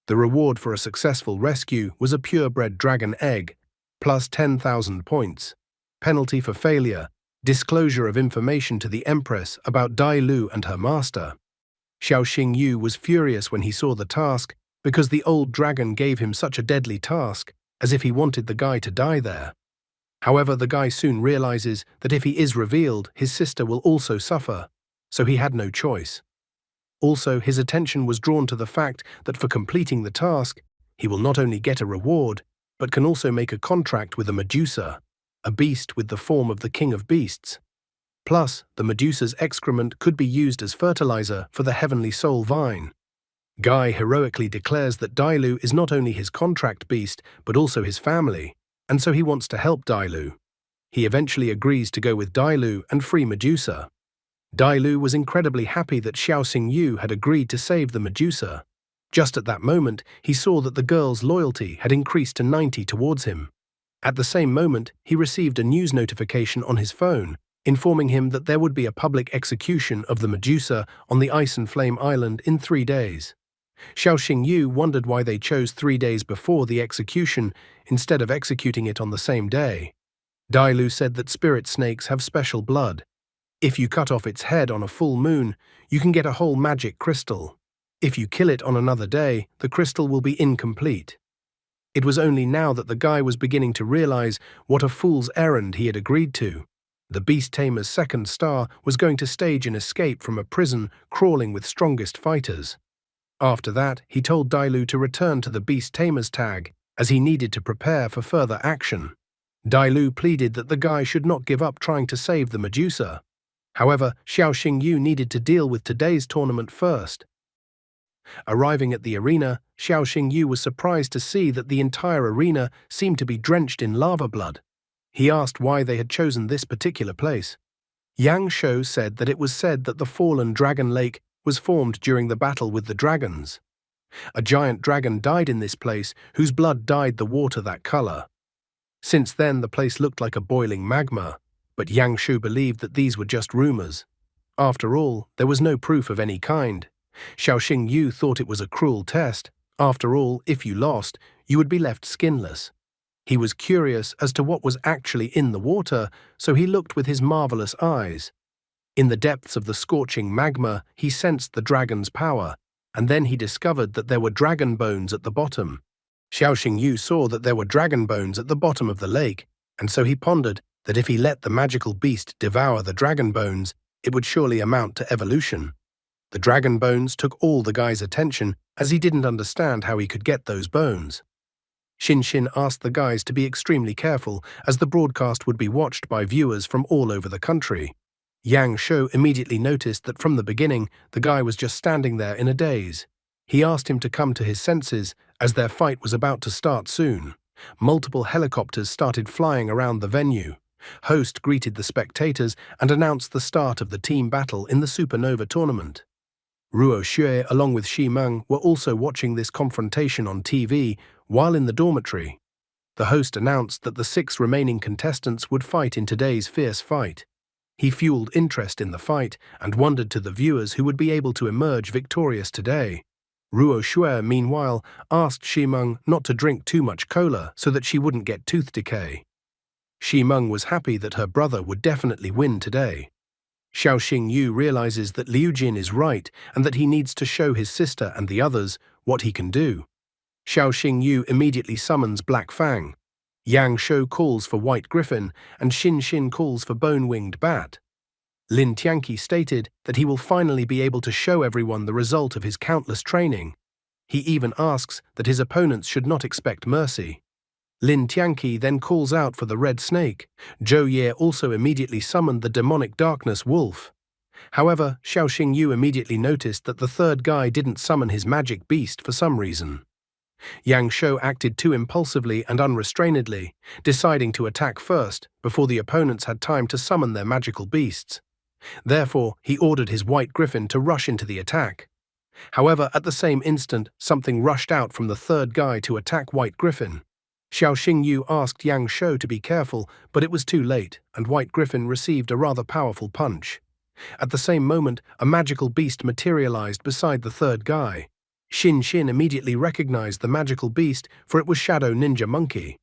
The reward for a successful rescue was a purebred dragon egg, plus 10,000 points. Penalty for failure: disclosure of information to the Empress about Dai Lu and her master. Xiao Xingyu was furious when he saw the task because the old dragon gave him such a deadly task, as if he wanted the guy to die there. However, the guy soon realizes that if he is revealed, his sister will also suffer, so he had no choice. Also, his attention was drawn to the fact that for completing the task, he will not only get a reward, but can also make a contract with a Medusa, a beast with the form of the King of Beasts. Plus, the Medusa's excrement could be used as fertilizer for the heavenly soul vine. Guy heroically declares that Dai Lu is not only his contract beast, but also his family, and so he wants to help Dai Lu. He eventually agrees to go with Dai Lu and free Medusa. Dai Lu was incredibly happy that Xiao Xingyu had agreed to save the Medusa. Just at that moment, he saw that the girl's loyalty had increased to 90 towards him. At the same moment, he received a news notification on his phone, informing him that there would be a public execution of the Medusa on the Ice and Flame Island in 3 days. Xiao Xingyu wondered why they chose 3 days before the execution instead of executing it on the same day. Dai Lu said that spirit snakes have special blood. If you cut off its head on a full moon, you can get a whole magic crystal. If you kill it on another day, the crystal will be incomplete. It was only now that the guy was beginning to realize what a fool's errand he had agreed to. The Beast Tamer's 2nd star was going to stage an escape from a prison crawling with strongest fighters. After that, he told Dai Lu to return to the Beast Tamer's tag, as he needed to prepare for further action. Dai Lu pleaded that the guy should not give up trying to save the Medusa. However, Xiao Xingyu needed to deal with today's tournament first. Arriving at the arena, Xiao Xingyu was surprised to see that the entire arena seemed to be drenched in lava blood. He asked why they had chosen this particular place. Yang Shou said that it was said that the fallen dragon lake was formed during the battle with the dragons. A giant dragon died in this place whose blood dyed the water that color. Since then, the place looked like a boiling magma, but Yang Shu believed that these were just rumors. After all, there was no proof of any kind. Xiaoxing Yu thought it was a cruel test. After all, if you lost, you would be left skinless. He was curious as to what was actually in the water, so he looked with his marvelous eyes. In the depths of the scorching magma, he sensed the dragon's power, and then he discovered that there were dragon bones at the bottom. Xiaoxing Yu saw that there were dragon bones at the bottom of the lake, and so he pondered that if he let the magical beast devour the dragon bones, it would surely amount to evolution. The dragon bones took all the guy's attention, as he didn't understand how he could get those bones. Xin asked the guys to be extremely careful, as the broadcast would be watched by viewers from all over the country. Yang Shu immediately noticed that from the beginning, the guy was just standing there in a daze. He asked him to come to his senses, as their fight was about to start soon. Multiple helicopters started flying around the venue. Host greeted the spectators and announced the start of the team battle in the Supernova tournament. Ruo Xue, along with Xi Meng, were also watching this confrontation on TV while in the dormitory. The host announced that the 6 remaining contestants would fight in today's fierce fight. He fueled interest in the fight and wondered to the viewers who would be able to emerge victorious today. Ruo Xue, meanwhile, asked Xi Meng not to drink too much cola so that she wouldn't get tooth decay. Xi Meng was happy that her brother would definitely win today. Xiaoxing Yu realizes that Liu Jin is right and that he needs to show his sister and the others what he can do. Xiaoxing Yu immediately summons Black Fang. Yang Shu calls for White Griffin, and Xin calls for Bone-Winged Bat. Lin Tianqi stated that he will finally be able to show everyone the result of his countless training. He even asks that his opponents should not expect mercy. Lin Tianqi then calls out for the Red Snake. Zhou Ye also immediately summoned the demonic darkness wolf. However, Xiaoxing Yu immediately noticed that the third guy didn't summon his magic beast for some reason. Yang Shu acted too impulsively and unrestrainedly, deciding to attack first before the opponents had time to summon their magical beasts. Therefore, he ordered his White Griffin to rush into the attack. However, at the same instant, something rushed out from the third guy to attack White Griffin. Xiaoxing Yu asked Yang Shu to be careful, but it was too late, and White Griffin received a rather powerful punch. At the same moment, a magical beast materialized beside the third guy. Xin immediately recognized the magical beast, for it was Shadow Ninja Monkey.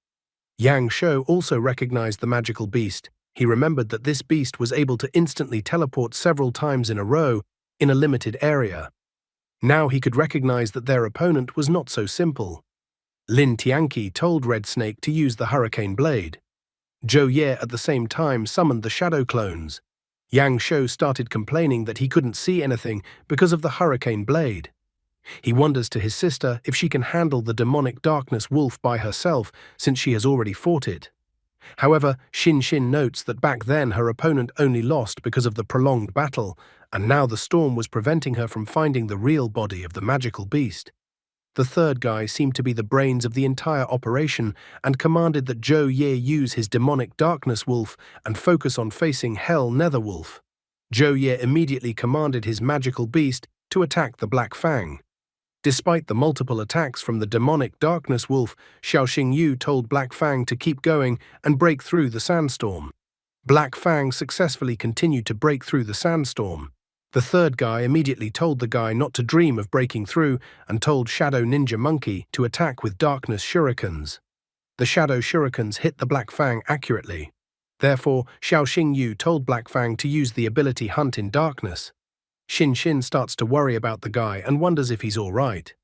Yang Shu also recognized the magical beast. He remembered that this beast was able to instantly teleport several times in a row in a limited area. Now he could recognize that their opponent was not so simple. Lin Tianqi told Red Snake to use the Hurricane Blade. Zhou Ye at the same time summoned the Shadow Clones. Yang Shu started complaining that he couldn't see anything because of the Hurricane Blade. He wonders to his sister if she can handle the demonic darkness wolf by herself since she has already fought it. However, Xin notes that back then her opponent only lost because of the prolonged battle, and now the storm was preventing her from finding the real body of the magical beast. The third guy seemed to be the brains of the entire operation and commanded that Zhou Ye use his demonic darkness wolf and focus on facing Hell Netherwolf. Zhou Ye immediately commanded his magical beast to attack the Black Fang. Despite the multiple attacks from the demonic darkness wolf, Xiaoxing Yu told Black Fang to keep going and break through the sandstorm. Black Fang successfully continued to break through the sandstorm. The third guy immediately told the guy not to dream of breaking through and told Shadow Ninja Monkey to attack with darkness shurikens. The Shadow shurikens hit the Black Fang accurately. Therefore, Xiaoxing Yu told Black Fang to use the ability Hunt in Darkness. Xin starts to worry about the guy and wonders if he's all right.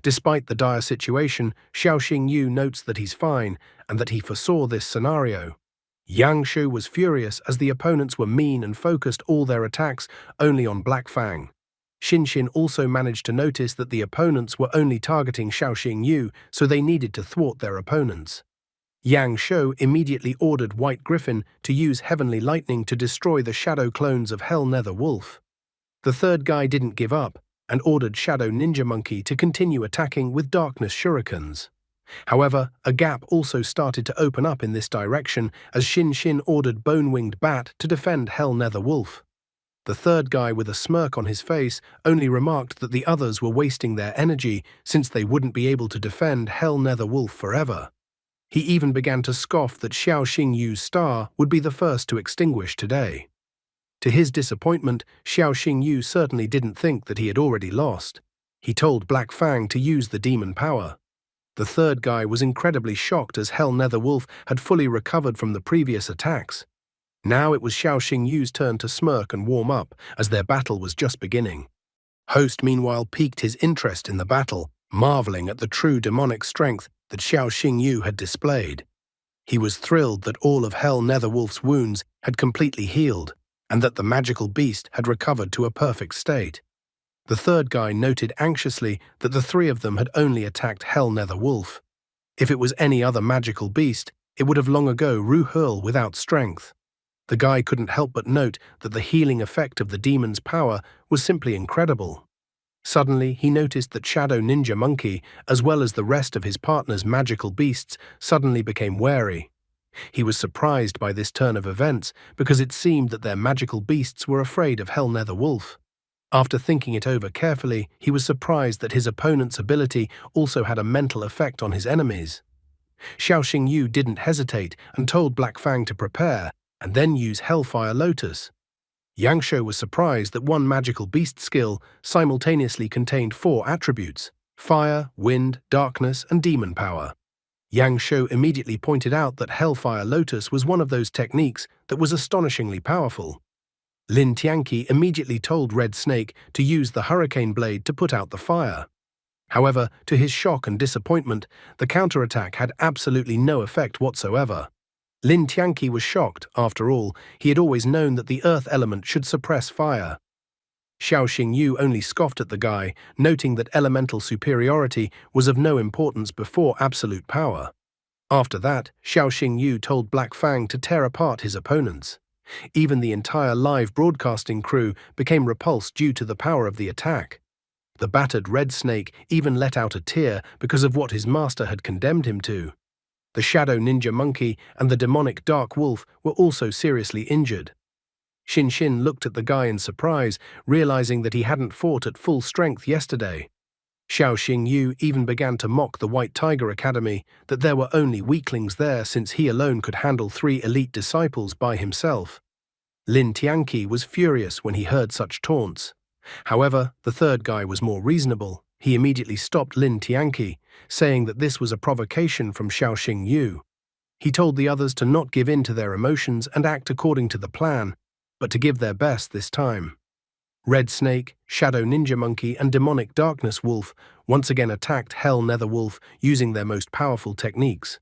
Despite the dire situation, Xiaoxing Yu notes that he's fine and that he foresaw this scenario. Yang Shu was furious as the opponents were mean and focused all their attacks only on Black Fang. Xin also managed to notice that the opponents were only targeting Xiaoxing Yu, so they needed to thwart their opponents. Yang Shu immediately ordered White Griffin to use Heavenly Lightning to destroy the shadow clones of Hell Nether Wolf. The third guy didn't give up and ordered Shadow Ninja Monkey to continue attacking with Darkness Shurikens. However, a gap also started to open up in this direction as Xin ordered Bone-Winged Bat to defend Hell Nether Wolf. The third guy with a smirk on his face only remarked that the others were wasting their energy since they wouldn't be able to defend Hell Nether Wolf forever. He even began to scoff that Xiao Xingyu's star would be the first to extinguish today. To his disappointment, Xiao Xingyu certainly didn't think that he had already lost. He told Black Fang to use the demon power. The third guy was incredibly shocked as Hell Nether Wolf had fully recovered from the previous attacks. Now it was Xiao Xingyu's turn to smirk and warm up, as their battle was just beginning. Host meanwhile piqued his interest in the battle, marveling at the true demonic strength that Xiao Xingyu had displayed. He was thrilled that all of Hell Nether Wolf's wounds had completely healed, and that the magical beast had recovered to a perfect state. The third guy noted anxiously that the three of them had only attacked Hell Nether Wolf. If it was any other magical beast, it would have long ago Ruhul without strength. The guy couldn't help but note that the healing effect of the demon's power was simply incredible. Suddenly, he noticed that Shadow Ninja Monkey, as well as the rest of his partner's magical beasts, suddenly became wary. He was surprised by this turn of events because it seemed that their magical beasts were afraid of Hell Nether Wolf. After thinking it over carefully, he was surprised that his opponent's ability also had a mental effect on his enemies. Xiao Xingyu didn't hesitate and told Black Fang to prepare, and then use Hellfire Lotus. Yangshuo was surprised that one magical beast skill simultaneously contained 4 attributes: fire, wind, darkness, and demon power. Yangshuo immediately pointed out that Hellfire Lotus was one of those techniques that was astonishingly powerful. Lin Tianqi immediately told Red Snake to use the Hurricane Blade to put out the fire. However, to his shock and disappointment, the counterattack had absolutely no effect whatsoever. Lin Tianqi was shocked. After all, he had always known that the earth element should suppress fire. Xiao Xingyu only scoffed at the guy, noting that elemental superiority was of no importance before absolute power. After that, Xiao Xingyu told Black Fang to tear apart his opponents. Even the entire live broadcasting crew became repulsed due to the power of the attack. The battered Red Snake even let out a tear because of what his master had condemned him to. The Shadow Ninja Monkey and the demonic Dark Wolf were also seriously injured. Xin Xin looked at the guy in surprise, realizing that he hadn't fought at full strength yesterday. Xiao Xingyu even began to mock the White Tiger Academy, that there were only weaklings there since he alone could handle 3 elite disciples by himself. Lin Tianqi was furious when he heard such taunts. However, the third guy was more reasonable. He immediately stopped Lin Tianqi, saying that this was a provocation from Xiao Xingyu. He told the others to not give in to their emotions and act according to the plan, but to give their best this time. Red Snake, Shadow Ninja Monkey, and Demonic Darkness Wolf once again attacked Hell Nether Wolf using their most powerful techniques.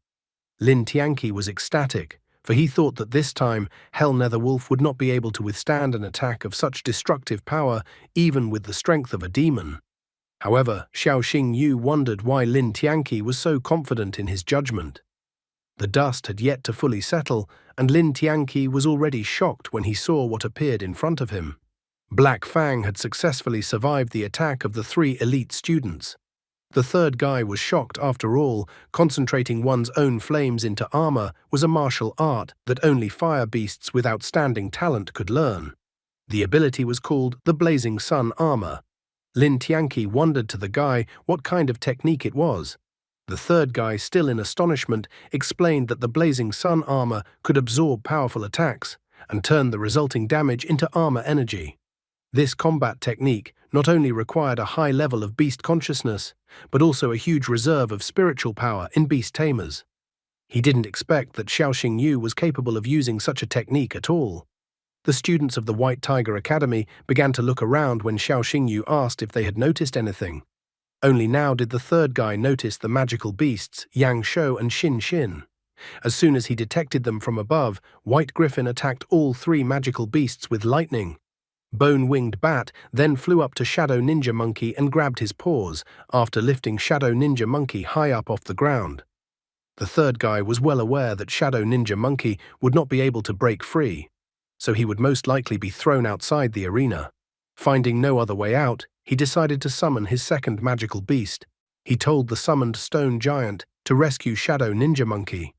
Lin Tianqi was ecstatic, for he thought that this time Hell Nether Wolf would not be able to withstand an attack of such destructive power even with the strength of a demon. However, Xiao Xingyu wondered why Lin Tianqi was so confident in his judgment. The dust had yet to fully settle, and Lin Tianqi was already shocked when he saw what appeared in front of him. Black Fang had successfully survived the attack of the 3 elite students. The third guy was shocked after all. Concentrating one's own flames into armor was a martial art that only fire beasts with outstanding talent could learn. The ability was called the Blazing Sun Armor. Lin Tianqi wondered to the guy what kind of technique it was. The third guy, still in astonishment, explained that the Blazing Sun armor could absorb powerful attacks and turn the resulting damage into armor energy. This combat technique not only required a high level of beast consciousness, but also a huge reserve of spiritual power in beast tamers. He didn't expect that Xiao Xingyu was capable of using such a technique at all. The students of the White Tiger Academy began to look around when Xiao Xingyu asked if they had noticed anything. Only now did the third guy notice the magical beasts, Yangshuo and Xin Xin. As soon as he detected them from above, White Griffin attacked all 3 magical beasts with lightning. Bone-Winged Bat then flew up to Shadow Ninja Monkey and grabbed his paws, after lifting Shadow Ninja Monkey high up off the ground. The third guy was well aware that Shadow Ninja Monkey would not be able to break free, so he would most likely be thrown outside the arena. Finding no other way out, he decided to summon his second magical beast. He told the summoned stone giant to rescue Shadow Ninja Monkey.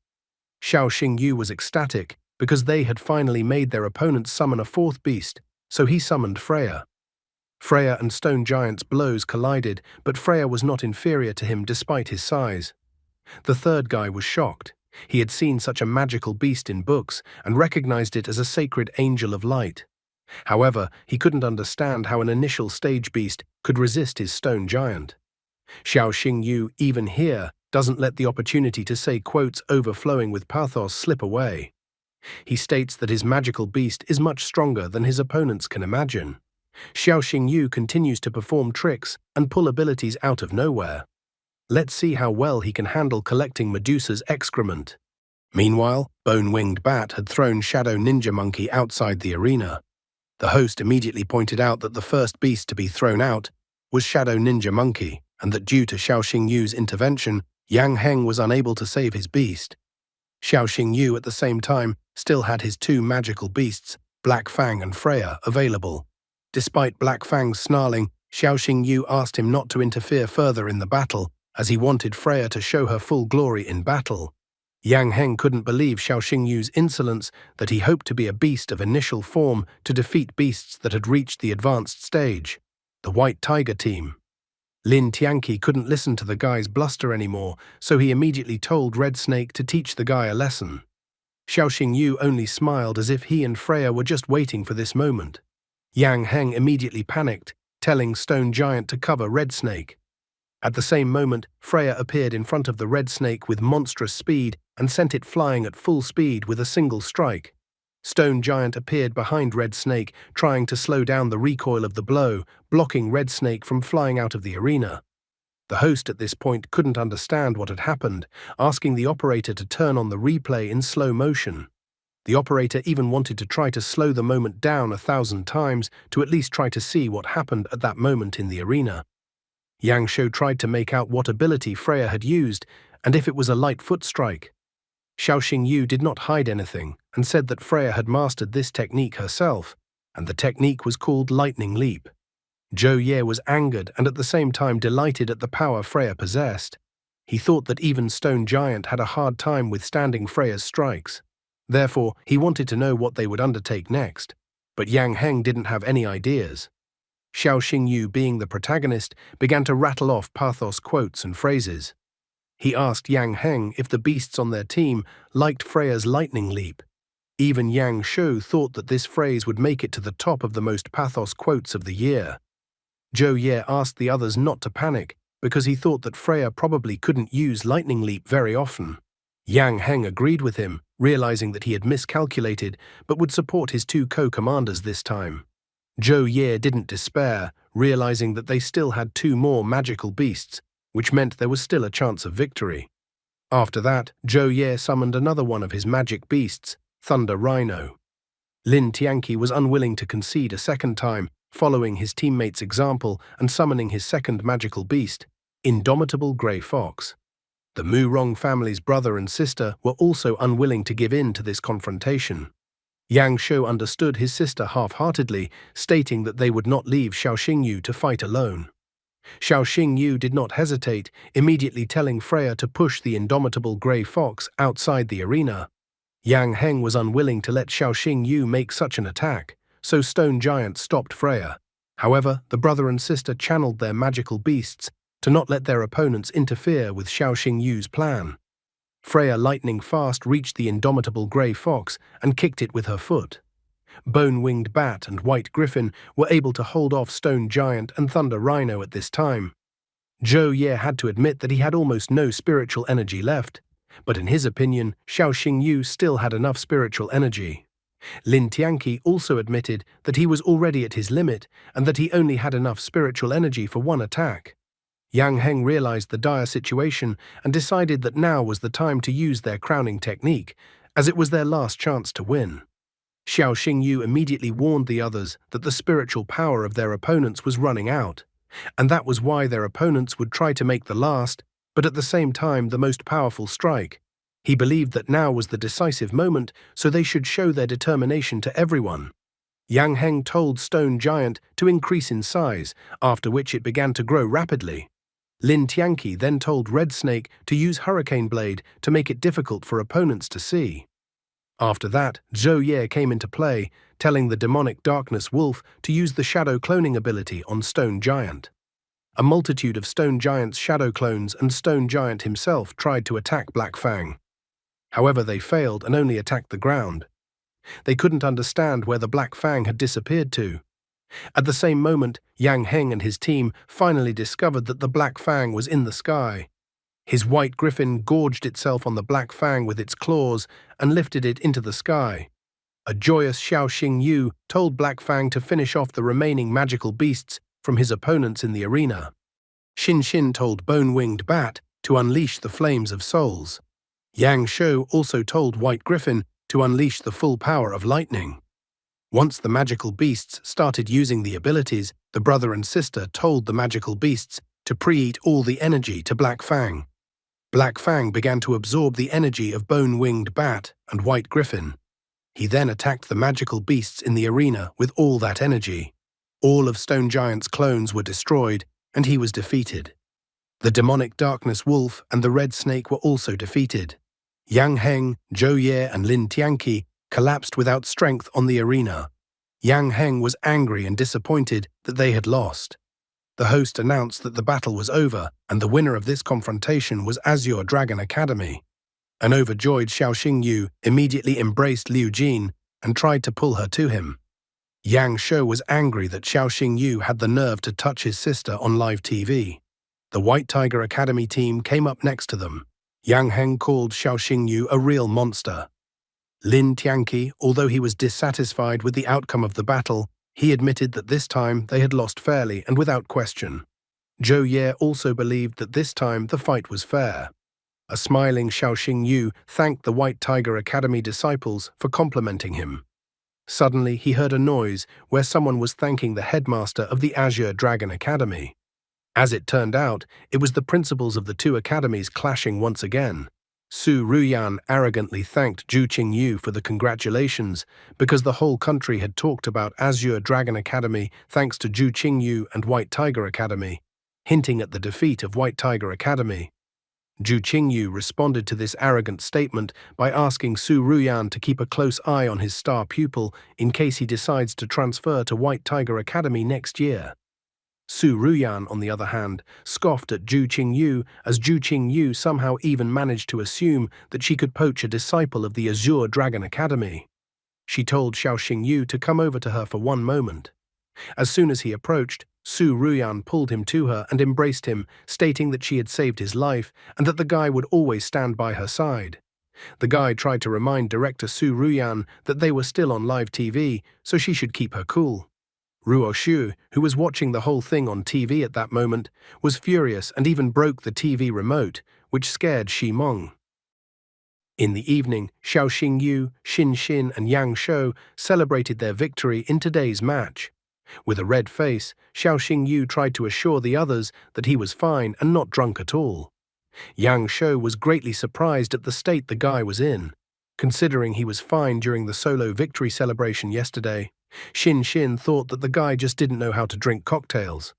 Xiao Xingyu was ecstatic because they had finally made their opponents summon a 4th beast, so he summoned Freya. Freya and Stone Giant's blows collided, but Freya was not inferior to him despite his size. The third guy was shocked. He had seen such a magical beast in books and recognized it as a sacred angel of light. However, he couldn't understand how an initial stage beast could resist his stone giant. Xiao Xingyu, even here, doesn't let the opportunity to say quotes overflowing with pathos slip away. He states that his magical beast is much stronger than his opponents can imagine. Xiao Xingyu continues to perform tricks and pull abilities out of nowhere. Let's see how well he can handle collecting Medusa's excrement. Meanwhile, Bone-Winged Bat had thrown Shadow Ninja Monkey outside the arena. The host immediately pointed out that the first beast to be thrown out was Shadow Ninja Monkey, and that due to Xiao Xingyu's intervention, Yang Heng was unable to save his beast. Xiao Xingyu at the same time still had his two magical beasts, Black Fang and Freya, available. Despite Black Fang's snarling, Xiao Xingyu asked him not to interfere further in the battle, as he wanted Freya to show her full glory in battle. Yang Heng couldn't believe Xiao Xingyu's insolence that he hoped to be a beast of initial form to defeat beasts that had reached the advanced stage. The White Tiger team. Lin Tianqi couldn't listen to the guy's bluster anymore, so he immediately told Red Snake to teach the guy a lesson. Xiao Xingyu only smiled as if he and Freya were just waiting for this moment. Yang Heng immediately panicked, telling Stone Giant to cover Red Snake. At the same moment, Freya appeared in front of the Red Snake with monstrous speed and sent it flying at full speed with a single strike. Stone Giant appeared behind Red Snake, trying to slow down the recoil of the blow, blocking Red Snake from flying out of the arena. The host at this point couldn't understand what had happened, asking the operator to turn on the replay in slow motion. The operator even wanted to try to slow the moment down 1,000 times to at least try to see what happened at that moment in the arena. Yang Shou tried to make out what ability Freya had used, and if it was a light foot strike. Xiao Xingyu did not hide anything, and said that Freya had mastered this technique herself, and the technique was called Lightning Leap. Zhou Ye was angered and at the same time delighted at the power Freya possessed. He thought that even Stone Giant had a hard time withstanding Freya's strikes. Therefore, he wanted to know what they would undertake next, but Yang Heng didn't have any ideas. Xiao Xingyu, being the protagonist, began to rattle off pathos quotes and phrases. He asked Yang Heng if the beasts on their team liked Freya's lightning leap. Even Yang Shou thought that this phrase would make it to the top of the most pathos quotes of the year. Zhou Ye asked the others not to panic because he thought that Freya probably couldn't use lightning leap very often. Yang Heng agreed with him, realizing that he had miscalculated but would support his two co-commanders this time. Zhou Ye didn't despair, realizing that they still had two more magical beasts, which meant there was still a chance of victory. After that, Zhou Ye summoned another one of his magic beasts, Thunder Rhino. Lin Tianqi was unwilling to concede a second time, following his teammate's example and summoning his second magical beast, Indomitable Grey Fox. The Mu Rong family's brother and sister were also unwilling to give in to this confrontation. Yang Shou understood his sister half-heartedly, stating that they would not leave Xiao Xingyu to fight alone. Xiao Xingyu did not hesitate, immediately telling Freya to push the Indomitable Grey Fox outside the arena. Yang Heng was unwilling to let Xiao Xingyu make such an attack, so Stone Giant stopped Freya. However, the brother and sister channeled their magical beasts to not let their opponents interfere with Xiao Xingyu's plan. Freya lightning fast reached the Indomitable Grey Fox and kicked it with her foot. Bone-Winged Bat and White Griffin were able to hold off Stone Giant and Thunder Rhino at this time. Zhou Ye had to admit that he had almost no spiritual energy left, but in his opinion, Xiao Xingyu still had enough spiritual energy. Lin Tianqi also admitted that he was already at his limit and that he only had enough spiritual energy for one attack. Yang Heng realized the dire situation and decided that now was the time to use their crowning technique, as it was their last chance to win. Xiao Xingyu immediately warned the others that the spiritual power of their opponents was running out, and that was why their opponents would try to make the last, but at the same time the most powerful strike. He believed that now was the decisive moment, so they should show their determination to everyone. Yang Heng told Stone Giant to increase in size, after which it began to grow rapidly. Lin Tianqi then told Red Snake to use Hurricane Blade to make it difficult for opponents to see. After that, Zhou Ye came into play, telling the demonic Darkness Wolf to use the Shadow Cloning ability on Stone Giant. A multitude of Stone Giant's shadow clones and Stone Giant himself tried to attack Black Fang. However, they failed and only attacked the ground. They couldn't understand where the Black Fang had disappeared to. At the same moment, Yang Heng and his team finally discovered that the Black Fang was in the sky. His white griffin gorged itself on the Black Fang with its claws and lifted it into the sky. A joyous Xiao Xingyu told Black Fang to finish off the remaining magical beasts from his opponents in the arena. Xin Xin told Bone-Winged Bat to unleash the flames of souls. Yang Shou also told White Griffin to unleash the full power of lightning. Once the magical beasts started using the abilities, the brother and sister told the magical beasts to pre-eat all the energy to Black Fang. Black Fang began to absorb the energy of Bone-Winged Bat and White Griffin. He then attacked the magical beasts in the arena with all that energy. All of Stone Giant's clones were destroyed, and he was defeated. The demonic darkness wolf and the red snake were also defeated. Yang Heng, Zhou Ye, and Lin Tianqi collapsed without strength on the arena. Yang Heng was angry and disappointed that they had lost. The host announced that the battle was over, and the winner of this confrontation was Azure Dragon Academy. An overjoyed Xiao Xingyu immediately embraced Liu Jin and tried to pull her to him. Yang Shou was angry that Xiao Xingyu had the nerve to touch his sister on live TV. The White Tiger Academy team came up next to them. Yang Heng called Xiao Xingyu a real monster. Lin Tianqi, although he was dissatisfied with the outcome of the battle, he admitted that this time they had lost fairly and without question. Zhou Ye also believed that this time the fight was fair. A smiling Xiao Xingyu thanked the White Tiger Academy disciples for complimenting him. Suddenly, he heard a noise where someone was thanking the headmaster of the Azure Dragon Academy. As it turned out, it was the principals of the two academies clashing once again. Su Ruyan arrogantly thanked Zhu Qingyu for the congratulations because the whole country had talked about Azure Dragon Academy thanks to Zhu Qingyu and White Tiger Academy, hinting at the defeat of White Tiger Academy. Zhu Qingyu responded to this arrogant statement by asking Su Ruyan to keep a close eye on his star pupil in case he decides to transfer to White Tiger Academy next year. Su Ruyan, on the other hand, scoffed at Zhu Qingyu as Zhu Qingyu somehow even managed to assume that she could poach a disciple of the Azure Dragon Academy. She told Xiao Xingyu to come over to her for one moment. As soon as he approached, Su Ruyan pulled him to her and embraced him, stating that she had saved his life and that the guy would always stand by her side. The guy tried to remind director Su Ruyan that they were still on live TV, so she should keep her cool. Ruo Xu, who was watching the whole thing on TV at that moment, was furious and even broke the TV remote, which scared Shi Meng. In the evening, Xiao Xingyu, Xin Xin, and Yang Shou celebrated their victory in today's match. With a red face, Xiao Xingyu tried to assure the others that he was fine and not drunk at all. Yang Shou was greatly surprised at the state the guy was in. Considering he was fine during the solo victory celebration yesterday, Xin Xin thought that the guy just didn't know how to drink cocktails.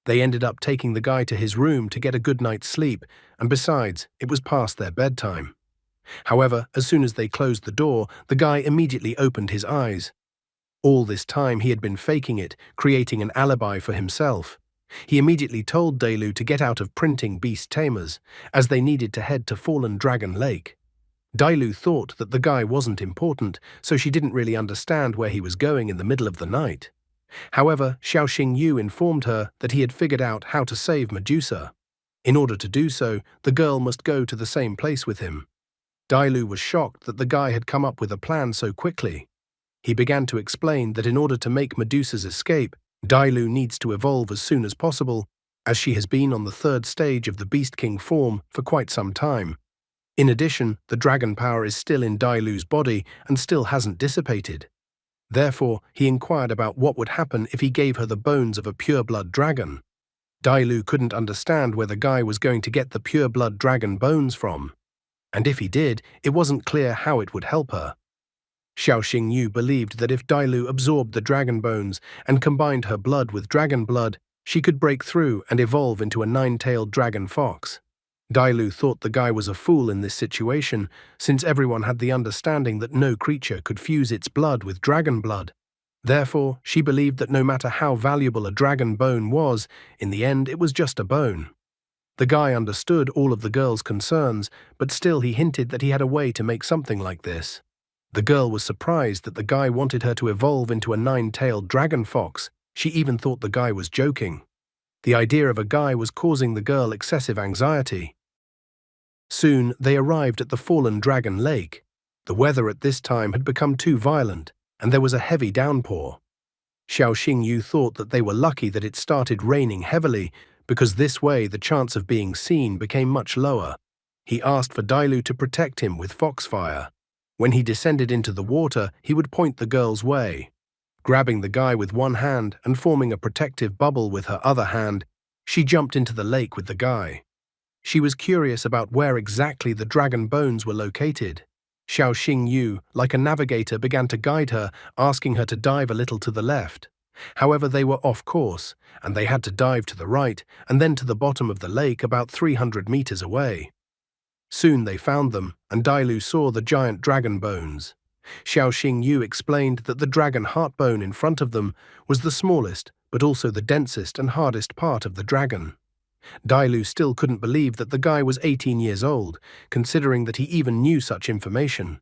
They ended up taking the guy to his room to get a good night's sleep, and besides, it was past their bedtime. However, as soon as they closed the door, the guy immediately opened his eyes. All this time he had been faking it, creating an alibi for himself. He immediately told Dailu to get out of printing beast tamers, as they needed to head to Fallen Dragon Lake. Dailu thought that the guy wasn't important, so she didn't really understand where he was going in the middle of the night. However, Xiao Xingyu informed her that he had figured out how to save Medusa. In order to do so, the girl must go to the same place with him. Dailu was shocked that the guy had come up with a plan so quickly. He began to explain that in order to make Medusa's escape, Dailu needs to evolve as soon as possible, as she has been on the third stage of the Beast King form for quite some time. In addition, the dragon power is still in Dailu's body and still hasn't dissipated. Therefore, he inquired about what would happen if he gave her the bones of a pure-blood dragon. Dailu couldn't understand where the guy was going to get the pure-blood dragon bones from. And if he did, it wasn't clear how it would help her. Xiao Xingyu believed that if Dailu absorbed the dragon bones and combined her blood with dragon blood, she could break through and evolve into a nine-tailed dragon fox. Dailu thought the guy was a fool in this situation, since everyone had the understanding that no creature could fuse its blood with dragon blood. Therefore, she believed that no matter how valuable a dragon bone was, in the end it was just a bone. The guy understood all of the girl's concerns, but still he hinted that he had a way to make something like this. The girl was surprised that the guy wanted her to evolve into a nine-tailed dragon fox. She even thought the guy was joking. The idea of a guy was causing the girl excessive anxiety. Soon, they arrived at the fallen dragon lake. The weather at this time had become too violent, and there was a heavy downpour. Xiao Xingyu thought that they were lucky that it started raining heavily, because this way the chance of being seen became much lower. He asked for Dailu to protect him with foxfire. When he descended into the water, he would point the girl's way. Grabbing the guy with one hand and forming a protective bubble with her other hand, she jumped into the lake with the guy. She was curious about where exactly the dragon bones were located. Xiao Xingyu, like a navigator, began to guide her, asking her to dive a little to the left. However, they were off course, and they had to dive to the right and then to the bottom of the lake about 300 meters away. Soon they found them, and Dailu saw the giant dragon bones. Xiao Xingyu explained that the dragon heart bone in front of them was the smallest, but also the densest and hardest part of the dragon. Dailu still couldn't believe that the guy was 18 years old, considering that he even knew such information.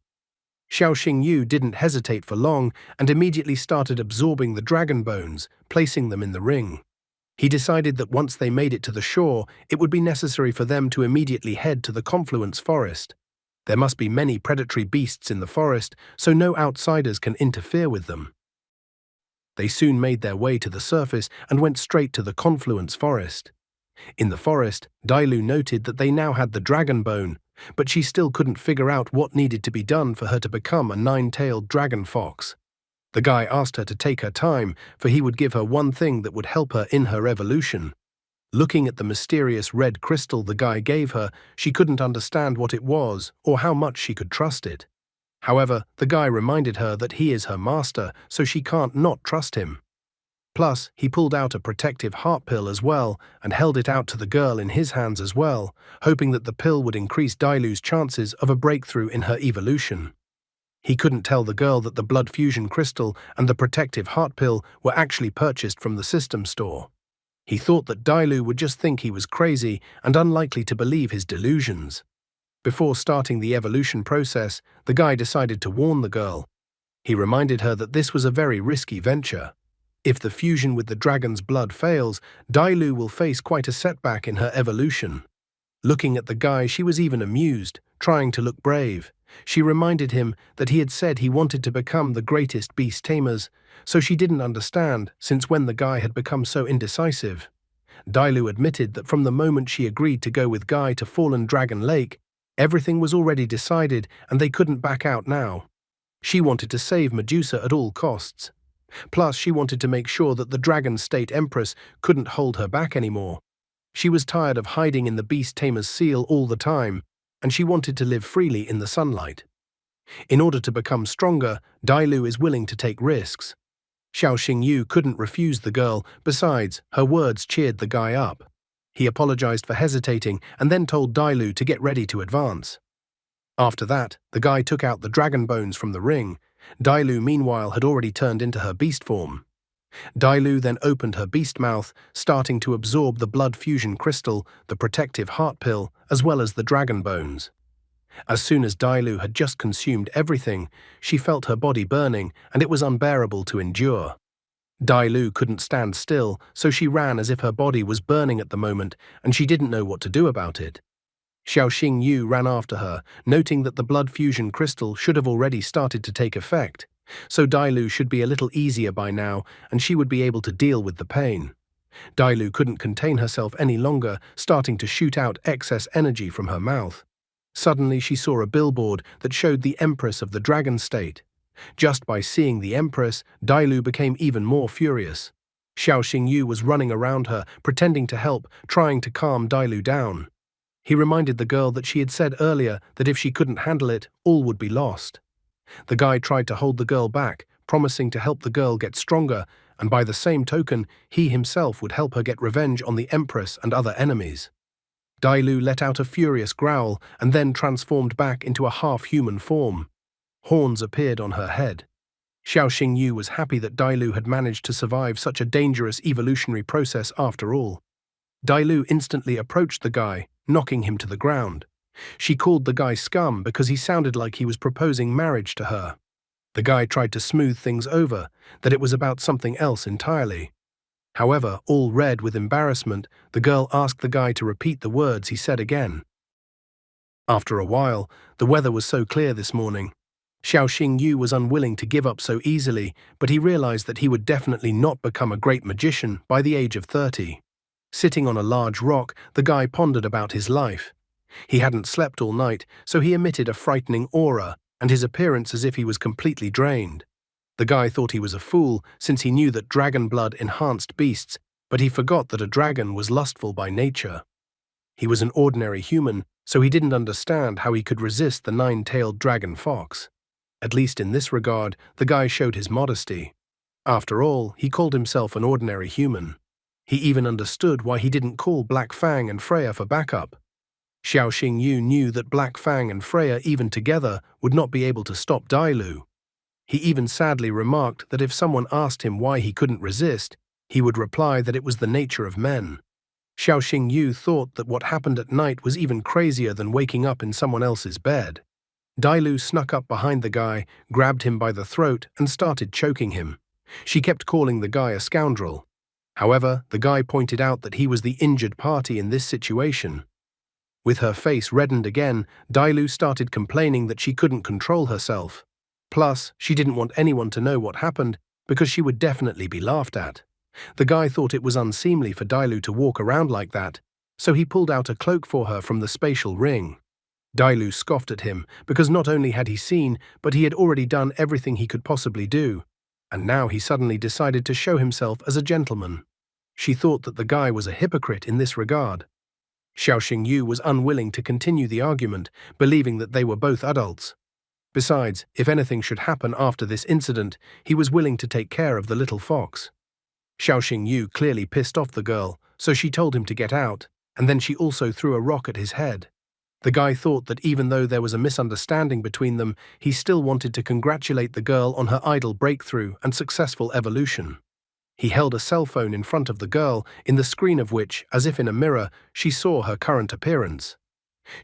Xiao Xingyu didn't hesitate for long and immediately started absorbing the dragon bones, placing them in the ring. He decided that once they made it to the shore, it would be necessary for them to immediately head to the confluence forest. There must be many predatory beasts in the forest, so no outsiders can interfere with them. They soon made their way to the surface and went straight to the confluence forest. In the forest, Dailu noted that they now had the dragon bone, but she still couldn't figure out what needed to be done for her to become a nine-tailed dragon fox. The guy asked her to take her time, for he would give her one thing that would help her in her evolution. Looking at the mysterious red crystal the guy gave her, she couldn't understand what it was or how much she could trust it. However, the guy reminded her that he is her master, so she can't not trust him. Plus, he pulled out a protective heart pill as well and held it out to the girl in his hands as well, hoping that the pill would increase Dailu's chances of a breakthrough in her evolution. He couldn't tell the girl that the blood fusion crystal and the protective heart pill were actually purchased from the system store. He thought that Dailu would just think he was crazy and unlikely to believe his delusions. Before starting the evolution process, the guy decided to warn the girl. He reminded her that this was a very risky venture. If the fusion with the dragon's blood fails, Dailu will face quite a setback in her evolution. Looking at the guy, she was even amused, trying to look brave. She reminded him that he had said he wanted to become the greatest beast tamers, so she didn't understand since when the guy had become so indecisive. Dailu admitted that from the moment she agreed to go with Guy to Fallen Dragon Lake, everything was already decided and they couldn't back out now. She wanted to save Medusa at all costs. Plus, she wanted to make sure that the Dragon State Empress couldn't hold her back anymore. She was tired of hiding in the Beast Tamer's seal all the time, and she wanted to live freely in the sunlight. In order to become stronger, Dailu is willing to take risks. Xiao Xingyu couldn't refuse the girl, besides, her words cheered the guy up. He apologized for hesitating and then told Dailu to get ready to advance. After that, the guy took out the dragon bones from the ring. Dailu, meanwhile, had already turned into her beast form. Dailu then opened her beast mouth, starting to absorb the blood fusion crystal, the protective heart pill, as well as the dragon bones. As soon as Dailu had just consumed everything, she felt her body burning, and it was unbearable to endure. Dailu couldn't stand still, so she ran as if her body was burning at the moment, and she didn't know what to do about it. Xiao Xingyu ran after her, noting that the blood fusion crystal should have already started to take effect, so Dailu should be a little easier by now, and she would be able to deal with the pain. Dailu couldn't contain herself any longer, starting to shoot out excess energy from her mouth. Suddenly she saw a billboard that showed the Empress of the Dragon State. Just by seeing the Empress, Dailu became even more furious. Xiao Xingyu was running around her, pretending to help, trying to calm Dailu down. He reminded the girl that she had said earlier that if she couldn't handle it, all would be lost. The guy tried to hold the girl back, promising to help the girl get stronger, and by the same token, he himself would help her get revenge on the Empress and other enemies. Dailu let out a furious growl and then transformed back into a half-human form. Horns appeared on her head. Xiao Xingyu was happy that Dailu had managed to survive such a dangerous evolutionary process after all. Dai instantly approached the guy, knocking him to the ground. She called the guy scum because he sounded like he was proposing marriage to her. The guy tried to smooth things over, that it was about something else entirely. However, all red with embarrassment, the girl asked the guy to repeat the words he said again. After a while, the weather was so clear this morning. Xiao Xingyu was unwilling to give up so easily, but he realized that he would definitely not become a great magician by the age of 30. Sitting on a large rock, the guy pondered about his life. He hadn't slept all night, so he emitted a frightening aura, and his appearance as if he was completely drained. The guy thought he was a fool, since he knew that dragon blood enhanced beasts, but he forgot that a dragon was lustful by nature. He was an ordinary human, so he didn't understand how he could resist the nine-tailed dragon fox. At least in this regard, the guy showed his modesty. After all, he called himself an ordinary human. He even understood why he didn't call Black Fang and Freya for backup. Xiao Xingyu knew that Black Fang and Freya, even together, would not be able to stop Dai. He even sadly remarked that if someone asked him why he couldn't resist, he would reply that it was the nature of men. Xiao Xingyu thought that what happened at night was even crazier than waking up in someone else's bed. Dai snuck up behind the guy, grabbed him by the throat, and started choking him. She kept calling the guy a scoundrel. However, the guy pointed out that he was the injured party in this situation. With her face reddened again, Dai started complaining that she couldn't control herself. Plus, she didn't want anyone to know what happened because she would definitely be laughed at. The guy thought it was unseemly for Dai to walk around like that, so he pulled out a cloak for her from the spatial ring. Dai scoffed at him because not only had he seen, but he had already done everything he could possibly do, and now he suddenly decided to show himself as a gentleman. She thought that the guy was a hypocrite in this regard. Xiao Xingyu was unwilling to continue the argument, believing that they were both adults. Besides, if anything should happen after this incident, he was willing to take care of the little fox. Xiao Xingyu clearly pissed off the girl, so she told him to get out, and then she also threw a rock at his head. The guy thought that even though there was a misunderstanding between them, he still wanted to congratulate the girl on her idol breakthrough and successful evolution. He held a cell phone in front of the girl, in the screen of which, as if in a mirror, she saw her current appearance.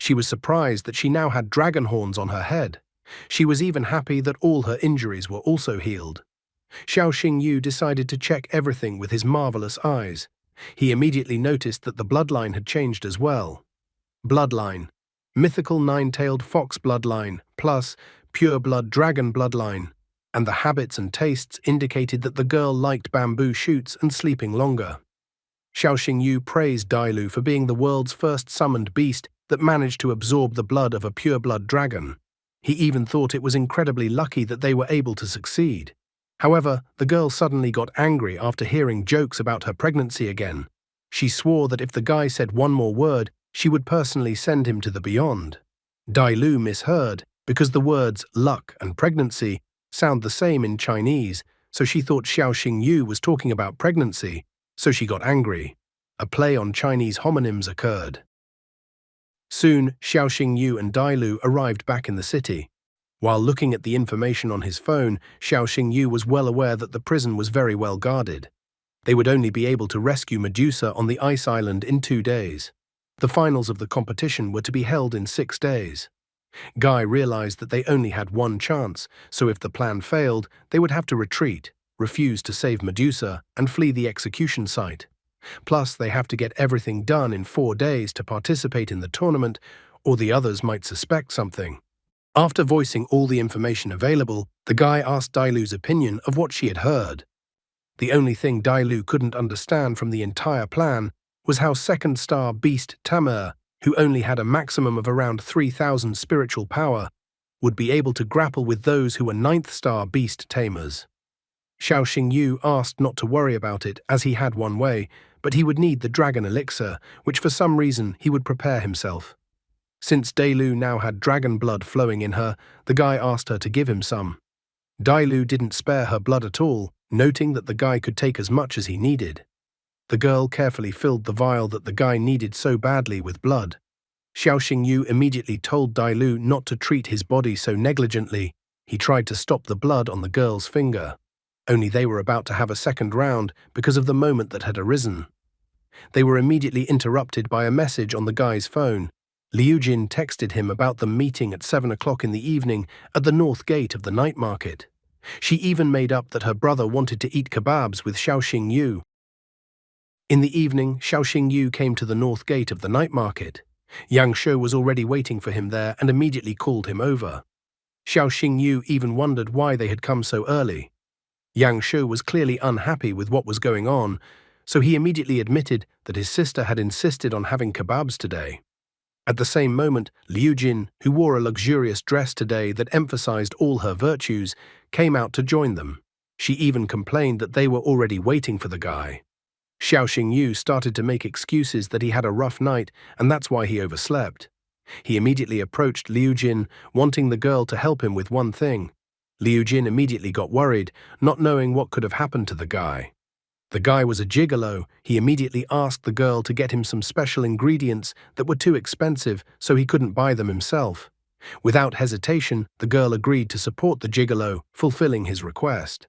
She was surprised that she now had dragon horns on her head. She was even happy that all her injuries were also healed. Xiao Xingyu decided to check everything with his marvelous eyes. He immediately noticed that the bloodline had changed as well. Bloodline: mythical nine-tailed fox bloodline, plus pure blood dragon bloodline. And the habits and tastes indicated that the girl liked bamboo shoots and sleeping longer. Xiao Xingyu praised Dai for being the world's first summoned beast that managed to absorb the blood of a pure-blood dragon. He even thought it was incredibly lucky that they were able to succeed. However, the girl suddenly got angry after hearing jokes about her pregnancy again. She swore that if the guy said one more word, she would personally send him to the beyond. Dai misheard, because the words luck and pregnancy sound the same in Chinese, so she thought Xiao Xingyu was talking about pregnancy, so she got angry. A play on Chinese homonyms occurred. Soon, Xiao Xingyu and Dai arrived back in the city. While looking at the information on his phone, Xiao Xingyu was well aware that the prison was very well guarded. They would only be able to rescue Medusa on the ice island in 2 days. The finals of the competition were to be held in 6 days. Guy realized that they only had one chance, so if the plan failed, they would have to retreat, refuse to save Medusa, and flee the execution site. Plus, they have to get everything done in 4 days to participate in the tournament, or the others might suspect something. After voicing all the information available, the guy asked Dailu's opinion of what she had heard. The only thing Dailu couldn't understand from the entire plan was how second star beast Tamer, who only had a maximum of around 3,000 spiritual power, would be able to grapple with those who were 9th star beast tamers. Xiao Xingyu asked not to worry about it, as he had one way, but he would need the dragon elixir, which for some reason he would prepare himself. Since Dailu now had dragon blood flowing in her, the guy asked her to give him some. Dailu didn't spare her blood at all, noting that the guy could take as much as he needed. The girl carefully filled the vial that the guy needed so badly with blood. Xiao Xingyu immediately told Dailu not to treat his body so negligently. He tried to stop the blood on the girl's finger. Only they were about to have a second round because of the moment that had arisen. They were immediately interrupted by a message on the guy's phone. Liu Jin texted him about them meeting at 7 o'clock in the evening at the north gate of the night market. She even made up that her brother wanted to eat kebabs with Xiaoxing Yu. In the evening, Xiaoxing Yu came to the north gate of the night market. Yang Shou was already waiting for him there and immediately called him over. Xiaoxing Yu even wondered why they had come so early. Yang Shou was clearly unhappy with what was going on, so he immediately admitted that his sister had insisted on having kebabs today. At the same moment, Liu Jin, who wore a luxurious dress today that emphasized all her virtues, came out to join them. She even complained that they were already waiting for the guy. Xiaoxing Yu started to make excuses that he had a rough night and that's why he overslept. He immediately approached Liu Jin, wanting the girl to help him with one thing. Liu Jin immediately got worried, not knowing what could have happened to the guy. The guy was a gigolo. He immediately asked the girl to get him some special ingredients that were too expensive, so he couldn't buy them himself. Without hesitation, the girl agreed to support the gigolo, fulfilling his request.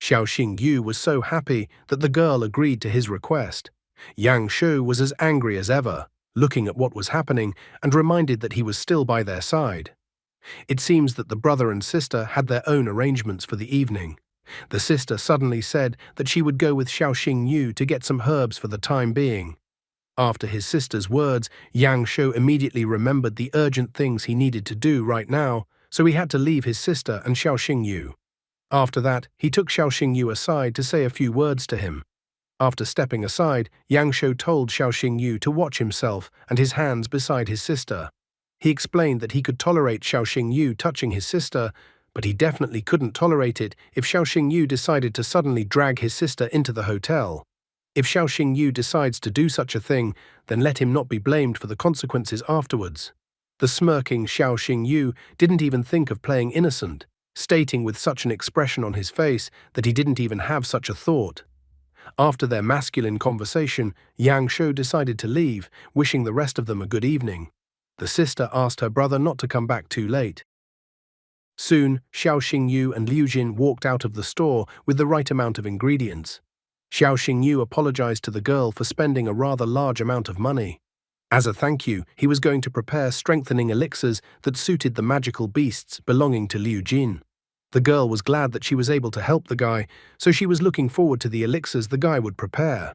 Xiaoxing Yu was so happy that the girl agreed to his request. Yang Shou was as angry as ever, looking at what was happening and reminded that he was still by their side. It seems that the brother and sister had their own arrangements for the evening. The sister suddenly said that she would go with Xiaoxing Yu to get some herbs for the time being. After his sister's words, Yang Shou immediately remembered the urgent things he needed to do right now, so he had to leave his sister and Xiaoxing Yu. After that, he took Xiaoxing Yu aside to say a few words to him. After stepping aside, Yang Shou told Xiaoxing Yu to watch himself and his hands beside his sister. He explained that he could tolerate Xiaoxing Yu touching his sister, but he definitely couldn't tolerate it if Xiaoxing Yu decided to suddenly drag his sister into the hotel. If Xiaoxing Yu decides to do such a thing, then let him not be blamed for the consequences afterwards. The smirking Xiaoxing Yu didn't even think of playing innocent, stating with such an expression on his face that he didn't even have such a thought. After their masculine conversation, Yang Shou decided to leave, wishing the rest of them a good evening. The sister asked her brother not to come back too late. Soon, Xiaoxing Yu and Liu Jin walked out of the store with the right amount of ingredients. Xiaoxing Yu apologized to the girl for spending a rather large amount of money. As a thank you, he was going to prepare strengthening elixirs that suited the magical beasts belonging to Liu Jin. The girl was glad that she was able to help the guy, so she was looking forward to the elixirs the guy would prepare.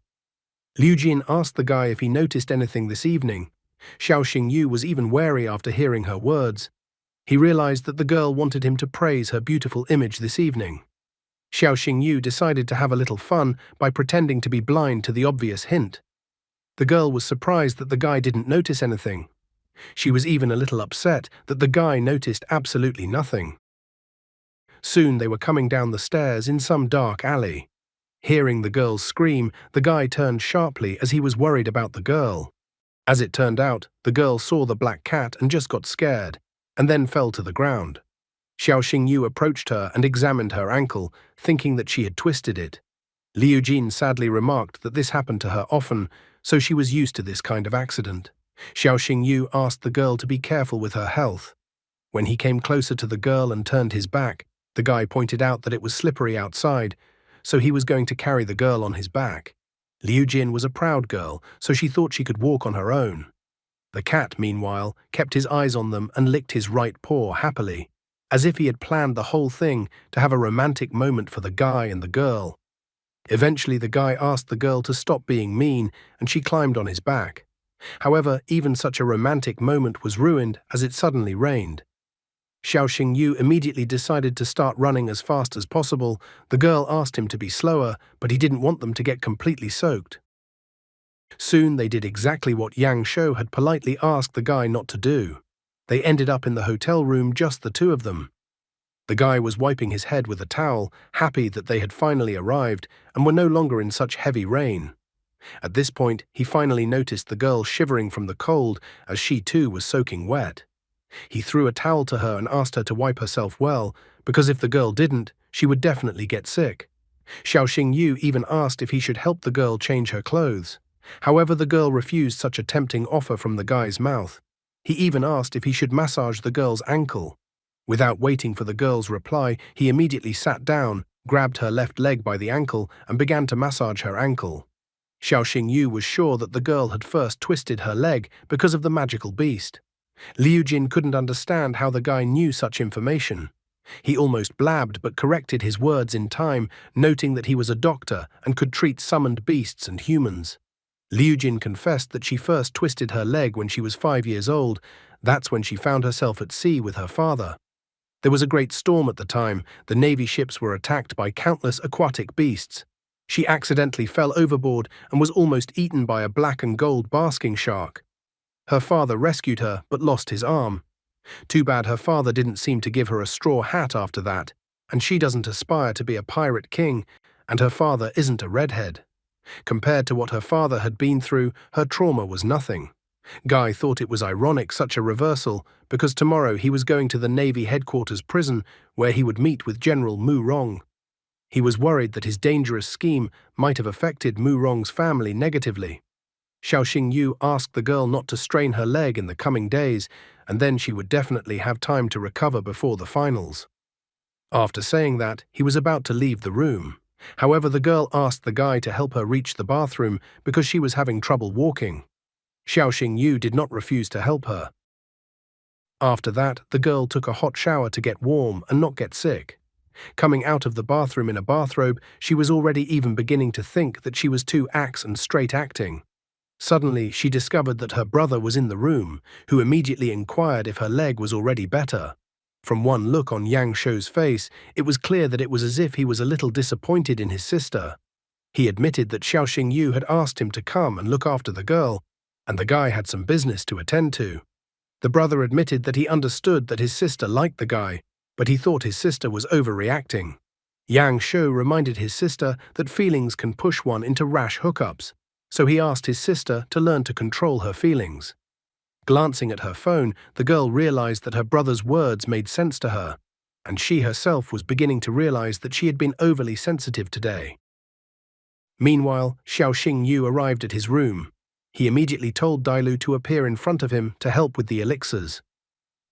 Liu Jin asked the guy if he noticed anything this evening. Xiaoxing Yu was even wary after hearing her words. He realized that the girl wanted him to praise her beautiful image this evening. Xiaoxing Yu decided to have a little fun by pretending to be blind to the obvious hint. The girl was surprised that the guy didn't notice anything. She was even a little upset that the guy noticed absolutely nothing. Soon they were coming down the stairs in some dark alley. Hearing the girl's scream, the guy turned sharply as he was worried about the girl. As it turned out, the girl saw the black cat and just got scared, and then fell to the ground. Xiaoxing Yu approached her and examined her ankle, thinking that she had twisted it. Liu Jin sadly remarked that this happened to her often, so she was used to this kind of accident. Xiaoxing Yu asked the girl to be careful with her health. When he came closer to the girl and turned his back, the guy pointed out that it was slippery outside, so he was going to carry the girl on his back. Liu Jin was a proud girl, so she thought she could walk on her own. The cat, meanwhile, kept his eyes on them and licked his right paw happily, as if he had planned the whole thing to have a romantic moment for the guy and the girl. Eventually, the guy asked the girl to stop being mean, and she climbed on his back. However, even such a romantic moment was ruined as it suddenly rained. Xiaoxing Yu immediately decided to start running as fast as possible. The girl asked him to be slower, but he didn't want them to get completely soaked. Soon they did exactly what Yang Shou had politely asked the guy not to do. They ended up in the hotel room, just the two of them. The guy was wiping his head with a towel, happy that they had finally arrived and were no longer in such heavy rain. At this point, he finally noticed the girl shivering from the cold as she too was soaking wet. He threw a towel to her and asked her to wipe herself well, because if the girl didn't, she would definitely get sick. Xiaoxing Yu even asked if he should help the girl change her clothes. However, the girl refused such a tempting offer from the guy's mouth. He even asked if he should massage the girl's ankle. Without waiting for the girl's reply, he immediately sat down, grabbed her left leg by the ankle, and began to massage her ankle. Xiao Xingyu was sure that the girl had first twisted her leg because of the magical beast. Liu Jin couldn't understand how the guy knew such information. He almost blabbed but corrected his words in time, noting that he was a doctor and could treat summoned beasts and humans. Liu Jin confessed that she first twisted her leg when she was 5 years old. That's when she found herself at sea with her father. There was a great storm at the time. The Navy ships were attacked by countless aquatic beasts. She accidentally fell overboard and was almost eaten by a black and gold basking shark. Her father rescued her but lost his arm. Too bad her father didn't seem to give her a straw hat after that, and she doesn't aspire to be a pirate king, and her father isn't a redhead. Compared to what her father had been through, her trauma was nothing. Guy thought it was ironic such a reversal, because tomorrow he was going to the Navy headquarters prison where he would meet with General Mu Rong. He was worried that his dangerous scheme might have affected Mu Rong's family negatively. Xiao Xingyu asked the girl not to strain her leg in the coming days, and then she would definitely have time to recover before the finals. After saying that, he was about to leave the room. However, the girl asked the guy to help her reach the bathroom because she was having trouble walking. Xiao Xingyu did not refuse to help her. After that, the girl took a hot shower to get warm and not get sick. Coming out of the bathroom in a bathrobe, she was already even beginning to think that she was too axe and straight acting. Suddenly, she discovered that her brother was in the room, who immediately inquired if her leg was already better. From one look on Yang Shou's face, it was clear that it was as if he was a little disappointed in his sister. He admitted that Xiao Xingyu had asked him to come and look after the girl, and the guy had some business to attend to. The brother admitted that he understood that his sister liked the guy, but he thought his sister was overreacting. Yang Shou reminded his sister that feelings can push one into rash hookups, so he asked his sister to learn to control her feelings. Glancing at her phone, the girl realized that her brother's words made sense to her, and she herself was beginning to realize that she had been overly sensitive today. Meanwhile, Xiao Xingyu arrived at his room. He immediately told Dailu to appear in front of him to help with the elixirs.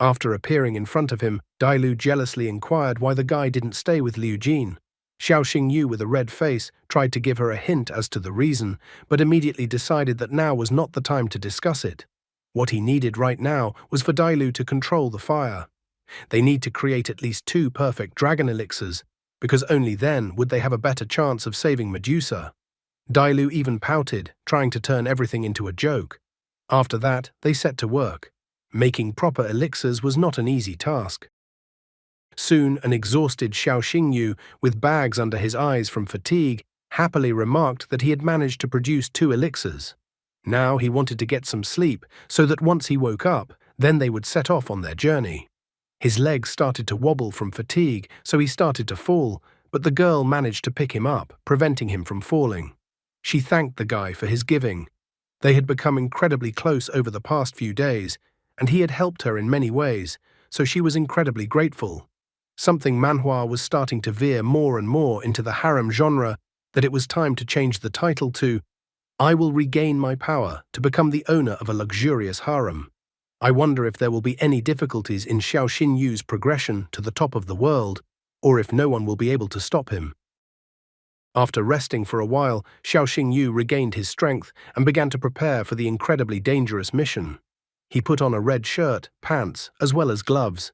After appearing in front of him, Dailu jealously inquired why the guy didn't stay with Liu Jin. Xiao Xingyu, with a red face, tried to give her a hint as to the reason, but immediately decided that now was not the time to discuss it. What he needed right now was for Dailu to control the fire. They need to create at least 2 perfect dragon elixirs, because only then would they have a better chance of saving Medusa. Dailu even pouted, trying to turn everything into a joke. After that, they set to work. Making proper elixirs was not an easy task. Soon, an exhausted Xiao Xingyu, with bags under his eyes from fatigue, happily remarked that he had managed to produce 2 elixirs. Now he wanted to get some sleep, so that once he woke up, then they would set off on their journey. His legs started to wobble from fatigue, so he started to fall, but the girl managed to pick him up, preventing him from falling. She thanked the guy for his giving. They had become incredibly close over the past few days, and he had helped her in many ways, so she was incredibly grateful. Something manhwa was starting to veer more and more into the harem genre that it was time to change the title to I Will Regain My Power to become the owner of a luxurious harem. I wonder if there will be any difficulties in Xiao Xinyu's progression to the top of the world, or if no one will be able to stop him. After resting for a while, Xiao Xingyu regained his strength and began to prepare for the incredibly dangerous mission. He put on a red shirt, pants, as well as gloves.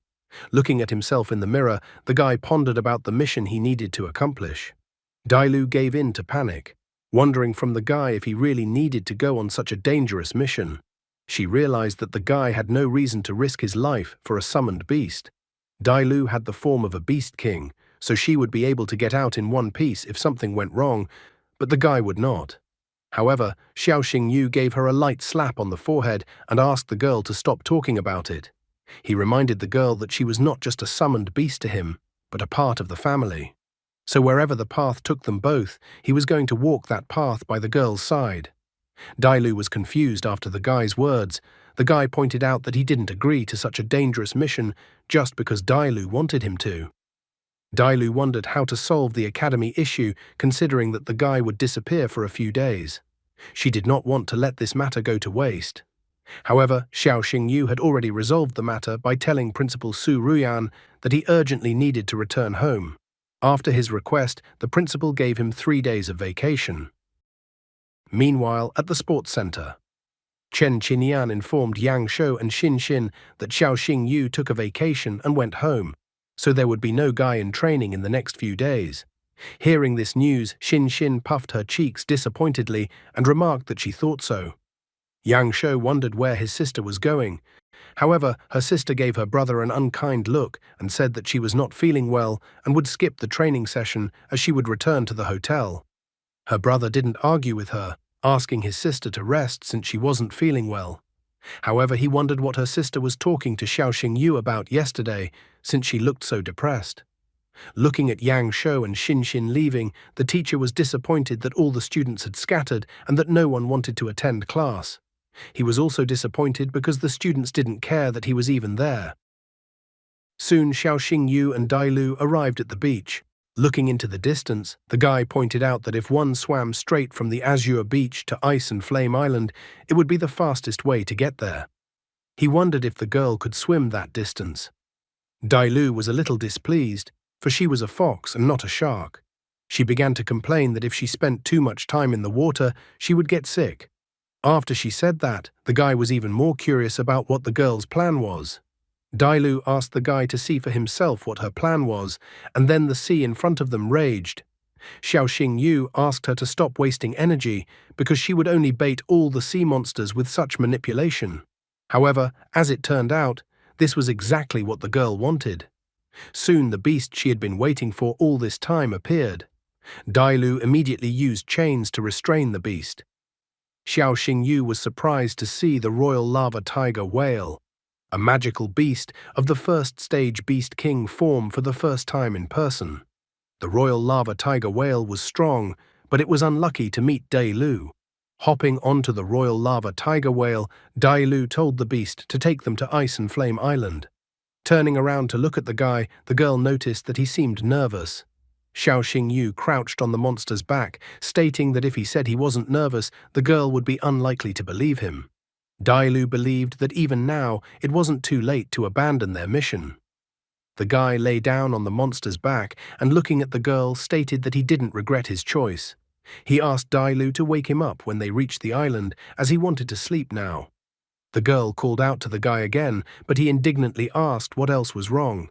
Looking at himself in the mirror, the guy pondered about the mission he needed to accomplish. Dailu gave in to panic, wondering from the guy if he really needed to go on such a dangerous mission. She realized that the guy had no reason to risk his life for a summoned beast. Dailu had the form of a beast king, so she would be able to get out in one piece if something went wrong, but the guy would not. However, Xiao Xingyu gave her a light slap on the forehead and asked the girl to stop talking about it. He reminded the girl that she was not just a summoned beast to him, but a part of the family. So wherever the path took them both, he was going to walk that path by the girl's side. Dailu was confused after the guy's words. The guy pointed out that he didn't agree to such a dangerous mission just because Dailu wanted him to. Dailu wondered how to solve the academy issue, considering that the guy would disappear for a few days. She did not want to let this matter go to waste. However, Xiao Xingyu had already resolved the matter by telling Principal Su Ruyan that he urgently needed to return home. After his request, the principal gave him 3 days of vacation. Meanwhile, at the sports center, Chen Qinyan informed Yang Shou and Xin Xin that Xiao Xingyu took a vacation and went home, so there would be no guy in training in the next few days. Hearing this news, Xin Xin puffed her cheeks disappointedly and remarked that she thought so. Yang Shou wondered where his sister was going. However, her sister gave her brother an unkind look and said that she was not feeling well and would skip the training session as she would return to the hotel. Her brother didn't argue with her, asking his sister to rest since she wasn't feeling well. However, he wondered what her sister was talking to Xiao Xingyu about yesterday, since she looked so depressed. Looking at Yang Shou and Xin Xin leaving, the teacher was disappointed that all the students had scattered and that no one wanted to attend class. He was also disappointed because the students didn't care that he was even there. Soon Xiao Xingyu and Dai Lu arrived at the beach. Looking into the distance, the guy pointed out that if one swam straight from the Azure Beach to Ice and Flame Island, it would be the fastest way to get there. He wondered if the girl could swim that distance. Dai Lu was a little displeased, for she was a fox and not a shark. She began to complain that if she spent too much time in the water, she would get sick. After she said that, the guy was even more curious about what the girl's plan was. Dai Lu asked the guy to see for himself what her plan was, and then the sea in front of them raged. Xiao Xingyu asked her to stop wasting energy because she would only bait all the sea monsters with such manipulation. However, as it turned out, this was exactly what the girl wanted. Soon the beast she had been waiting for all this time appeared. Dai Lu immediately used chains to restrain the beast. Xiao Xingyu was surprised to see the royal lava tiger whale, a magical beast of the first stage Beast King form for the first time in person. The royal lava tiger whale was strong, but it was unlucky to meet Dai Lu. Hopping onto the royal lava tiger whale, Dai Lu told the beast to take them to Ice and Flame Island. Turning around to look at the guy, the girl noticed that he seemed nervous. Xiao Xingyu crouched on the monster's back, stating that if he said he wasn't nervous, the girl would be unlikely to believe him. Dai Lu believed that even now it wasn't too late to abandon their mission. The guy lay down on the monster's back and, looking at the girl, stated that he didn't regret his choice. He asked Dai Lu to wake him up when they reached the island, as he wanted to sleep now. The girl called out to the guy again, but he indignantly asked what else was wrong.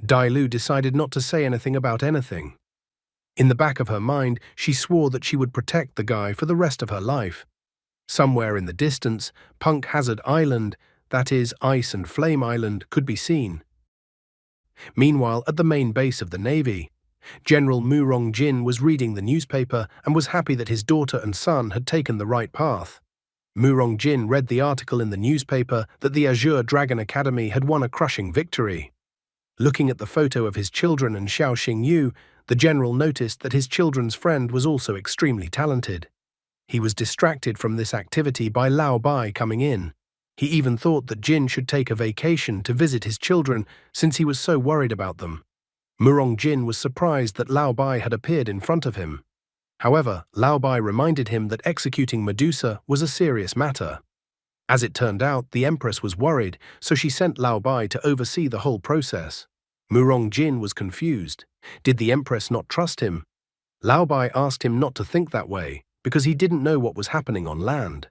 Dai Lu decided not to say anything about anything. In the back of her mind, she swore that she would protect the guy for the rest of her life. Somewhere in the distance, Punk Hazard Island, that is, Ice and Flame Island, could be seen. Meanwhile, at the main base of the Navy, General Mu Rongjin was reading the newspaper and was happy that his daughter and son had taken the right path. Mu Rongjin read the article in the newspaper that the Azure Dragon Academy had won a crushing victory. Looking at the photo of his children and Xiao Xingyu, the general noticed that his children's friend was also extremely talented. He was distracted from this activity by Lao Bai coming in. He even thought that Jin should take a vacation to visit his children since he was so worried about them. Murong Jin was surprised that Lao Bai had appeared in front of him. However, Lao Bai reminded him that executing Medusa was a serious matter. As it turned out, the Empress was worried, so she sent Lao Bai to oversee the whole process. Murong Jin was confused. Did the Empress not trust him? Lao Bai asked him not to think that way, because he didn't know what was happening on land.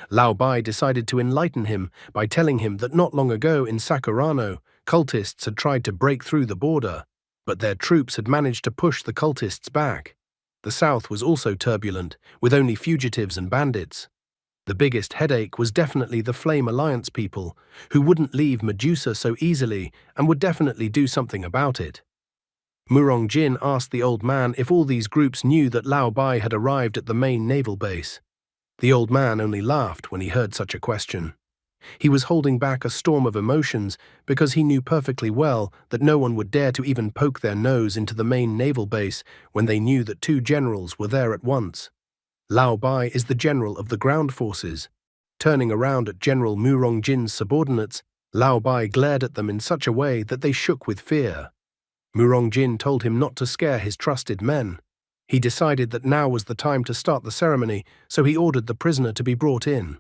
Lao Bai decided to enlighten him by telling him that not long ago in Sakurano, cultists had tried to break through the border, but their troops had managed to push the cultists back. The south was also turbulent, with only fugitives and bandits. The biggest headache was definitely the Flame Alliance people, who wouldn't leave Medusa so easily and would definitely do something about it. Murong Jin asked the old man if all these groups knew that Lao Bai had arrived at the main naval base. The old man only laughed when he heard such a question. He was holding back a storm of emotions because he knew perfectly well that no one would dare to even poke their nose into the main naval base when they knew that two generals were there at once. Lao Bai is the general of the ground forces. Turning around at General Murong Jin's subordinates, Lao Bai glared at them in such a way that they shook with fear. Murong Jin told him not to scare his trusted men. He decided that now was the time to start the ceremony, so he ordered the prisoner to be brought in.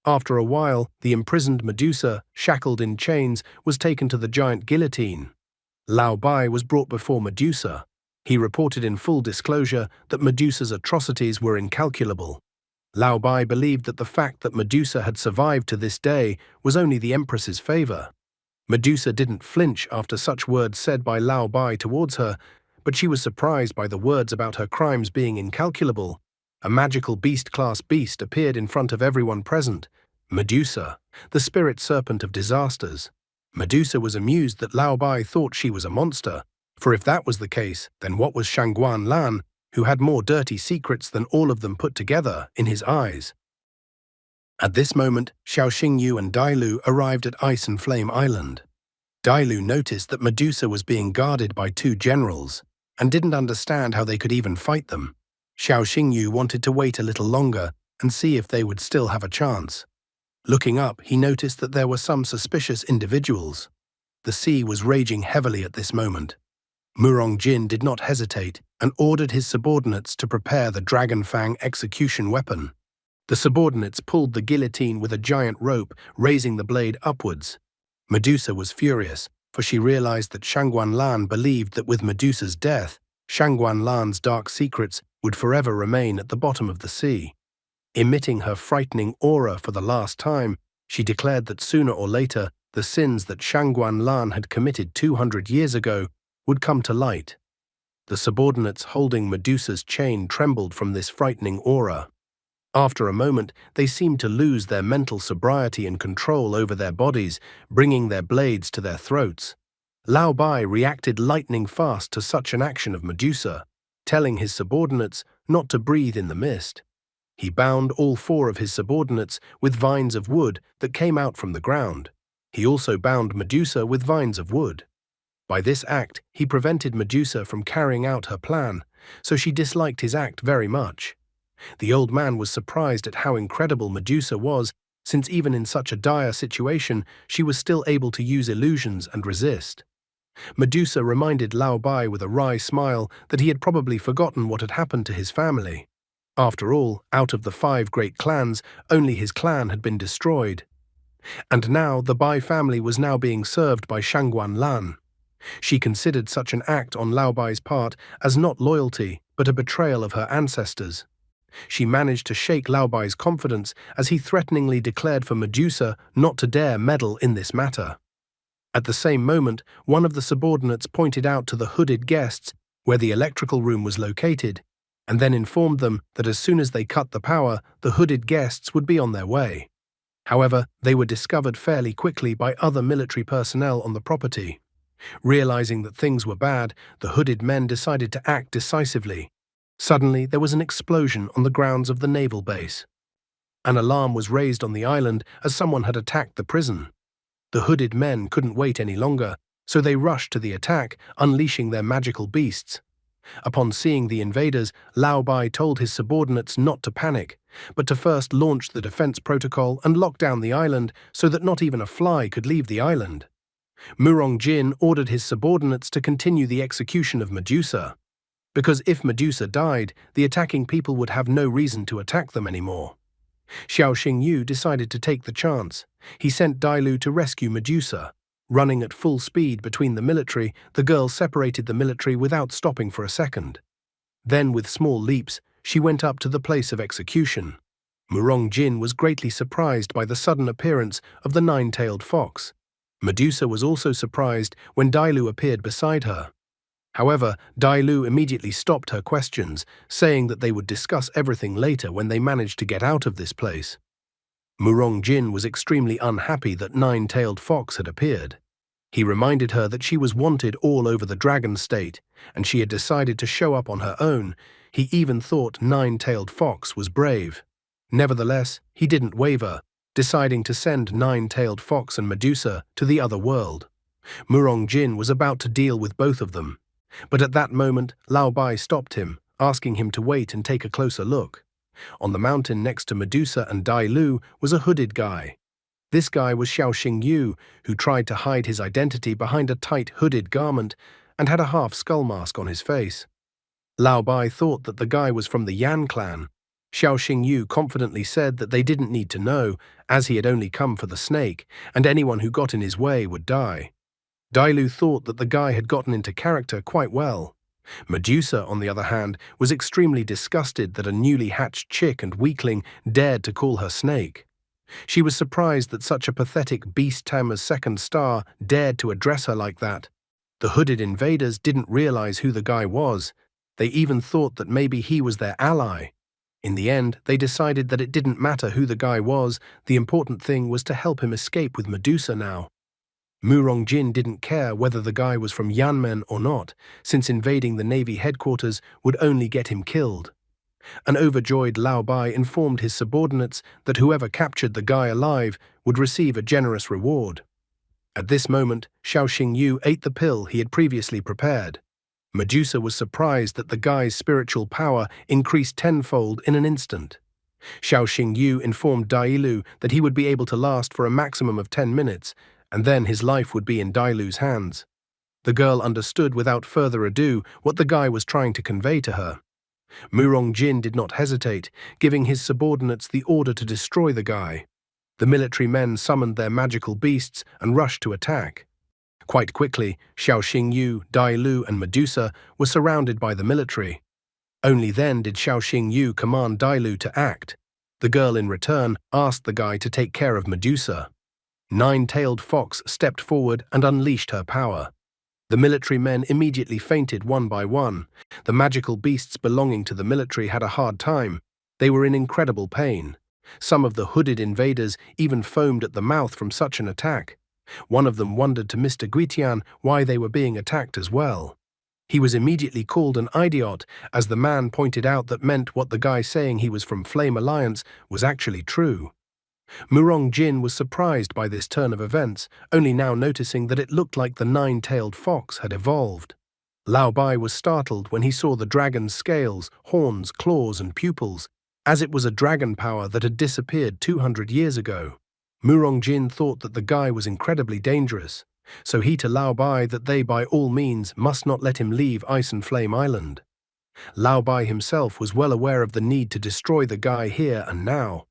After a while, the imprisoned Medusa, shackled in chains, was taken to the giant guillotine. Lao Bai was brought before Medusa. He reported in full disclosure that Medusa's atrocities were incalculable. Lao Bai believed that the fact that Medusa had survived to this day was only the Empress's favor. Medusa didn't flinch after such words said by Lao Bai towards her, but she was surprised by the words about her crimes being incalculable. A magical beast-class beast appeared in front of everyone present, Medusa, the spirit serpent of disasters. Medusa was amused that Lao Bai thought she was a monster, for if that was the case, then what was Shangguan Lan, who had more dirty secrets than all of them put together, in his eyes? At this moment, Xiao Xingyu and Dailu arrived at Ice and Flame Island. Dailu noticed that Medusa was being guarded by two generals, and didn't understand how they could even fight them. Xiao Xingyu wanted to wait a little longer and see if they would still have a chance. Looking up, he noticed that there were some suspicious individuals. The sea was raging heavily at this moment. Murong Jin did not hesitate and ordered his subordinates to prepare the Dragon Fang execution weapon. The subordinates pulled the guillotine with a giant rope, raising the blade upwards. Medusa was furious, for she realized that Shangguan Lan believed that with Medusa's death, Shangguan Lan's dark secrets would forever remain at the bottom of the sea. Emitting her frightening aura for the last time, she declared that sooner or later the sins that Shangguan Lan had committed 200 years ago would come to light. The subordinates holding Medusa's chain trembled from this frightening aura. After a moment, they seemed to lose their mental sobriety and control over their bodies, bringing their blades to their throats. Lao Bai reacted lightning fast to such an action of Medusa, telling his subordinates not to breathe in the mist. He bound all four of his subordinates with vines of wood that came out from the ground. He also bound Medusa with vines of wood. By this act, he prevented Medusa from carrying out her plan, so she disliked his act very much. The old man was surprised at how incredible Medusa was, since even in such a dire situation, she was still able to use illusions and resist. Medusa reminded Lao Bai with a wry smile that he had probably forgotten what had happened to his family. After all, out of the 5 great clans, only his clan had been destroyed. And now the Bai family was now being served by Shangguan Lan. She considered such an act on Lao Bai's part as not loyalty, but a betrayal of her ancestors. She managed to shake Lao Bai's confidence as he threateningly declared for Medusa not to dare meddle in this matter. At the same moment, one of the subordinates pointed out to the hooded guests where the electrical room was located, and then informed them that as soon as they cut the power, the hooded guests would be on their way. However, they were discovered fairly quickly by other military personnel on the property. Realizing that things were bad, the hooded men decided to act decisively. Suddenly, there was an explosion on the grounds of the naval base. An alarm was raised on the island as someone had attacked the prison. The hooded men couldn't wait any longer, so they rushed to the attack, unleashing their magical beasts. Upon seeing the invaders, Lao Bai told his subordinates not to panic, but to first launch the defense protocol and lock down the island so that not even a fly could leave the island. Murong Jin ordered his subordinates to continue the execution of Medusa, because if Medusa died, the attacking people would have no reason to attack them anymore. Xiao Xingyu decided to take the chance. He sent Dailu to rescue Medusa. Running at full speed between the military, the girl separated the military without stopping for a second. Then, with small leaps, she went up to the place of execution. Murong Jin was greatly surprised by the sudden appearance of the 9-tailed fox. Medusa was also surprised when Dailu appeared beside her. However, Dailu immediately stopped her questions, saying that they would discuss everything later when they managed to get out of this place. Murong Jin was extremely unhappy that 9-tailed fox had appeared. He reminded her that she was wanted all over the Dragon State, and she had decided to show up on her own. He even thought 9-tailed fox was brave. Nevertheless, he didn't waver, deciding to send 9-tailed fox and Medusa to the other world. Murong Jin was about to deal with both of them. But at that moment, Lao Bai stopped him, asking him to wait and take a closer look. On the mountain next to Medusa and Dailu was a hooded guy. This guy was Xiao Xingyu, who tried to hide his identity behind a tight hooded garment and had a half-skull mask on his face. Lao Bai thought that the guy was from the Yan clan. Xiao Xingyu confidently said that they didn't need to know, as he had only come for the snake, and anyone who got in his way would die. Dailu thought that the guy had gotten into character quite well. Medusa, on the other hand, was extremely disgusted that a newly hatched chick and weakling dared to call her snake. She was surprised that such a pathetic beast-tamer's second star dared to address her like that. The hooded invaders didn't realize who the guy was. They even thought that maybe he was their ally. In the end, they decided that it didn't matter who the guy was, the important thing was to help him escape with Medusa now. Murong-jin didn't care whether the guy was from Yanmen or not, since invading the Navy headquarters would only get him killed. An overjoyed Lao Bai informed his subordinates that whoever captured the guy alive would receive a generous reward. At this moment, Xiao Xingyu ate the pill he had previously prepared. Medusa was surprised that the guy's spiritual power increased tenfold in an instant. Xiao Xingyu informed Dailu that he would be able to last for a maximum of 10 minutes, and then his life would be in Dailu's hands. The girl understood without further ado what the guy was trying to convey to her. Murong-jin did not hesitate, giving his subordinates the order to destroy the guy. The military men summoned their magical beasts and rushed to attack. Quite quickly, Xiao Xingyu, Dailu, and Medusa were surrounded by the military. Only then did Xiao Xingyu command Dailu to act. The girl in return asked the guy to take care of Medusa. Nine-tailed fox stepped forward and unleashed her power. The military men immediately fainted one by one. The magical beasts belonging to the military had a hard time. They were in incredible pain. Some of the hooded invaders even foamed at the mouth from such an attack. One of them wondered to Mr. Guitian why they were being attacked as well. He was immediately called an idiot, as the man pointed out that meant what the guy saying he was from Flame Alliance was actually true. Murong-jin was surprised by this turn of events, only now noticing that it looked like the nine-tailed fox had evolved. Lao Bai was startled when he saw the dragon's scales, horns, claws, and pupils, as it was a dragon power that had disappeared 200 years ago. Murong-jin thought that the guy was incredibly dangerous, so he to Lao Bai that they by all means must not let him leave Ice and Flame Island. Lao Bai himself was well aware of the need to destroy the guy here and now.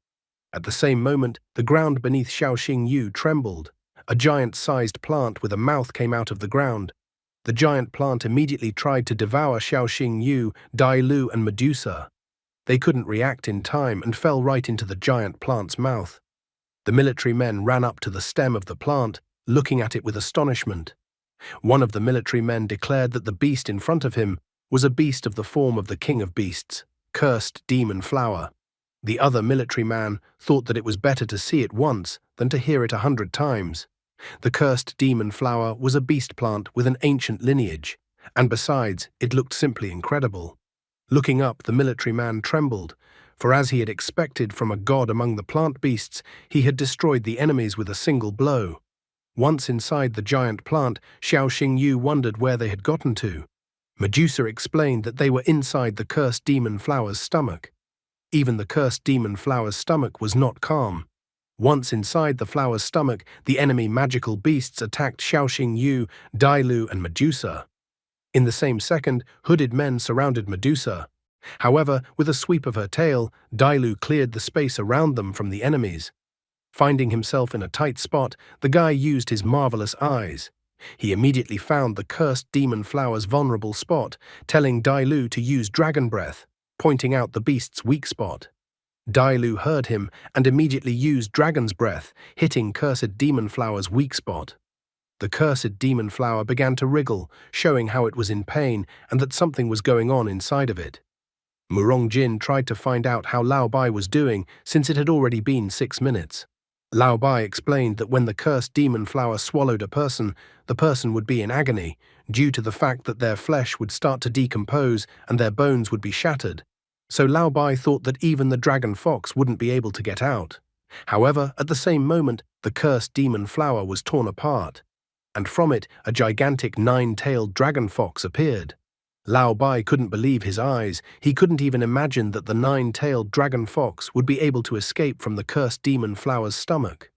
At the same moment, the ground beneath Xiao Xingyu trembled. A giant-sized plant with a mouth came out of the ground. The giant plant immediately tried to devour Xiao Xingyu, Dailu, and Medusa. They couldn't react in time and fell right into the giant plant's mouth. The military men ran up to the stem of the plant, looking at it with astonishment. One of the military men declared that the beast in front of him was a beast of the form of the king of beasts, cursed demon flower. The other military man thought that it was better to see it once than to hear it 100 times. The cursed demon flower was a beast plant with an ancient lineage, and besides, it looked simply incredible. Looking up, the military man trembled, for as he had expected from a god among the plant beasts, he had destroyed the enemies with a single blow. Once inside the giant plant, Xiao Xingyu wondered where they had gotten to. Medusa explained that they were inside the cursed demon flower's stomach. Even the cursed demon flower's stomach was not calm. Once inside the flower's stomach, the enemy magical beasts attacked Xiao Xingyu, Dailu, and Medusa. In the same second, hooded men surrounded Medusa. However, with a sweep of her tail, Dailu cleared the space around them from the enemies. Finding himself in a tight spot, the guy used his marvelous eyes. He immediately found the cursed demon flower's vulnerable spot, telling Dailu to use dragon breath, pointing out the beast's weak spot. Dailu heard him and immediately used dragon's breath, hitting cursed demon flower's weak spot. The cursed demon flower began to wriggle, showing how it was in pain and that something was going on inside of it. Murong-jin tried to find out how Lao Bai was doing, since it had already been 6 minutes. Lao Bai explained that when the cursed demon flower swallowed a person, the person would be in agony, due to the fact that their flesh would start to decompose and their bones would be shattered. So Lao Bai thought that even the dragon fox wouldn't be able to get out. However, at the same moment, the cursed demon flower was torn apart, and from it a gigantic 9-tailed dragon fox appeared. Lao Bai couldn't believe his eyes. He couldn't even imagine that the 9-tailed dragon fox would be able to escape from the cursed demon flower's stomach.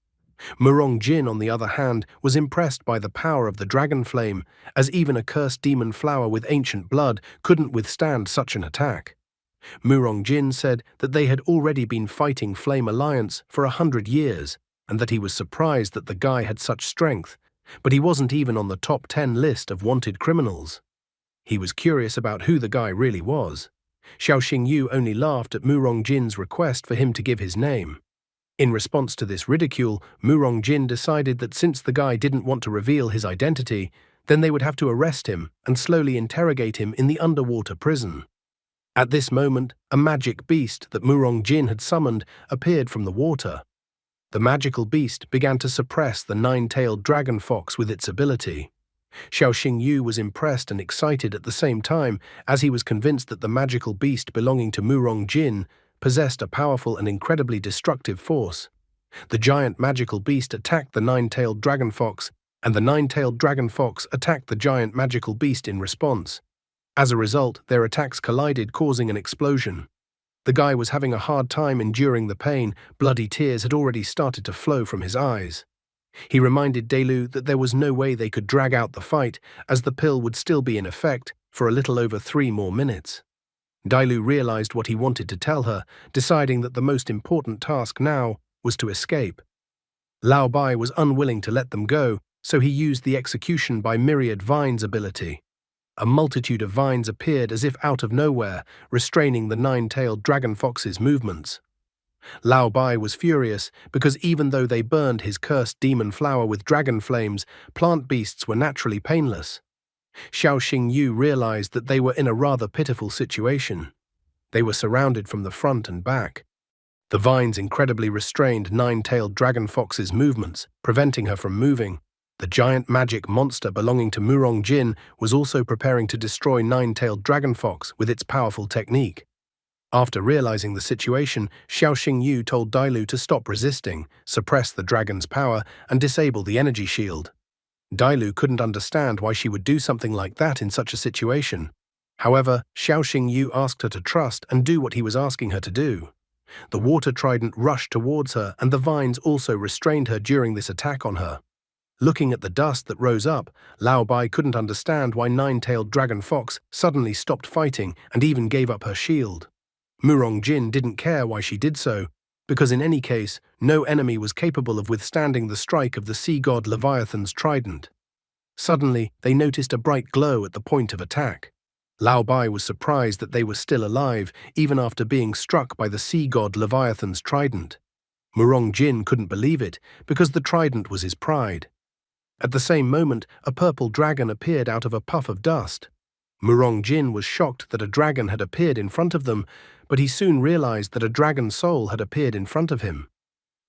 Murong-jin, on the other hand, was impressed by the power of the dragon flame, as even a cursed demon flower with ancient blood couldn't withstand such an attack. Murong-jin said that they had already been fighting Flame Alliance for 100 years, and that he was surprised that the guy had such strength, but he wasn't even on the top 10 list of wanted criminals. He was curious about who the guy really was. Xiao Xingyu only laughed at Mu Rongjin's request for him to give his name. In response to this ridicule, Mu Rongjin decided that since the guy didn't want to reveal his identity, then they would have to arrest him and slowly interrogate him in the underwater prison. At this moment, a magic beast that Mu Rongjin had summoned appeared from the water. The magical beast began to suppress the nine-tailed dragon fox with its ability. Xiao Xingyu was impressed and excited at the same time, as he was convinced that the magical beast belonging to Mu Rongjin possessed a powerful and incredibly destructive force. The giant magical beast attacked the nine-tailed dragon fox, and the nine-tailed dragon fox attacked the giant magical beast in response. As a result, their attacks collided, causing an explosion. The guy was having a hard time enduring the pain. Bloody tears had already started to flow from his eyes. He reminded Delu that there was no way they could drag out the fight, as the pill would still be in effect for a little over 3 more minutes. Dailu realized what he wanted to tell her, deciding that the most important task now was to escape. Lao Bai was unwilling to let them go, so he used the execution by myriad vines ability. A multitude of vines appeared as if out of nowhere, restraining the nine-tailed dragon fox's movements. Lao Bai was furious because even though they burned his cursed demon flower with dragon flames, plant beasts were naturally painless. Xiao Xingyu realized that they were in a rather pitiful situation. They were surrounded from the front and back. The vines incredibly restrained nine-tailed dragon fox's movements, preventing her from moving. The giant magic monster belonging to Mu Rongjin was also preparing to destroy nine-tailed dragon fox with its powerful technique. After realizing the situation, Xiao Xingyu told Dailu to stop resisting, suppress the dragon's power, and disable the energy shield. Dailu couldn't understand why she would do something like that in such a situation. However, Xiao Xingyu asked her to trust and do what he was asking her to do. The water trident rushed towards her, and the vines also restrained her during this attack on her. Looking at the dust that rose up, Lao Bai couldn't understand why nine-tailed dragon fox suddenly stopped fighting and even gave up her shield. Mu Rongjin didn't care why she did so, because in any case, no enemy was capable of withstanding the strike of the sea god Leviathan's trident. Suddenly, they noticed a bright glow at the point of attack. Lao Bai was surprised that they were still alive, even after being struck by the sea god Leviathan's trident. Mu Rongjin couldn't believe it, because the trident was his pride. At the same moment, a purple dragon appeared out of a puff of dust. Mu Rongjin was shocked that a dragon had appeared in front of them, but he soon realized that a dragon soul had appeared in front of him.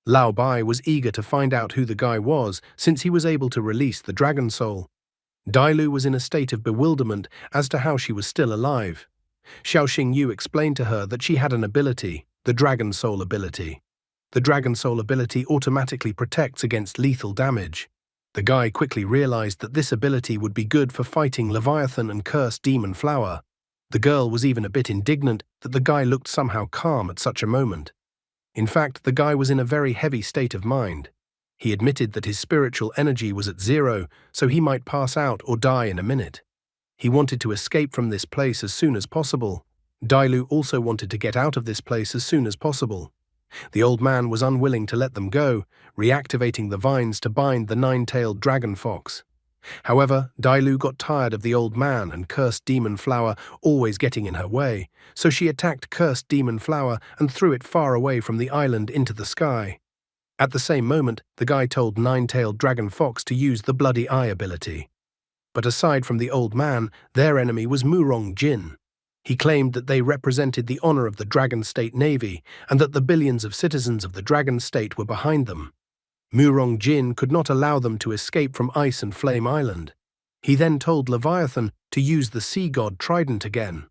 Lao Bai was eager to find out who the guy was, since he was able to release the dragon soul. Dailu was in a state of bewilderment as to how she was still alive. Xiao Xingyu explained to her that she had an ability, the Dragon Soul ability. The Dragon Soul ability automatically protects against lethal damage. The guy quickly realized that this ability would be good for fighting Leviathan and cursed demon flower. The girl was even a bit indignant that the guy looked somehow calm at such a moment. In fact, the guy was in a very heavy state of mind. He admitted that his spiritual energy was at 0, so he might pass out or die in a minute. He wanted to escape from this place as soon as possible. Dailu also wanted to get out of this place as soon as possible. The old man was unwilling to let them go, reactivating the vines to bind the nine-tailed dragon fox. However, Dailu got tired of the old man and cursed demon flower always getting in her way, so she attacked cursed demon flower and threw it far away from the island into the sky. At the same moment, the guy told nine-tailed dragon fox to use the bloody eye ability. But aside from the old man, their enemy was Mu Rongjin. He claimed that they represented the honor of the Dragon State Navy and that the billions of citizens of the Dragon State were behind them. Mu Rongjin could not allow them to escape from Ice and Flame Island. He then told Leviathan to use the sea god trident again.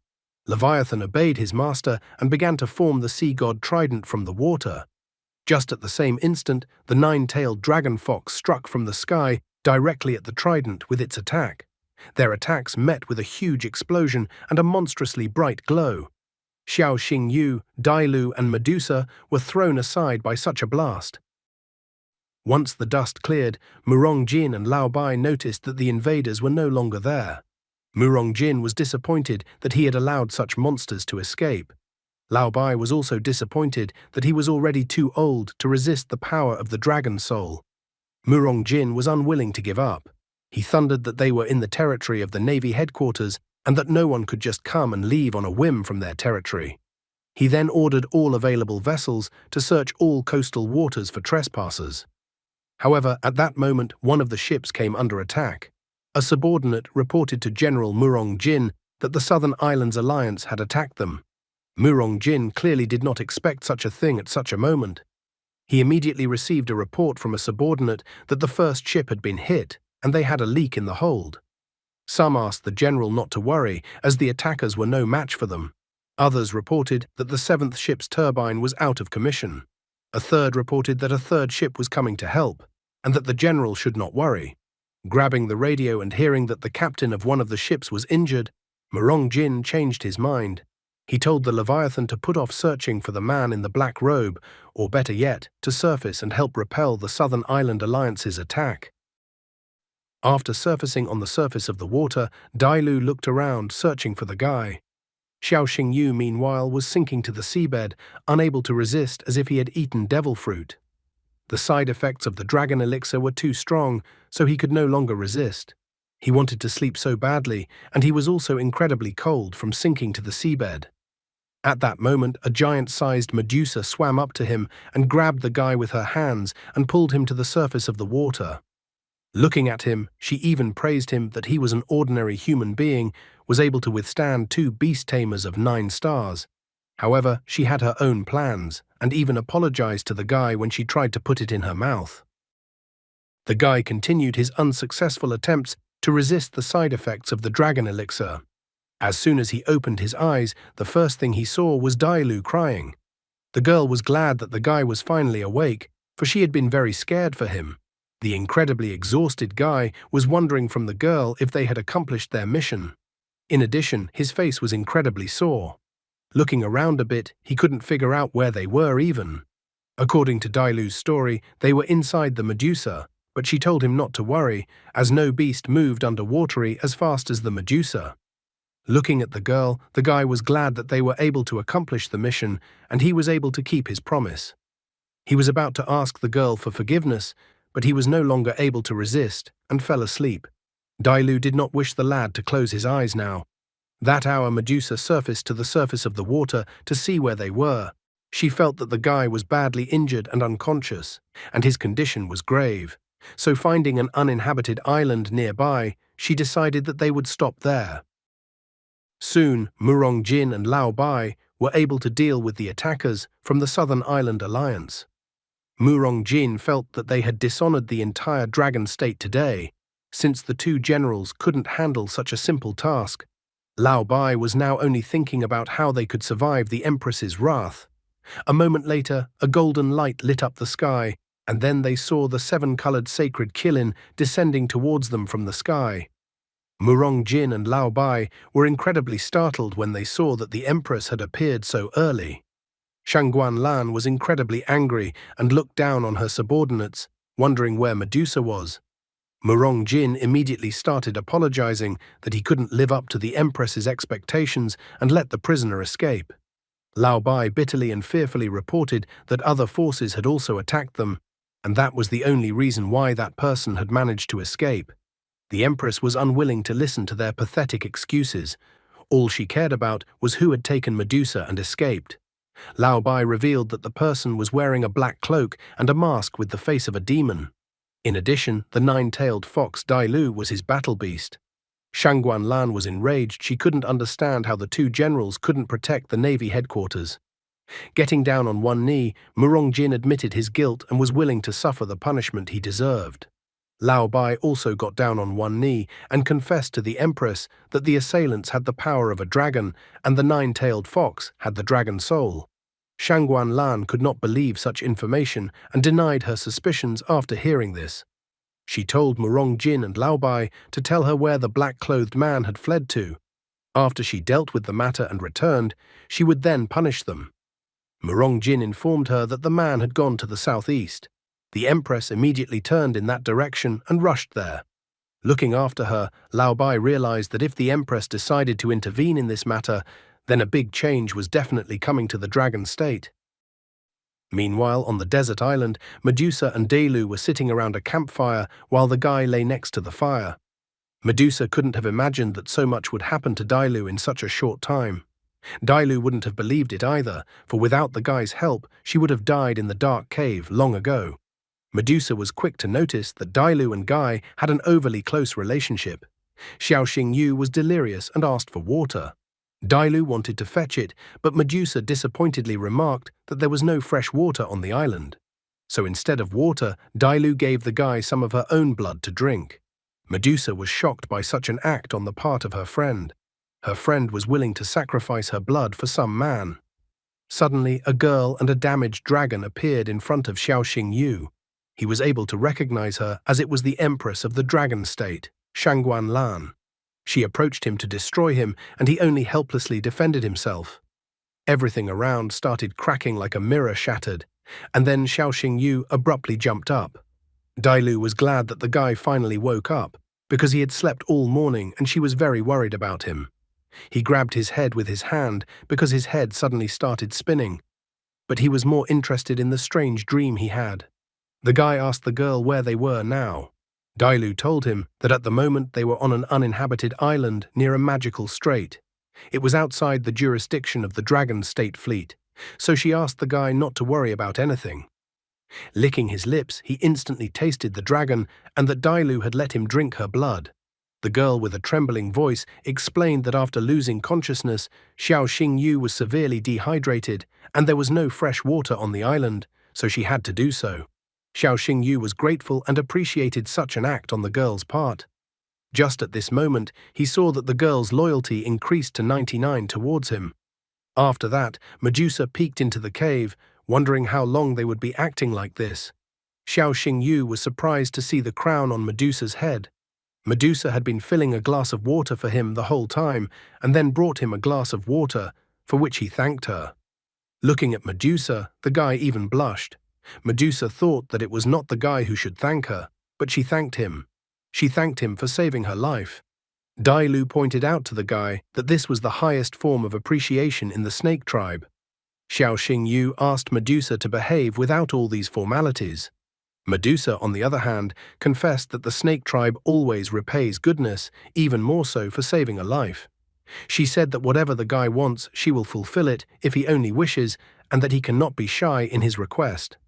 Leviathan obeyed his master and began to form the sea god trident from the water. Just at the same instant, the nine-tailed dragon fox struck from the sky directly at the trident with its attack. Their attacks met with a huge explosion and a monstrously bright glow. Xiao Xingyu, Dailu, and Medusa were thrown aside by such a blast. Once the dust cleared, Mu Rongjin and Lao Bai noticed that the invaders were no longer there. Mu Rongjin was disappointed that he had allowed such monsters to escape. Lao Bai was also disappointed that he was already too old to resist the power of the Dragon Soul. Mu Rongjin was unwilling to give up. He thundered that they were in the territory of the Navy headquarters and that no one could just come and leave on a whim from their territory. He then ordered all available vessels to search all coastal waters for trespassers. However, at that moment, one of the ships came under attack. A subordinate reported to General Murong Jin that the Southern Islands Alliance had attacked them. Murong Jin clearly did not expect such a thing at such a moment. He immediately received a report from a subordinate that the first ship had been hit and they had a leak in the hold. Some asked the general not to worry, as the attackers were no match for them. Others reported that the seventh ship's turbine was out of commission. A third reported that a third ship was coming to help, and that the general should not worry. Grabbing the radio and hearing that the captain of one of the ships was injured, Murong Jin changed his mind. He told the Leviathan to put off searching for the man in the black robe, or better yet, to surface and help repel the Southern Island Alliance's attack. After surfacing on the surface of the water, Dailu looked around, searching for the guy. Xiao Xingyu, meanwhile, was sinking to the seabed, unable to resist, as if he had eaten devil fruit. The side effects of the dragon elixir were too strong, so he could no longer resist. He wanted to sleep so badly, and he was also incredibly cold from sinking to the seabed. At that moment, a giant-sized Medusa swam up to him and grabbed the guy with her hands and pulled him to the surface of the water. Looking at him, she even praised him that he was an ordinary human being, was able to withstand 2 beast tamers of 9 stars. However, she had her own plans, and even apologized to the guy when she tried to put it in her mouth. The guy continued his unsuccessful attempts to resist the side effects of the dragon elixir. As soon as he opened his eyes, the first thing he saw was Dailu crying. The girl was glad that the guy was finally awake, for she had been very scared for him. The incredibly exhausted guy was wondering from the girl if they had accomplished their mission. In addition, his face was incredibly sore. Looking around a bit, he couldn't figure out where they were even. According to Dailu's story, they were inside the Medusa, but she told him not to worry, as no beast moved underwatery as fast as the Medusa. Looking at the girl, the guy was glad that they were able to accomplish the mission, and he was able to keep his promise. He was about to ask the girl for forgiveness, but he was no longer able to resist and fell asleep. Dailu did not wish the lad to close his eyes now. That hour, Medusa surfaced to the surface of the water to see where they were. She felt that the guy was badly injured and unconscious, and his condition was grave. So finding an uninhabited island nearby, she decided that they would stop there. Soon, Murong Jin and Lao Bai were able to deal with the attackers from the Southern Island Alliance. Murong Jin felt that they had dishonored the entire dragon state today, since the 2 generals couldn't handle such a simple task. Lao Bai was now only thinking about how they could survive the Empress's wrath. A moment later, a golden light lit up the sky, and then they saw the 7-colored sacred Qilin descending towards them from the sky. Murong Jin and Lao Bai were incredibly startled when they saw that the Empress had appeared so early. Shangguan Lan was incredibly angry and looked down on her subordinates, wondering where Medusa was. Murong Jin immediately started apologizing that he couldn't live up to the Empress's expectations and let the prisoner escape. Lao Bai bitterly and fearfully reported that other forces had also attacked them, and that was the only reason why that person had managed to escape. The Empress was unwilling to listen to their pathetic excuses. All she cared about was who had taken Medusa and escaped. Lao Bai revealed that the person was wearing a black cloak and a mask with the face of a demon. In addition, the 9-tailed fox Dailu was his battle beast. Shangguan Lan was enraged. She couldn't understand how the 2 generals couldn't protect the Navy headquarters. Getting down on one knee, Murong Jin admitted his guilt and was willing to suffer the punishment he deserved. Lao Bai also got down on one knee and confessed to the Empress that the assailants had the power of a dragon and the 9-tailed fox had the dragon soul. Shangguan Lan could not believe such information and denied her suspicions after hearing this. She told Murong Jin and Lao Bai to tell her where the black-clothed man had fled to. After she dealt with the matter and returned, she would then punish them. Murong Jin informed her that the man had gone to the southeast. The Empress immediately turned in that direction and rushed there. Looking after her, Lao Bai realized that if the Empress decided to intervene in this matter, then a big change was definitely coming to the dragon state. Meanwhile, on the desert island, Medusa and Dailu were sitting around a campfire while the guy lay next to the fire. Medusa couldn't have imagined that so much would happen to Dailu in such a short time. Dailu wouldn't have believed it either, for without the guy's help, she would have died in the dark cave long ago. Medusa was quick to notice that Dailu and Guy had an overly close relationship. Xiao Xingyu was delirious and asked for water. Dailu wanted to fetch it, but Medusa disappointedly remarked that there was no fresh water on the island. So instead of water, Dailu gave the guy some of her own blood to drink. Medusa was shocked by such an act on the part of her friend. Her friend was willing to sacrifice her blood for some man. Suddenly, a girl and a damaged dragon appeared in front of Xiao Xingyu. He was able to recognize her as it was the empress of the dragon state, Shangguan Lan. She approached him to destroy him, and he only helplessly defended himself. Everything around started cracking like a mirror shattered, and then Xiao Xingyu abruptly jumped up. Dailu was glad that the guy finally woke up, because he had slept all morning and she was very worried about him. He grabbed his head with his hand because his head suddenly started spinning, but he was more interested in the strange dream he had. The guy asked the girl where they were now. Dailu told him that at the moment they were on an uninhabited island near a magical strait. It was outside the jurisdiction of the Dragon State Fleet, so she asked the guy not to worry about anything. Licking his lips, he instantly tasted the dragon and that Dailu had let him drink her blood. The girl with a trembling voice explained that after losing consciousness, Xiao Xingyu was severely dehydrated and there was no fresh water on the island, so she had to do so. Xiao Xingyu was grateful and appreciated such an act on the girl's part. Just at this moment, he saw that the girl's loyalty increased to 99 towards him. After that, Medusa peeked into the cave, wondering how long they would be acting like this. Xiao Xingyu was surprised to see the crown on Medusa's head. Medusa had been filling a glass of water for him the whole time and then brought him a glass of water, for which he thanked her. Looking at Medusa, the guy even blushed. Medusa thought that it was not the guy who should thank her, but she thanked him. She thanked him for saving her life. Dailu pointed out to the guy that this was the highest form of appreciation in the snake tribe. Xiao Xingyu asked Medusa to behave without all these formalities. Medusa, on the other hand, confessed that the snake tribe always repays goodness, even more so for saving a life. She said that whatever the guy wants, she will fulfill it if he only wishes, and that he cannot be shy in his request.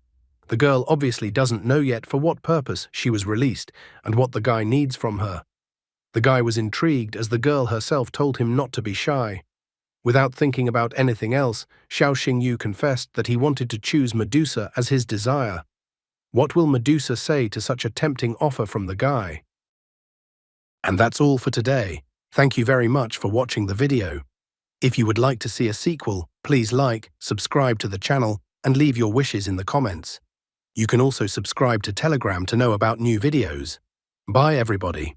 The girl obviously doesn't know yet for what purpose she was released and what the guy needs from her. The guy was intrigued as the girl herself told him not to be shy. Without thinking about anything else, Xiao Xingyu confessed that he wanted to choose Medusa as his desire. What will Medusa say to such a tempting offer from the guy? And that's all for today. Thank you very much for watching the video. If you would like to see a sequel, please like, subscribe to the channel, and leave your wishes in the comments. You can also subscribe to Telegram to know about new videos. Bye everybody.